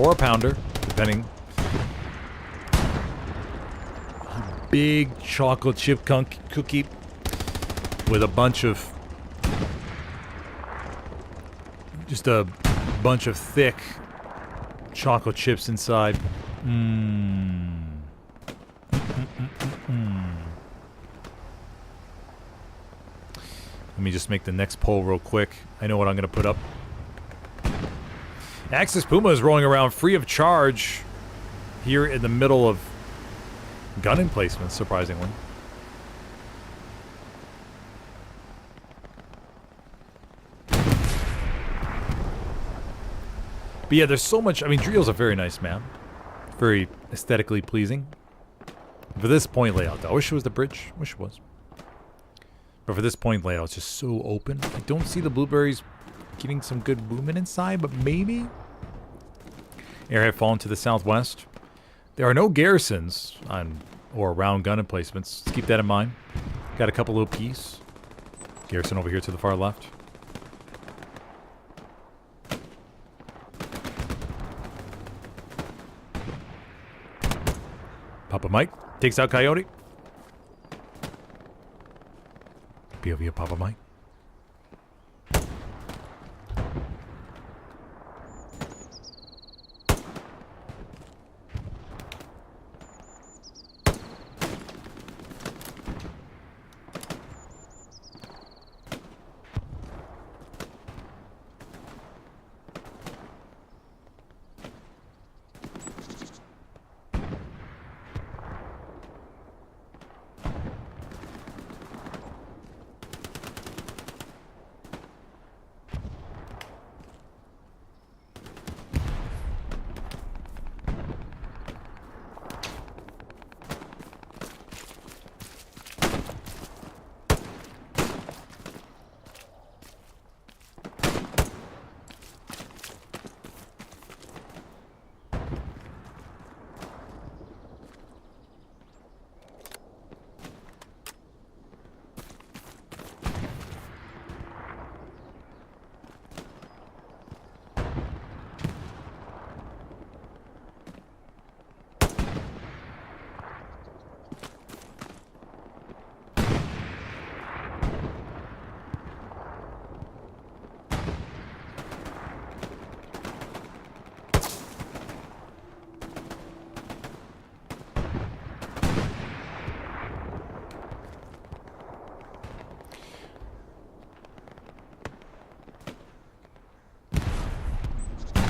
Speaker 1: or a pounder, depending. A big chocolate chip cookie with a bunch of, just a bunch of thick chocolate chips inside. Let me just make the next poll real quick. I know what I'm going to put up. Axis Puma is rolling around free of charge here in the middle of gun emplacements, surprisingly. But yeah, there's so much. I mean, Drio's a very nice map. Very aesthetically pleasing. For this point layout, though, I wish it was the bridge. Wish it was. But for this point layout, it's just so open. I don't see the blueberries getting some good movement inside, but maybe? Airhead falling to the southwest. There are no garrisons on or around gun emplacements. Let's keep that in mind. Got a couple OPs. Garrison over here to the far left. Papa Mike takes out Coyote. POV of Papa Mike.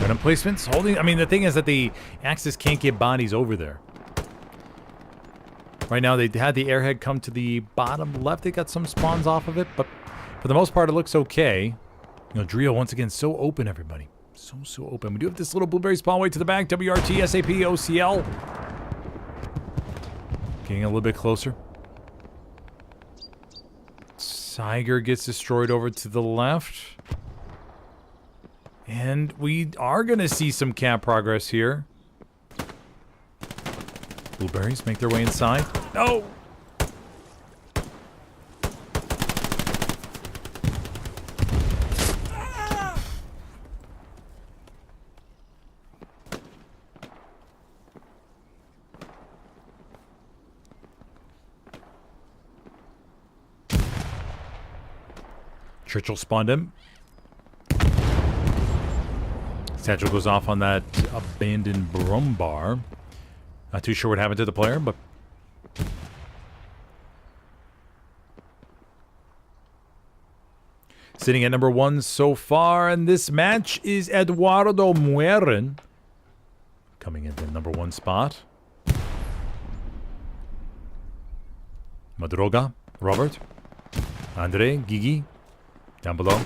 Speaker 1: Gun emplacements holding. I mean, the thing is that the Axis can't get bodies over there. Right now, they had the airhead come to the bottom left. They got some spawns off of it, but for the most part, it looks okay. You know, Drio once again so open, everybody. So open. We do have this little blueberry spawn way to the back. WRT, SAP, OCL. Getting a little bit closer. Siger gets destroyed over to the left. And we are going to see some camp progress here. Blueberries make their way inside. No! Churchill spawned him. Satchel goes off on that abandoned Brum bar. Not too sure what happened to the player, but... Sitting at number 1 so far in this match is Eduardo Mueren. Coming into number 1 spot. Madroga, Robert, Andre, Gigi. Down below.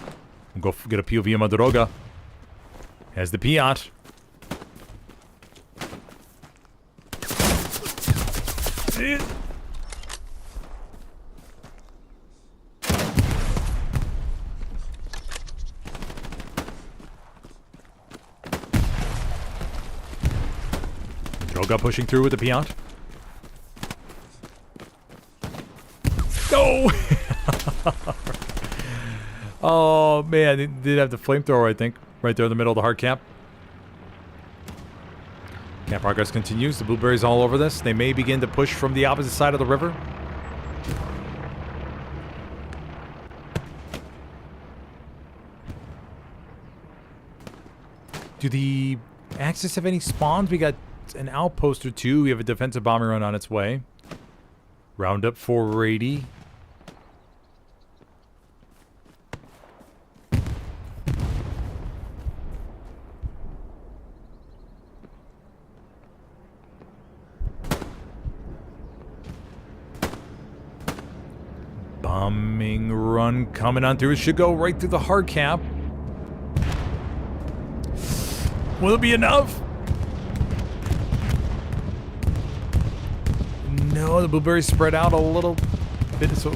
Speaker 1: We'll go get a POV of Madroga. Has the Piat. Droga pushing through with the Piat. No! Oh, man. They did have the flamethrower, I think. Right there in the middle of the hard cap. Camp progress continues. The blueberries all over this. They may begin to push from the opposite side of the river. Do the Axis have any spawns? We got an outpost or two. We have a defensive bomber run on its way. Roundup 480. Bombing run coming on through. It should go right through the hard cap. Will it be enough? No, the blueberries spread out a little bit, so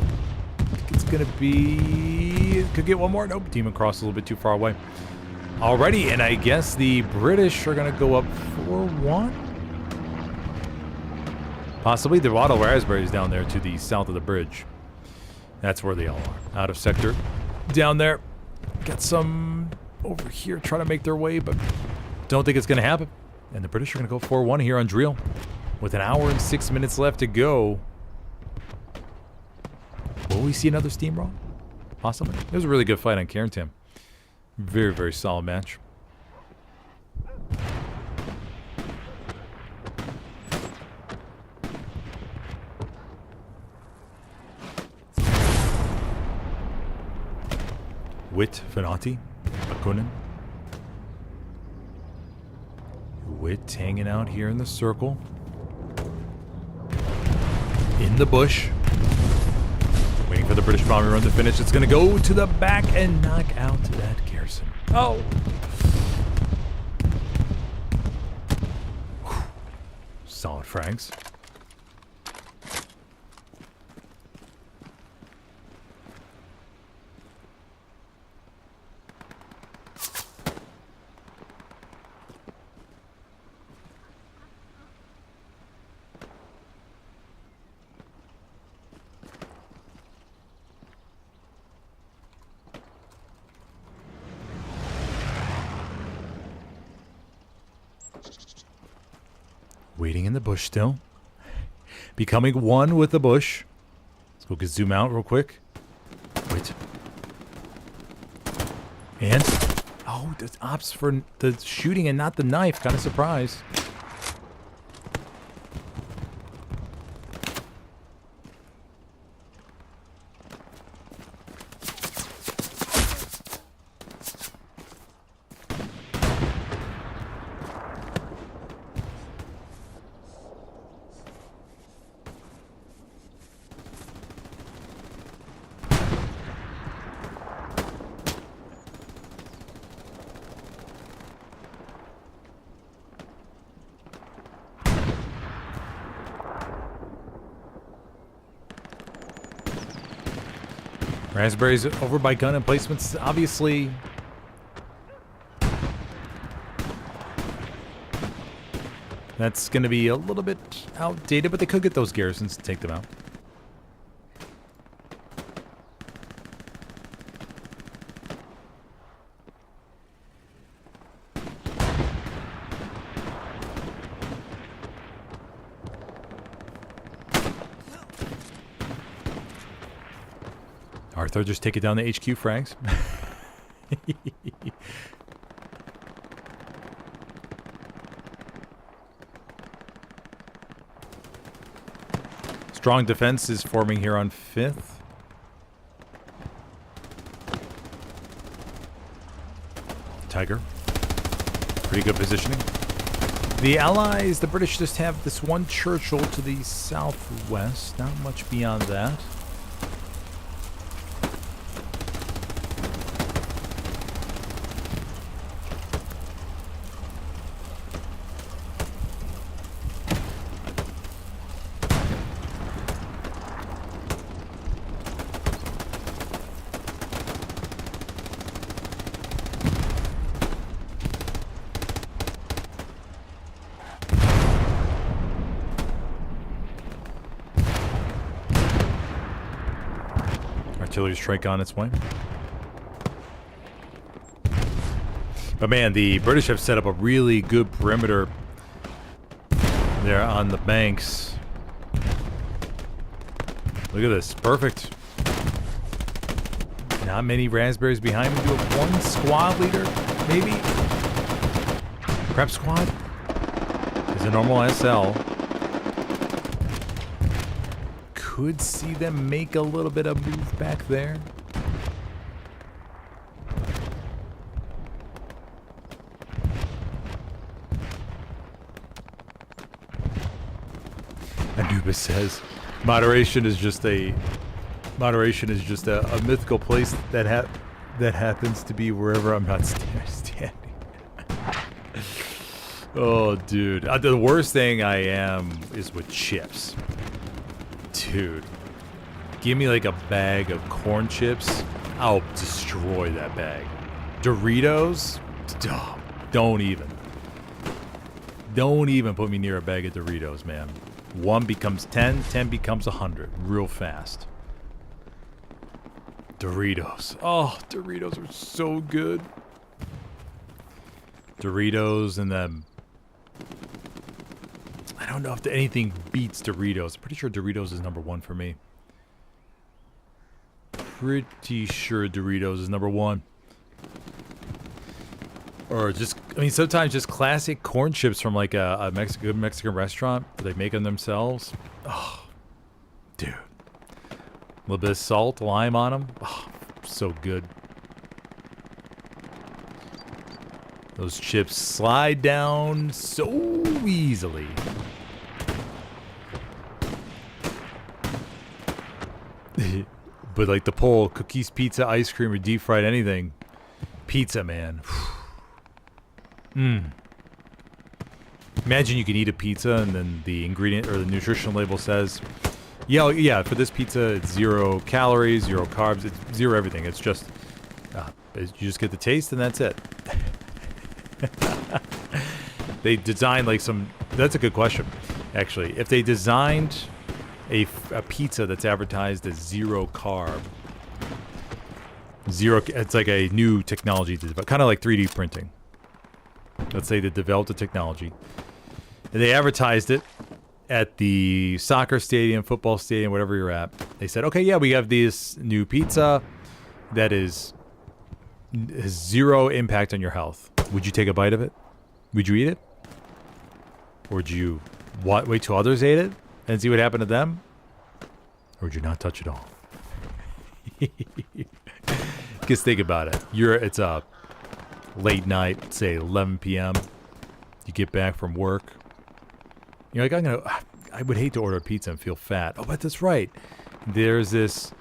Speaker 1: it's going to be... Could get one more. Nope, Demon Cross is a little bit too far away. Alrighty, and I guess the British are going to go up 4-1? Possibly. There are a lot of raspberries down there to the south of the bridge. That's where they all are. Out of sector. Down there. Got some over here trying to make their way, but don't think it's going to happen. And the British are going to go 4-1 here on Drill. With an hour and 6 minutes left to go. Will we see another steamroll? Possibly. It was a really good fight on Cairntam. Very, very solid match. Wit Venati, Akunin. Wit hanging out here in the circle. In the bush. Waiting for the British bombing run to finish. It's going to go to the back and knock out that garrison. Oh! Whew. Solid frags. Waiting in the bush still. Becoming one with the bush. Let's go get zoom out real quick. Wait. And... Oh, the ops for the shooting and not the knife. Kind of surprised. Raspberries over by gun emplacements, obviously. That's going to be a little bit outdated, but they could get those garrisons to take them out. Arthur, just take it down the HQ frags. Strong defense is forming here on 5th. Tiger. Pretty good positioning. The Allies, the British just have this one Churchill to the southwest. Not much beyond that. Artillery strike on its way. But man, the British have set up a really good perimeter there on the banks. Look at this. Perfect. Not many raspberries behind me. Do have one squad leader, maybe? Prep squad is a normal SL. Could see them make a little bit of move back there. Anubis says, moderation is just a mythical place that happens to be wherever I'm not standing. Oh, dude, the worst thing I am is with chips. Dude, Give me like a bag of corn chips. I'll destroy that bag. Doritos? Oh, don't even. Don't even put me near a bag of Doritos, man. 1 becomes 10, 10 becomes 100 real fast. Doritos. Oh, Doritos are so good. Doritos and then... I don't know if anything beats Doritos. I'm pretty sure Doritos is number 1 for me. Pretty sure Doritos is number 1. Or just, I mean, sometimes just classic corn chips from like a good Mexican restaurant. They make them themselves. Oh, dude. A little bit of salt, lime on them. Oh, so good. Those chips slide down so easily. But like the pull, cookies, pizza, ice cream, or deep fried anything. Pizza, man. Imagine you can eat a pizza and then the ingredient or the nutrition label says, yeah, for this pizza it's 0 calories, 0 carbs, it's 0 everything. It's just, you just get the taste and that's it. They designed like some, that's a good question, actually. If they designed a pizza that's advertised as 0 carb, it's like a new technology, but kind of like 3D printing. Let's say they developed a technology. And they advertised it at the soccer stadium, football stadium, whatever you're at. They said, okay, yeah, we have this new pizza that has 0 impact on your health. Would you take a bite of it? Would you eat it? Or would you wait till others ate it and see what happened to them? Or would you not touch it all? Just think about it. It's a late night, say 11 p.m. You get back from work. You're like, I would hate to order a pizza and feel fat. Oh, but that's right. There's this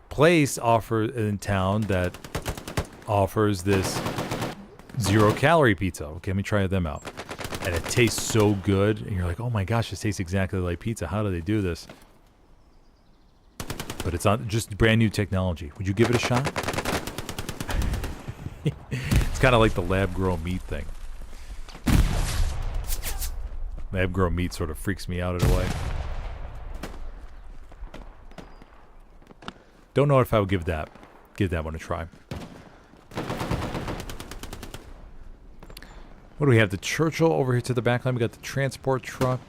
Speaker 1: place in town that offers this 0 calorie pizza. Okay, let me try them out. And it tastes so good. And you're like, oh my gosh, this tastes exactly like pizza. How do they do this? But it's not just brand new technology. Would you give it a shot? It's kind of like the lab-grown meat thing. Lab-grown meat sort of freaks me out in a way. Don't know if I would give that one a try. What do we have? The Churchill over here to the back line. We got the transport truck.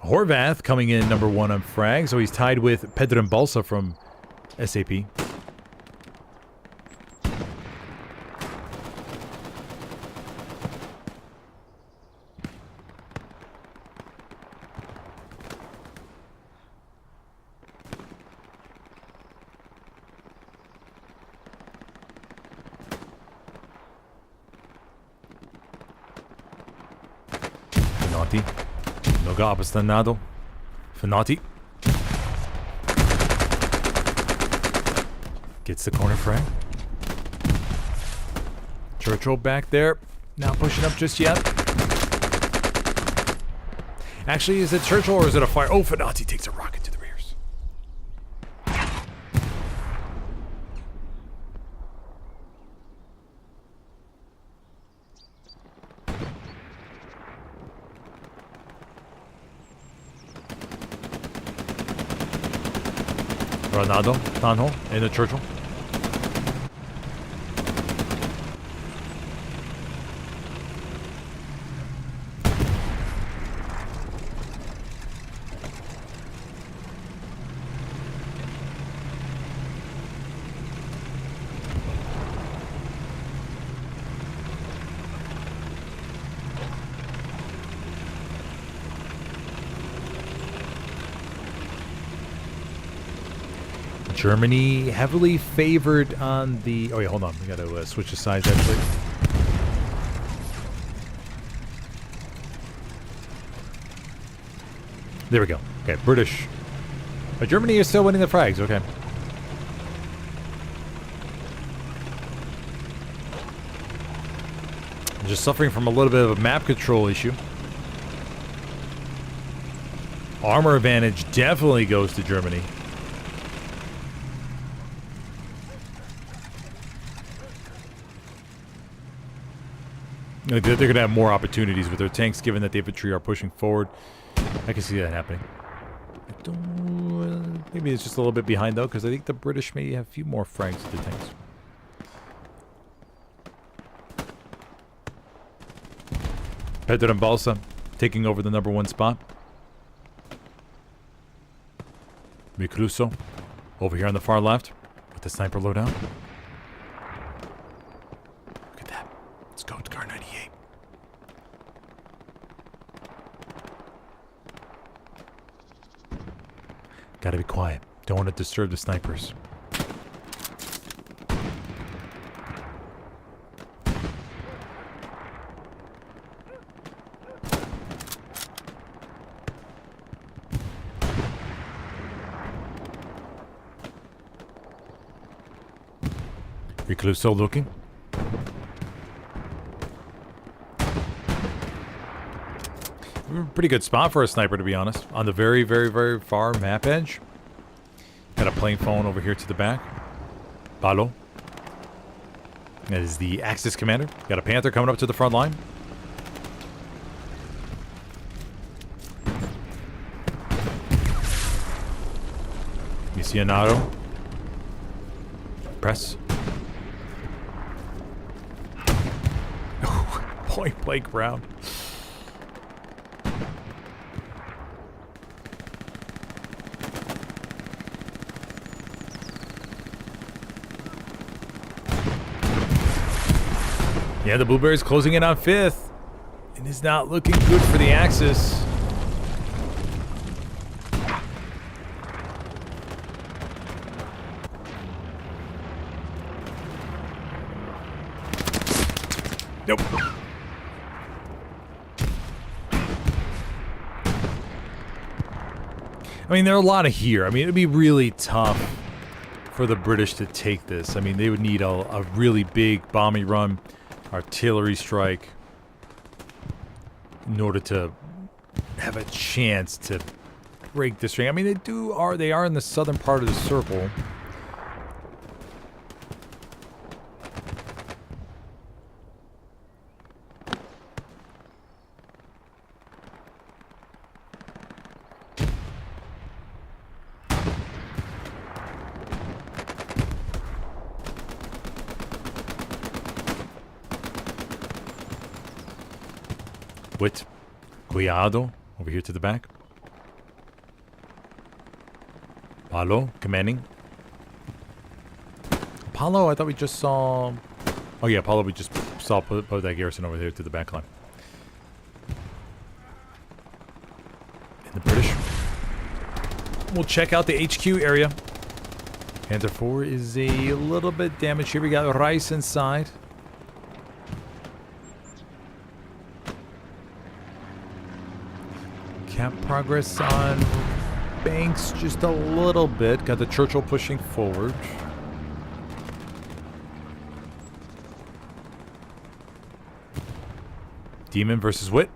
Speaker 1: Horvath coming in number 1 on frag, so he's tied with Pedrambalsa from SAP. Fenati. Noga abastannado. Fenati. Gets the corner frag. Churchill back there. Not pushing up just yet. Actually, is it Churchill or is it a fire? Oh, Fenati takes a rocket to the rears. Ronaldo, Tanho, and the Churchill. Germany heavily favored on the... Oh, yeah, hold on. We got to switch the sides, actually. There we go. Okay, British. But Germany is still winning the frags. Okay. Just suffering from a little bit of a map control issue. Armor advantage definitely goes to Germany. They're going to have more opportunities with their tanks, given that the infantry are pushing forward. I can see that happening. Maybe it's just a little bit behind, though, because I think the British may have a few more frags with their tanks. Pedro and Balsa taking over the #1 spot. Mikluso over here on the far left with the sniper loadout. Look at that. Let's go to Car 98. Gotta be quiet. Don't want to disturb the snipers. Recluso looking. Pretty good spot for a sniper, to be honest. On the very, very, very far map edge. Got a plane phone over here to the back. Palo. That is the Axis commander. Got a Panther coming up to the front line. Missionaro. Press. Point blank round. Yeah, the Blueberries closing in on 5th. It is not looking good for the Axis. Nope. I mean, there are a lot of here. I mean, it'd be really tough for the British to take this. I mean, they would need a really big bombing run, artillery strike, in order to have a chance to break this ring. I mean, they are in the southern part of the circle. With Cuidado over here to the back. Palo commanding. Apollo, I thought we just saw. Oh yeah, Apollo, we just saw put that garrison over there to the back line. And the British will check out the HQ area. Panther 4 is a little bit damaged here. We got Rice inside. Cap progress on Banks just a little bit. Got the Churchill pushing forward. Demon versus Wit.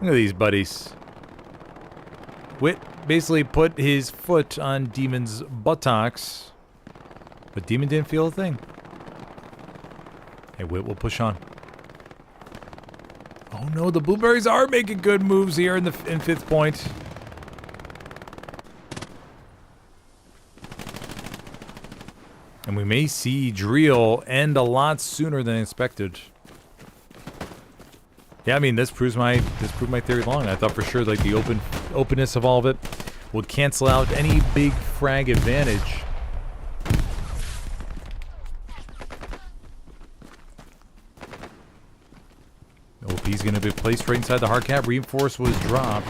Speaker 1: Look at these buddies. Wit basically put his foot on Demon's buttocks, but Demon didn't feel a thing. Hey, Wit will push on. Oh no, the Blueberries are making good moves here in 5th point. And we may see Drill end a lot sooner than expected. Yeah, I mean, this proved my theory long. I thought for sure like the openness of all of it would cancel out any big frag advantage. OP's going to be placed right inside the hard cap. Reinforce was dropped.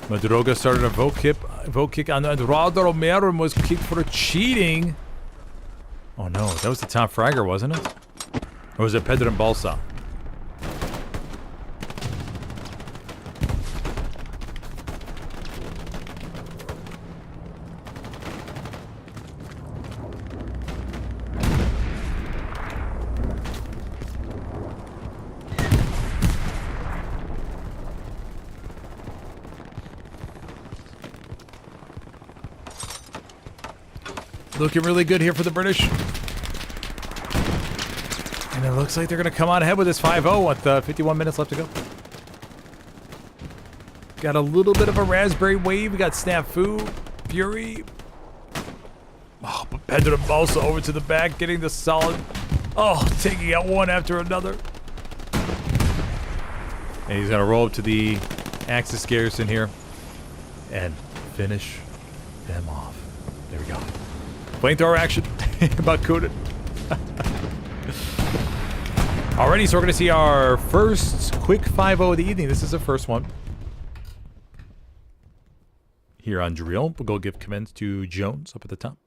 Speaker 1: Madroga started a vote kick on Eduardo Romero and was kicked for cheating. Oh no, that was the top fragger, wasn't it? Or was it Pedro and Balsa? Looking really good here for the British. And it looks like they're going to come on ahead with this 5-0 with 51 minutes left to go. Got a little bit of a raspberry wave. We got Snafu, Fury. Oh, but Pendulum also over to the back, getting the solid. Oh, taking out one after another. And he's going to roll up to the Axis garrison here and finish them off. There we go. Flamethrower action. About coded. Alrighty, so we're going to see our first quick 5-0 of the evening. This is the first one. Here on drill, we'll go give commands to Jones up at the top.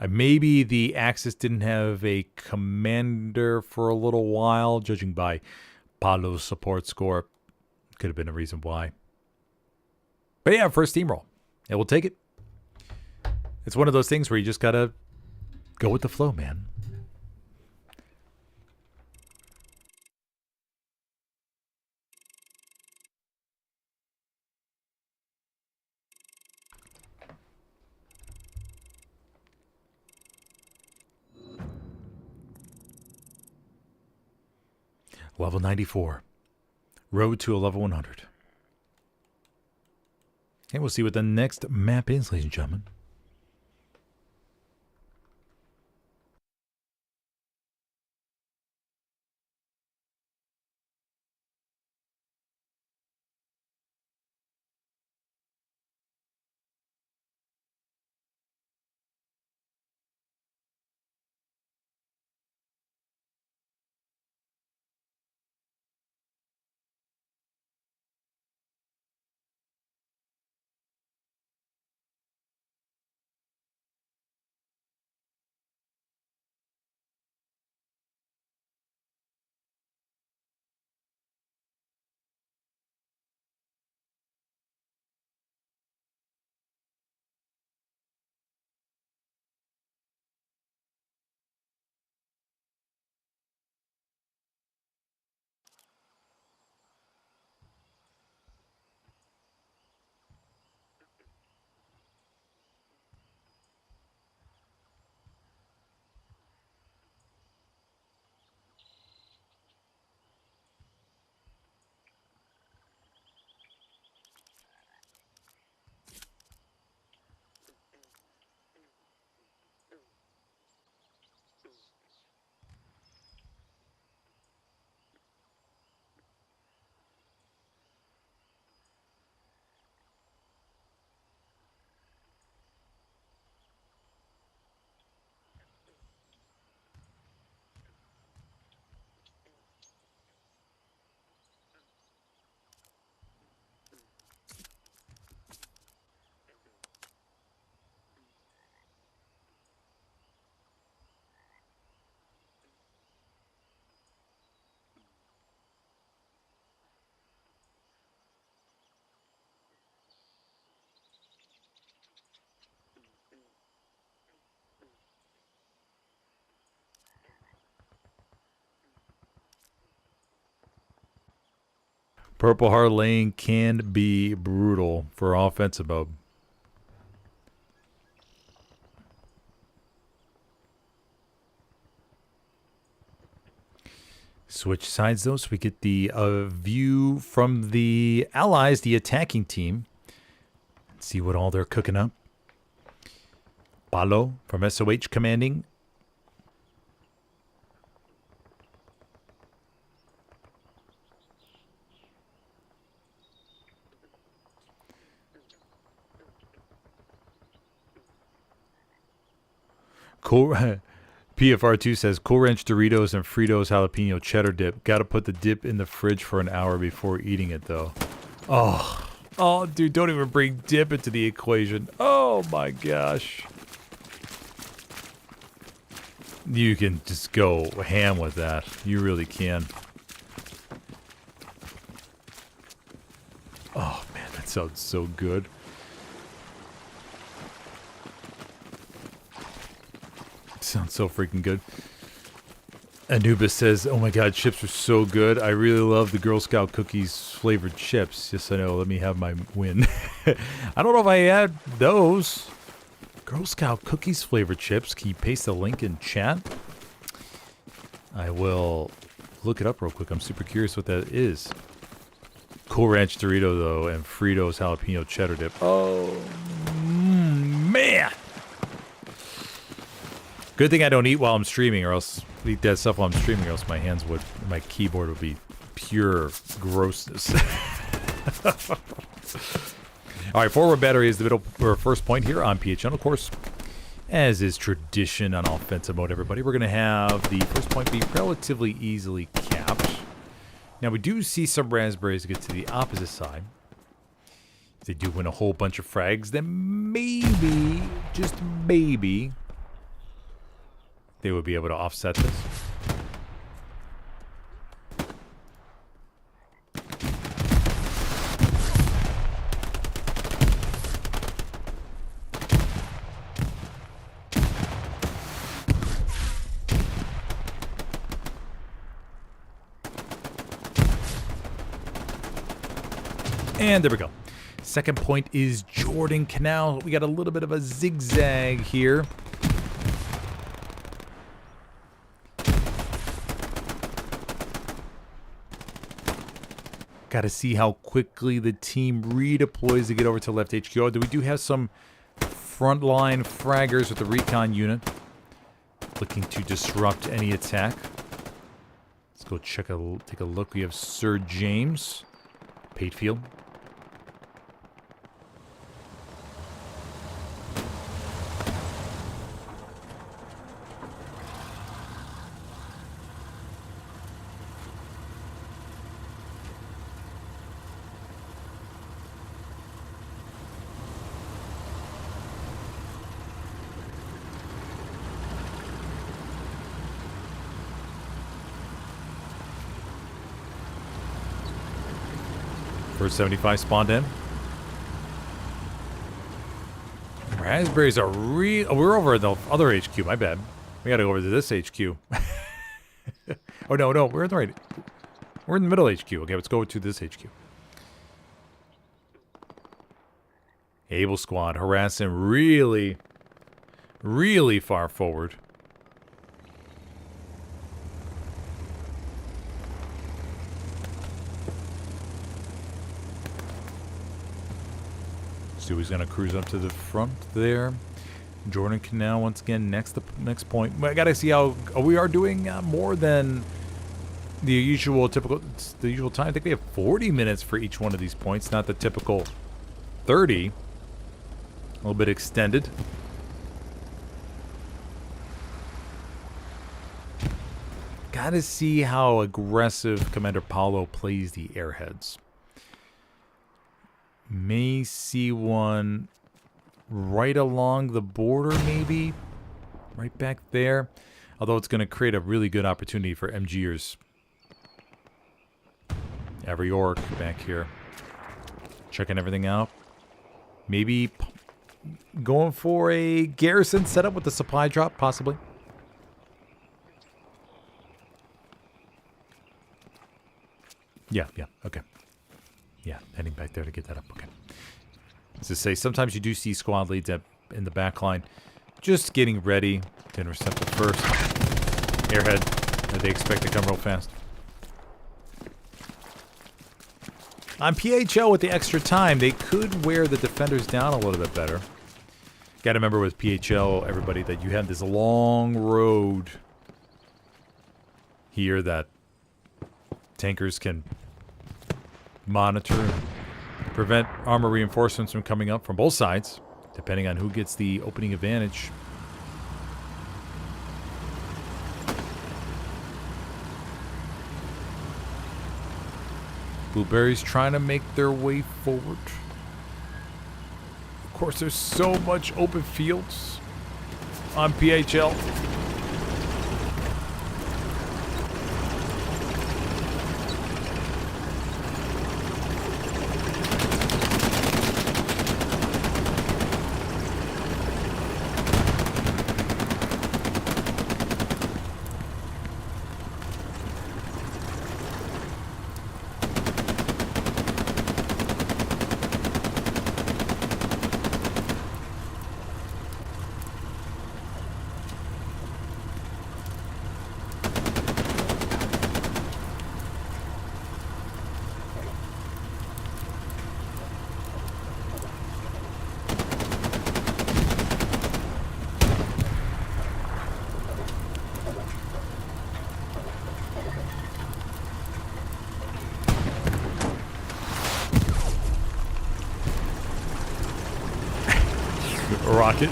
Speaker 1: Maybe the Axis didn't have a commander for a little while, judging by Palo's support score. Could have been a reason why. But yeah, first steamroll. And we'll take it. It's one of those things where you just gotta go with the flow, man. Level 94. Road to a level 100. And we'll see what the next map is, ladies and gentlemen. Purple Heart Lane can be brutal for offensive mode. Switch sides though, so we get the view from the allies, the attacking team. See what all they're cooking up. Palo from SOH commanding. Cool. PFR2 says Cool Ranch Doritos and Fritos jalapeno cheddar dip. Got to put the dip in the fridge for an hour before eating it, though. Oh, dude, don't even bring dip into the equation. Oh my gosh. You can just go ham with that. You really can. Oh man, that sounds so good. Sounds so freaking good. Anubis says, "Oh my God, chips are so good. I really love the Girl Scout cookies flavored chips. Yes, I know. Let me have my win." I don't know if I had those. Girl Scout cookies flavored chips. Can you paste the link in chat? I will look it up real quick. I'm super curious what that is. Cool Ranch Dorito, though, and Fritos jalapeno cheddar dip. Oh, man. Good thing I don't eat while I'm streaming, or else eat that stuff while I'm streaming, or else my keyboard would be pure grossness. All right, forward battery is the middle or first point here on PHN, of course. As is tradition on offensive mode, everybody, we're going to have the first point be relatively easily capped. Now, we do see some raspberries get to the opposite side. If they do win a whole bunch of frags, then maybe, just maybe, they would be able to offset this. And there we go. Second point is Jordan Canal. We got a little bit of a zigzag here. Got to see how quickly the team redeploys to get over to left HQ. We do have some frontline fraggers with the recon unit looking to disrupt any attack. Let's go take a look. We have Sir James Patefield. First 75 spawned in. Raspberries are real. Oh, we're over at the other HQ. My bad. We gotta go over to this HQ. Oh, no. We're in the right. We're in the middle HQ. Okay, let's go to this HQ. Able squad harassing really, really far forward. Stewie's gonna cruise up to the front there. Jordan Canal once again next point. I gotta see how we are doing more than the usual time. I think we have 40 minutes for each one of these points, not the typical 30. A little bit extended. Gotta see how aggressive Commander Paulo plays the airheads. May see one right along the border, maybe. Right back there. Although it's going to create a really good opportunity for MGers. Every orc back here. Checking everything out. Maybe going for a garrison setup with the supply drop, possibly. Yeah, okay. Yeah, heading back there to get that up. Okay. As I say, sometimes you do see squad leads in the back line just getting ready to intercept the first airhead that they expect to come real fast. On PHL with the extra time, they could wear the defenders down a little bit better. Got to remember with PHL, everybody, that you have this long road here that tankers can monitor, prevent armor reinforcements from coming up from both sides, depending on who gets the opening advantage. Blueberries trying to make their way forward. Of course, there's so much open fields on PHL. Rocket.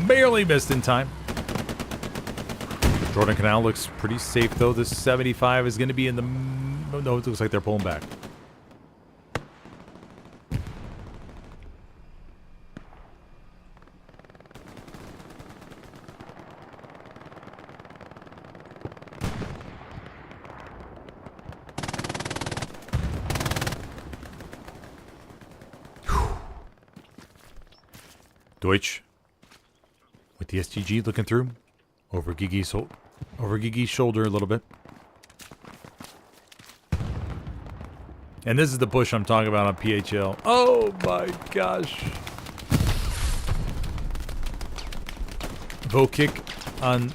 Speaker 1: Barely missed in time. Jordan Canal looks pretty safe, though. This 75 is going to be in the... No, it looks like they're pulling back. Deutsch with the STG looking through over Gigi's shoulder a little bit. And this is the push I'm talking about on PHL. Oh my gosh. Vote kick on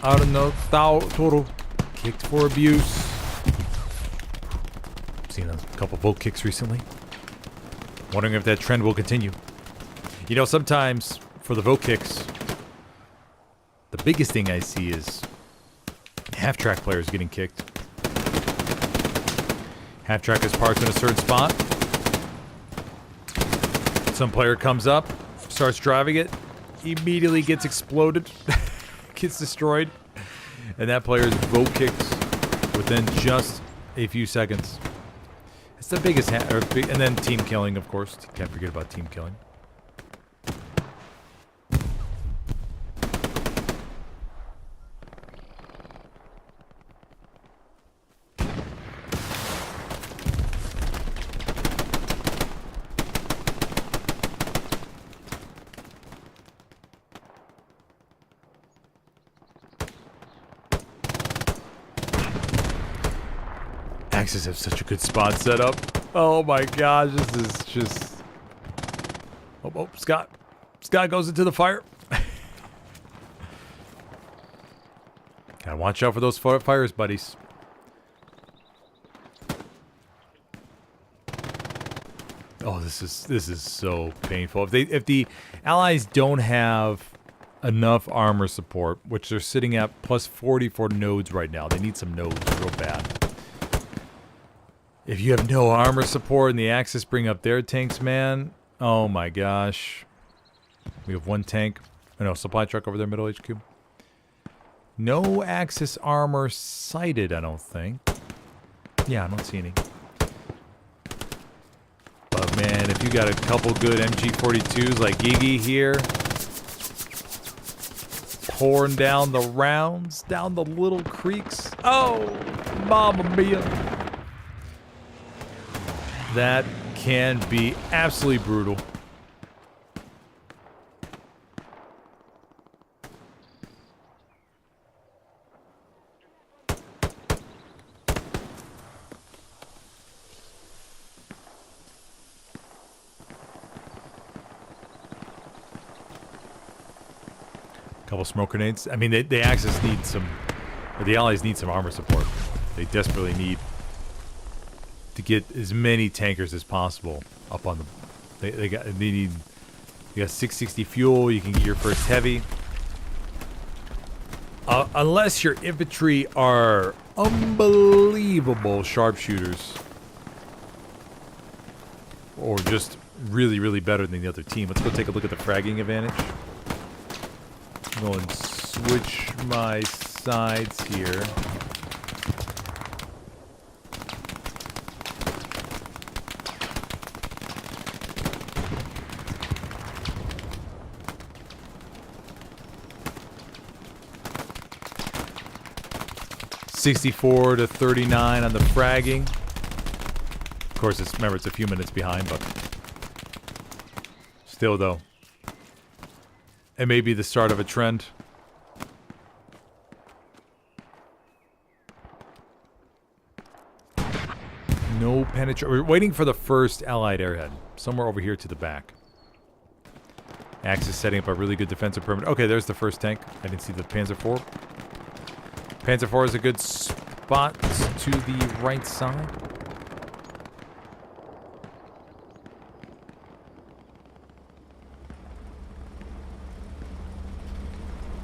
Speaker 1: Arno Toro. Kicked for abuse. Seen a couple vote kicks recently. Wondering if that trend will continue. You know, sometimes for the vote kicks, the biggest thing I see is half-track players getting kicked. Half-track is parked in a certain spot. Some player comes up, starts driving it, immediately gets exploded, gets destroyed, and that player is vote kicked within just a few seconds. It's the biggest, and then team killing, of course. Can't forget about team killing. Axis have such a good spot set up. Oh my gosh, this is just... Oh, Scott. Scott goes into the fire. Gotta watch out for those fires, buddies. Oh, this is so painful. If the allies don't have enough armor support, which they're sitting at plus 44 nodes right now, they need some nodes real bad. If you have no armor support and the Axis bring up their tanks, man, oh my gosh. We have one tank. Oh no, supply truck over there, middle HQ. No Axis armor sighted, I don't think. Yeah, I don't see any. But man, if you got a couple good MG42s like Gigi here, pouring down the rounds, down the little creeks. Oh, mamma mia. That can be absolutely brutal. Couple smoke grenades. I mean, the Axis need some, or the Allies need some armor support. They desperately need to get as many tankers as possible up on the... They got 660 fuel. You can get your first heavy. Unless your infantry are unbelievable sharpshooters, or just really, really better than the other team. Let's go take a look at the fragging advantage. Go and switch my sides here. $64 to $39 on the fragging. Of course, remember, it's a few minutes behind, but still, though, it may be the start of a trend. No penetration. We're waiting for the first Allied airhead. Somewhere over here to the back. Axis setting up a really good defensive perimeter. Okay, there's the first tank. I didn't see the Panzer IV. Panzer IV is a good spot to the right side.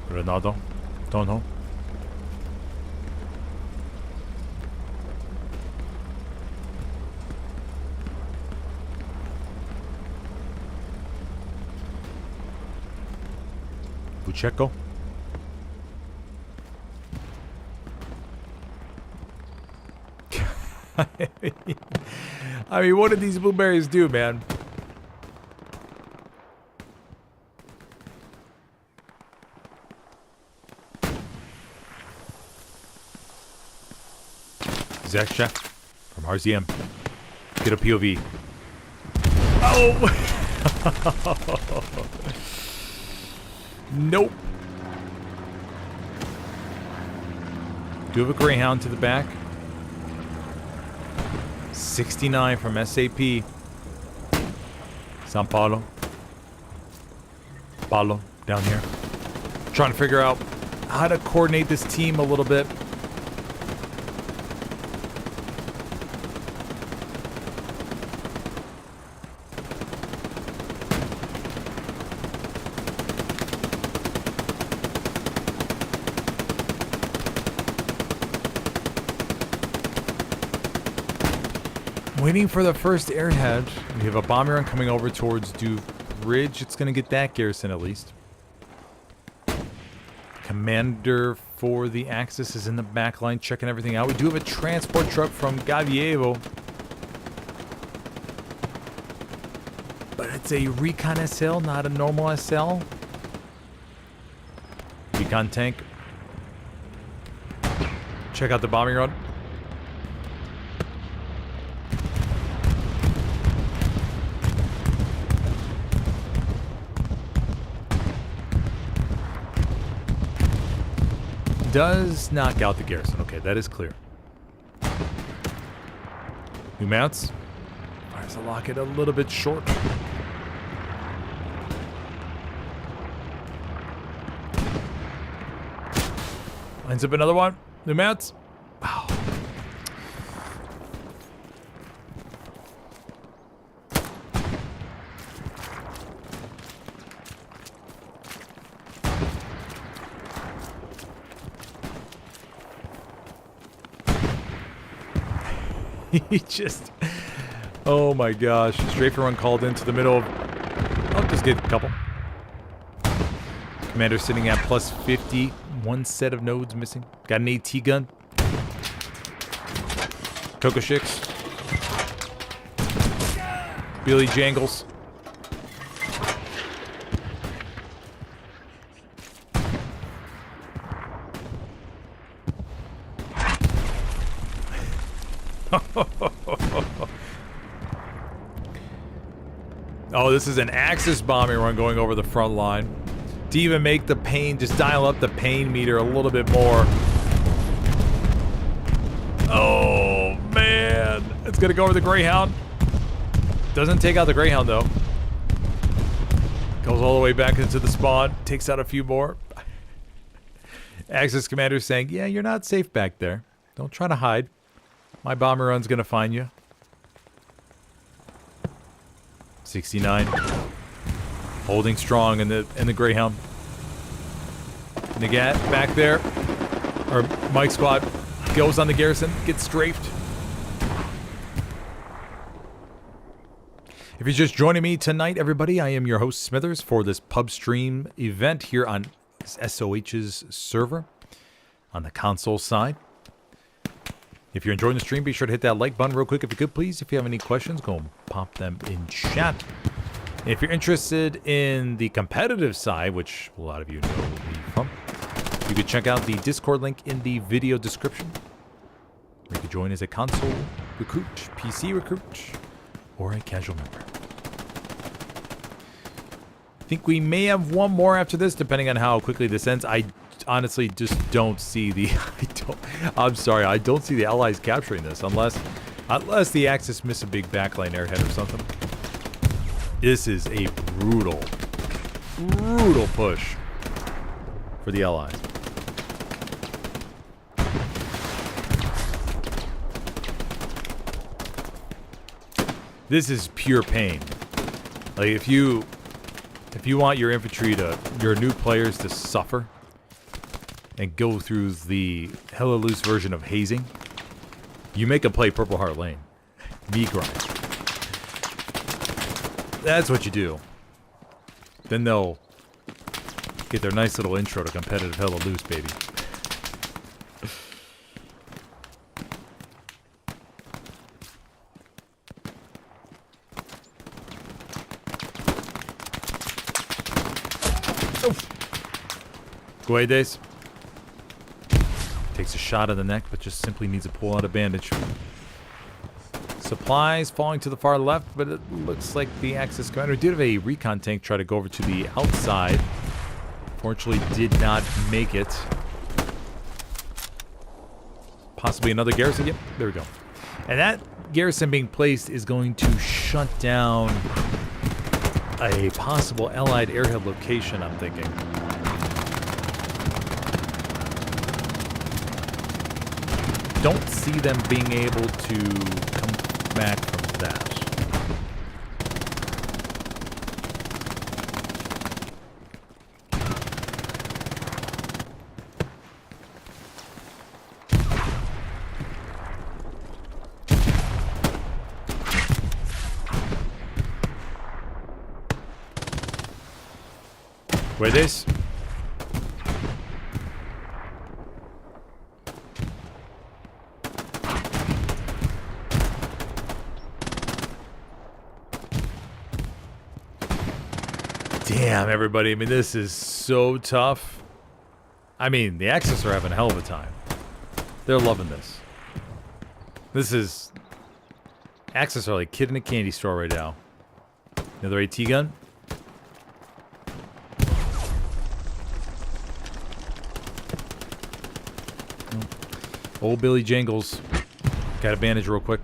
Speaker 1: Granado. Don't know. Pucheco. I mean, what did these blueberries do, man? Zach Chef from RZM. Get a POV. Oh! Nope. Do have a Greyhound to the back. 69 from SAP. San Paulo. Paulo down here. Trying to figure out how to coordinate this team a little bit. Waiting for the first airhead. We have a bomber run coming over towards Duve Ridge. It's going to get that garrison at least. Commander for the Axis is in the back line checking everything out. We do have a transport truck from Gavievo. But it's a recon SL, not a normal SL. Recon tank. Check out the bombing run. Does knock out the garrison. Okay, that is clear. New mounts. Fires the locket a little bit short. Lines up another one. New mounts. Wow. He just... Oh my gosh. Strafer run called into the middle of... I'll just get a couple. Commander sitting at plus 50. One set of nodes missing. Got an AT gun. Coco Shicks. Billy Jangles. Oh, this is an Axis bombing run going over the front line. To even make the pain, just dial up the pain meter a little bit more. Oh, man. It's going to go over the Greyhound. Doesn't take out the Greyhound, though. Goes all the way back into the spawn. Takes out a few more. Axis commander saying, yeah, you're not safe back there. Don't try to hide. My bomber run's going to find you. 69. Holding strong in the Greyhound. Nagat back there. Or Mike Squad goes on the garrison. Gets strafed. If you're just joining me tonight, everybody, I am your host, Smithers, for this pub stream event here on SOH's server on the console side. If you're enjoying the stream, be sure to hit that like button real quick if you could, please. If you have any questions, go and pop them in chat. If you're interested in the competitive side, which a lot of you know me from, you could check out the Discord link in the video description. You could join as a console recruit, PC recruit, or a casual member. I think we may have one more after this, depending on how quickly this ends. I honestly just don't see the... I'm sorry, I don't see the Allies capturing this unless the Axis miss a big backline airhead or something. This is a brutal push for the Allies. This is pure pain. Like if you want your infantry to, your new players to suffer and go through the hella loose version of hazing, you make them play Purple Heart Lane. Me grind. That's what you do. Then they'll get their nice little intro to competitive hella loose, baby. Go ahead, Dace. Takes a shot in the neck, but just simply needs to pull out a bandage. Supplies falling to the far left, but it looks like the Axis commander did have a recon tank try to go over to the outside. Fortunately, did not make it. Possibly another garrison. Yep, there we go. And that garrison being placed is going to shut down a possible Allied airhead location, I'm thinking. Don't see them being able to come back from that. Where this? Damn, everybody. I mean, this is so tough. I mean, the Axis are having a hell of a time. They're loving this. This is... Axis are like kid in a candy store right now. Another AT gun. Old Billy Jangles. Got a bandage real quick.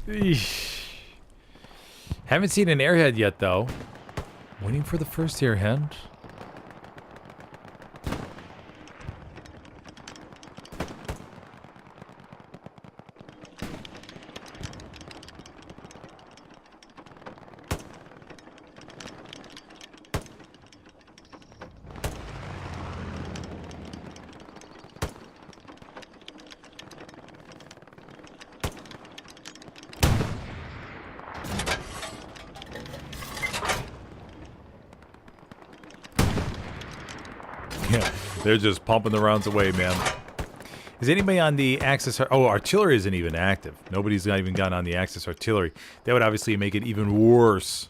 Speaker 1: Eesh. Haven't seen an airhead yet, though. Waiting for the first airhead. Yeah, they're just pumping the rounds away, man. Is anybody on the Axis? Oh, artillery isn't even active. Nobody's not even gotten on the Axis artillery. That would obviously make it even worse.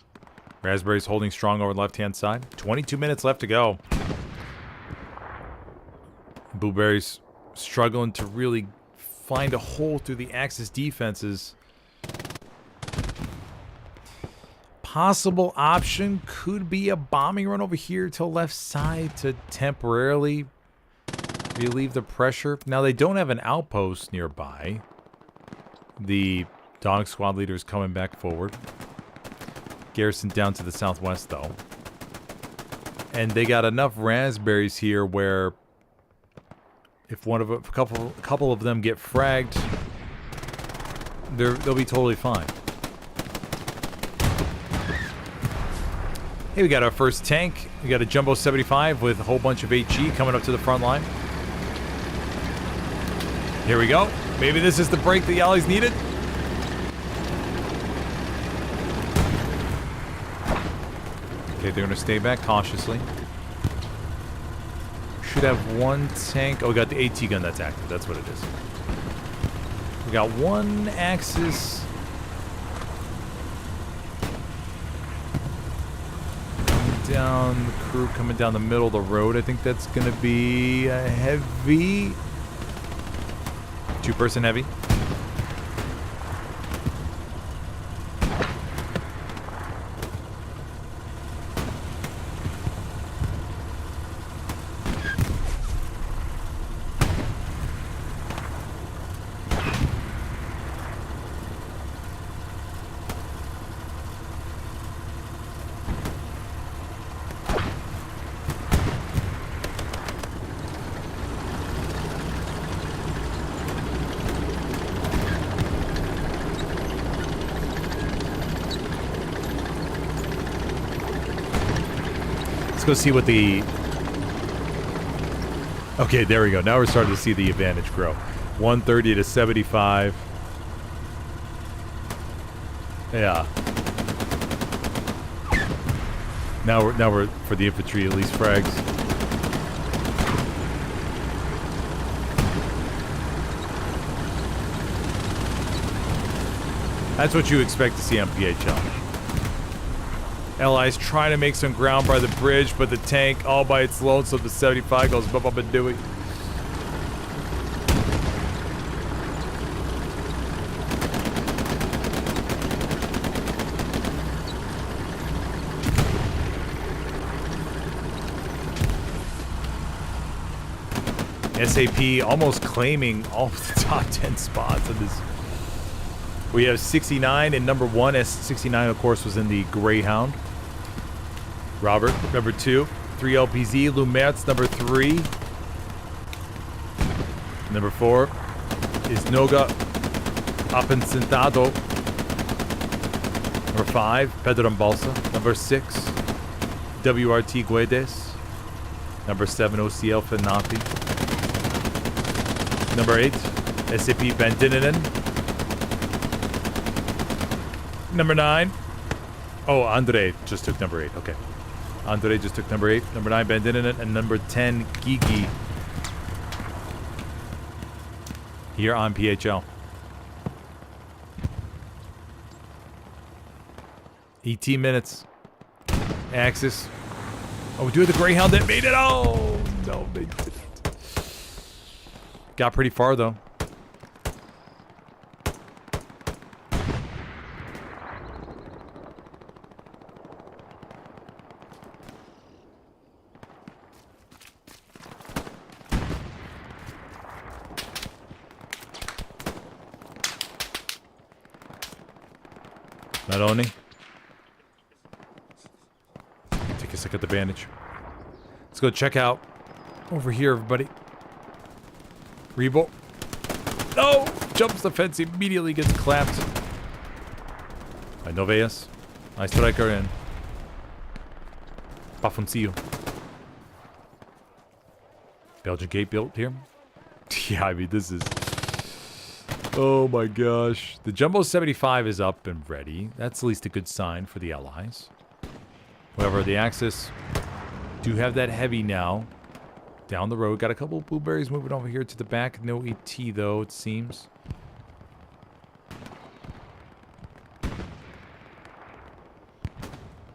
Speaker 1: Raspberry's holding strong over the left-hand side. 22 minutes left to go. Blueberry's struggling to really find a hole through the Axis defenses. Possible option could be a bombing run over here to left side to temporarily relieve the pressure. Now, they don't have an outpost nearby. The dog squad leader is coming back forward. Garrison down to the southwest, though. And they got enough raspberries here where if a couple of them get fragged, they'll be totally fine. Hey, we got our first tank. We got a Jumbo 75 with a whole bunch of HE coming up to the front line. Here we go. Maybe this is the break the Allies needed. Okay, they're going to stay back cautiously. Should have one tank. Oh, we got the AT gun that's active. That's what it is. We got one Axis. Down the crew coming down the middle of the road. I think that's going to be a heavy. Two-person heavy. Let's go see what the... Okay, there we go. Now we're starting to see the advantage grow. 130 to 75. Yeah. Now we're for the infantry, at least frags. That's what you expect to see on PHL. Allies trying to make some ground by the bridge, but the tank all by its lonesome. The 75 goes bump up and dooey. SAP almost claiming all of the top 10 spots in this. We have 69 in number 1. S69, of course, was in the Greyhound. Robert, number 2. 3 LPZ. Lumertz, number 3. Number 4 is Noga Apensentado. Number 5, Pedro Balsa. Number 6, WRT Guedes. Number 7, OCL Fenapi. Number 8, SAP Bandininen. Number 9. Oh, Andre just took number 8. Okay. Andre just took number 8. Number 9, Bandininen. And number 10, Gigi. Here on PHL. 18 minutes. Axis. Oh, we do have the Greyhound that made it. Oh, no, they didn't. Got pretty far, though. Not only. Take a second at the bandage. Let's go check out over here, everybody. Rebo. No! Jumps the fence, immediately gets clapped. By Noveas. Nice striker and Pafoncillo. Belgian gate built here. Yeah, I mean, this is... Oh my gosh. The Jumbo 75 is up and ready. That's at least a good sign for the Allies. However, the Axis do have that heavy now. Down the road. Got a couple of blueberries moving over here to the back. No ET, though, it seems.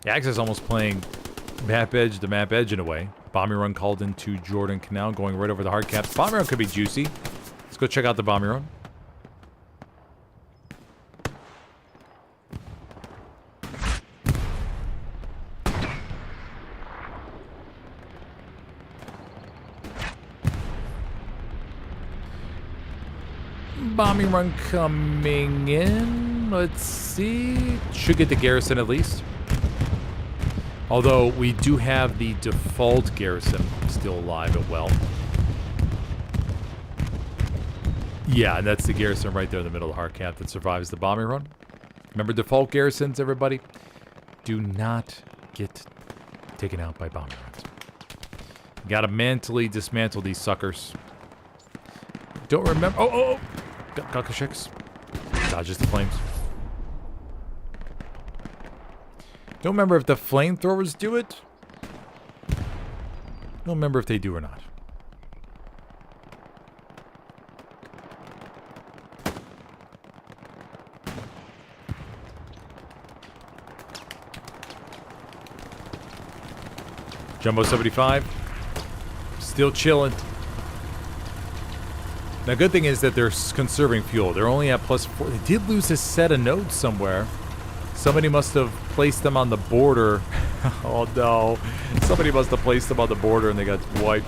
Speaker 1: The Axis almost playing map edge to map edge in a way. Bombing run called into Jordan Canal, going right over the hard caps. Bombing run could be juicy. Let's go check out the bombing run. Bombing run coming in. Let's see. Should get the garrison at least. Although we do have the default garrison still alive and well. Yeah, and that's the garrison right there in the middle of the hard cap that survives the bombing run. Remember default garrisons, everybody? Do not get taken out by bombing runs. Gotta mentally dismantle these suckers. Don't remember. Oh! Kakasheks. Dodges the flames. Don't remember if the flamethrowers do it. Don't remember if they do or not. Jumbo 75. Still chilling. Now, good thing is that they're conserving fuel. They're only at +4. They did lose a set of nodes somewhere. Somebody must have placed them on the border. Oh, no. Somebody must have placed them on the border and they got wiped.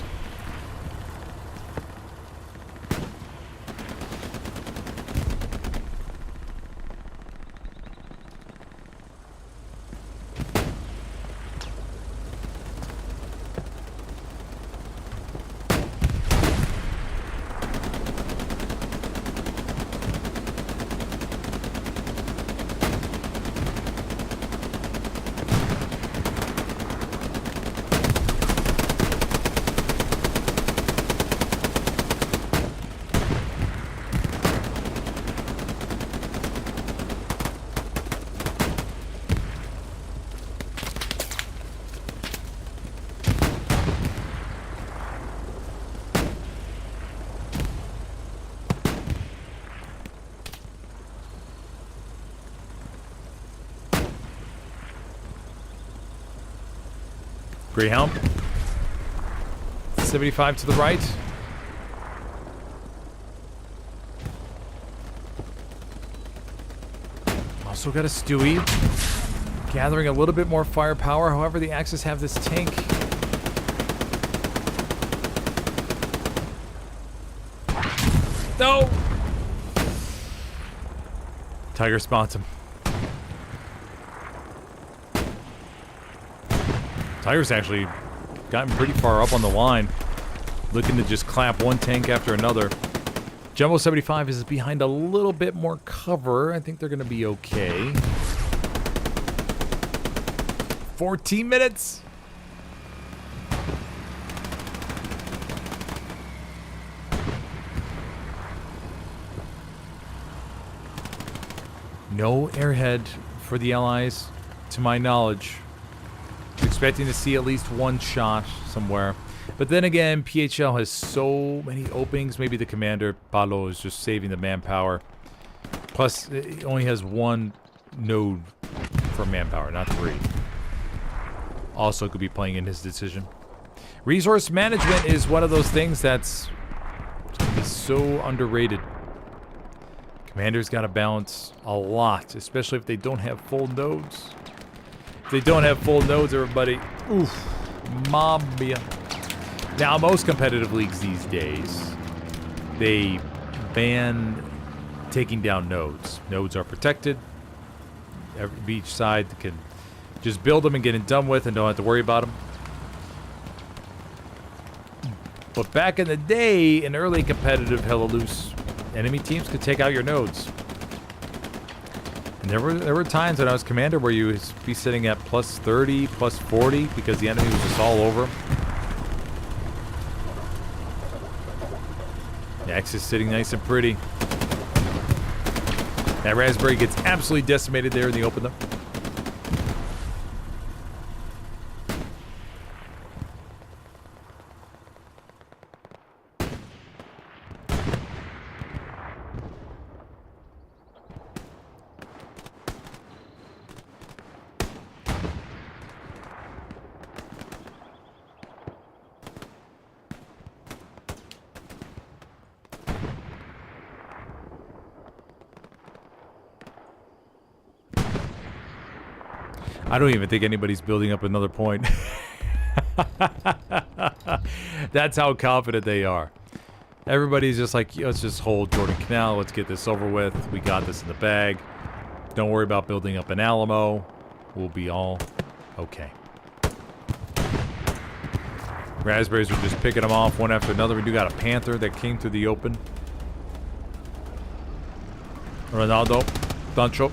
Speaker 1: Greyhound. 75 to the right. Also got a Stewie. Gathering a little bit more firepower. However, the Axis have this tank. No! Tiger spots him. Tiger's actually gotten pretty far up on the line. Looking to just clap one tank after another. Jumbo 75 is behind a little bit more cover. I think they're going to be okay. 14 minutes. No airhead for the Allies, to my knowledge. Expecting to see at least one shot somewhere. But then again, PHL has so many openings. Maybe the commander, Palo, is just saving the manpower. Plus, it only has one node for manpower, not 3. Also could be playing in his decision. Resource management is one of those things that's so underrated. Commanders got to balance a lot, especially if they don't have full nodes. If they don't have full nodes, everybody, oof, mafia. Now, most competitive leagues these days, they ban taking down nodes. Nodes are protected. Each side can just build them and get it done with and don't have to worry about them. But back in the day, in early competitive hella loose, enemy teams could take out your nodes. And there were times when I was commander where you would be sitting at plus 30, plus 40 because the enemy was just all over. The X is sitting nice and pretty. That raspberry gets absolutely decimated there in the open though. I don't even think anybody's building up another point. That's how confident they are. Everybody's just like, let's just hold Jordan Canal. Let's get this over with. We got this in the bag. Don't worry about building up an Alamo. We'll be all okay. Raspberries are just picking them off one after another. We do got a Panther that came through the open. Ronaldo. Dancho.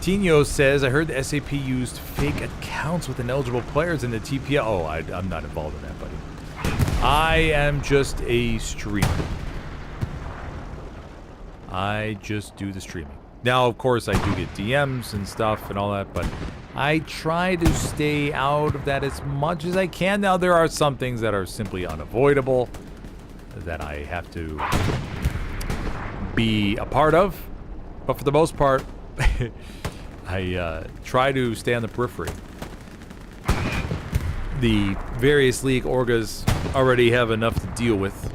Speaker 1: Tino says, I heard the SAP used fake accounts with ineligible players in the TPL. Oh, I'm not involved in that, buddy. I am just a streamer. I just do the streaming. Now, of course, I do get DMs and stuff and all that, but I try to stay out of that as much as I can. Now, there are some things that are simply unavoidable that I have to be a part of, but for the most part, I try to stay on the periphery. The various league orgas already have enough to deal with.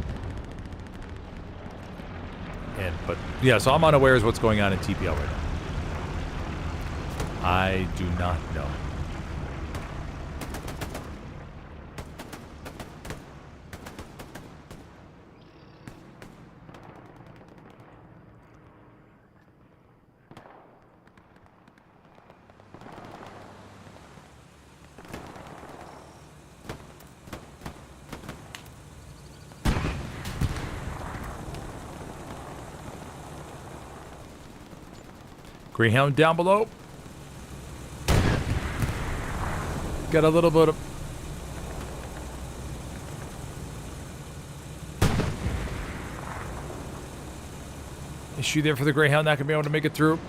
Speaker 1: But yeah, so I'm unaware of what's going on in TPL right now. I do not know. Greyhound down below. Got a little bit of... issue there for the Greyhound. Not going to be able to make it through.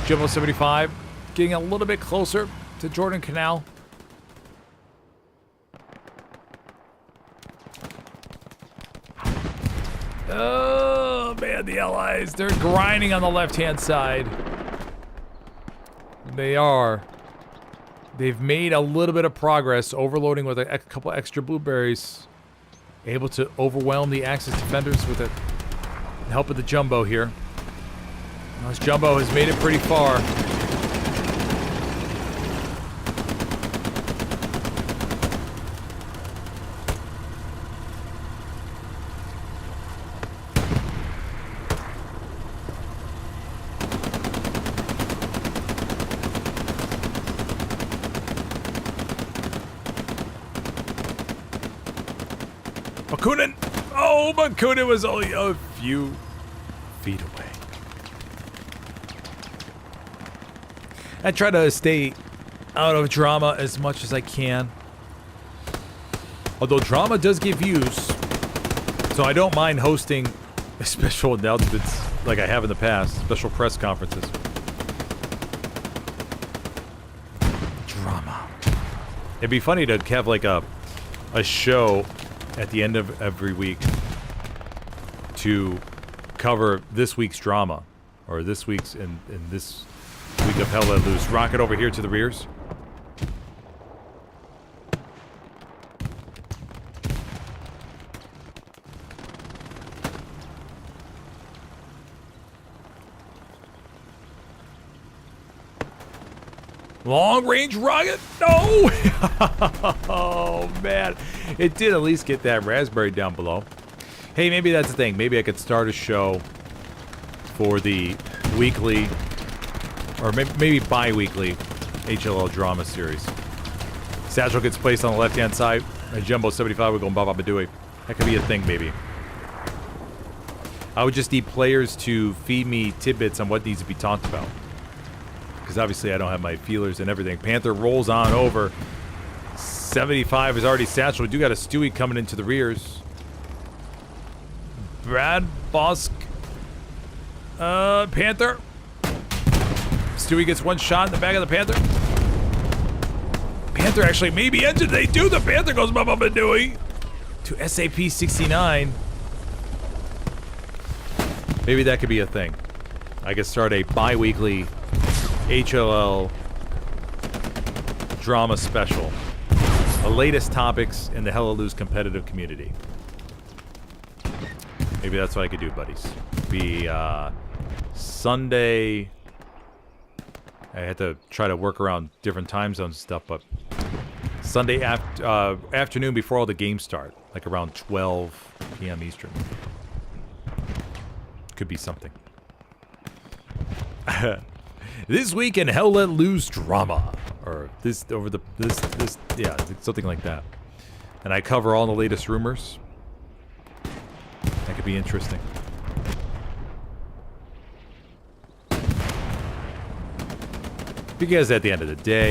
Speaker 1: Jumbo 75 getting a little bit closer to Jordan Canal. Oh! man, the Allies, they're grinding on the left-hand side. They are. They've made a little bit of progress, overloading with a couple extra blueberries. Able to overwhelm the Axis defenders with the help of the Jumbo here. Well, this Jumbo has made it pretty far. Bakunin! Oh, Bakunin was only a few feet away. I try to stay out of drama as much as I can. Although drama does give views, so I don't mind hosting special announcements like I have in the past, special press conferences. Drama. It'd be funny to have like a show at the end of every week to cover this week's drama, or this week's in this week of Hell Let Loose. Rocket over here to the rears. Long range rocket? No! Oh man, it did at least get that raspberry down below. Hey, maybe that's the thing. Maybe I could start a show for the weekly, or maybe bi-weekly HLL drama series. Satchel gets placed on the left-hand side, and Jumbo 75 would go Baba Badooey. That could be a thing, maybe. I would just need players to feed me tidbits on what needs to be talked about. Because obviously I don't have my feelers and everything. Panther rolls on over. 75 is already satchel. We do got a Stewie coming into the rears. Brad Bosk. Panther. Stewie gets one shot in the back of the Panther. Panther actually maybe entered. They do. The Panther goes Baba Badooey to SAP 69. Maybe that could be a thing. I could start a bi-weekly HLL drama special. The latest topics in the Hell Let Loose competitive community. Maybe that's what I could do, buddies. Be Sunday. I had to try to work around different time zones and stuff, but Sunday afternoon before all the games start, like around 12 p.m. Eastern. Could be something. This week in Hell Let Loose drama, or this, yeah, something like that. And I cover all the latest rumors. That could be interesting. Because at the end of the day,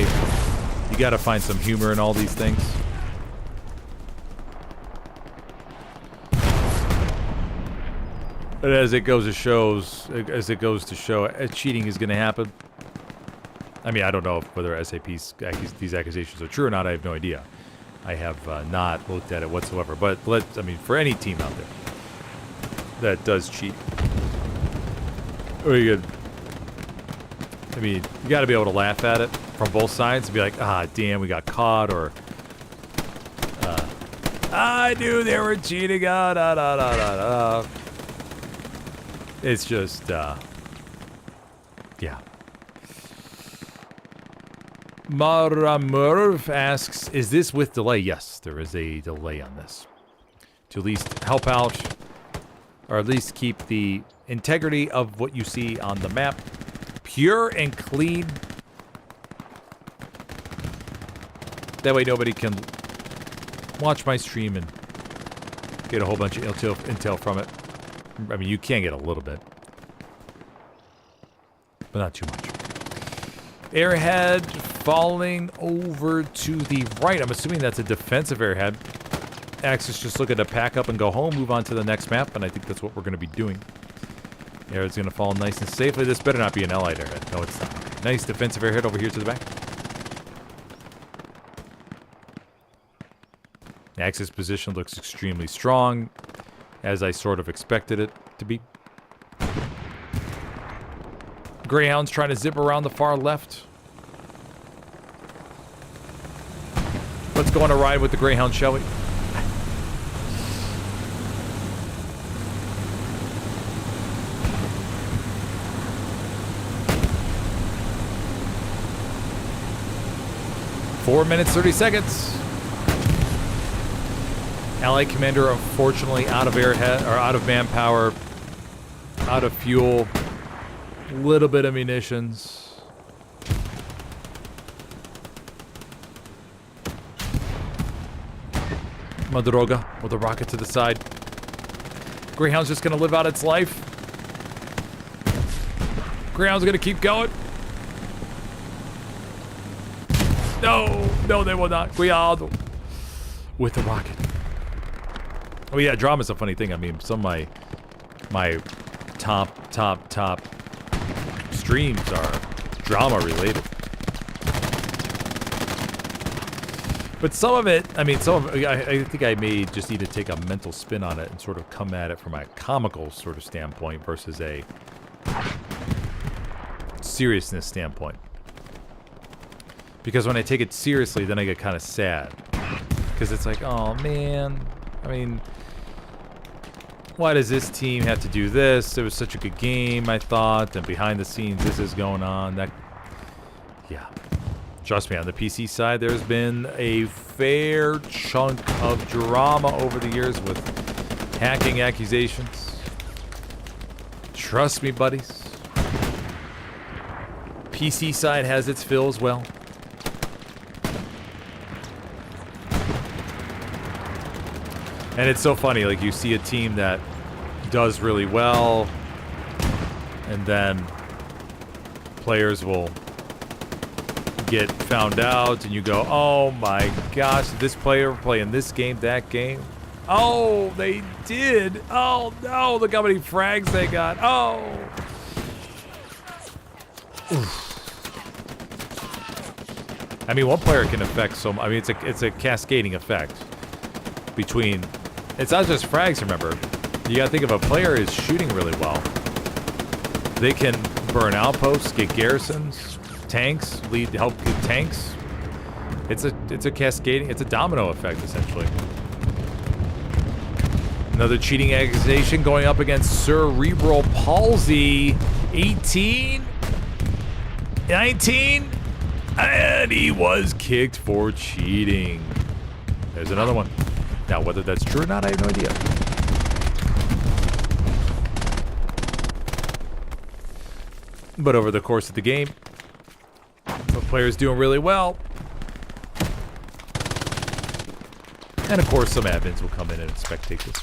Speaker 1: you gotta find some humor in all these things. But as it goes to show, cheating is going to happen. I mean, I don't know whether these accusations are true or not. I have no idea. I have not looked at it whatsoever. But I mean, for any team out there that does cheat, or you got to be able to laugh at it from both sides and be like, ah, damn, we got caught, or I knew they were cheating. It's just, yeah. Maramurv asks, is this with delay? Yes, there is a delay on this. To at least help out, or at least keep the integrity of what you see on the map pure and clean. That way nobody can watch my stream and get a whole bunch of intel from it. I mean, you can get a little bit, but not too much. Airhead falling over to the right. I'm assuming that's a defensive airhead. Axis just looking to pack up and go home, move on to the next map, and I think that's what we're going to be doing. Airhead's going to fall nice and safely. This better not be an allied airhead. No, it's not. Nice defensive airhead over here to the back. Axis position looks extremely strong, as I sort of expected it to be. Greyhound's trying to zip around the far left. Let's go on a ride with the Greyhound, shall we? Four minutes, 30 seconds. Allied commander, unfortunately, out of airhead or out of manpower, out of fuel, little bit of munitions. Madroga with a rocket to the side. Greyhound's just gonna live out its life. Greyhound's gonna keep going. No, no, they will not. Cuidado with the rocket. Oh yeah, drama's a funny thing. I mean, some of my top streams are drama related. But some of it, I mean, I think I may just need to take a mental spin on it and sort of come at it from a comical sort of standpoint versus a seriousness standpoint. Because when I take it seriously, then I get kind of sad. Because it's like, oh man, I mean, why does this team have to do this? It was such a good game, I thought, and behind the scenes this is going on. That, yeah. Trust me, on the PC side, there's been a fair chunk of drama over the years with hacking accusations. Trust me, buddies. PC side has its fill as well. And it's so funny, like you see a team that does really well, and then players will get found out, and you go, oh my gosh, this player playing this game, that game. Oh, they did. Oh no, look how many frags they got. Oh. Oof. I mean, one player can affect so much. I mean, it's a cascading effect between. It's not just frags, remember. You gotta think if a player is shooting really well, they can burn outposts, get garrisons, tanks, help get tanks. It's a cascading, it's a domino effect, essentially. Another cheating accusation going up against Cerebral Palsy. 18, 19, and he was kicked for cheating. There's another one. Now, whether that's true or not, I have no idea. But over the course of the game, the player's doing really well. And of course, some admins will come in and spectate this.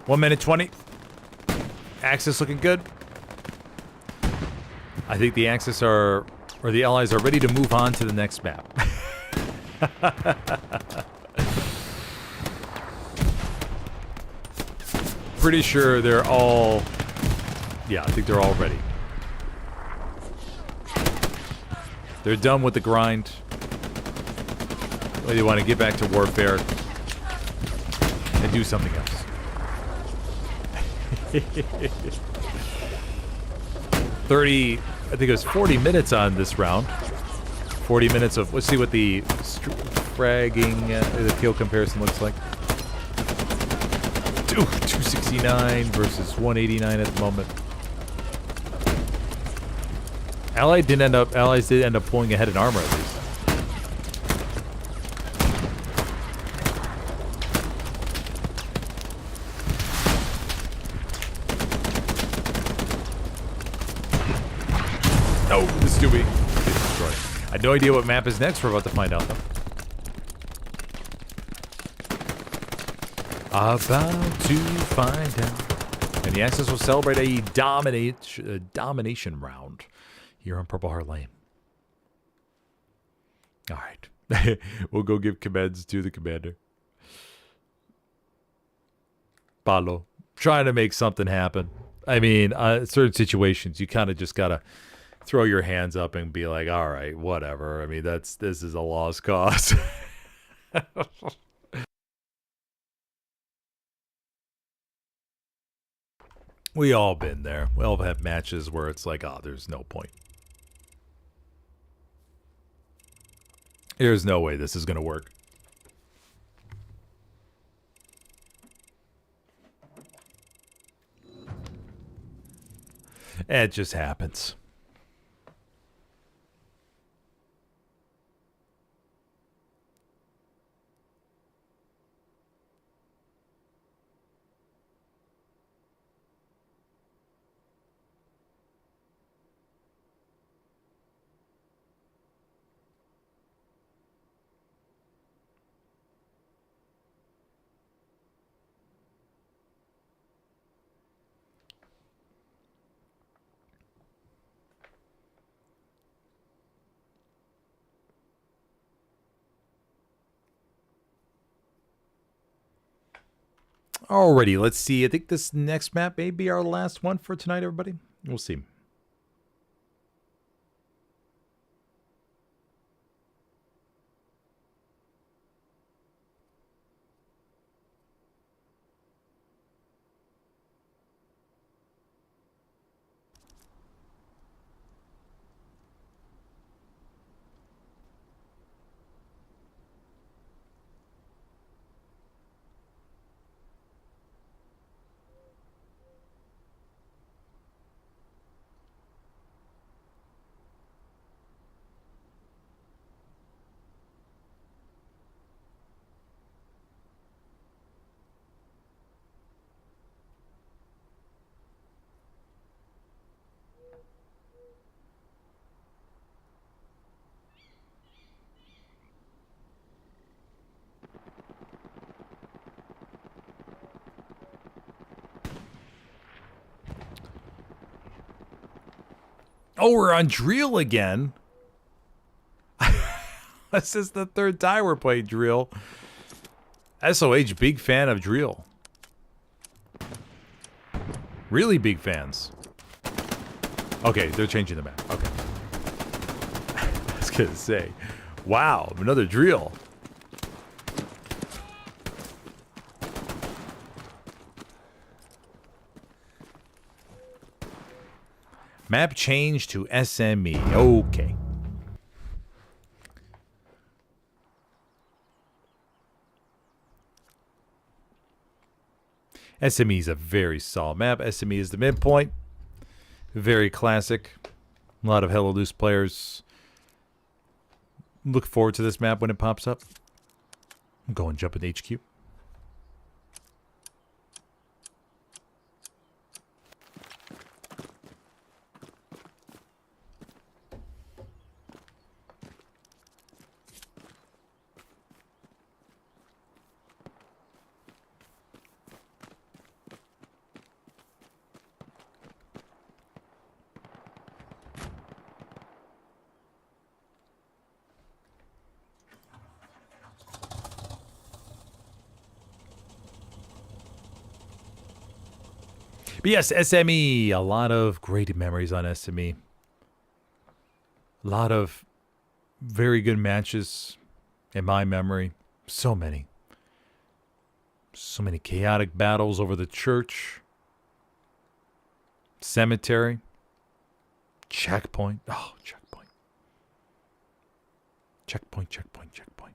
Speaker 1: One minute 20. Axis looking good. I think the Axis or the Allies are ready to move on to the next map. Pretty sure they're all, yeah, I think they're all ready. They're done with the grind. They want to get back to warfare and do something else. 30, I think it was 40 minutes on this round. 40 minutes of, let's see what the fragging, the kill comparison looks like. 269 versus 189 at the moment. Allies did end up pulling ahead in armor at least. Oh, this is too weak. I had no idea what map is next. We're about to find out though. About to find out. And the Axis will celebrate a domination round here on Purple Heart Lane. All right. We'll go give commands to the commander. Pablo. Trying to make something happen. I mean, certain situations, you kind of just got to throw your hands up and be like, all right, whatever. I mean, this is a lost cause. We all been there. We all have matches where it's like, oh, there's no point. There's no way this is going to work. It just happens. Alrighty, let's see. I think this next map may be our last one for tonight, everybody. We'll see. Oh, we're on drill again. This is the third time we're playing drill. SOH, big fan of drill. Really big fans. Okay, they're changing the map. Okay. I was gonna say, wow, another drill. Map change to SME. Okay. SME is a very solid map. SME is the midpoint. Very classic. A lot of Helios players look forward to this map when it pops up. I'm going jump in HQ. But yes, SME, a lot of great memories on SME. A lot of very good matches in my memory. So many. So many chaotic battles over the church. Cemetery. Checkpoint. Oh, checkpoint. Checkpoint, checkpoint, checkpoint.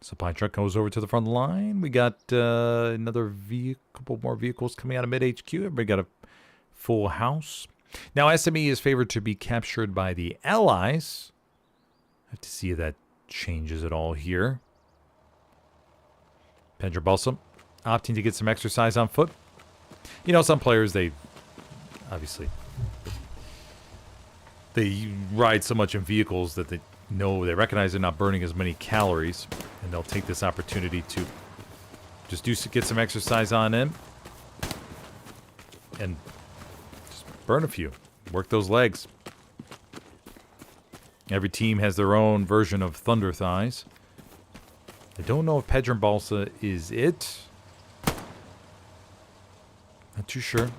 Speaker 1: Supply truck goes over to the front line. We got another couple more vehicles coming out of mid HQ. Everybody got a full house. Now SME is favored to be captured by the Allies. I have to see if that changes at all here. Pendra Balsam opting to get some exercise on foot. You know, some players, they obviously they ride so much in vehicles that they recognize they're not burning as many calories, and they'll take this opportunity to just get some exercise on in and just burn a few, work those legs. Every team has their own version of Thunder Thighs. I don't know if Pedram Balsa is it. Not too sure.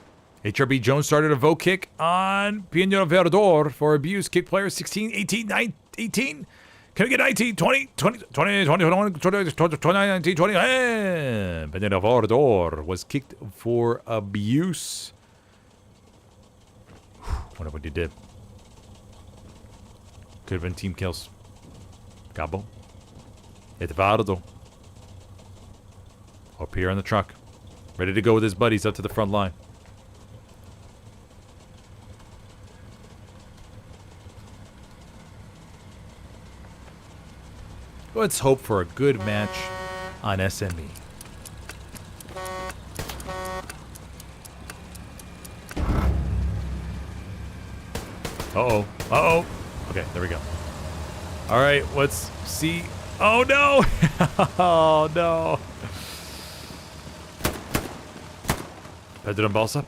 Speaker 1: HRB Jones started a vote kick on Pino Verdor for abuse. Kick players 16, 18, 9, 18. Can we get 19, 20, 20, 20, 21, 20, 20, 19, 20? Pino Verdor was kicked for abuse. Wonder what he did. Could have been team kills. Gabo. Eduardo. Up here on the truck. Ready to go with his buddies up to the front line. Let's hope for a good match on SME. Uh-oh. Uh-oh. Okay, there we go. All right, let's see. Oh, no. Oh, no. Pedram Balsa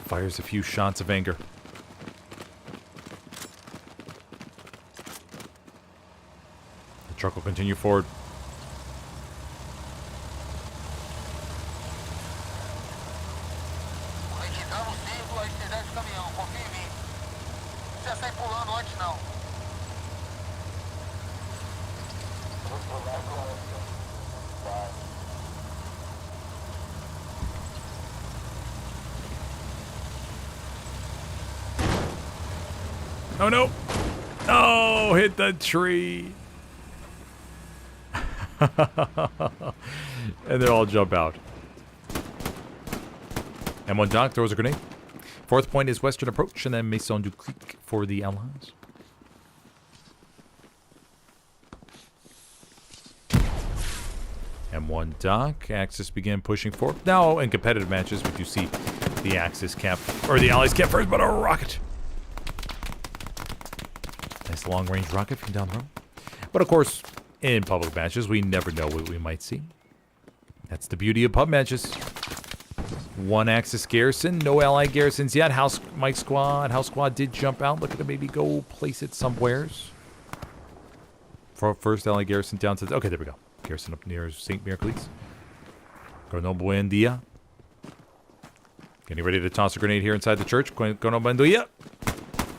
Speaker 1: fires a few shots of anger. The truck will continue forward. Oh no! Oh, hit the tree! And they all jump out. M1 Doc throws a grenade. Fourth point is Western Approach, and then Maison du Cric for the Allies. M1 Doc, Axis begin pushing forward. Now, in competitive matches, we do see the Axis cap, or the Allies cap first, but a rocket. Nice long-range rocket from down the road. But of course, in public matches, we never know what we might see. That's the beauty of pub matches. One Axis garrison, no Allied garrisons yet. House Squad did jump out. Looking to maybe go place it somewheres. For first Allied garrison down to... Okay, there we go. Garrison up near St. Miraculis. Coronel Buendia. Getting ready to toss a grenade here inside the church. Coronel Buendia.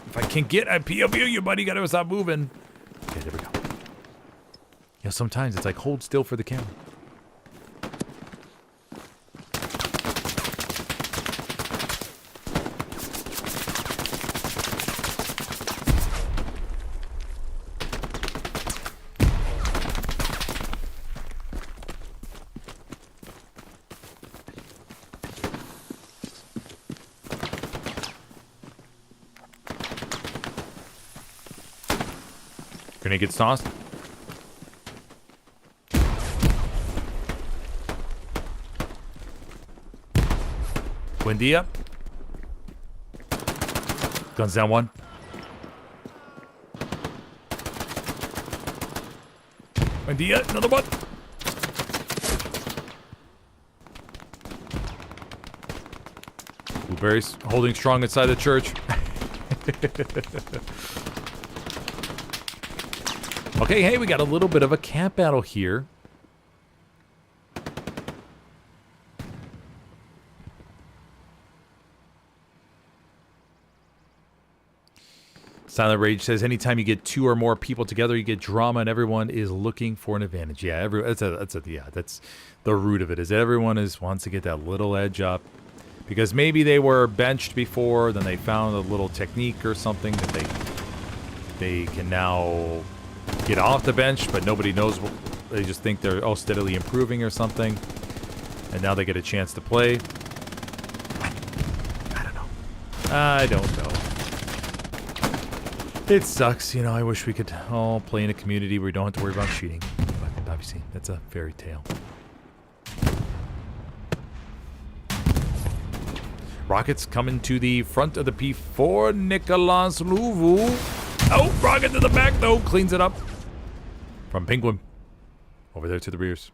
Speaker 1: If I can get a POV, you buddy, gotta stop moving. Okay, there we go. You know, sometimes it's like hold still for the camera. Grenade gets tossed. Buendia. Guns down one. Buendia, another one. Blueberries holding strong inside the church. Okay, hey, we got a little bit of a camp battle here. Silent Rage says, anytime you get two or more people together, you get drama, and everyone is looking for an advantage. Yeah, that's the root of it. Is everyone wants to get that little edge up, because maybe they were benched before, then they found a little technique or something that they can now get off the bench, but nobody knows. They just think they're steadily improving or something, and now they get a chance to play. I don't know. It sucks, you know. I wish we could all play in a community where we don't have to worry about cheating, but obviously that's a fairy tale. Rockets coming to the front of the P4. Nicolas Louvu. Oh, rocket to the back though. Cleans it up. From Penguin. Over there to the rears.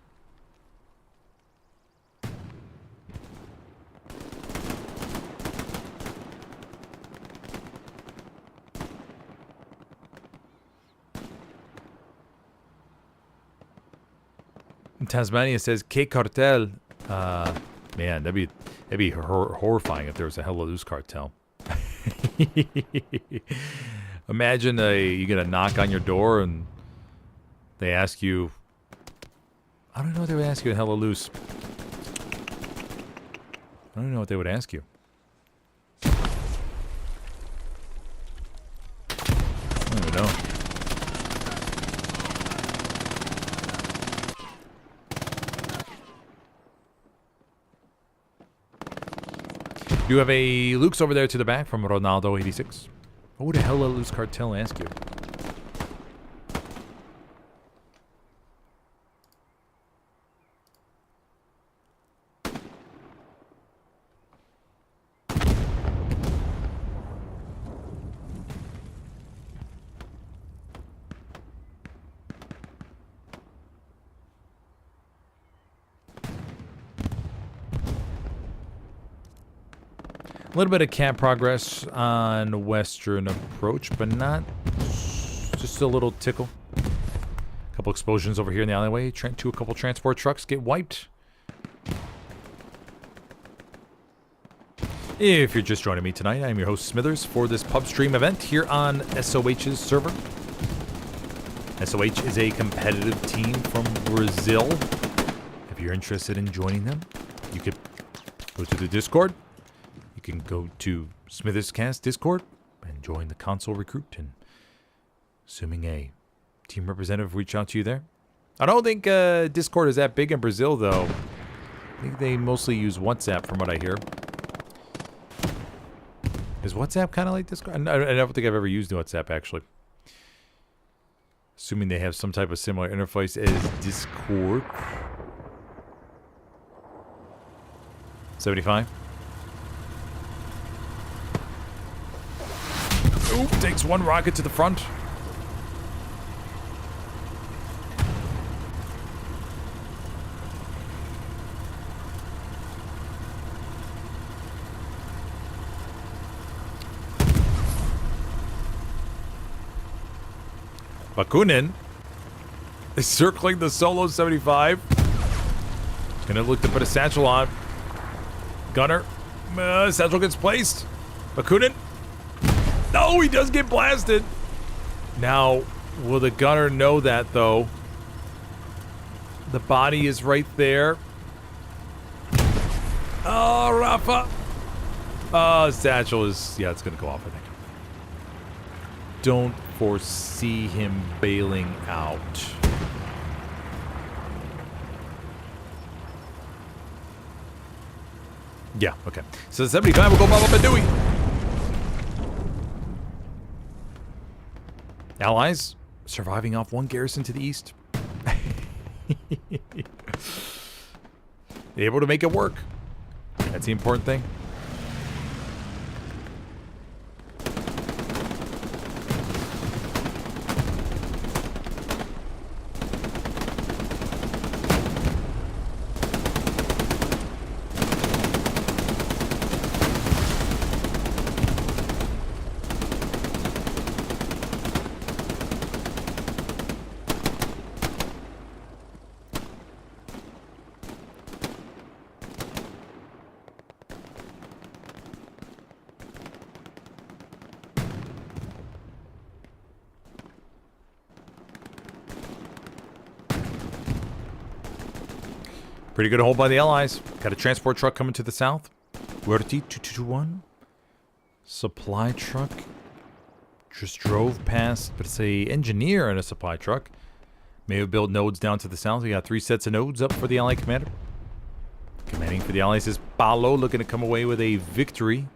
Speaker 3: Tasmania says K Cartel. Man, that'd be horrifying if there was a Helios cartel. Imagine you get a knock on your door and they ask you. I don't know what they would ask you at Helios. I don't know what they would ask you. I don't even know. You have a Luke's over there to the back from Ronaldo86. What would a Helios cartel ask you? A little bit of cap progress on western approach, but not just a little tickle. A couple explosions over here in the alleyway. A couple transport trucks get wiped. If you're just joining me tonight, I'm your host Smithers for this pub stream event here on SOH's server. SOH is a competitive team from Brazil. If you're interested in joining them, you could go to the Discord. You can go to SmithersCast Discord and join the console recruit, and assuming a team representative reach out to you there. I don't think Discord is that big in Brazil, though. I think they mostly use WhatsApp from what I hear. Is WhatsApp kind of like Discord? I don't think I've ever used WhatsApp, actually. Assuming they have some type of similar interface as Discord. 75. Oop, takes one rocket to the front. Bakunin is circling the solo 75. Gonna look to put a satchel on. Gunner. Satchel gets placed. Bakunin. No, he does get blasted. Now, will the gunner know that, though? The body is right there. Oh, Rafa. Satchel is... Yeah, it's going to go off, I think. Don't foresee him bailing out. Yeah, okay. So the 75 will go Baba Badooey. Allies surviving off one garrison to the east. Able to make it work. That's the important thing. Pretty good hold by the Allies. Got a transport truck coming to the south. Huerti 2221. Supply truck. Just drove past, but it's a engineer in a supply truck. May have built nodes down to the south. We got 3 sets of nodes up for the Allied commander. Commanding for the Allies is Paulo, looking to come away with a victory.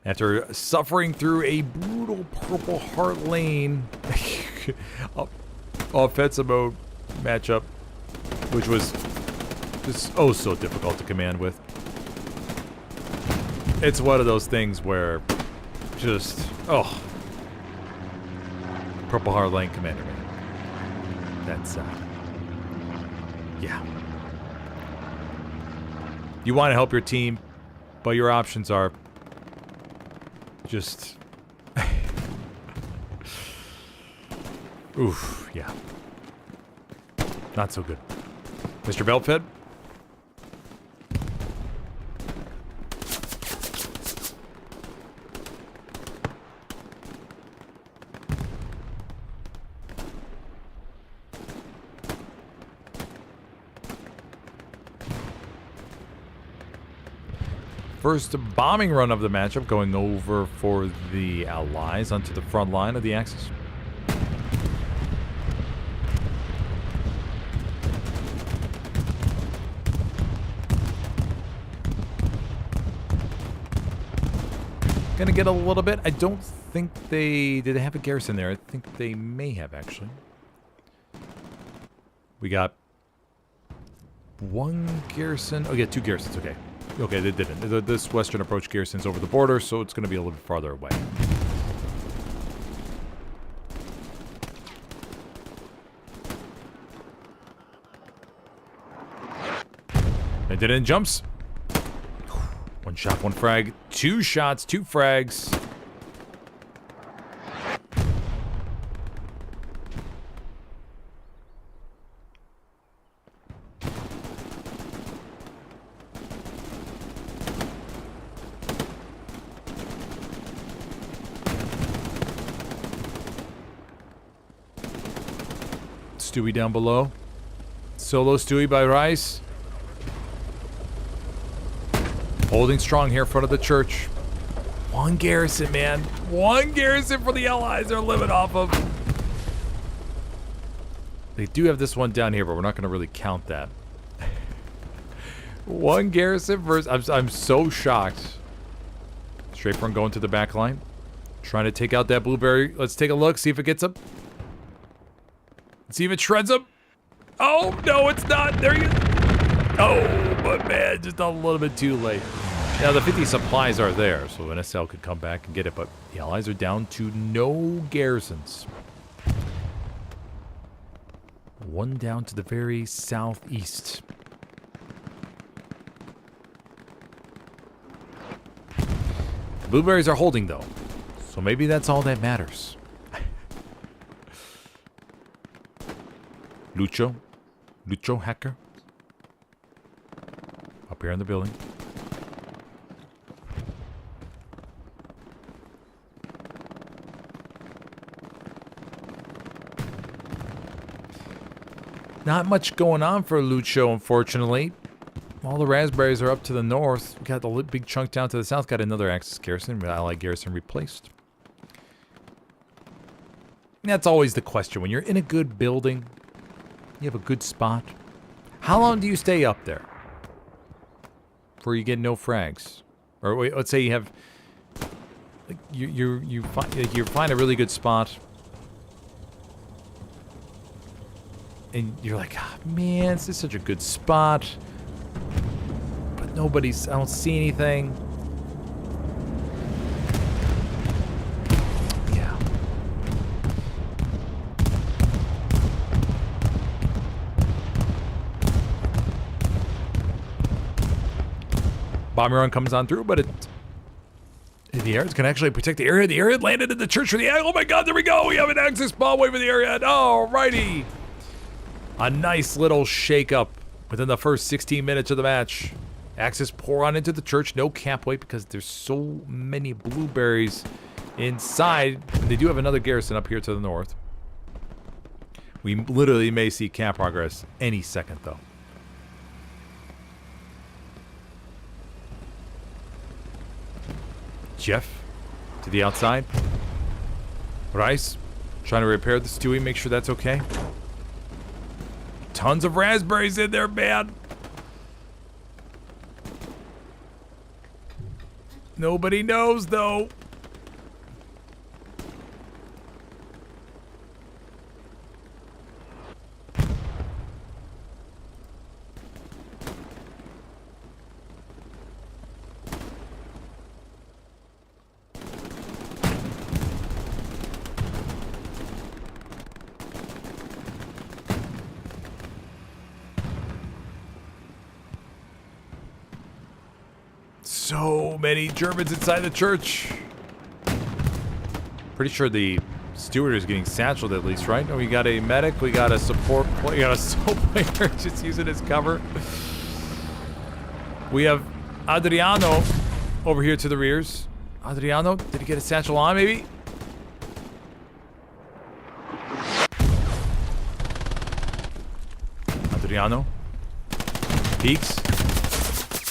Speaker 3: After suffering through a brutal Purple Heart lane offensive mode matchup, which was just oh so difficult to command with. It's one of those things where just Purple Heart lane commander, man. That's yeah. You want to help your team, but your options are just oof, yeah. Not so good.
Speaker 1: Mr. Beltfed? First bombing run of the matchup going over for the Allies onto the front line of the Axis. Gonna get a little bit. I don't think did they have a garrison there? I think they may have, actually. We got one garrison. Oh, yeah, 2 garrisons. Okay. Okay, they didn't. This western approach garrison's over the border, so it's going to be a little bit farther away. They did it in jumps. 1 shot, 1 frag. 2 shots, 2 frags. Stewie down below. Solo Stewie by Rice. Holding strong here in front of the church. 1 garrison, man. 1 garrison for the Allies they're living off of. They do have this one down here, but we're not going to really count that. 1 garrison versus... I'm so shocked. Straight front going to the back line. Trying to take out that blueberry. Let's take a look, see if it gets up. See if it shreds him. Oh, no, it's not. There you go. Oh, but man, just a little bit too late. Now, the 50 supplies are there, so NSL could come back and get it, but the Allies are down to no garrisons. 1 down to the very southeast. The blueberries are holding, though, so maybe that's all that matters. Lucho hacker. Up here in the building. Not much going on for Lucho, unfortunately. All the raspberries are up to the north. We got the big chunk down to the south. Got another Axis garrison. Allied garrison replaced. And that's always the question. When you're in a good building, you have a good spot. How long do you stay up there? Before you get no frags? Or wait, let's say you have... Like, you find a really good spot. And you're like, oh, man, this is such a good spot. But I don't see anything. Yeah. Bomber run comes on through, but the airheads can actually protect the area. The airhead landed in the church for the... Oh my god, there we go! We have an Axis bomb wave for the airhead. Alrighty. A nice little shake-up within the first 16 minutes of the match. Axis pour on into the church. No cap weight because there's so many blueberries inside. And they do have another garrison up here to the north. We literally may see cap progress any second, though. Jeff to the outside. Rice trying to repair the Stewie, make sure that's okay. Tons of raspberries in there, man. Nobody knows, though. So many Germans inside the church. Pretty sure the Stewart is getting satcheled at least, right? No, we got a medic, we got a support player, we got a soul player just using his cover. We have Adriano over here to the rears. Adriano, did he get a satchel on maybe? Adriano. Peeks.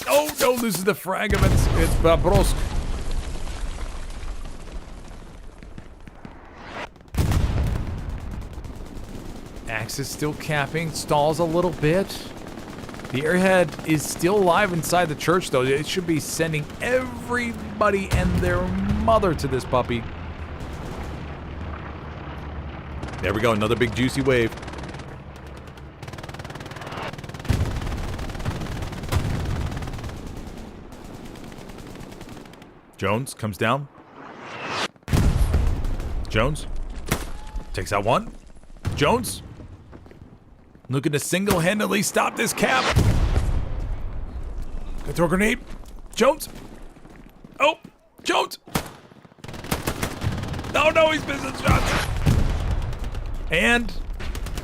Speaker 1: Oh no, loses the frag of it. It's Babrosk. Axis still capping, stalls a little bit. The airhead is still alive inside the church, though. It should be sending everybody and their mother to this puppy. There we go, another big juicy wave. Jones comes down. Jones takes out one. Jones looking to single-handedly stop this cap. Gonna throw a grenade. Jones. Oh, Jones. No, he's missing shots. And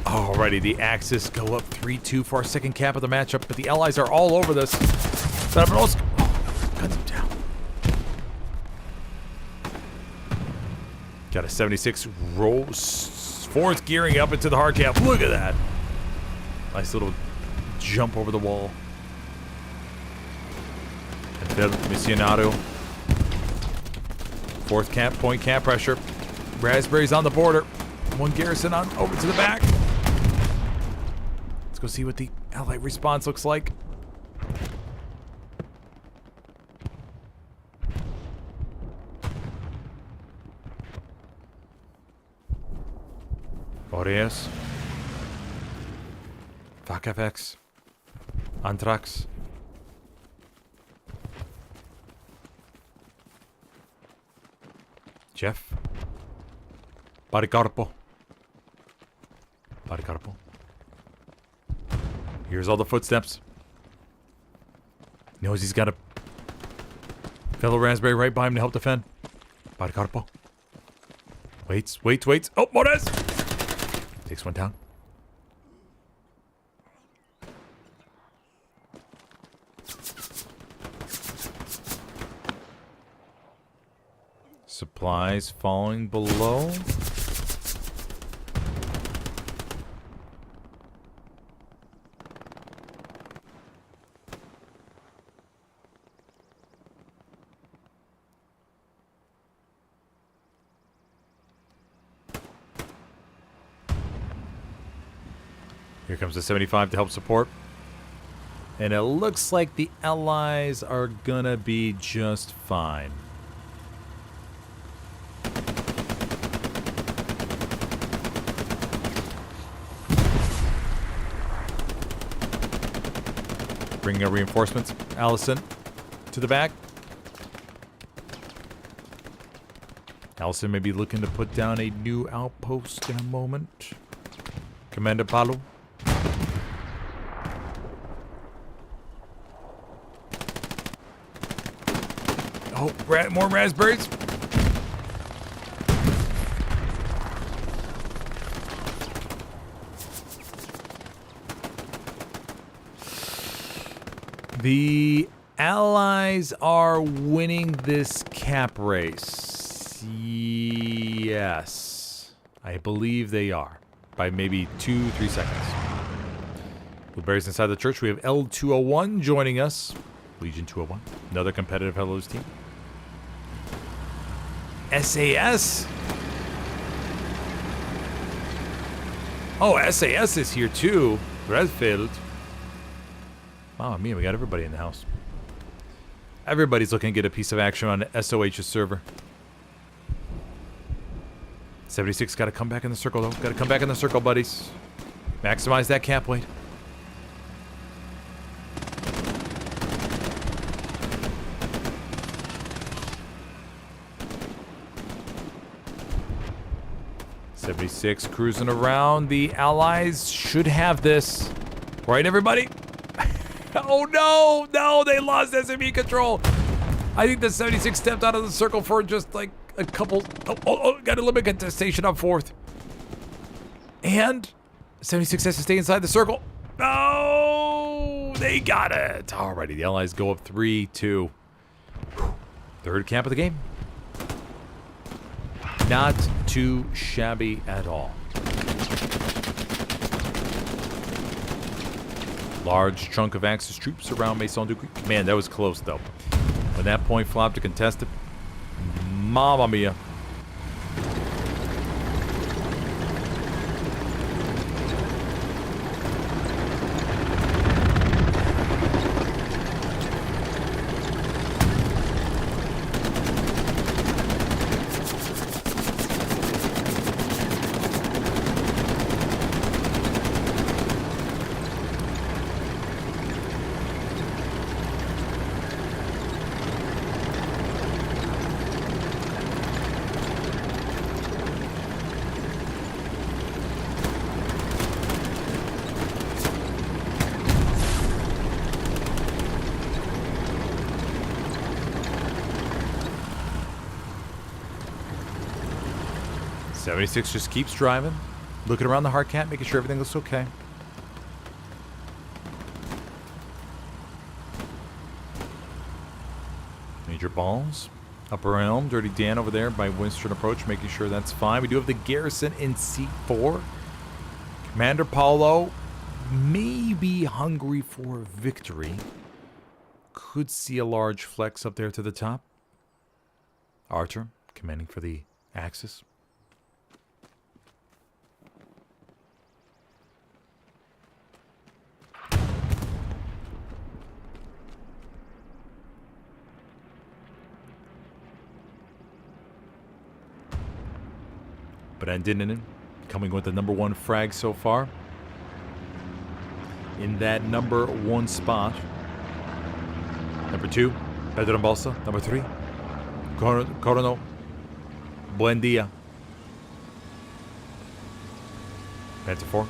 Speaker 1: alrighty, the Axis go up 3-2 for our second cap of the matchup, but the allies are all over this. Guns him down. Got a 76 rolls. Fourth gearing up into the hard cap. Look at that. Nice little jump over the wall. Missionario. Fourth cap, point cap pressure. Raspberries on the border. One garrison on over to the back. Let's go see what the allied response looks like. Boreas. FACFX. Anthrax. Jeff. Baricarpo. Here's all the footsteps. Knows he's got a fellow Raspberry right by him to help defend. Baricarpo. Waits. Oh, Mores! Takes one down. Supplies falling below. Here comes the 75 to help support. And it looks like the allies are gonna be just fine. Bringing our reinforcements. Allison to the back. Allison may be looking to put down a new outpost in a moment. Commander Palo. Oh, more raspberries. The allies are winning this cap race. Yes. I believe they are. By maybe 2-3 seconds. Blueberries inside the church. We have L201 joining us. Legion 201. Another competitive Helios team. SAS. Oh, SAS is here too. Redfield. Wow, we got everybody in the house. Everybody's looking to get a piece of action on SOH's server. 76 got to come back in the circle, though. Got to come back in the circle, buddies. Maximize that cap weight. .76 cruising around. The allies should have this. Right, everybody? Oh, no, they lost SME control. I think the 76 stepped out of the circle for just like
Speaker 3: a couple. Got a limit contestation up fourth. And 76 has to stay inside the circle. No, they got it. Alrighty, the Allies go up 3-2. Third camp of the game. Not too shabby at all. Large chunk of Axis troops around Maison du Creek. Man, that was close, though. When that point flopped to contest it, mamma mia. '76 just keeps driving, looking around the hard cap, making sure everything looks okay. Major balls. Upper Elm, Dirty Dan over there by Winston Approach, making sure that's fine. We do have the garrison in C4. Commander Paulo may be hungry for victory. Could see a large flex up there to the top. Archer, commanding for the Axis. Brandinen coming with the #1 frag so far. In that #1 spot. #2, Pedro Balsa. #3, Coronel. Buen dia. Banter 4.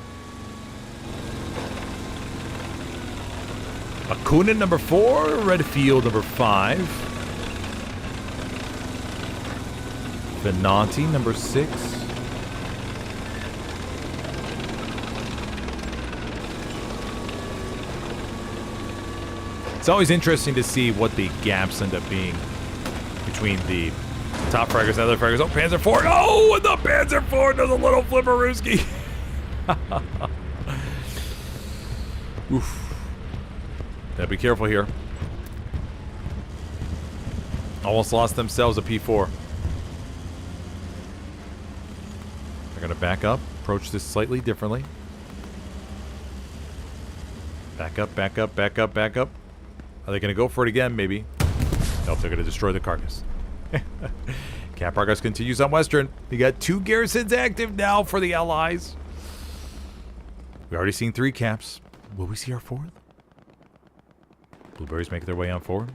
Speaker 3: Akunin #4, Redfield #5. Venanti #6. It's always interesting to see what the gaps end up being between the top fraggers and other fraggers. Oh, Panzer IV. Oh, and the Panzer IV does a little flipperooski. Oof. Gotta be careful here. Almost lost themselves a P4. They're gonna back up, approach this slightly differently. Back up, back up, back up, back up. Are they going to go for it again? Maybe. Nope, they're going to destroy the carcass. Camp progress continues on Western. We got 2 garrisons active now for the Allies. We've already seen 3 caps. Will we see our 4th? Blueberries make their way on forward.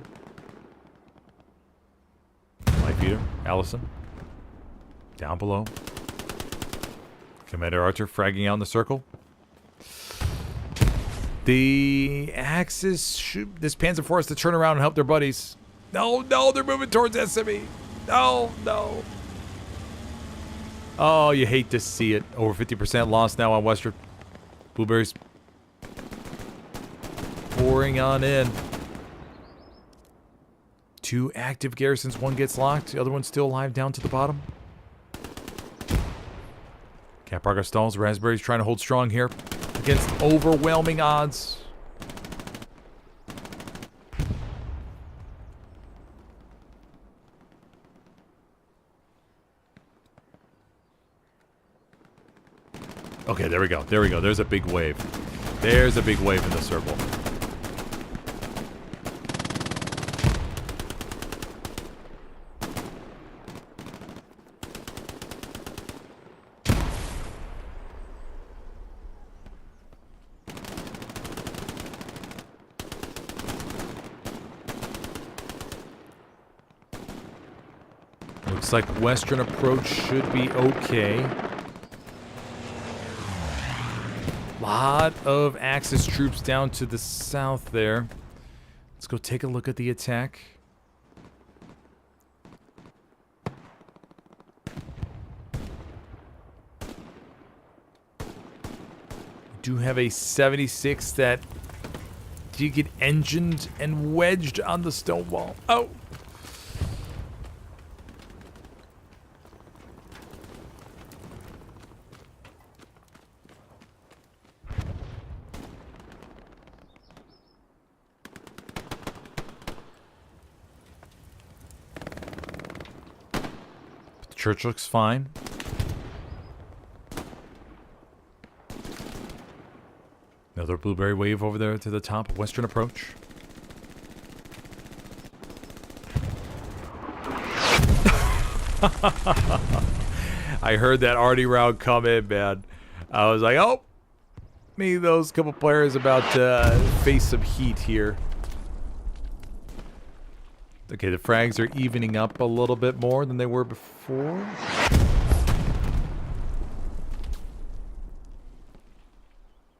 Speaker 3: Light Beater, Allison. Down below. Commander Archer fragging out in the circle. The Axis shoot this Panzer IV has to turn around and help their buddies. No, no, they're moving towards SME. No, no. Oh, you hate to see it. Over 50% loss now on Western. Blueberries pouring on in. 2 active garrisons. 1 gets locked. The other one's still alive down to the bottom. Cap progress stalls. Raspberries trying to hold strong here against overwhelming odds. Okay, there we go. There we go. There's a big wave. There's a big wave in the circle. Looks like Western approach should be okay. Lot of Axis troops down to the south there. Let's go take a look at the attack.
Speaker 1: do have a 76 that did get engined and wedged on the stone wall. Oh! The church looks fine. Another blueberry wave over there to the top. Western approach. I heard that arty round come in, man. I was like, oh, me, those couple players about to face some heat here. Okay, the frags are evening up a little bit more than they were before.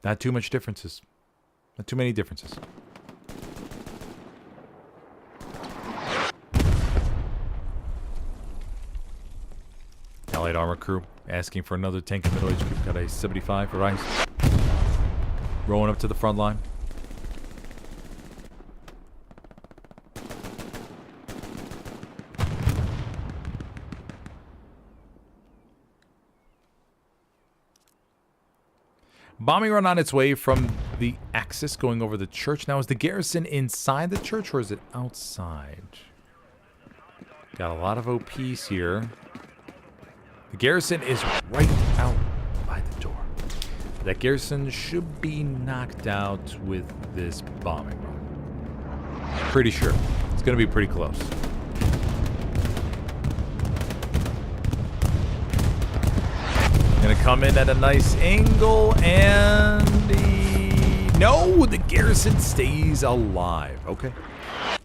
Speaker 1: Not too much differences. Not too many differences. Allied armor crew asking for another tank in middle age. We've got a 75 for Rice. Rolling up to the front line. Bombing run on its way from the Axis going over the church. Now, is the garrison inside the church or is it outside? Got a lot of OPs here. The garrison is right out by the door. That garrison should be knocked out with this bombing run. Pretty sure. It's going to be pretty close. Gonna come in at a nice angle, and no, the garrison stays alive. Okay,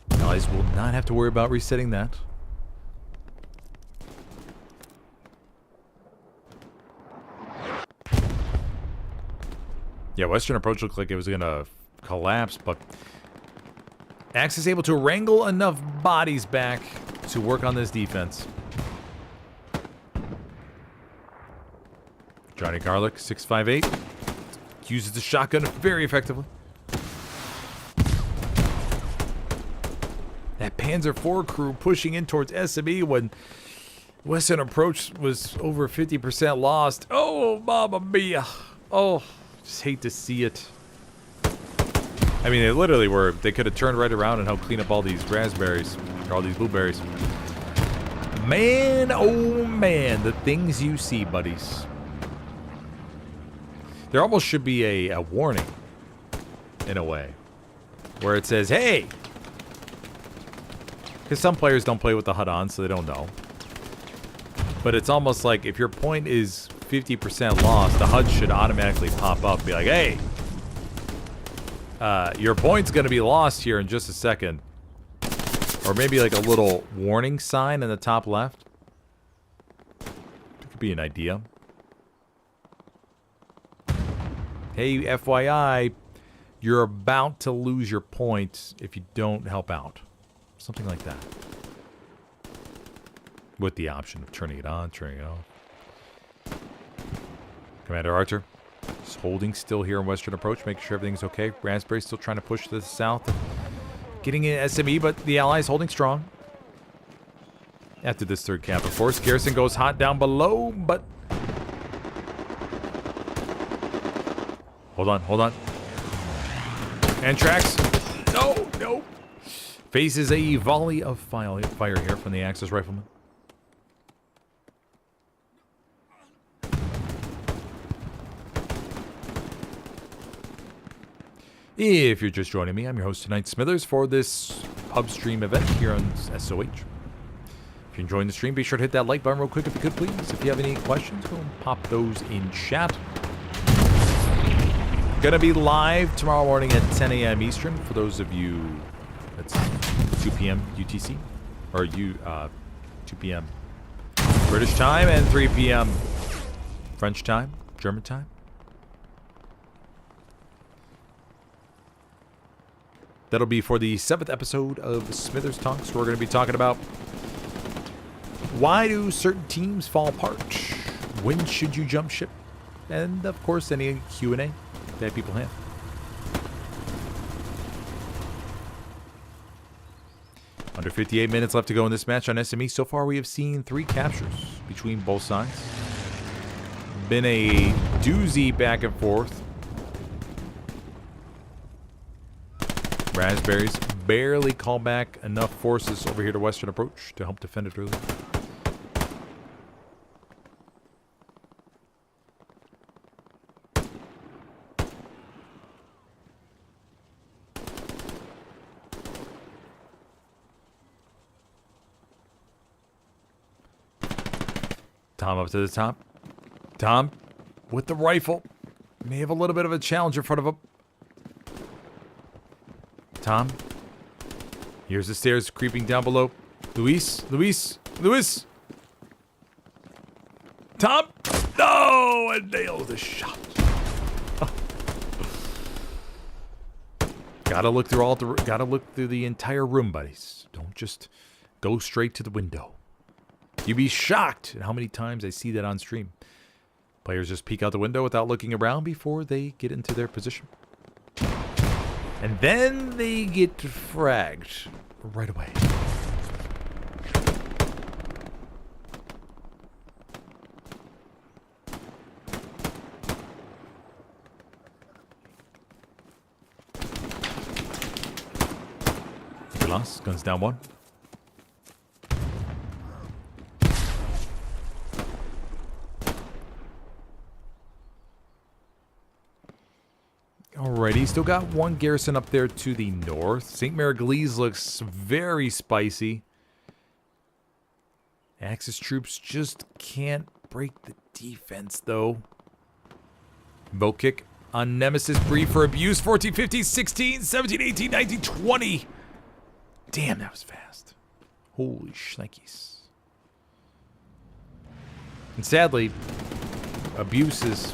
Speaker 1: guys will not have to worry about resetting that. Yeah, Western approach looked like it was gonna collapse, but Axis able to wrangle enough bodies back to work on this defense. Johnny Garlic, 658. Uses the shotgun very effectively. That Panzer IV crew pushing in towards SME when Western approach was over 50% lost. Oh, mamma mia. Oh, just hate to see it. I mean, they literally were. They could have turned right around and helped clean up all these raspberries, or all these blueberries. Man, oh man, the things you see, buddies. There almost should be a warning, in a way, where it says, hey! Because some players don't play with the HUD on, so they don't know. But it's almost like if your point is 50% lost, the HUD should automatically pop up and be like, hey! Your point's going to be lost here in just a second. Or maybe like a little warning sign in the top left. It could be an idea. Hey, FYI, you're about to lose your points if you don't help out. Something like that. With the option of turning it on, turning it off. Commander Archer is holding still here in Western approach, making sure everything's okay. Raspberry's still trying to push to the south. Getting in SME, but the Allies holding strong. After this third cap, of course, garrison goes hot down below, but... Hold on, hold on. And tracks. No, no. Faces a volley of fire here from the Axis rifleman. If you're just joining me, I'm your host tonight, Smithers, for this pub stream event here on SOH. If you're enjoying the stream, be sure to hit that like button real quick if you could, please. If you have any questions, go and pop those in chat. Gonna be live tomorrow morning at 10 a.m. Eastern. For those of you, that's 2 p.m. UTC, or 2 p.m. British time and 3 p.m. French time, German time. That'll be for the 7th episode of Smithers Talks. We're going to be talking about why do certain teams fall apart? When should you jump ship? And of course, any Q&A.
Speaker 3: bad people have. Under 58 minutes left to go in this match on SME. So far, we have seen 3 captures between both sides. Been a doozy back and forth. Raspberries barely call back enough forces over here to Western Approach to help defend it early. Tom up to the top. Tom with the rifle. May have a little bit of a challenge in front of him. Tom. Here's the stairs creeping down below. Luis. Tom. No! And nailed the shot. Gotta look through the entire room, buddies. Don't just go straight to the window. You'd be shocked at how many times I see that on stream. Players just peek out the window without looking around before they get into their position. And then they get fragged right away. We lost. Guns down 1. Alrighty, still got 1 garrison up there to the north. St. Mary-Galise looks very spicy. Axis troops just can't break the defense, though. Boat kick on Nemesis. Brief for abuse. 14, 15, 16, 17, 18, 19, 20. Damn, that was fast. Holy shnikes. And sadly, abuse is...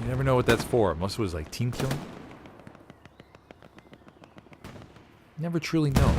Speaker 3: You never know what that's for, unless it was like team killing. Never truly know.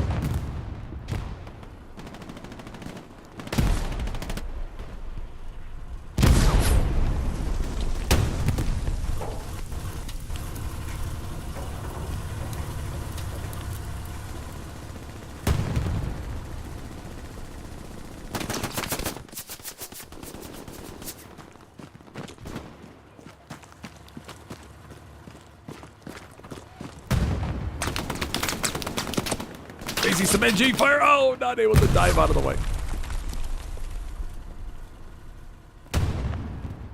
Speaker 3: Crazy some NG fire. Oh, not able to dive out of the way.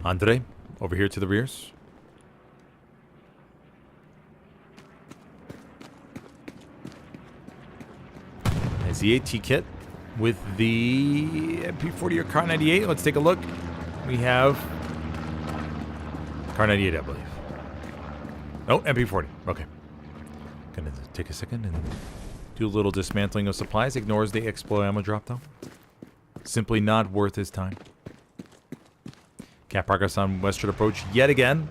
Speaker 3: Andre, over here to the rears. Has the AT kit with the MP40 or Car 98. Let's take a look. We have Car 98, I believe. Oh, MP40. Okay. Gonna take a second and do a little dismantling of supplies. Ignores the Explo ammo drop, though. Simply not worth his time. Cap progress on Western Approach yet again.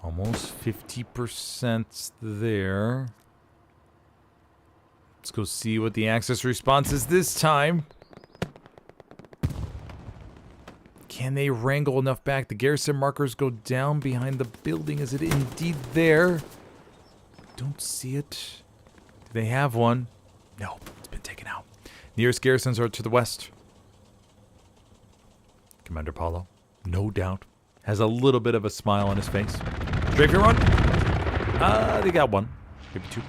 Speaker 3: Almost 50% there. Let's go see what the Axis response is this time. Can they wrangle enough back? The garrison markers go down behind the building. Is it indeed there? Don't see it. Do they have one? No, it's been taken out. Nearest garrisons are to the west. Commander Paulo, no doubt, has a little bit of a smile on his face. Strafe your run. They got one. Maybe two.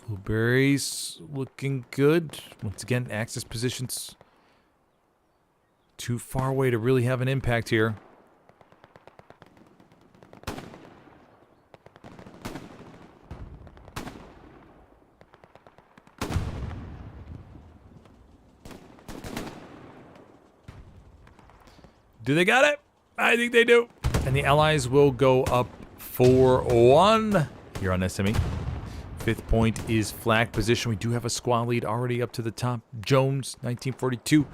Speaker 3: Blueberries looking good. Once again, Axis positions too far away to really have an impact here. Do they got it? I think they do.
Speaker 1: And the Allies will go up 4-1 here on SME. 5th point is flag position. We do have a squad lead already up to the top. Jones, 1942,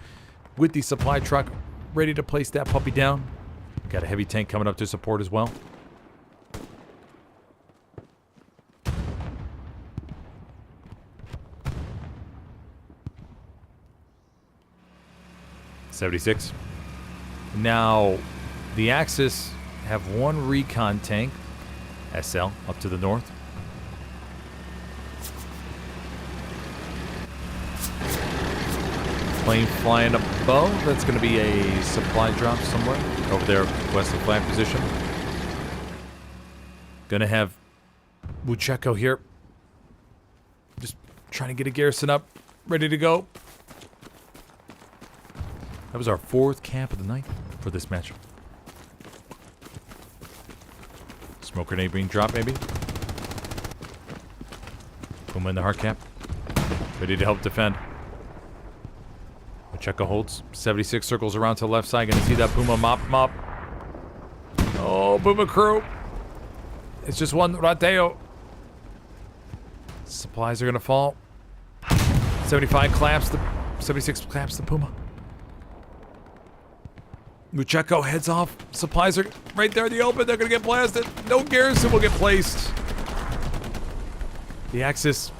Speaker 1: with the supply truck, ready to place that puppy down. Got a heavy tank coming up to support as well. .76. Now, the Axis have one recon tank, SL, up to the north. Plane flying above. That's going to be a supply drop somewhere over there west of flag position. Going to have Wucheko here. Just trying to get a garrison up, ready to go. That was our 4th camp of the night for this match. Smoke grenade being dropped, maybe. Puma in the hard cap. Ready to help defend. Pacheco holds. 76 circles around to the left side. Gonna see that Puma mop. Oh, Puma crew. It's just one Rateo. Supplies are gonna fall. 75 claps the 76 claps the Puma. Mucheco heads off. Supplies are right there in the open. They're going to get blasted. No garrison will get placed. The Axis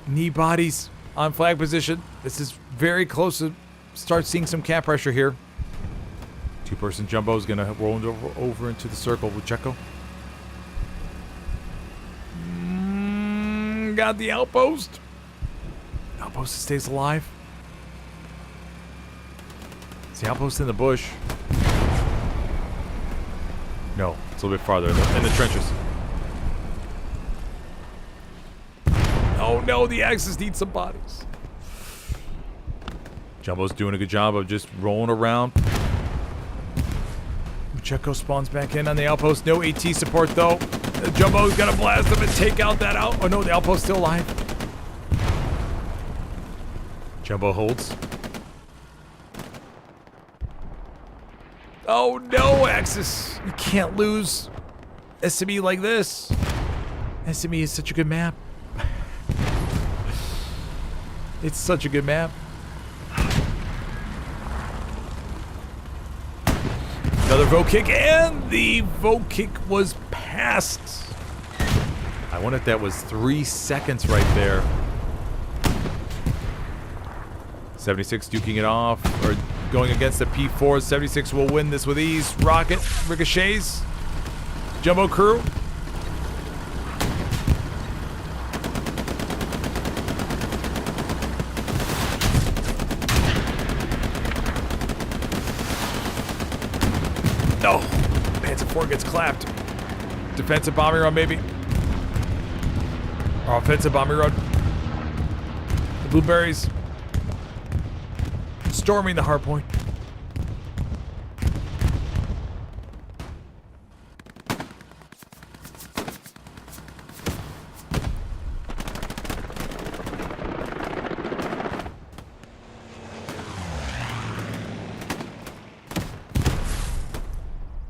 Speaker 1: knee bodies on flag position. This is very close to start seeing some cap pressure here. 2-person jumbo is going to roll over into the circle. Mucheco. Got the outpost. Outpost stays alive. The outpost in the bush. No, it's a little bit farther in the trenches. Oh no, the Axis needs some bodies. Jumbo's doing a good job of just rolling around. Mucheco spawns back in on the outpost. No AT support though. Jumbo's gonna blast him and take out that out. Oh no, the outpost's still alive. Jumbo holds. Oh no, Axis. You can't lose SME like this. SME is such a good map. It's such a good map. Another vote kick, and the vote kick was passed. I wonder if that was 3 seconds right there. 76 duking it off, or going against the P4. 76 will win this with ease. Rocket, ricochets. Jumbo crew. No. Panzer 4 gets clapped. Defensive bombing run, maybe. Or offensive bombing run. The blueberries. Storming the hard point.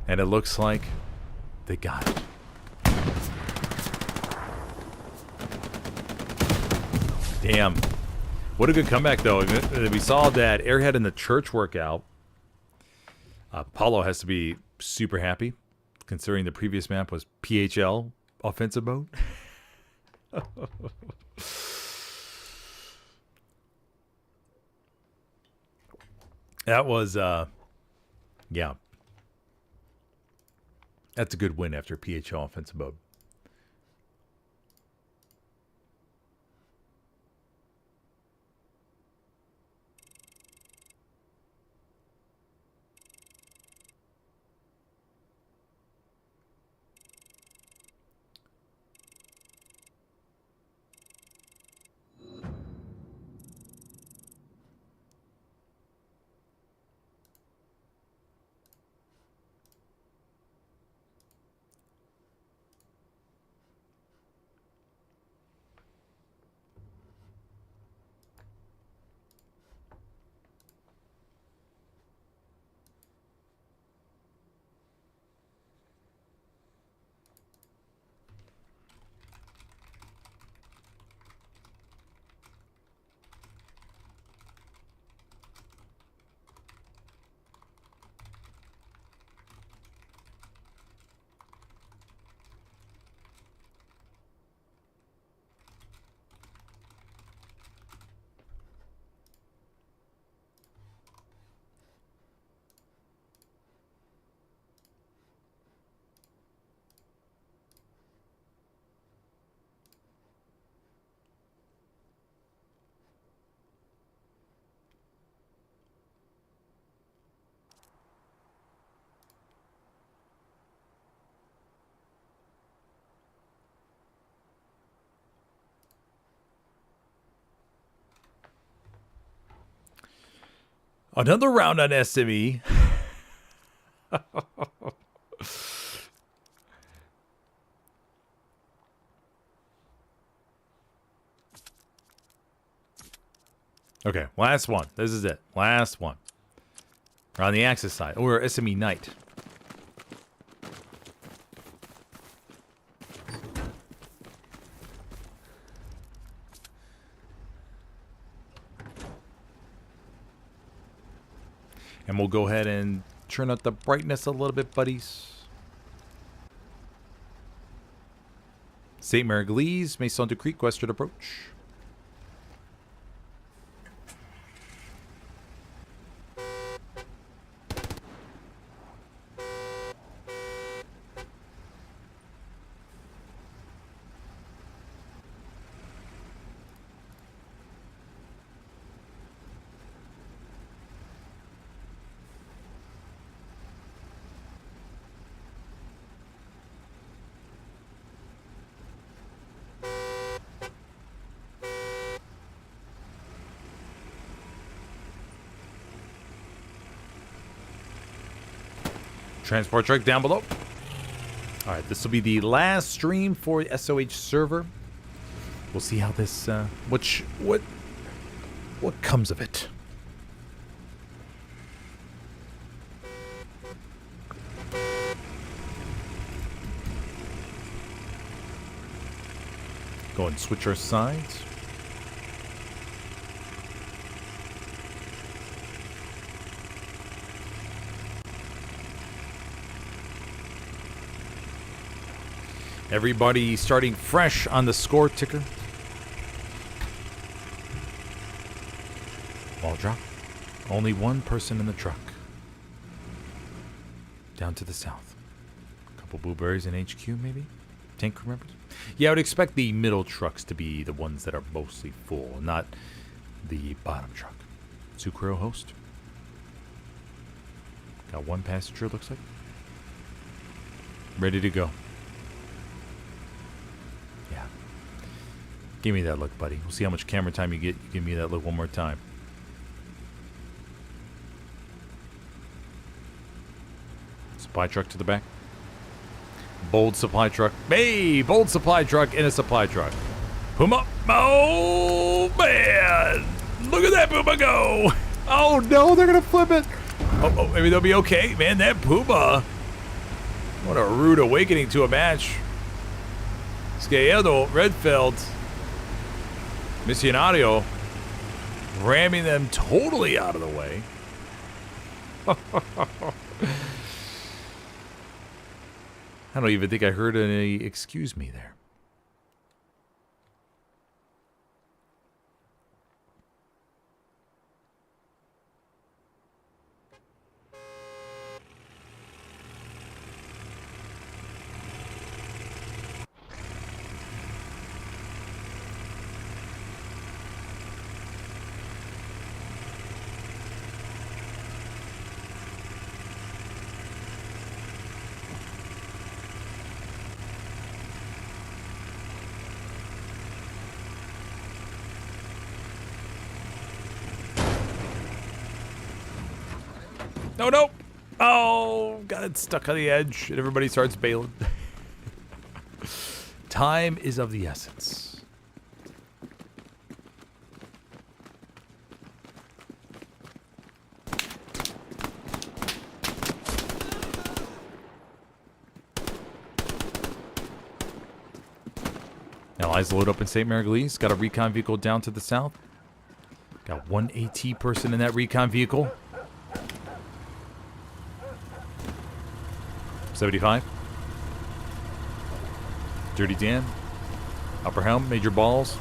Speaker 1: And it looks like they got it. Damn. What a good comeback, though. We saw that airhead in the church workout. Paulo has to be super happy, considering the previous map was PHL offensive mode. That was, yeah. That's a good win after PHL offensive mode. Another round on SME. Okay, last one. This is it. Last one. We're on the Axis side. Or SME Knight. And we'll go ahead and turn up the brightness a little bit, buddies. St. Mary-Glise, Maison du Creek, westward approach. Transport truck down below. All right, this will be the last stream for SOH server. We'll see how this, what comes of it. Go and switch our sides. Everybody starting fresh on the score ticker. Wall drop. Only one person in the truck. Down to the south. A couple blueberries in HQ, maybe? Tank crew members? Yeah, I would expect the middle trucks to be the ones that are mostly full, not the bottom truck. Sucro host. Got one passenger, looks like. Ready to go. Yeah. Give me that look, buddy. We'll see how much camera time you get. You give me that look one more time. Supply truck to the back. Bold supply truck. Hey, bold supply truck in a supply truck. Puma. Oh, man. Look at that Puma go. Oh, no, they're going to flip it. Oh, maybe they'll be okay. Man, that Puma. What a rude awakening to a match. Scaedo, Redfeld, Missionario ramming them totally out of the way. I don't even think I heard any excuse me there. No, no. Oh, got it stuck on the edge, and everybody starts bailing. Time is of the essence. Allies load up in St. Mary-Glise. Got a recon vehicle down to the south. Got one AT person in that recon vehicle. 75. Dirty Dan. Upper helm, major balls.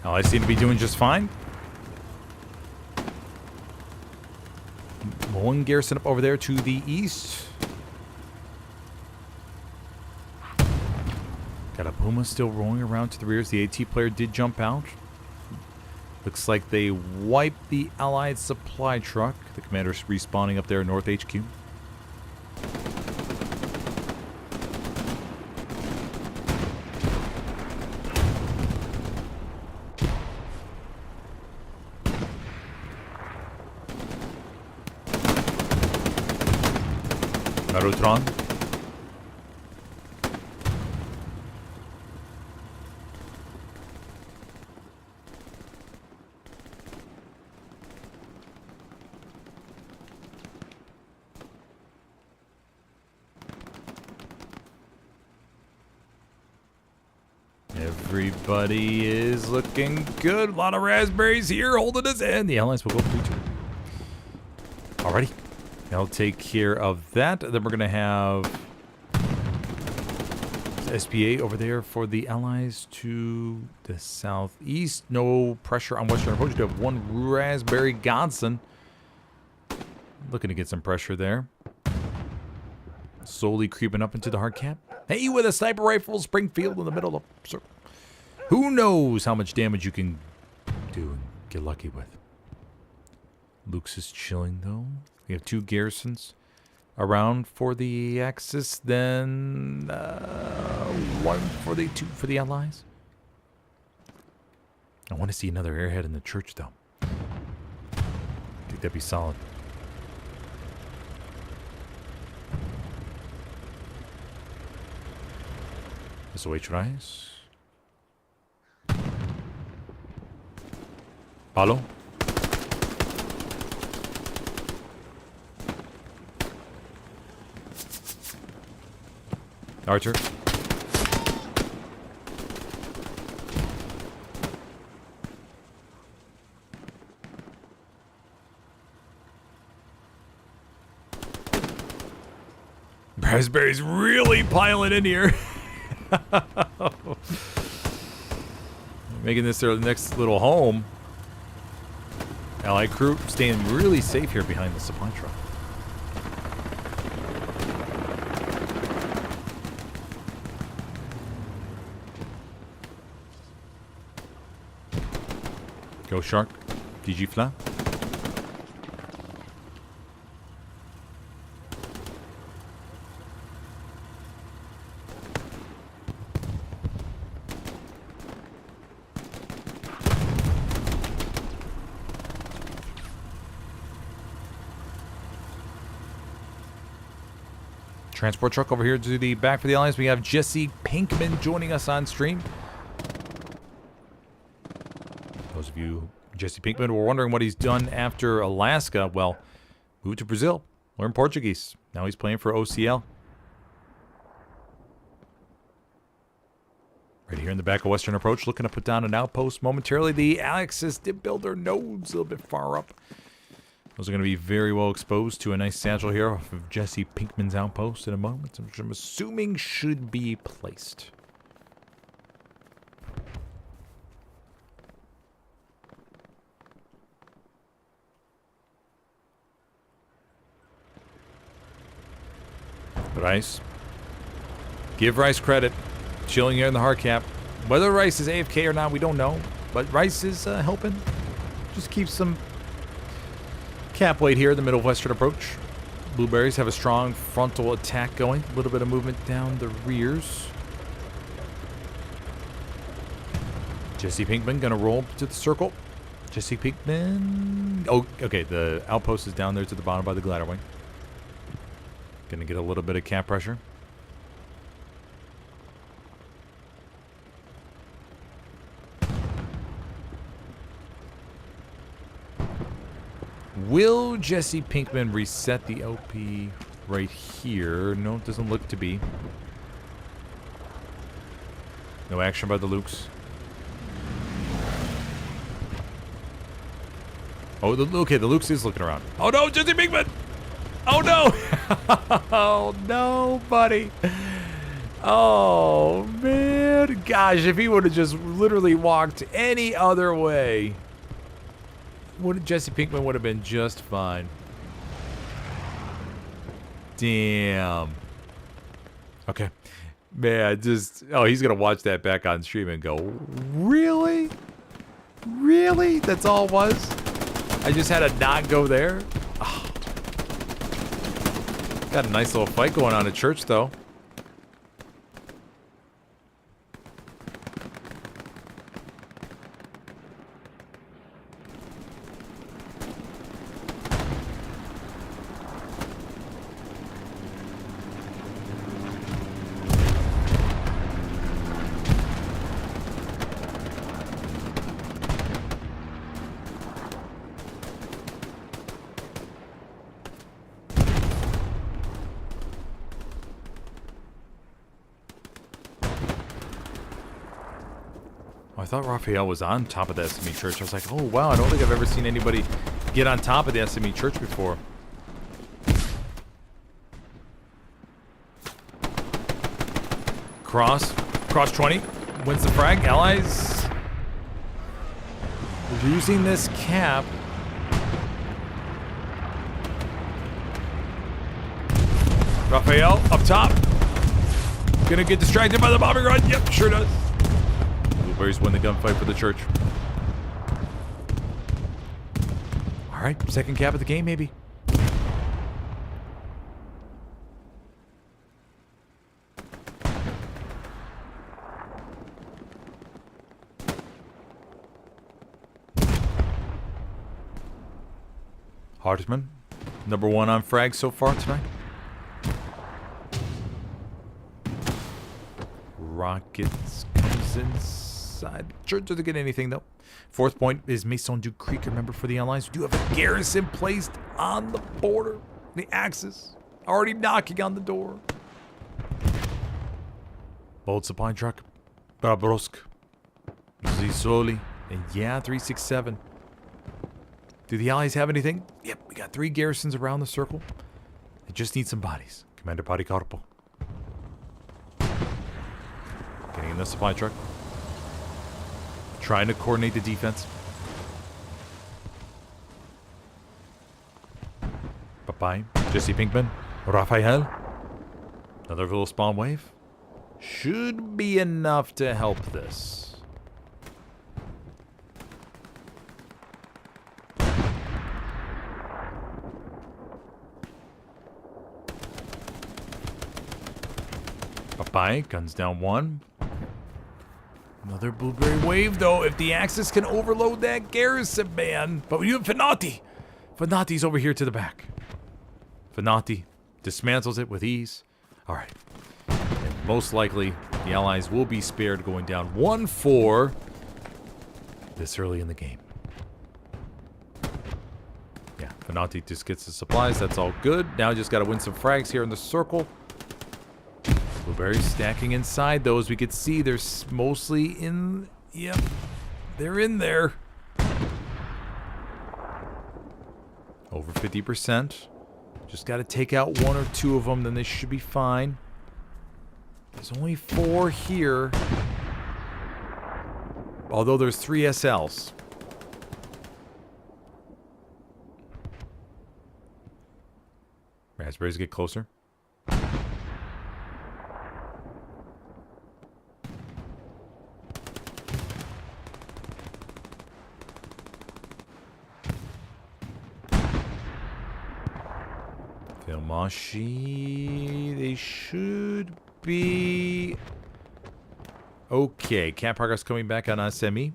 Speaker 1: Allies seem to be doing just fine. One garrison up over there to the east. Got a Puma still rolling around to the rears. The AT player did jump out. Looks like they wiped the Allied supply truck. The commander's respawning up there at North HQ. Narutron. Everybody is looking good. A lot of raspberries here holding us in. The Allies will go 3-2. Alrighty. That'll take care of that. Then we're going to have SPA over there for the Allies to the southeast. No pressure on Western approach. We have one raspberry Godson. Looking to get some pressure there. Slowly creeping up into the hard cap. Hey, with a sniper rifle, Springfield in the middle of the circle. Who knows how much damage you can do and get lucky with. Luke's is chilling, though. We have two garrisons around for the Axis, then one for the two for the Allies. I want to see another airhead in the church, though. I think that'd be solid. SOH rise. Palo. Archer. Raspberry's really piling in here. Making this their next little home. Allied crew staying really safe here behind the supply truck. Go Shark. DG Fla. Transport truck over here to the back for the Allies. We have Jesse Pinkman joining us on stream. Those of you, Jesse Pinkman, were wondering what he's done after Alaska. Well, moved to Brazil, learned Portuguese. Now he's playing for OCL. Right here in the back of Western Approach, looking to put down an outpost momentarily. The Axis did build their nodes a little bit far up. Those are going to be very well exposed to a nice satchel here off of Jesse Pinkman's outpost in a moment, which I'm assuming should be placed. Rice. Give Rice credit. Chilling here in the hard cap. Whether Rice is AFK or not, we don't know. But Rice is helping. Just keep some cap weight here in the middle of Western Approach. Blueberries have a strong frontal attack going. A little bit of movement down the rears. Jesse Pinkman gonna roll to the circle. Jesse Pinkman. Oh, okay. The outpost is down there to the bottom by the glider wing. Gonna get a little bit of cap pressure. Will Jesse Pinkman reset the LP right here? No, it doesn't look to be. No action by the Lukes. Oh, okay, the Lukes is looking around. Oh no, Jesse Pinkman! Oh no! Oh no, buddy. Oh man, gosh, if he would have just literally walked any other way, Jesse Pinkman would have been just fine. Damn. Okay. Man, he's going to watch that back on stream and go, really? Really? That's all it was? I just had to not go there? Oh. Got a nice little fight going on at church, though. I thought Raphael was on top of the SME church. I was like, oh, wow, I don't think I've ever seen anybody get on top of the SME church before. Cross 20, wins the frag. Allies losing this cap. Raphael up top. Gonna get distracted by the bombing run. Yep, sure does. Blueberries win the gunfight for the church. All right, second cap of the game, maybe. Hartman, number 1 on frag so far tonight. Rockets comes inside. Church doesn't get anything, though. Fourth point is Maison du Creek. Remember, for the Allies, we do have a garrison placed on the border. The Axis already knocking on the door. Bold supply truck. Babrosk. Zisoli. And yeah, 367. Do the Allies have anything? Yep, we got 3 garrisons around the circle. They just need some bodies. Commander Paricorpo. Getting in the supply truck. Trying to coordinate the defense. Bye-bye. Jesse Pinkman. Raphael. Another little spawn wave. Should be enough to help this. Bye-bye. Guns down 1. Another blueberry wave, though, if the Axis can overload that garrison, man. But we do have Finati. Finati's over here to the back. Finati dismantles it with ease. All right. And most likely, the Allies will be spared going down 1-4 this early in the game. Yeah, Finati just gets the supplies. That's all good. Now just got to win some frags here in the circle. Blueberries stacking inside, though, as we could see, they're mostly in... Yep, they're in there. Over 50%. Just got to take out 1 or 2 of them, then they should be fine. There's only 4 here. Although there's 3 SLs. Raspberries get closer. Filmashi, they should be okay. Cap progress coming back on SME. I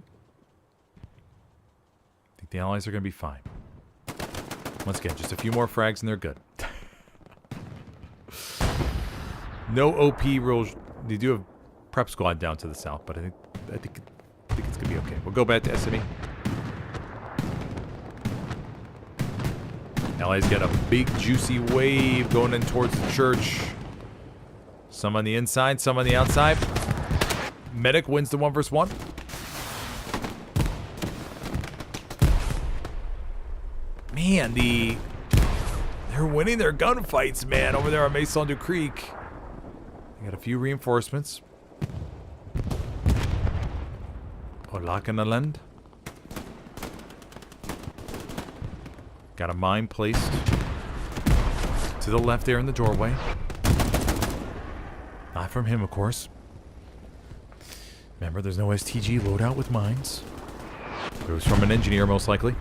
Speaker 1: think the Allies are going to be fine. Once again, just a few more frags and they're good. No OP rules. They do have prep squad down to the south, but I think it's going to be okay. We'll go back to SME. Allies got a big juicy wave going in towards the church. Some on the inside, some on the outside. Medic wins the 1 versus 1. Man, they're winning their gunfights, man, over there on Maison du Creek. They got a few reinforcements.
Speaker 3: lock in the land. Got a mine placed to the left there in the doorway. Not from him, of course. Remember, there's no STG loadout with mines. It was from an engineer, most likely.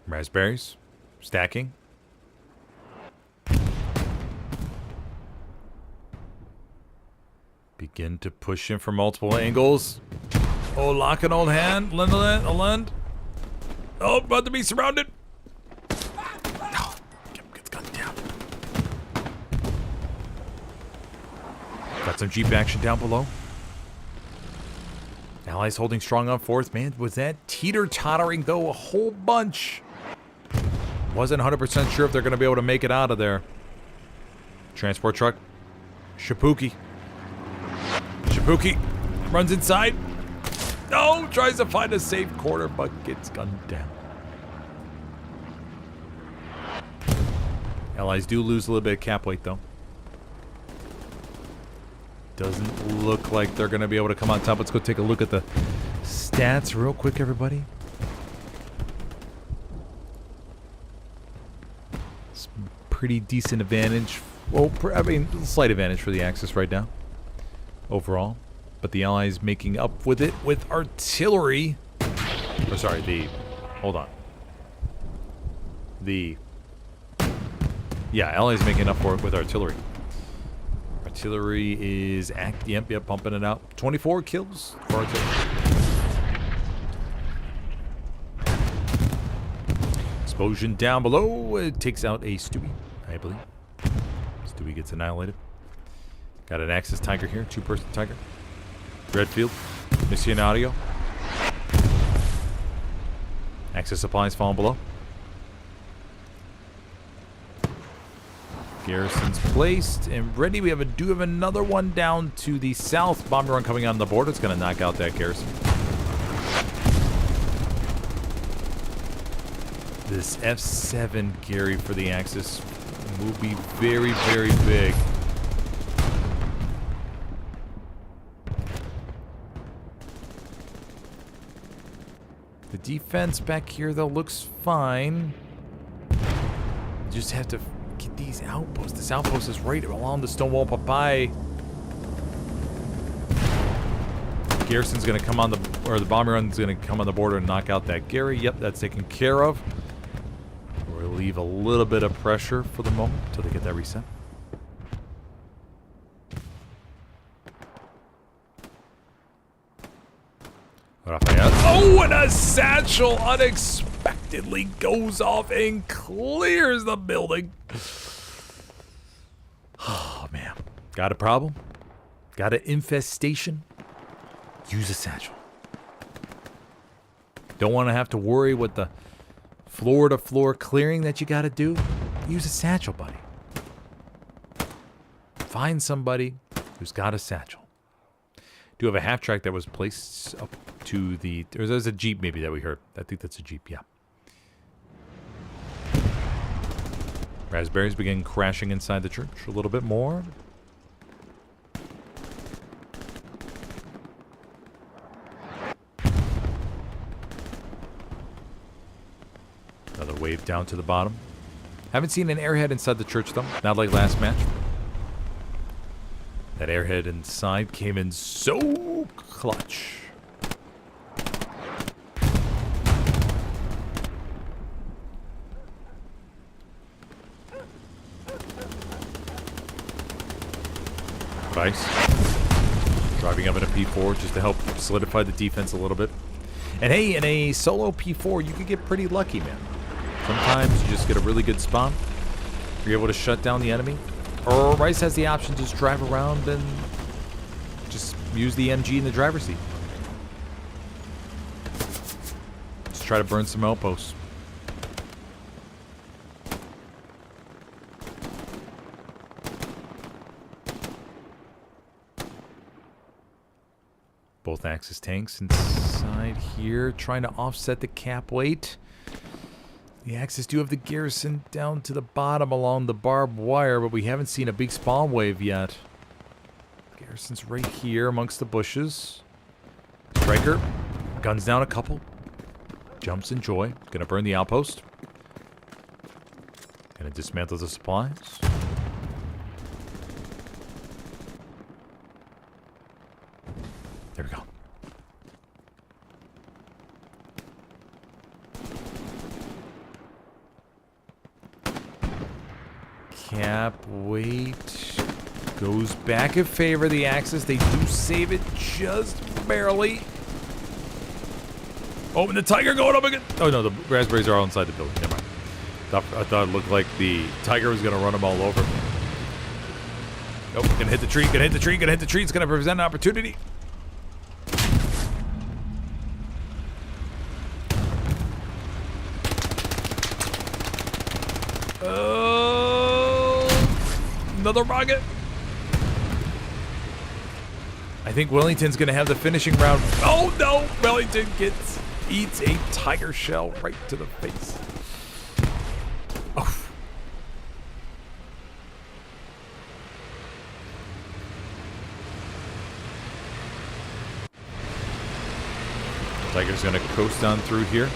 Speaker 3: Raspberries. Stacking. Begin to push in from multiple angles. Oh, lock an old hand. Lend. Oh, about to be surrounded. Oh, gets gunned down. Got some Jeep action down below. Allies holding strong on fourth. Man, was that teeter-tottering, though, a whole bunch. Wasn't 100% sure if they're going to be able to make it out of there. Transport truck. Shapuki runs inside. No, tries to find a safe corner, but gets gunned down. Allies do lose a little bit of cap weight, though. Doesn't look like they're going to be able to come on top. Let's go take a look at the stats real quick, everybody. It's a pretty decent advantage. Well, I mean, slight advantage for the Axis right now. Overall. But the Allies making up with it with artillery. Or sorry, hold on. Yeah, Allies making up for it with artillery. Artillery is yep, pumping it out. 24 kills for artillery. Explosion down below. It takes out a Stewie, I believe. Stewie gets annihilated. Got an Axis Tiger here, two-person Tiger. Redfield, Missionario. Axis supplies falling below. Garrison's placed and ready. We do have another one down to the south. Bomber run coming on the border. It's going to knock out that garrison. This F7 Gary for the Axis will be very, very big. The defense back here, though, looks fine. You just have to get these outposts. This outpost is right along the Stonewall Papai. Garrison's going to come on the bomber run's going to come on the border and knock out that Gary. Yep, that's taken care of. We'll leave a little bit of pressure for the moment until they get that reset. Oh, and a satchel unexpectedly goes off and clears the building. Oh, man. Got a problem? Got an infestation? Use a satchel. Don't want to have to worry with the floor-to-floor clearing that you got to do? Use a satchel, buddy. Find somebody who's got a satchel. Do have a half-track that was placed up to the... There's a Jeep maybe that we heard. I think that's a Jeep, yeah. Raspberries begin crashing inside the church a little bit more. Another wave down to the bottom. Haven't seen an airhead inside the church, though. Not like last match. That airhead inside came in so clutch. Nice. Driving up in a P4 just to help solidify the defense a little bit. And hey, in a solo P4, you could get pretty lucky, man. Sometimes you just get a really good spawn. You're able to shut down the enemy. Or Rice has the option to just drive around and just use the MG in the driver's seat.
Speaker 1: try to burn some outposts. Both Axis tanks inside here, trying to offset the cap weight. The Axis do have the garrison down to the bottom along the barbed wire, but we haven't seen a big spawn wave yet. Garrison's right here amongst the bushes. Striker, guns down a couple. Jumps in joy. Gonna burn the outpost. Gonna dismantle the supplies. There we go. Cap weight goes back in favor of the Axis. They do save it just barely. Oh, and the Tiger going up again. Oh no, the raspberries are all inside the building. Never mind. I thought it looked like the Tiger was gonna run them all over. Nope, gonna hit the tree, gonna hit the tree, gonna hit the tree. It's gonna present an opportunity. Another rocket. I think Wellington's gonna have the finishing round. Oh no! Wellington eats a tiger shell right to the face. Oh. Tiger's gonna coast on through here.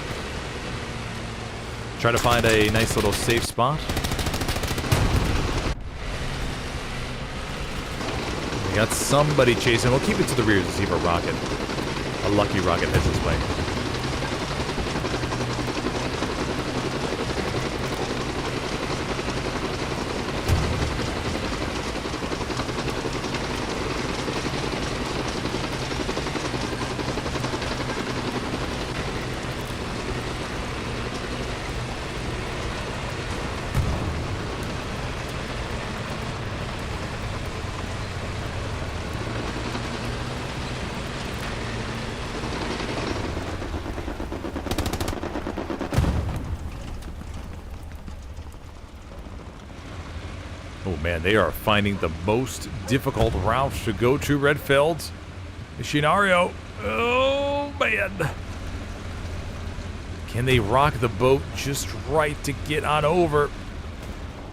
Speaker 1: Try to find a nice little safe spot. We got somebody chasing. We'll keep it to the rear to see if a lucky rocket heads this way. Oh man, they are finding the most difficult route to go to Redfield. Shinario. Oh man. Can they rock the boat just right to get on over?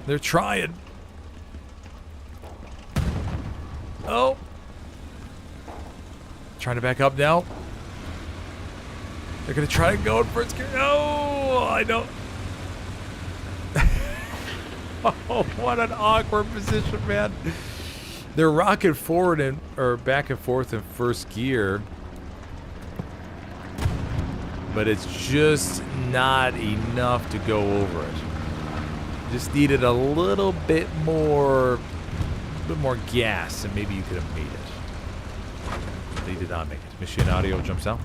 Speaker 1: They're trying. Oh. Trying to back up now. They're going to try to go for it. Oh, I don't. Oh, what an awkward position, man. They're rocking forward or back and forth in first gear. But it's just not enough to go over it. Just needed a little bit more gas, and maybe you could have made it. They did not make it. Mission Audio jumps out.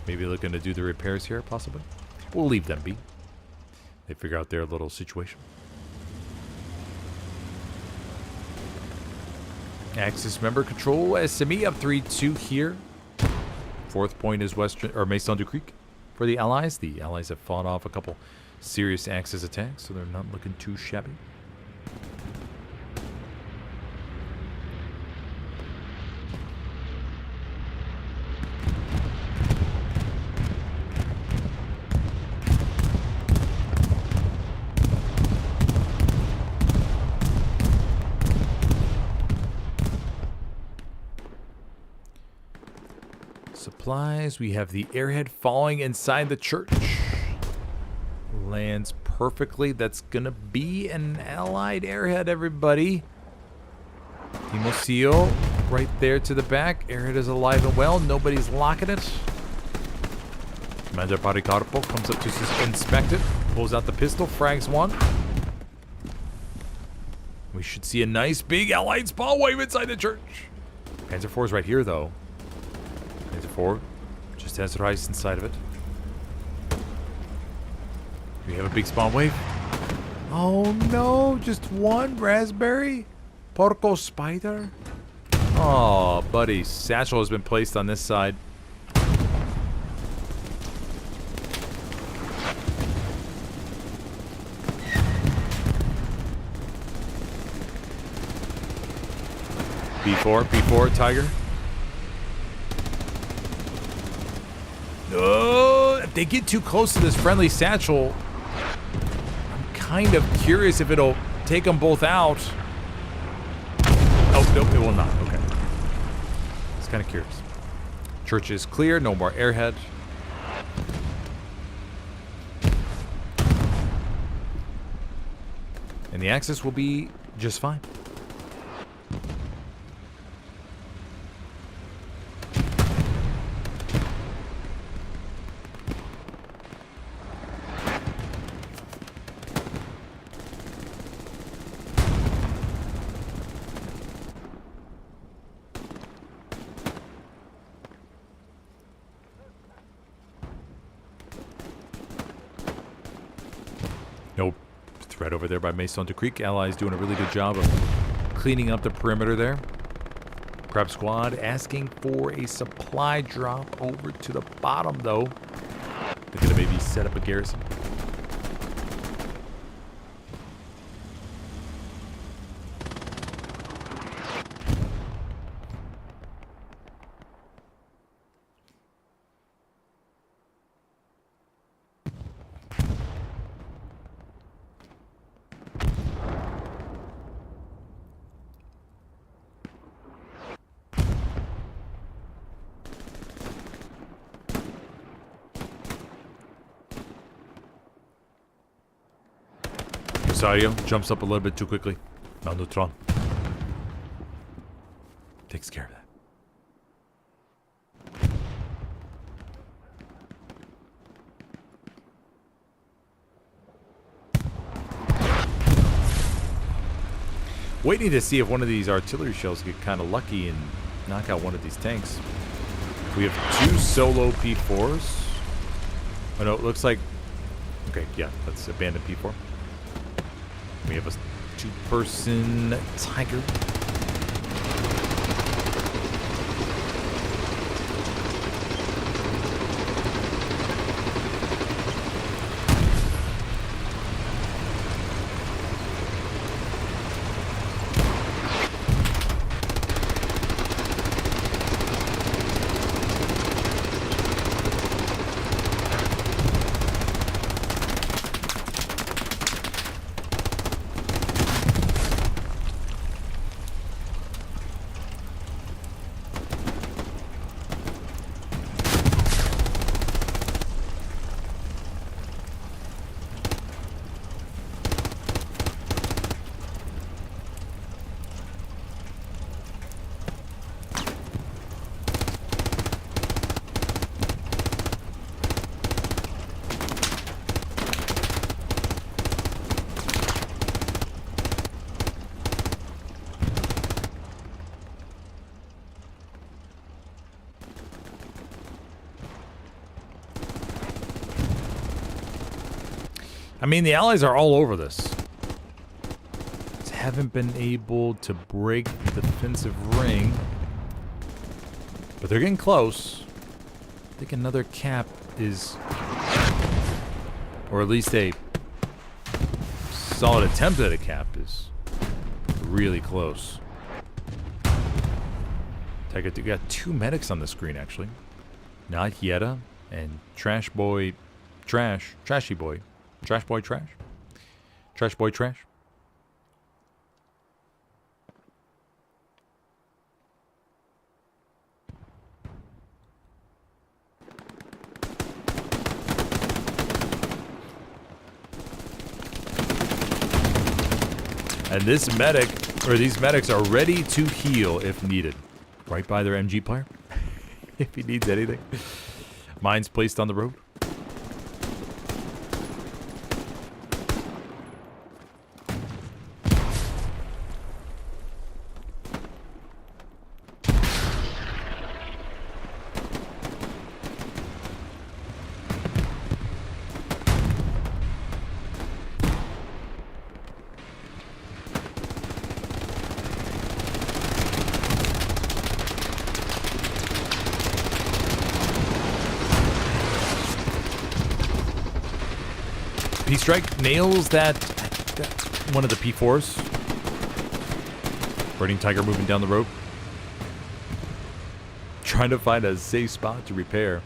Speaker 1: Maybe looking to do the repairs here, possibly. We'll leave them be. They figure out their little situation. Axis member control SME up 3-2 here. Fourth point is Western or Maison du Creek for the Allies. The Allies have fought off a couple serious Axis attacks, so they're not looking too shabby. Supplies. We have the airhead falling inside the church. Lands perfectly. That's gonna be an allied airhead, everybody. Timosio right there to the back. Airhead is alive and well. Nobody's locking it. Commander Paricarpo comes up to inspect it. Pulls out the pistol. Frags one. We should see a nice big allied spawn wave inside the church. Panzer IV is right here, though. Panzer IV just has rice inside of it. We have a big spawn wave. Oh no, just one raspberry? Porco spider? Oh, buddy. Satchel has been placed on this side. B4, Tiger. No, if they get too close to this friendly satchel, I'm kind of curious if it'll take them both out. Oh, nope, it will not. Okay. It's kind of curious. Church is clear. No more airhead. And the access will be just fine. Nope. Threat over there by Mason to Creek. Allies doing a really good job of cleaning up the perimeter there. Crab Squad asking for a supply drop over to the bottom, though. They're going to maybe set up a garrison. Rosario jumps up a little bit too quickly. Malneutron takes care of that. Waiting to see if one of these artillery shells get kind of lucky and knock out one of these tanks. We have 2 solo P4s. Oh no, it looks like... Okay, yeah, let's abandon P4. We have a 2-person Tiger. I mean, the Allies are all over this. Just haven't been able to break the defensive ring. But they're getting close. I think another cap is... Or at least a solid attempt at a cap is really close. I got 2 medics on the screen, actually. Not Yetta and Trash Boy... Trashy Boy. Trash Boy Trash? Trash Boy Trash? And this medic, or these medics are ready to heal if needed. Right by their MG player. If he needs anything. Mines placed on the road. P-Strike nails that one of the P4s. Burning Tiger moving down the road. trying to find a safe spot to repair.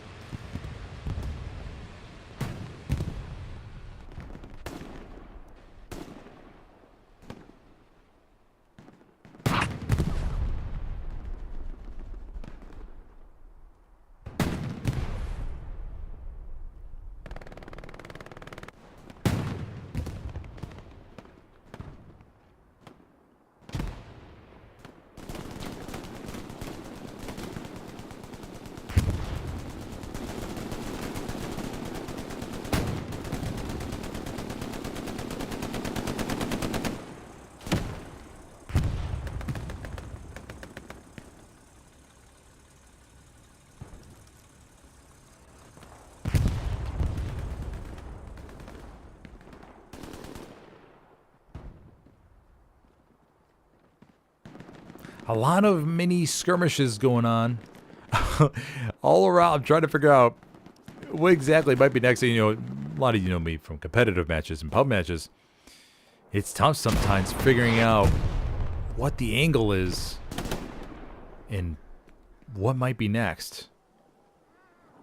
Speaker 1: A lot of mini skirmishes going on all around. I'm trying to figure out what exactly might be next. You know, a lot of you know me from competitive matches and pub matches. It's tough sometimes figuring out what the angle is and what might be next.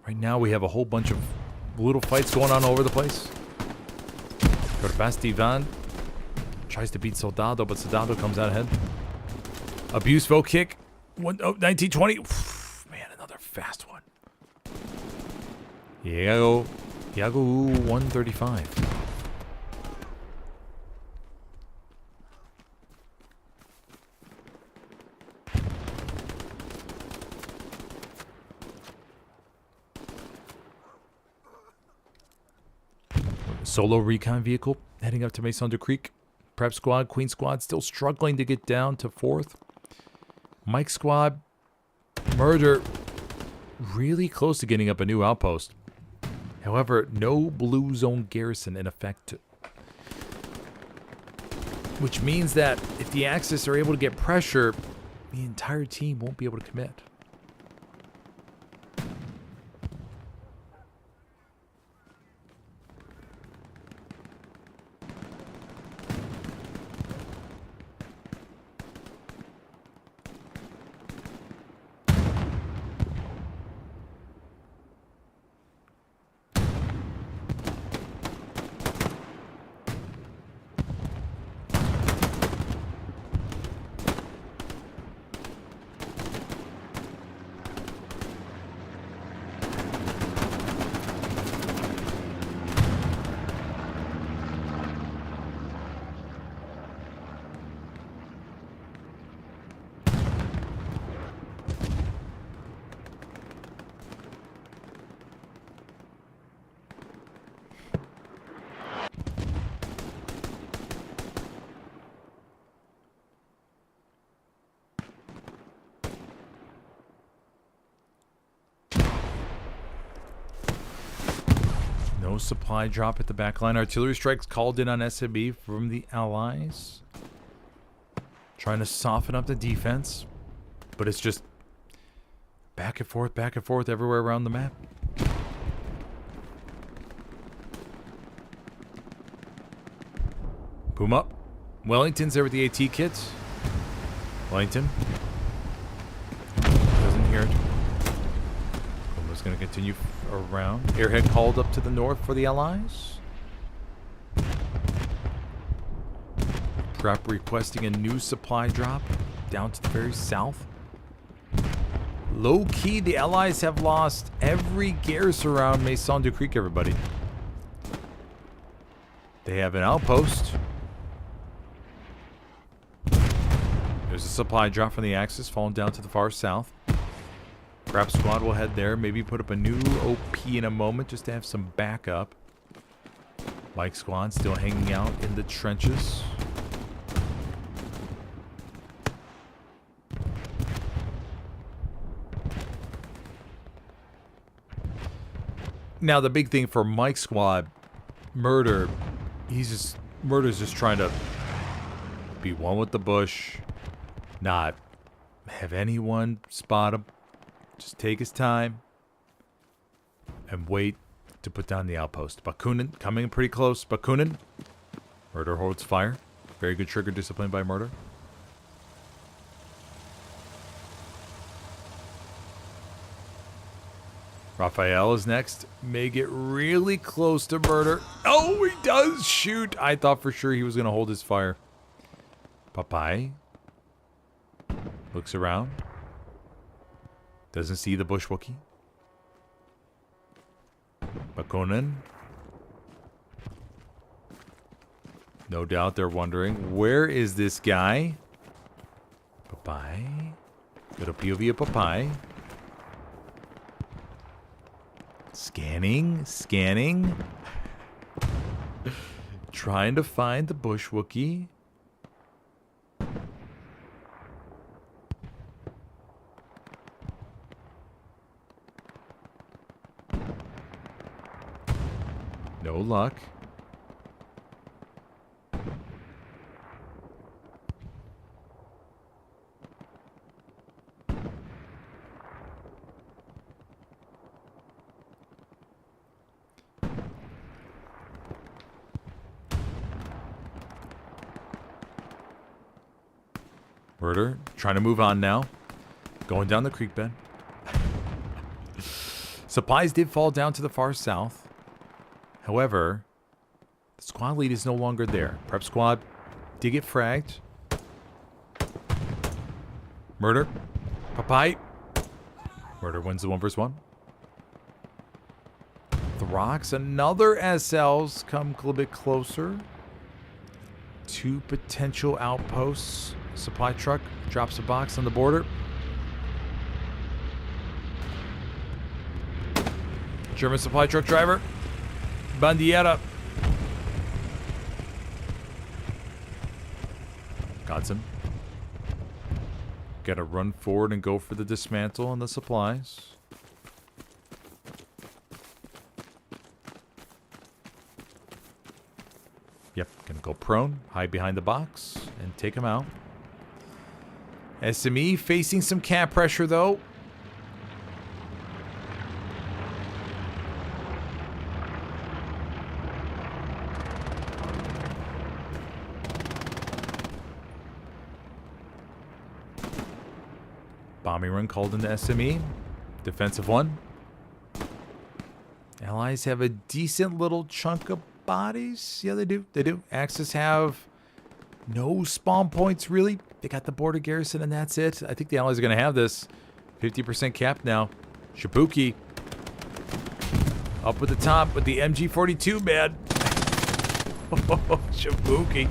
Speaker 1: Right now we have a whole bunch of little fights going on all over the place. Go to Bastivan. Tries to beat Soldado, but Soldado comes out ahead. Abuse Vote kick. 1920. Man, another fast one. Iago 135. Solo recon vehicle heading up to Maison du Creek. Prep squad, Queen squad still struggling to get down to 4th. Mike squad, Murder, really close to getting up a new outpost. However, no blue zone garrison in effect. Which means that if the Axis are able to get pressure, the entire team won't be able to commit. No supply drop at the backline. Artillery strikes called in on SMB from the Allies. Trying to soften up the defense. But it's just back and forth everywhere around the map. Boom up. Wellington's there with the AT kits. Wellington. Doesn't hear it. Puma's going to continue around. Airhead called up to the north for the Allies. Prep requesting a new supply drop down to the very south. Low key, the Allies have lost every garrison around Maison du Creek, everybody. They have an outpost. There's a supply drop from the Axis falling down to the far south. Prep squad will head there. Maybe put up a new OP in a moment just to have some backup. Mike squad still hanging out in the trenches. Now the big thing for Mike squad, Murder's just trying to be one with the bush, not have anyone spot him. Just take his time and wait to put down the outpost. Bakunin coming pretty close. Bakunin. Murder holds fire. Very good trigger discipline by Murder. Raphael is next. May get really close to murder. Oh, he does shoot. I thought for sure he was going to hold his fire. Popeye looks around. Doesn't see the bush Wookiee. Bakonin. No doubt they're wondering, where is this guy? Popeye. Good POV of Popeye. Scanning. Trying to find the bush Wookiee. No luck. Murder, trying to move on now. Going down the creek bed. Supplies did fall down to the far south. However, the squad lead is no longer there. Prep squad did get fragged. Murder. Popeye. Murder wins the 1v1. The rocks, another SLs come a little bit closer. 2 potential outposts. Supply truck drops a box on the border. German supply truck driver. Bandiera. Godson. Gotta run forward and go for the dismantle on the supplies. Yep, gonna go prone, hide behind the box, and take him out. SME facing some cap pressure though. Bombing run called into SME. Defensive one. Allies have a decent little chunk of bodies. Yeah, they do. They do. Axis have no spawn points, really. They got the border garrison, and that's it. I think the Allies are going to have this. 50% cap now. Shibuki. Up at the top with the MG42, man. Oh, Shibuki.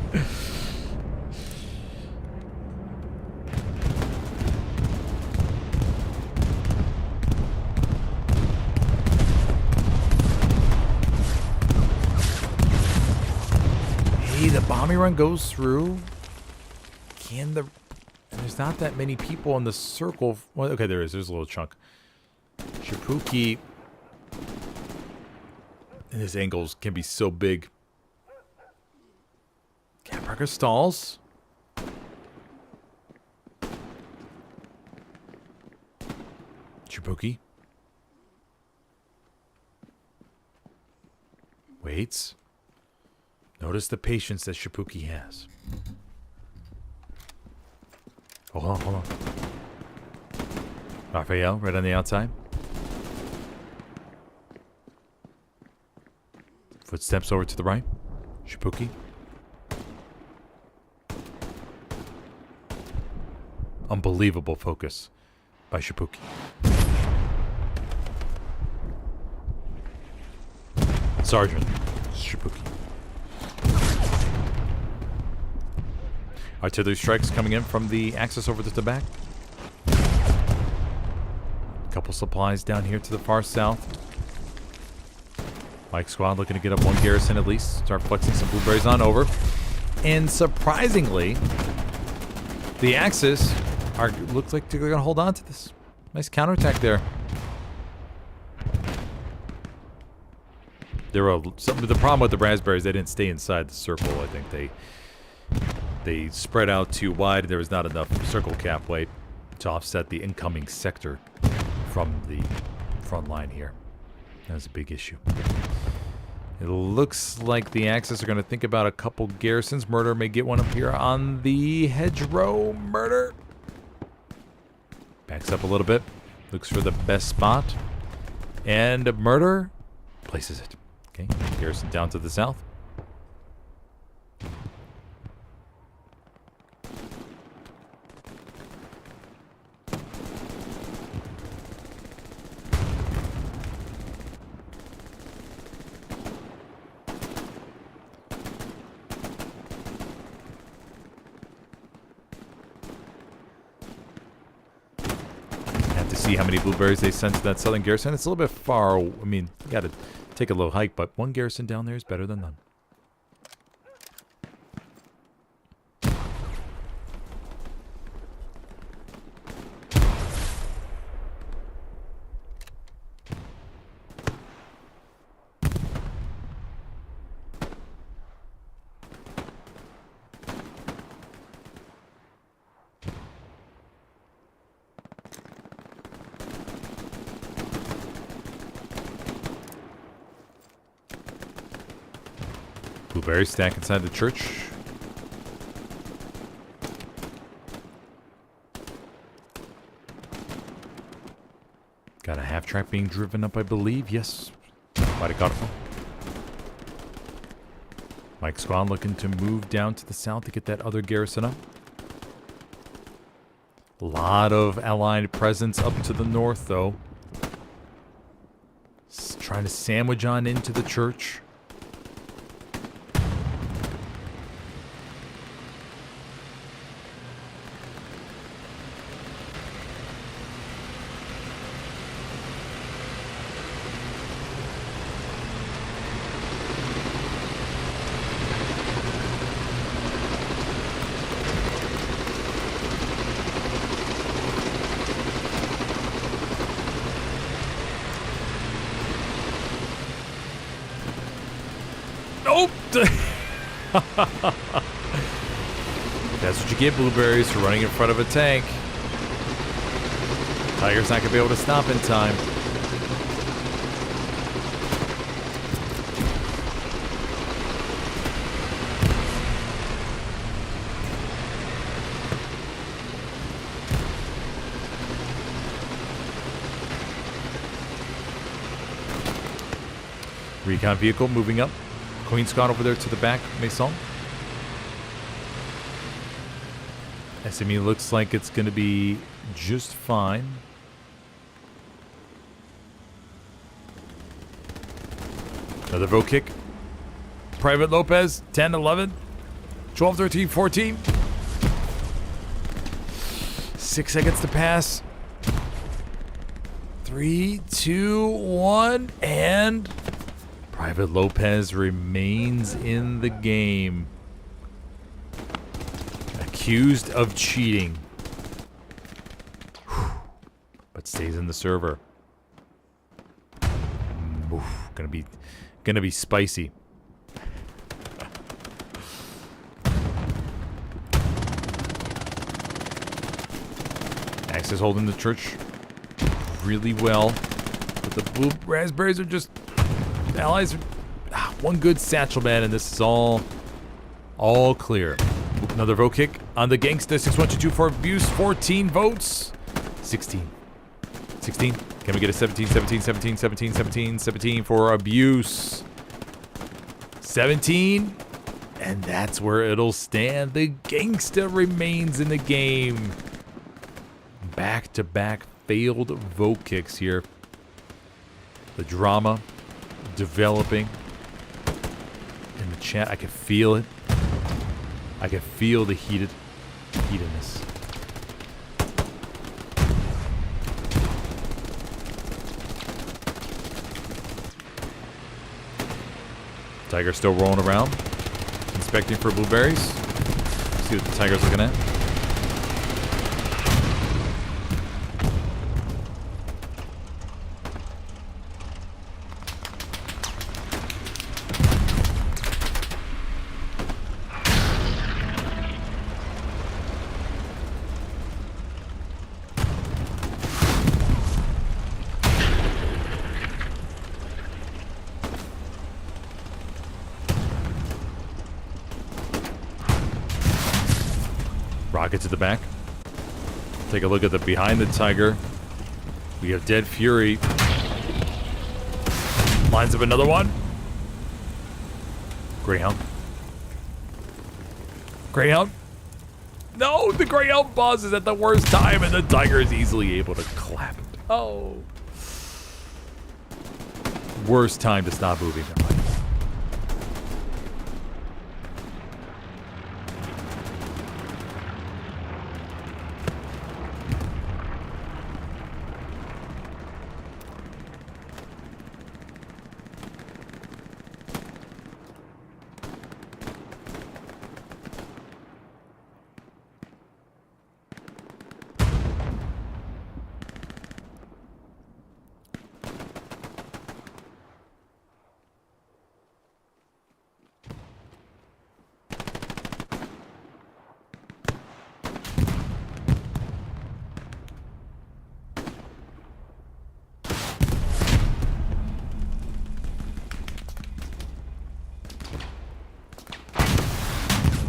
Speaker 1: The bombing run goes through. Can the... There's not that many people in the circle. Well, okay, there is. There's a little chunk. Shibuki. And his angles can be so big. Catbreaker stalls. Shibuki. Waits. Notice the patience that Shibuki has. Hold on, hold on. Raphael, right on the outside. Footsteps over to the right. Shibuki. Unbelievable focus by Shibuki. Sergeant Shibuki. Artillery strikes coming in from the Axis over to the back. Couple supplies down here to the far south. Mike squad looking to get up one garrison at least. Start flexing some blueberries on over. And surprisingly, the Axis looks like they're going to hold on to this. Nice counterattack there. The problem with the raspberries, they didn't stay inside the circle. I think they spread out too wide. There was not enough circle cap weight to offset the incoming sector from the front line here. That's a big issue. It looks like the Axis are going to think about a couple garrisons. Murder may get one up here on the hedgerow. Murder. Backs up a little bit. Looks for the best spot. And murder places it. Okay, garrison down to the south. See how many blueberries they sent to that southern garrison. It's a little bit far. I mean, you got to take a little hike, but one garrison down there is better than none. Blueberry stack inside the church. Got a half track being driven up, I believe. Yes. Might have got it. Mike Squad looking to move down to the south to get that other garrison up. A lot of allied presence up to the north, though. Trying to sandwich on into the church. Nope. That's what you get, blueberries, for running in front of a tank. Tiger's not going to be able to stop in time. Recon vehicle moving up. Queen Squad over there to the back, Maison. SME looks like it's going to be just fine. Another vote kick. Private Lopez, 10, 11, 12, 13, 14. 6 seconds to pass. 3, 2, 1, and Private Lopez remains in the game. Accused of cheating. But stays in the server. Oof, gonna be spicy. Axe is holding the church really well. But the blue raspberries are just... The allies are... one good satchel man, and this is all clear. Another vote kick on the gangsta. 61224 for abuse. 14 votes. 16. 16. Can we get a 17, 17, 17, 17, 17, 17 for abuse? 17. And that's where it'll stand. The gangsta remains in the game. Back-to-back failed vote kicks here. The drama developing in the chat. I can feel it. I can feel the heatedness. Tiger still rolling around, inspecting for blueberries. See what the tiger's looking at. Rocket to the back. Take a look at the behind the tiger. We have Dead Fury
Speaker 3: Lines up another one. Greyhound. Greyhound. No, the Greyhound pauses at the worst time, and the Tiger is easily able to clap it. Oh. Worst time to stop moving.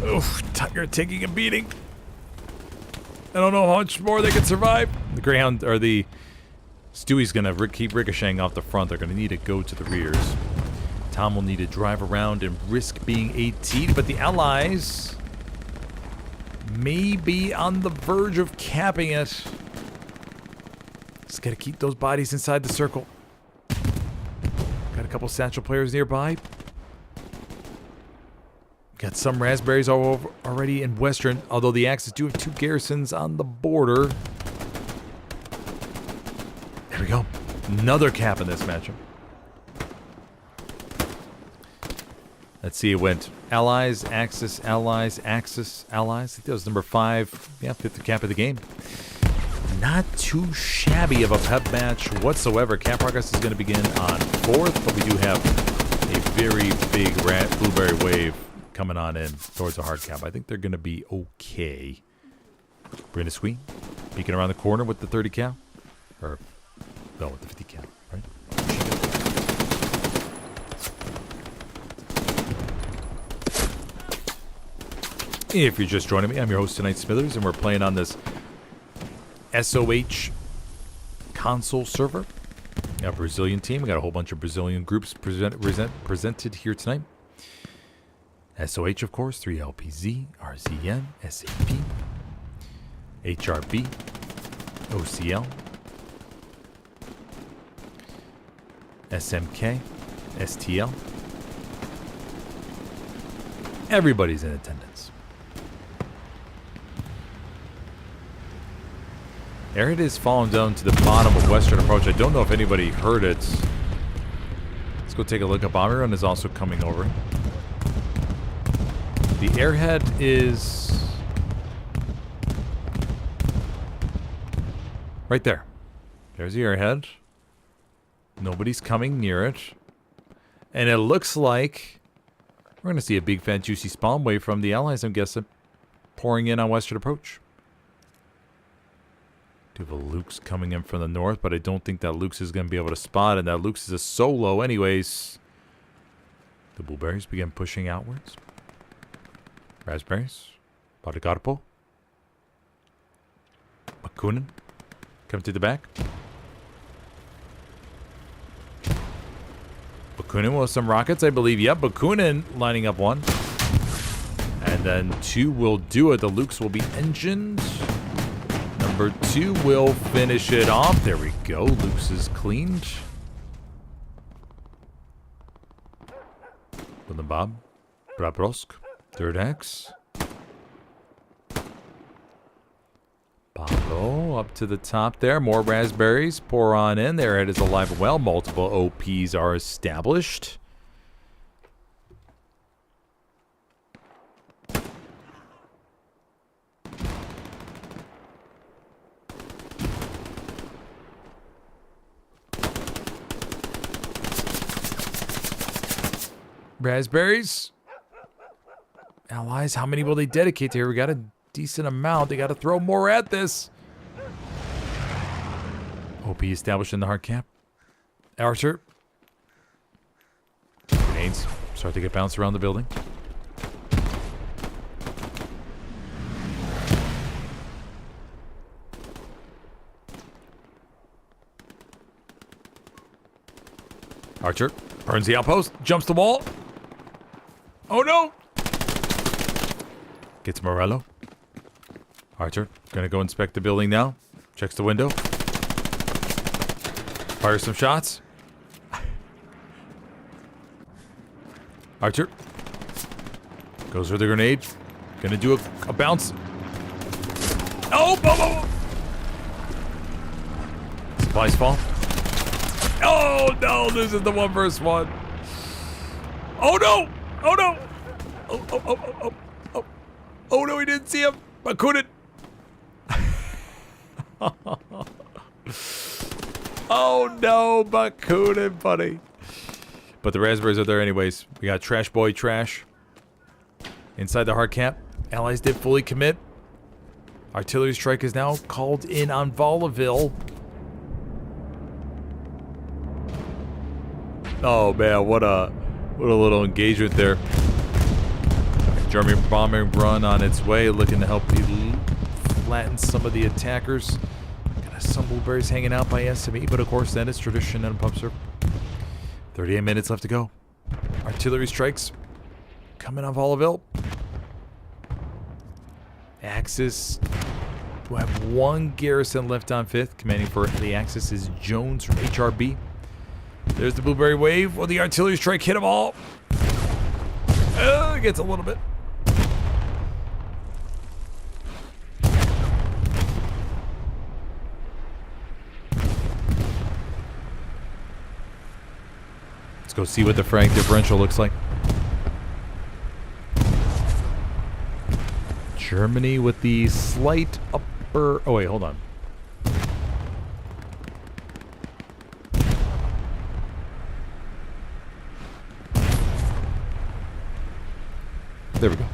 Speaker 3: Oof, Tiger taking a beating. I don't know how much more they can survive. The Greyhound, or the Stewie's gonna keep ricocheting off the front. They're gonna need to go to the rears. Tom will need to drive around and risk being AT'd, but the Allies may be on the verge of capping it. Just gotta keep those bodies inside the circle. Got a couple satchel players nearby. Got some raspberries all over already in Western, although the Axis do have 2 garrisons on the border. There we go. Another cap in this matchup. Let's see, it went Allies, Axis, Allies, Axis, Allies. I think that was number 5. Yeah, 5th cap of the game. Not too shabby of a pep match whatsoever. Cap progress is going to begin on 4th, but we do have a very big blueberry wave coming on in towards a hard cap. I think they're going to be okay. Brenda Squee peeking around the corner with the 30 cal. Or, no, with the 50 cal, right? If you're just joining me, I'm your host tonight, Smithers, and we're playing on this SOH console server. A Brazilian team. We got a whole bunch of Brazilian groups presented here tonight. SOH, of course, 3LPZ, RZN, SAP, HRB, OCL, SMK, STL. Everybody's in attendance. Airhead is falling down to the bottom of Western Approach. I don't know if anybody heard it. Let's go take a look. A bomber run is also coming over. The Airhead is right there. There's the Airhead. Nobody's coming near it. And it looks like we're going to see a big, fat, juicy spawn wave from the Allies, I'm guessing, pouring in on Western Approach. Do have a Luke's coming in from the north, but I don't think that Luke's is going to be able to spot, and that Luke's is a solo anyways. The blueberries begin pushing outwards. Raspberries. Badagarpo. Bakunin. Come to the back. Bakunin with some rockets, I believe. Yep, Bakunin lining up 1. And then 2 will do it. The Lukes will be engined. Number 2 will finish it off. There we go. Lukes is cleaned. With the Bob. Brabrosk. Third X. Pablo up to the top there. More raspberries. Pour on in. Their head is alive and well. Multiple OPs are established. Raspberries. Allies, how many will they dedicate to here? We got a decent amount. They got to throw more at this. OP established in the hard cap. Archer. Grenades start to get bounced around the building. Archer.
Speaker 1: Burns the outpost. Jumps the wall. Oh no! Gets Morello. Archer, gonna go inspect the building now. Checks the window. Fires some shots. Archer. Goes for the grenade. Gonna do a bounce. Oh! Boom! Supplies fall. Oh no! This is the 1 versus 1. Oh no! Oh no! Oh no! He didn't see him. I couldn't. Oh no, Bakunin, buddy. But the raspberries are there anyways. We got Trash Boy Trash. Inside the hard cap. Allies did fully commit. Artillery strike is now called in on Volaville. Oh man, what a little engagement there. German bombing run on its way, looking to help flatten some of the attackers. Got some blueberries hanging out by SME, but of course that is tradition and a pump serve. 38 minutes left to go. Artillery strikes coming on Volaville. Axis will have 1 garrison left on 5th. Commanding for the Axis is Jones from HRB. There's the blueberry wave. Will the artillery strike hit them all? Gets a little bit. Let's go see what the frank differential looks like. Germany with the slight upper... Oh, wait, hold on. There we go.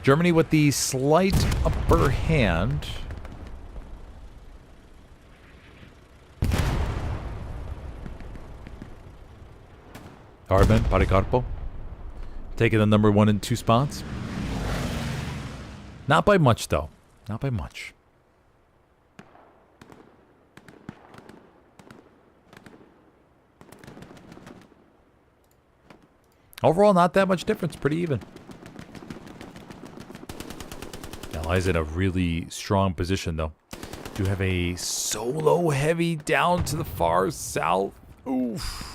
Speaker 1: Germany with the slight upper hand. Hardman, Paricarpo. Taking the number 1 and 2 spots. Not by much, though. Not by much. Overall, not that much difference. Pretty even. Allies in a really strong position, though. Do have a solo heavy down to the far south. Oof.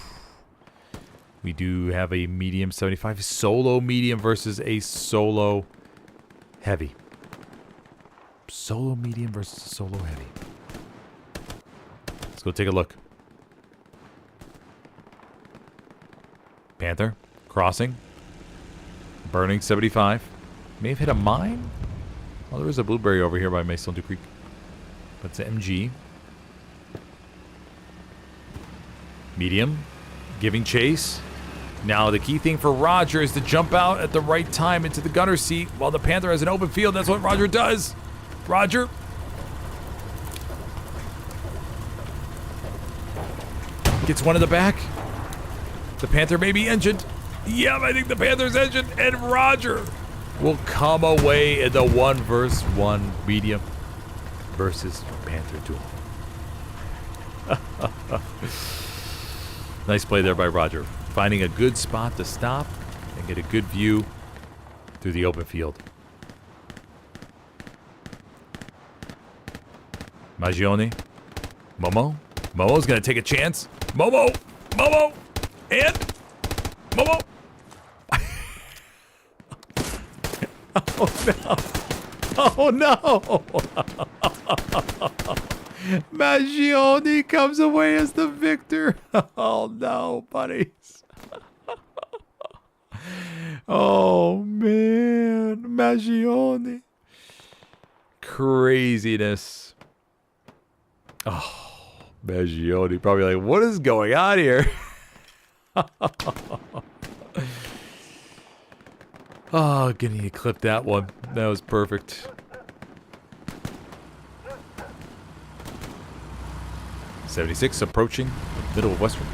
Speaker 1: We do have a medium 75. Solo medium versus a solo heavy. Solo medium versus solo heavy. Let's go take a look. Panther. Crossing. Burning 75. May have hit a mine? Oh, there is a blueberry over here by Maison du Creek. But it's an MG. Medium. Giving chase. Now the key thing for Roger is to jump out at the right time into the gunner seat while the Panther has an open field. That's what Roger does. Roger. Gets one in the back. The Panther may be engined. Yep, I think the Panther's engined. And Roger will come away in the 1 versus 1 medium versus Panther duel. Nice play there by Roger. Finding a good spot to stop and get a good view through the open field. Magione. Momo. Momo's going to take a chance. Momo. Momo. And Momo. Oh no. Oh no. Magione comes away as the victor. Oh no, buddies. Oh man. Magione. Craziness. Oh, Magione probably like, what is going on here? Oh, getting you clip that one. That was perfect. .76 approaching the middle of Western.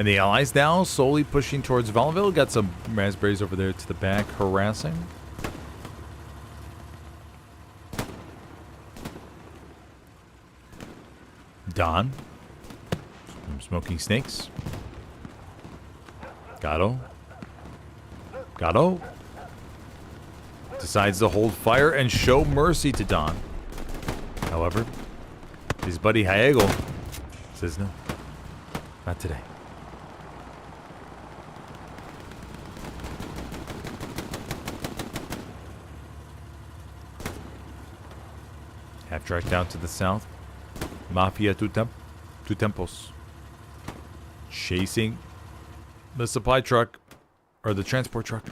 Speaker 1: And the Allies now slowly pushing towards Valenville. Got some raspberries over there to the back, harassing. Don. Some smoking snakes. Gatto. Gatto. Decides to hold fire and show mercy to Don. However, his buddy Diego says no. Not today. Half track down to the south. Mafia two tempos. Chasing the supply truck. Or the transport truck.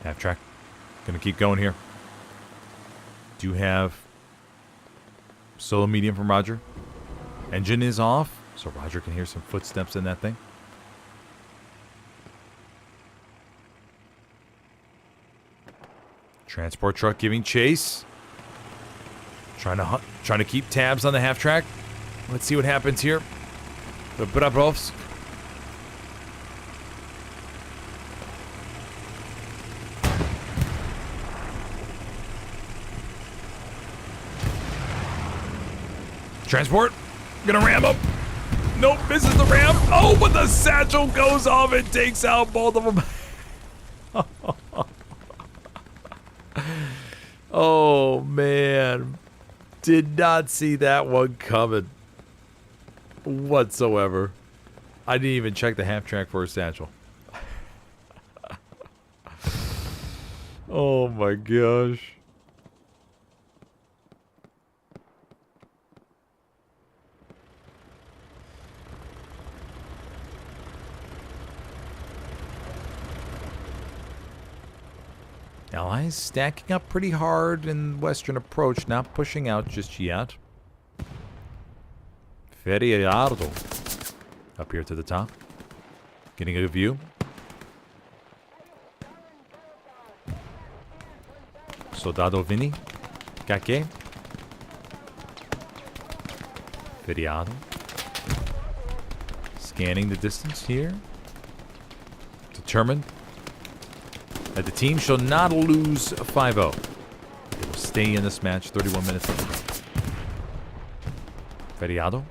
Speaker 1: Half track. Gonna keep going here. Do have solo medium from Roger. Engine is off, so Roger can hear some footsteps in that thing. Transport truck giving chase. Trying to keep tabs on the half track. Let's see what happens here. The Brabrovsk. Transport. Gonna ram him. Nope, misses the ram. Oh, but the satchel goes off and takes out both of them. Oh, man. Did not see that one coming whatsoever. I didn't even check the half track for a satchel. Oh my gosh. Allies stacking up pretty hard in western approach, not pushing out just yet. Feriardo up here to the top. Getting a good view. Soldado Vini. Kake. Feriado. Scanning the distance here. Determined that the team shall not lose 5-0. They will stay in this match 31 minutes left. Feriado.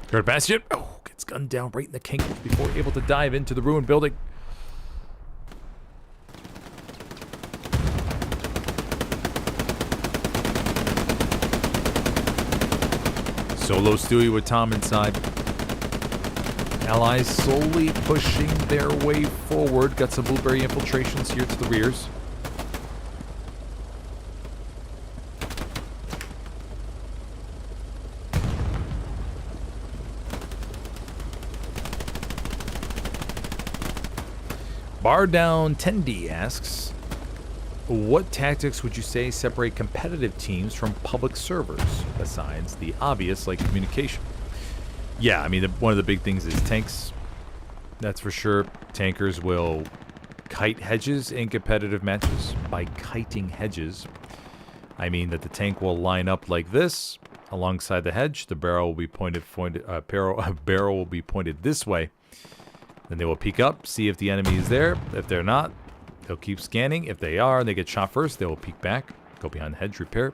Speaker 1: Third bastion. Oh, gets gunned down right in the kink before able to dive into the ruined building. Solo Stewie with Tom inside. Allies slowly pushing their way forward. Got some blueberry infiltrations here to the rears. Bar Down 10D asks, what tactics would you say separate competitive teams from public servers, besides the obvious like communication? Yeah, I mean, one of the big things is tanks. That's for sure. Tankers will kite hedges in competitive matches. By kiting hedges, I mean that the tank will line up like this alongside the hedge. The barrel will be barrel will be pointed this way. Then they will peek up, see if the enemy is there. If they're not, they'll keep scanning. If they are and they get shot first, they will peek back, go behind the hedge, repair,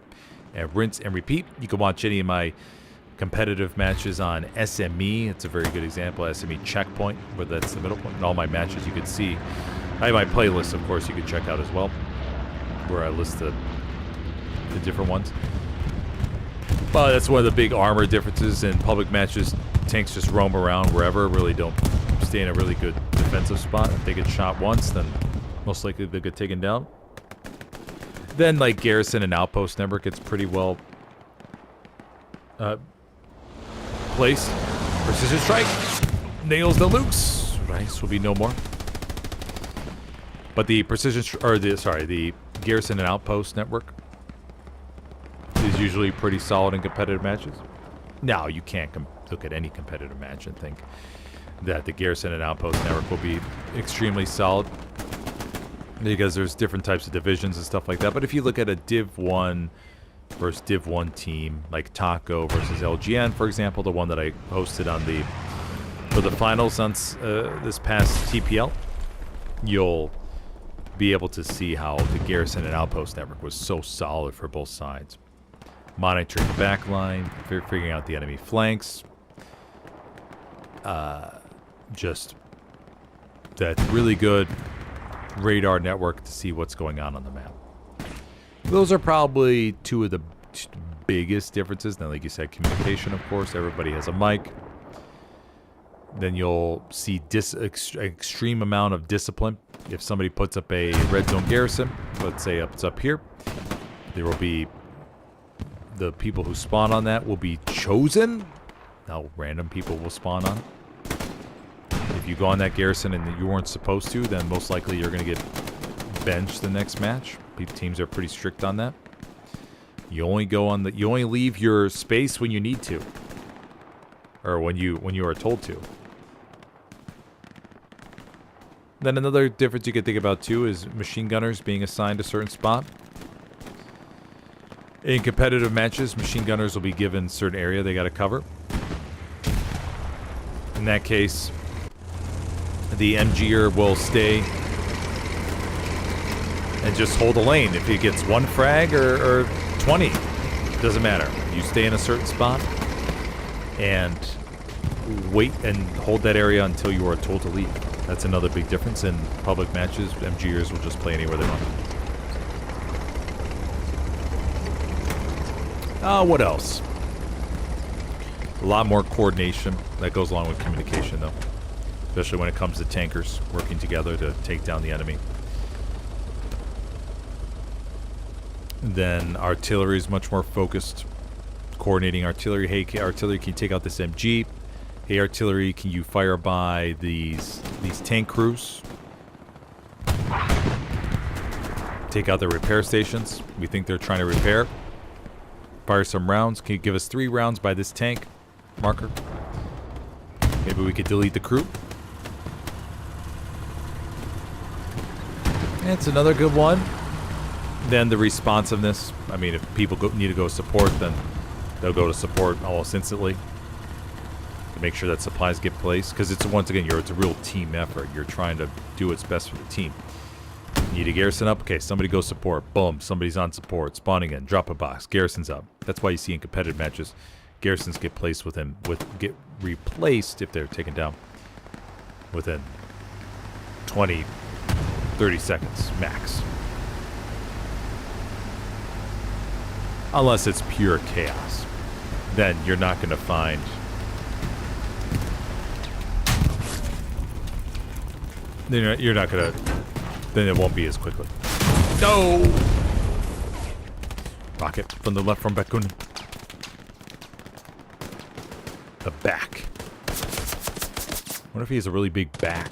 Speaker 1: and rinse and repeat. You can watch any of my competitive matches on SME. It's a very good example. SME Checkpoint, where that's the middle point. And all my matches you can see. I have my playlist, of course, you can check out as well, where I list the different ones. But that's one of the big armor differences in public matches. Tanks just roam around wherever, really don't stay in a really good defensive spot. If they get shot once, then most likely they'll get taken down. Then, like, garrison and outpost network gets pretty well placed. Precision strike nails the Lukes. Rice will be no more. But the precision, the garrison and outpost network is is usually pretty solid in competitive matches. Now, you can't look at any competitive match and think that the garrison and outpost network will be extremely solid, because there's different types of divisions and stuff like that. But if you look at a Div 1 versus Div 1 team, like Taco versus LGN, for example, the one that I hosted on for the finals on this past TPL, you'll be able to see how the garrison and outpost network was so solid for both sides. Monitoring the back line, figuring out the enemy flanks. Just that really good radar network to see what's going on the map. Those are probably two of the biggest differences. Now, like you said, communication, of course. Everybody has a mic. Then you'll see extreme amount of discipline. If somebody puts up a red zone garrison, let's say it's up here, there will be the people who spawn on that will be chosen. Now, random people will spawn on. If you go on that garrison and you weren't supposed to, then most likely you're going to get benched the next match. Teams are pretty strict on that. You only leave your space when you need to, or when you are told to. Then another difference you could think about too is machine gunners being assigned a certain spot. In competitive matches, machine gunners will be given a certain area they got to cover. In that case, the MGer will stay and just hold the lane. If he gets one frag or 20, doesn't matter. You stay in a certain spot and wait and hold that area until you are told to leave. That's another big difference. In public matches, MGers will just play anywhere they want. What else? A lot more coordination that goes along with communication, though. Especially when it comes to tankers working together to take down the enemy. Then artillery is much more focused. Coordinating artillery. Hey, artillery, can you take out this MG? Hey, artillery, can you fire by these tank crews? Take out the repair stations. We think they're trying to repair. Fire some rounds. Can you give us 3 rounds by this tank marker? Maybe we could delete the crew. That's another good one. Then the responsiveness. I mean, if people need to go support, then they'll go to support almost instantly. To make sure that supplies get placed, because it's once again it's a real team effort. You're trying to do what's best for the team. Need a garrison up? Okay, somebody go support. Boom, somebody's on support. Spawning in, drop a box, garrison's up. That's why you see in competitive matches, garrisons get placed get replaced if they're taken down within 20, 30 seconds max. Unless it's pure chaos, then you're not going to find. Then you're not gonna. Then it won't be as quickly. No! Rocket from the left from Bakun. The back. What if he has a really big back?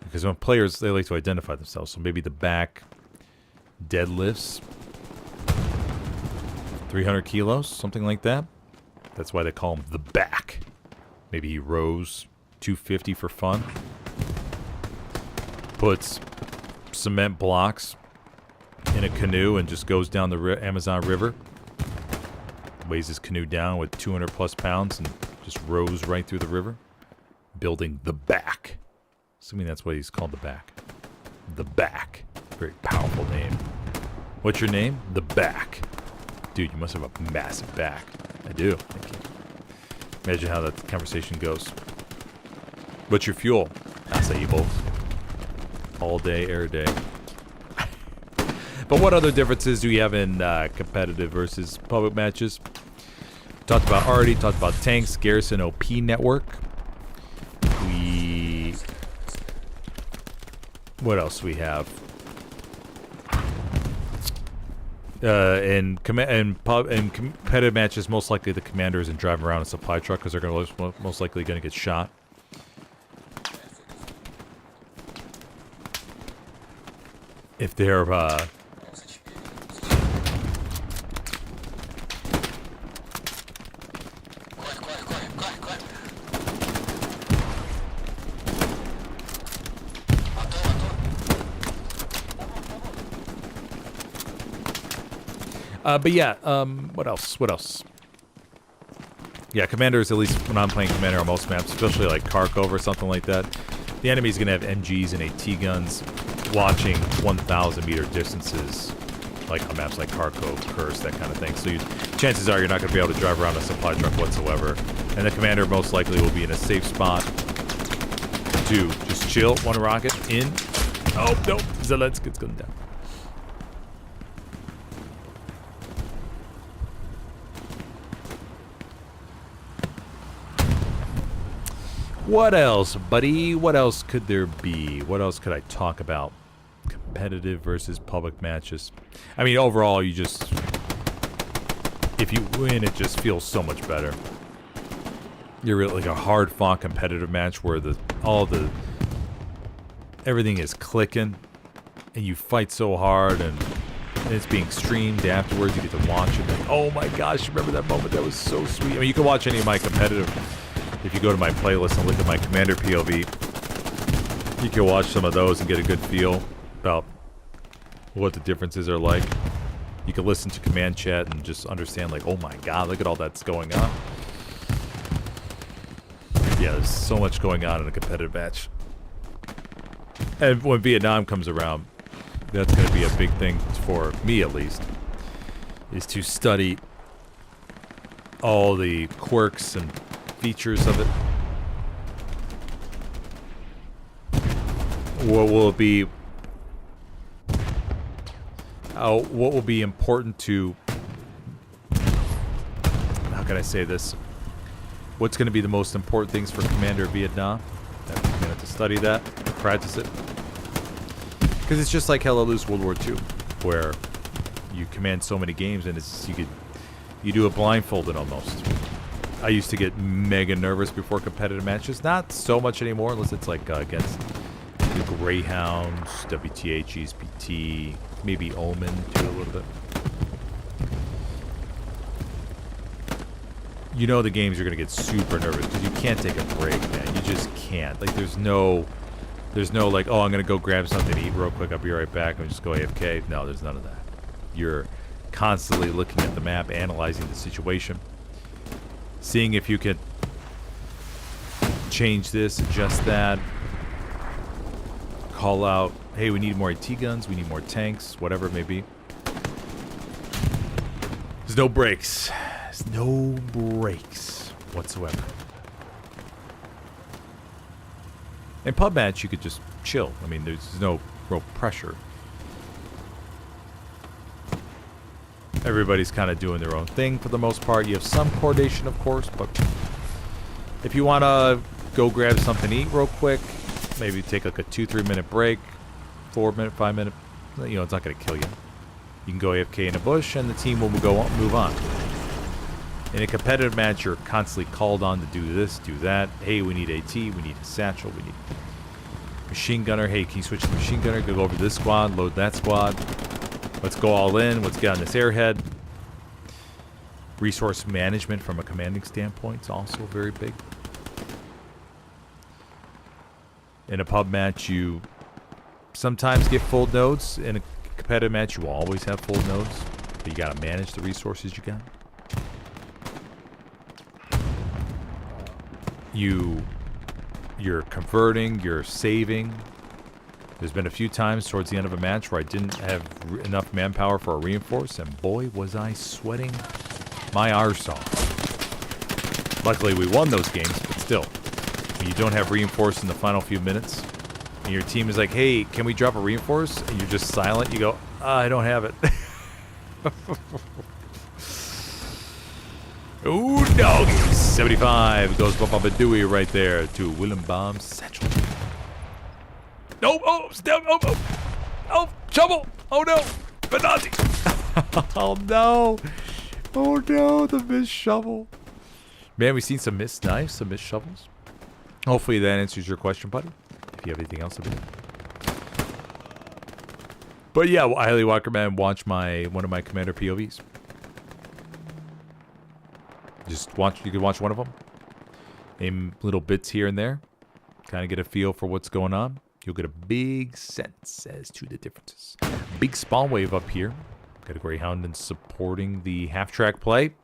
Speaker 1: Because when players, they like to identify themselves. So maybe the back deadlifts 300 kilos, something like that. That's why they call him the back. Maybe he rows 250 for fun. Puts cement blocks in a canoe and just goes down the Amazon River. Weighs his canoe down with 200 plus pounds and just rows right through the river. Building the back. Assuming that's what he's called, the back. The back. Very powerful name. What's your name? The back. Dude, you must have a massive back. I do. Thank you. Imagine how that conversation goes. What's your fuel? Acai. All day, air day. But what other differences do we have in competitive versus public matches? Talked about tanks, garrison, OP network. What else we have? In competitive matches, most likely the commander isn't driving around a supply truck because they're most likely going to get shot. If they're But yeah, what else? What else? Yeah, commanders, at least when I'm playing commander on most maps, especially like Kharkov or something like that, the enemy's going to have MGs and AT guns watching 1,000 meter distances, like on maps like Kharkov, Kursk, that kind of thing. So chances are you're not going to be able to drive around a supply truck whatsoever. And the commander most likely will be in a safe spot to just chill, one rocket, in. Oh, no, Zelensky's going down. What else, buddy? What else could there be? What else could I talk about? Competitive versus public matches. I mean, overall, you just... If you win, it just feels so much better. You're really like a hard-fought competitive match where everything is clicking, and you fight so hard, and it's being streamed afterwards. You get to watch it. Like, oh my gosh, remember that moment? That was so sweet. I mean, you can watch any of my competitive... If you go to my playlist and look at my Commander POV, you can watch some of those and get a good feel about what the differences are like. You can listen to command chat and just understand, like, oh my god, look at all that's going on. Yeah, there's so much going on in a competitive match. And when Vietnam comes around, that's going to be a big thing for me, at least, is to study all the quirks and features of it. What will be important to, how can I say this? What's going to be the most important things for Commander Vietnam? I'm going to have to study that, practice it. Because it's just like Helios World War II, where you command so many games and it's you do it blindfolded almost. I used to get mega nervous before competitive matches. Not so much anymore, unless it's like against the Greyhounds, WTH, PT, maybe Omen too a little bit. You know the games you're gonna get super nervous because you can't take a break, man. You just can't. Like there's no like, oh, I'm gonna go grab something to eat real quick. I'll be right back and just go AFK. No, there's none of that. You're constantly looking at the map, analyzing the situation. Seeing if you could change this, adjust that, call out, hey, we need more AT guns, we need more tanks, whatever it may be. There's no breaks. There's no breaks whatsoever. In pub match, you could just chill. I mean, there's no real pressure. Everybody's kind of doing their own thing for the most part. You have some coordination, of course, but if you want to go grab something to eat real quick, maybe take like a 2-3 minute break, 4 minute, 5 minute, you know, it's not going to kill you. You can go AFK in a bush and the team will move on. In a competitive match, you're constantly called on to do this, do that. Hey, we need AT, we need a satchel, we need machine gunner. Hey, can you switch to machine gunner? Go over to this squad, load that squad. Let's go all in. Let's get on this airhead. Resource management from a commanding standpoint is also very big. In a pub match, you sometimes get full nodes. In a competitive match, you will always have full nodes. But you got to manage the resources you got. You're converting, you're saving. There's been a few times towards the end of a match where I didn't have enough manpower for a reinforce, and boy, was I sweating my arse off. Luckily, we won those games, but still, when you don't have reinforce in the final few minutes, and your team is like, hey, can we drop a reinforce? And you're just silent, you go, I don't have it. Ooh, doggy. 75 goes Baba Dewey right there to Willem Baum's satchel. No, oh, step, oh, trouble. Oh no, Benazzi. Oh no, the missed shovel. Man, we've seen some missed knives, some missed shovels. Hopefully that answers your question, buddy. If you have anything else to do. But yeah, I highly recommend watch one of my commander POVs. Just watch. You can watch one of them. Name little bits here and there. Kind of get a feel for what's going on. You'll get a big sense as to the differences. Big spawn wave up here.
Speaker 3: Got a Greyhound and supporting the half-track play.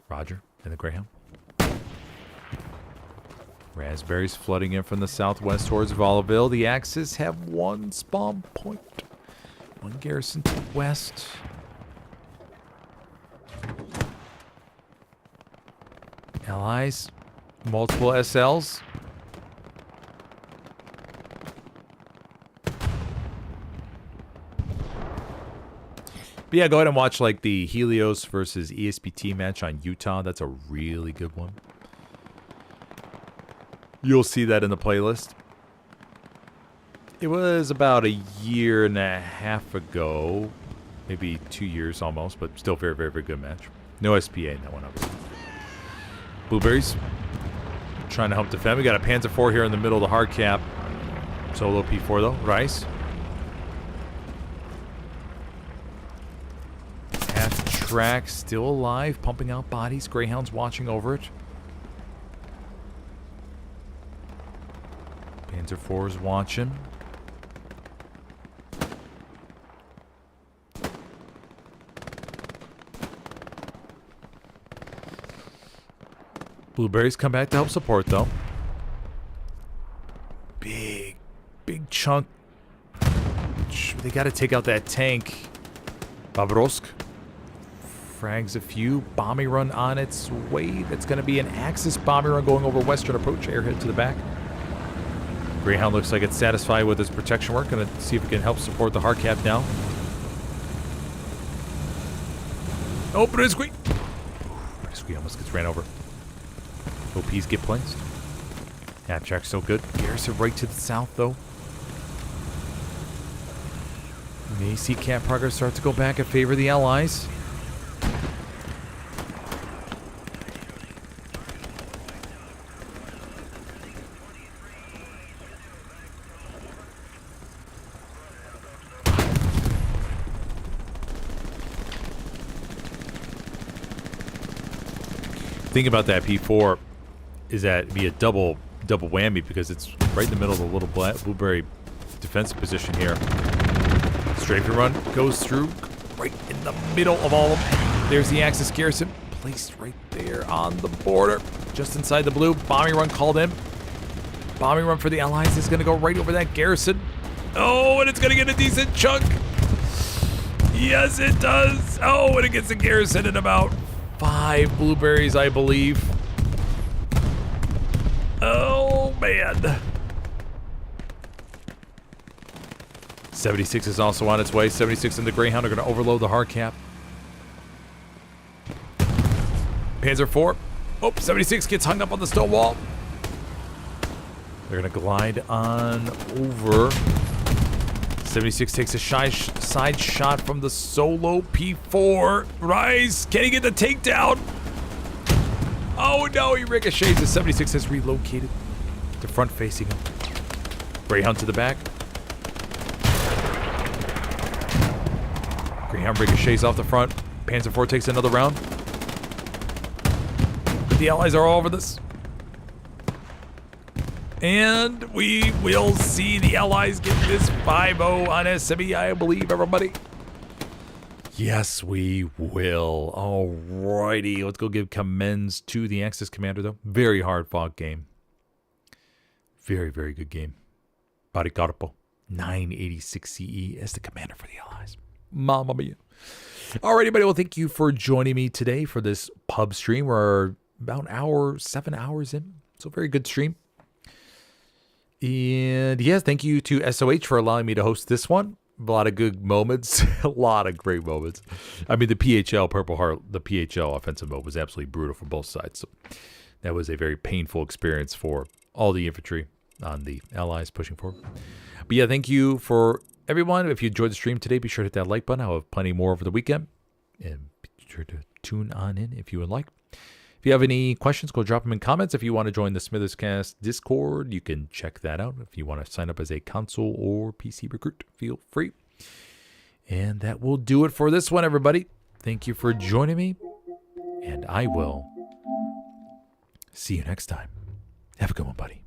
Speaker 3: Roger and the Greyhound. Raspberries flooding in from the southwest towards Volaville. The Axis have one spawn point. One garrison to the west. Allies. Multiple SLs. But yeah, go ahead and watch like the Helios versus ESPT match on Utah. That's a really good one. You'll see that in the playlist. It was about a year and a half ago. Maybe 2 years almost, but still very, very, very good match. No SPA in that one, obviously. Blueberries. Trying to help defend. We got a Panzer IV here in the middle of the hard cap. Solo P4 though. Rice. Track still alive, pumping out bodies. Greyhound's watching over it. Panzer IV's watching. Blueberries come back to help support though. Big chunk. They got to take out that tank. Babrovsk. Frags a few. Bombing run on its way. That's going to be an Axis bombing run going over western approach. Airhead to the back. Greyhound looks like it's satisfied with its protection work. Going to see if it can help support the hard cap now. Oh, Brisky! Brisky almost gets ran over. OPs get placed. Half-track still good. Garrison right to the south, though. You may see cap progress start to go back in favor of the Allies. Thing about that P4 is that it'd be a double whammy because it's right in the middle of the little blueberry defensive position here. Strafing run goes through right in the middle of all of them. There's the Axis garrison placed right there on the border, just inside the blue. Bombing run called in. Bombing run for the Allies is going to go right over that garrison. Oh, and it's going to get a decent chunk. Yes, it does. Oh, and it gets the garrison in about 5 blueberries, I believe. Oh, man. 76 is also on its way. 76 and the Greyhound are going to overload the hard cap. Panzer IV. Oh, 76 gets hung up on the stone wall. They're going to glide on over. 76 takes a side shot from the solo P4. Rise. Can he get the takedown? Oh, no. He ricochets as 76 has relocated to front facing him. Greyhound to the back. Greyhound ricochets off the front. Panzer IV takes another round. The Allies are all over this. And we will see the Allies get this 5-0 on SME, I believe, everybody. Yes, we will. Alrighty, let's go give commends to the Axis commander, though. Very hard fought game. Very, very good game. Baricarpo, 986 CE as the commander for the Allies. Mamma mia. Alrighty, buddy. Well, thank you for joining me today for this pub stream. We're about an hour, 7 hours in. So very good stream. And yes, thank you to SOH for allowing me to host this one. A lot of good moments. A lot of great moments. I mean, the PHL Purple Heart, the PHL offensive mode was absolutely brutal for both sides. So that was a very painful experience for all the infantry on the Allies pushing forward. But yeah, thank you for everyone. If you enjoyed the stream today, be sure to hit that like button. I'll have plenty more over the weekend. And be sure to tune on in if you would like. If you have any questions, go drop them in comments. If you want to join the SmithersCast Discord, you can check that out. If you want to sign up as a console or PC recruit, feel free. And that will do it for this one, everybody. Thank you for joining me. And I will see you next time. Have a good one, buddy.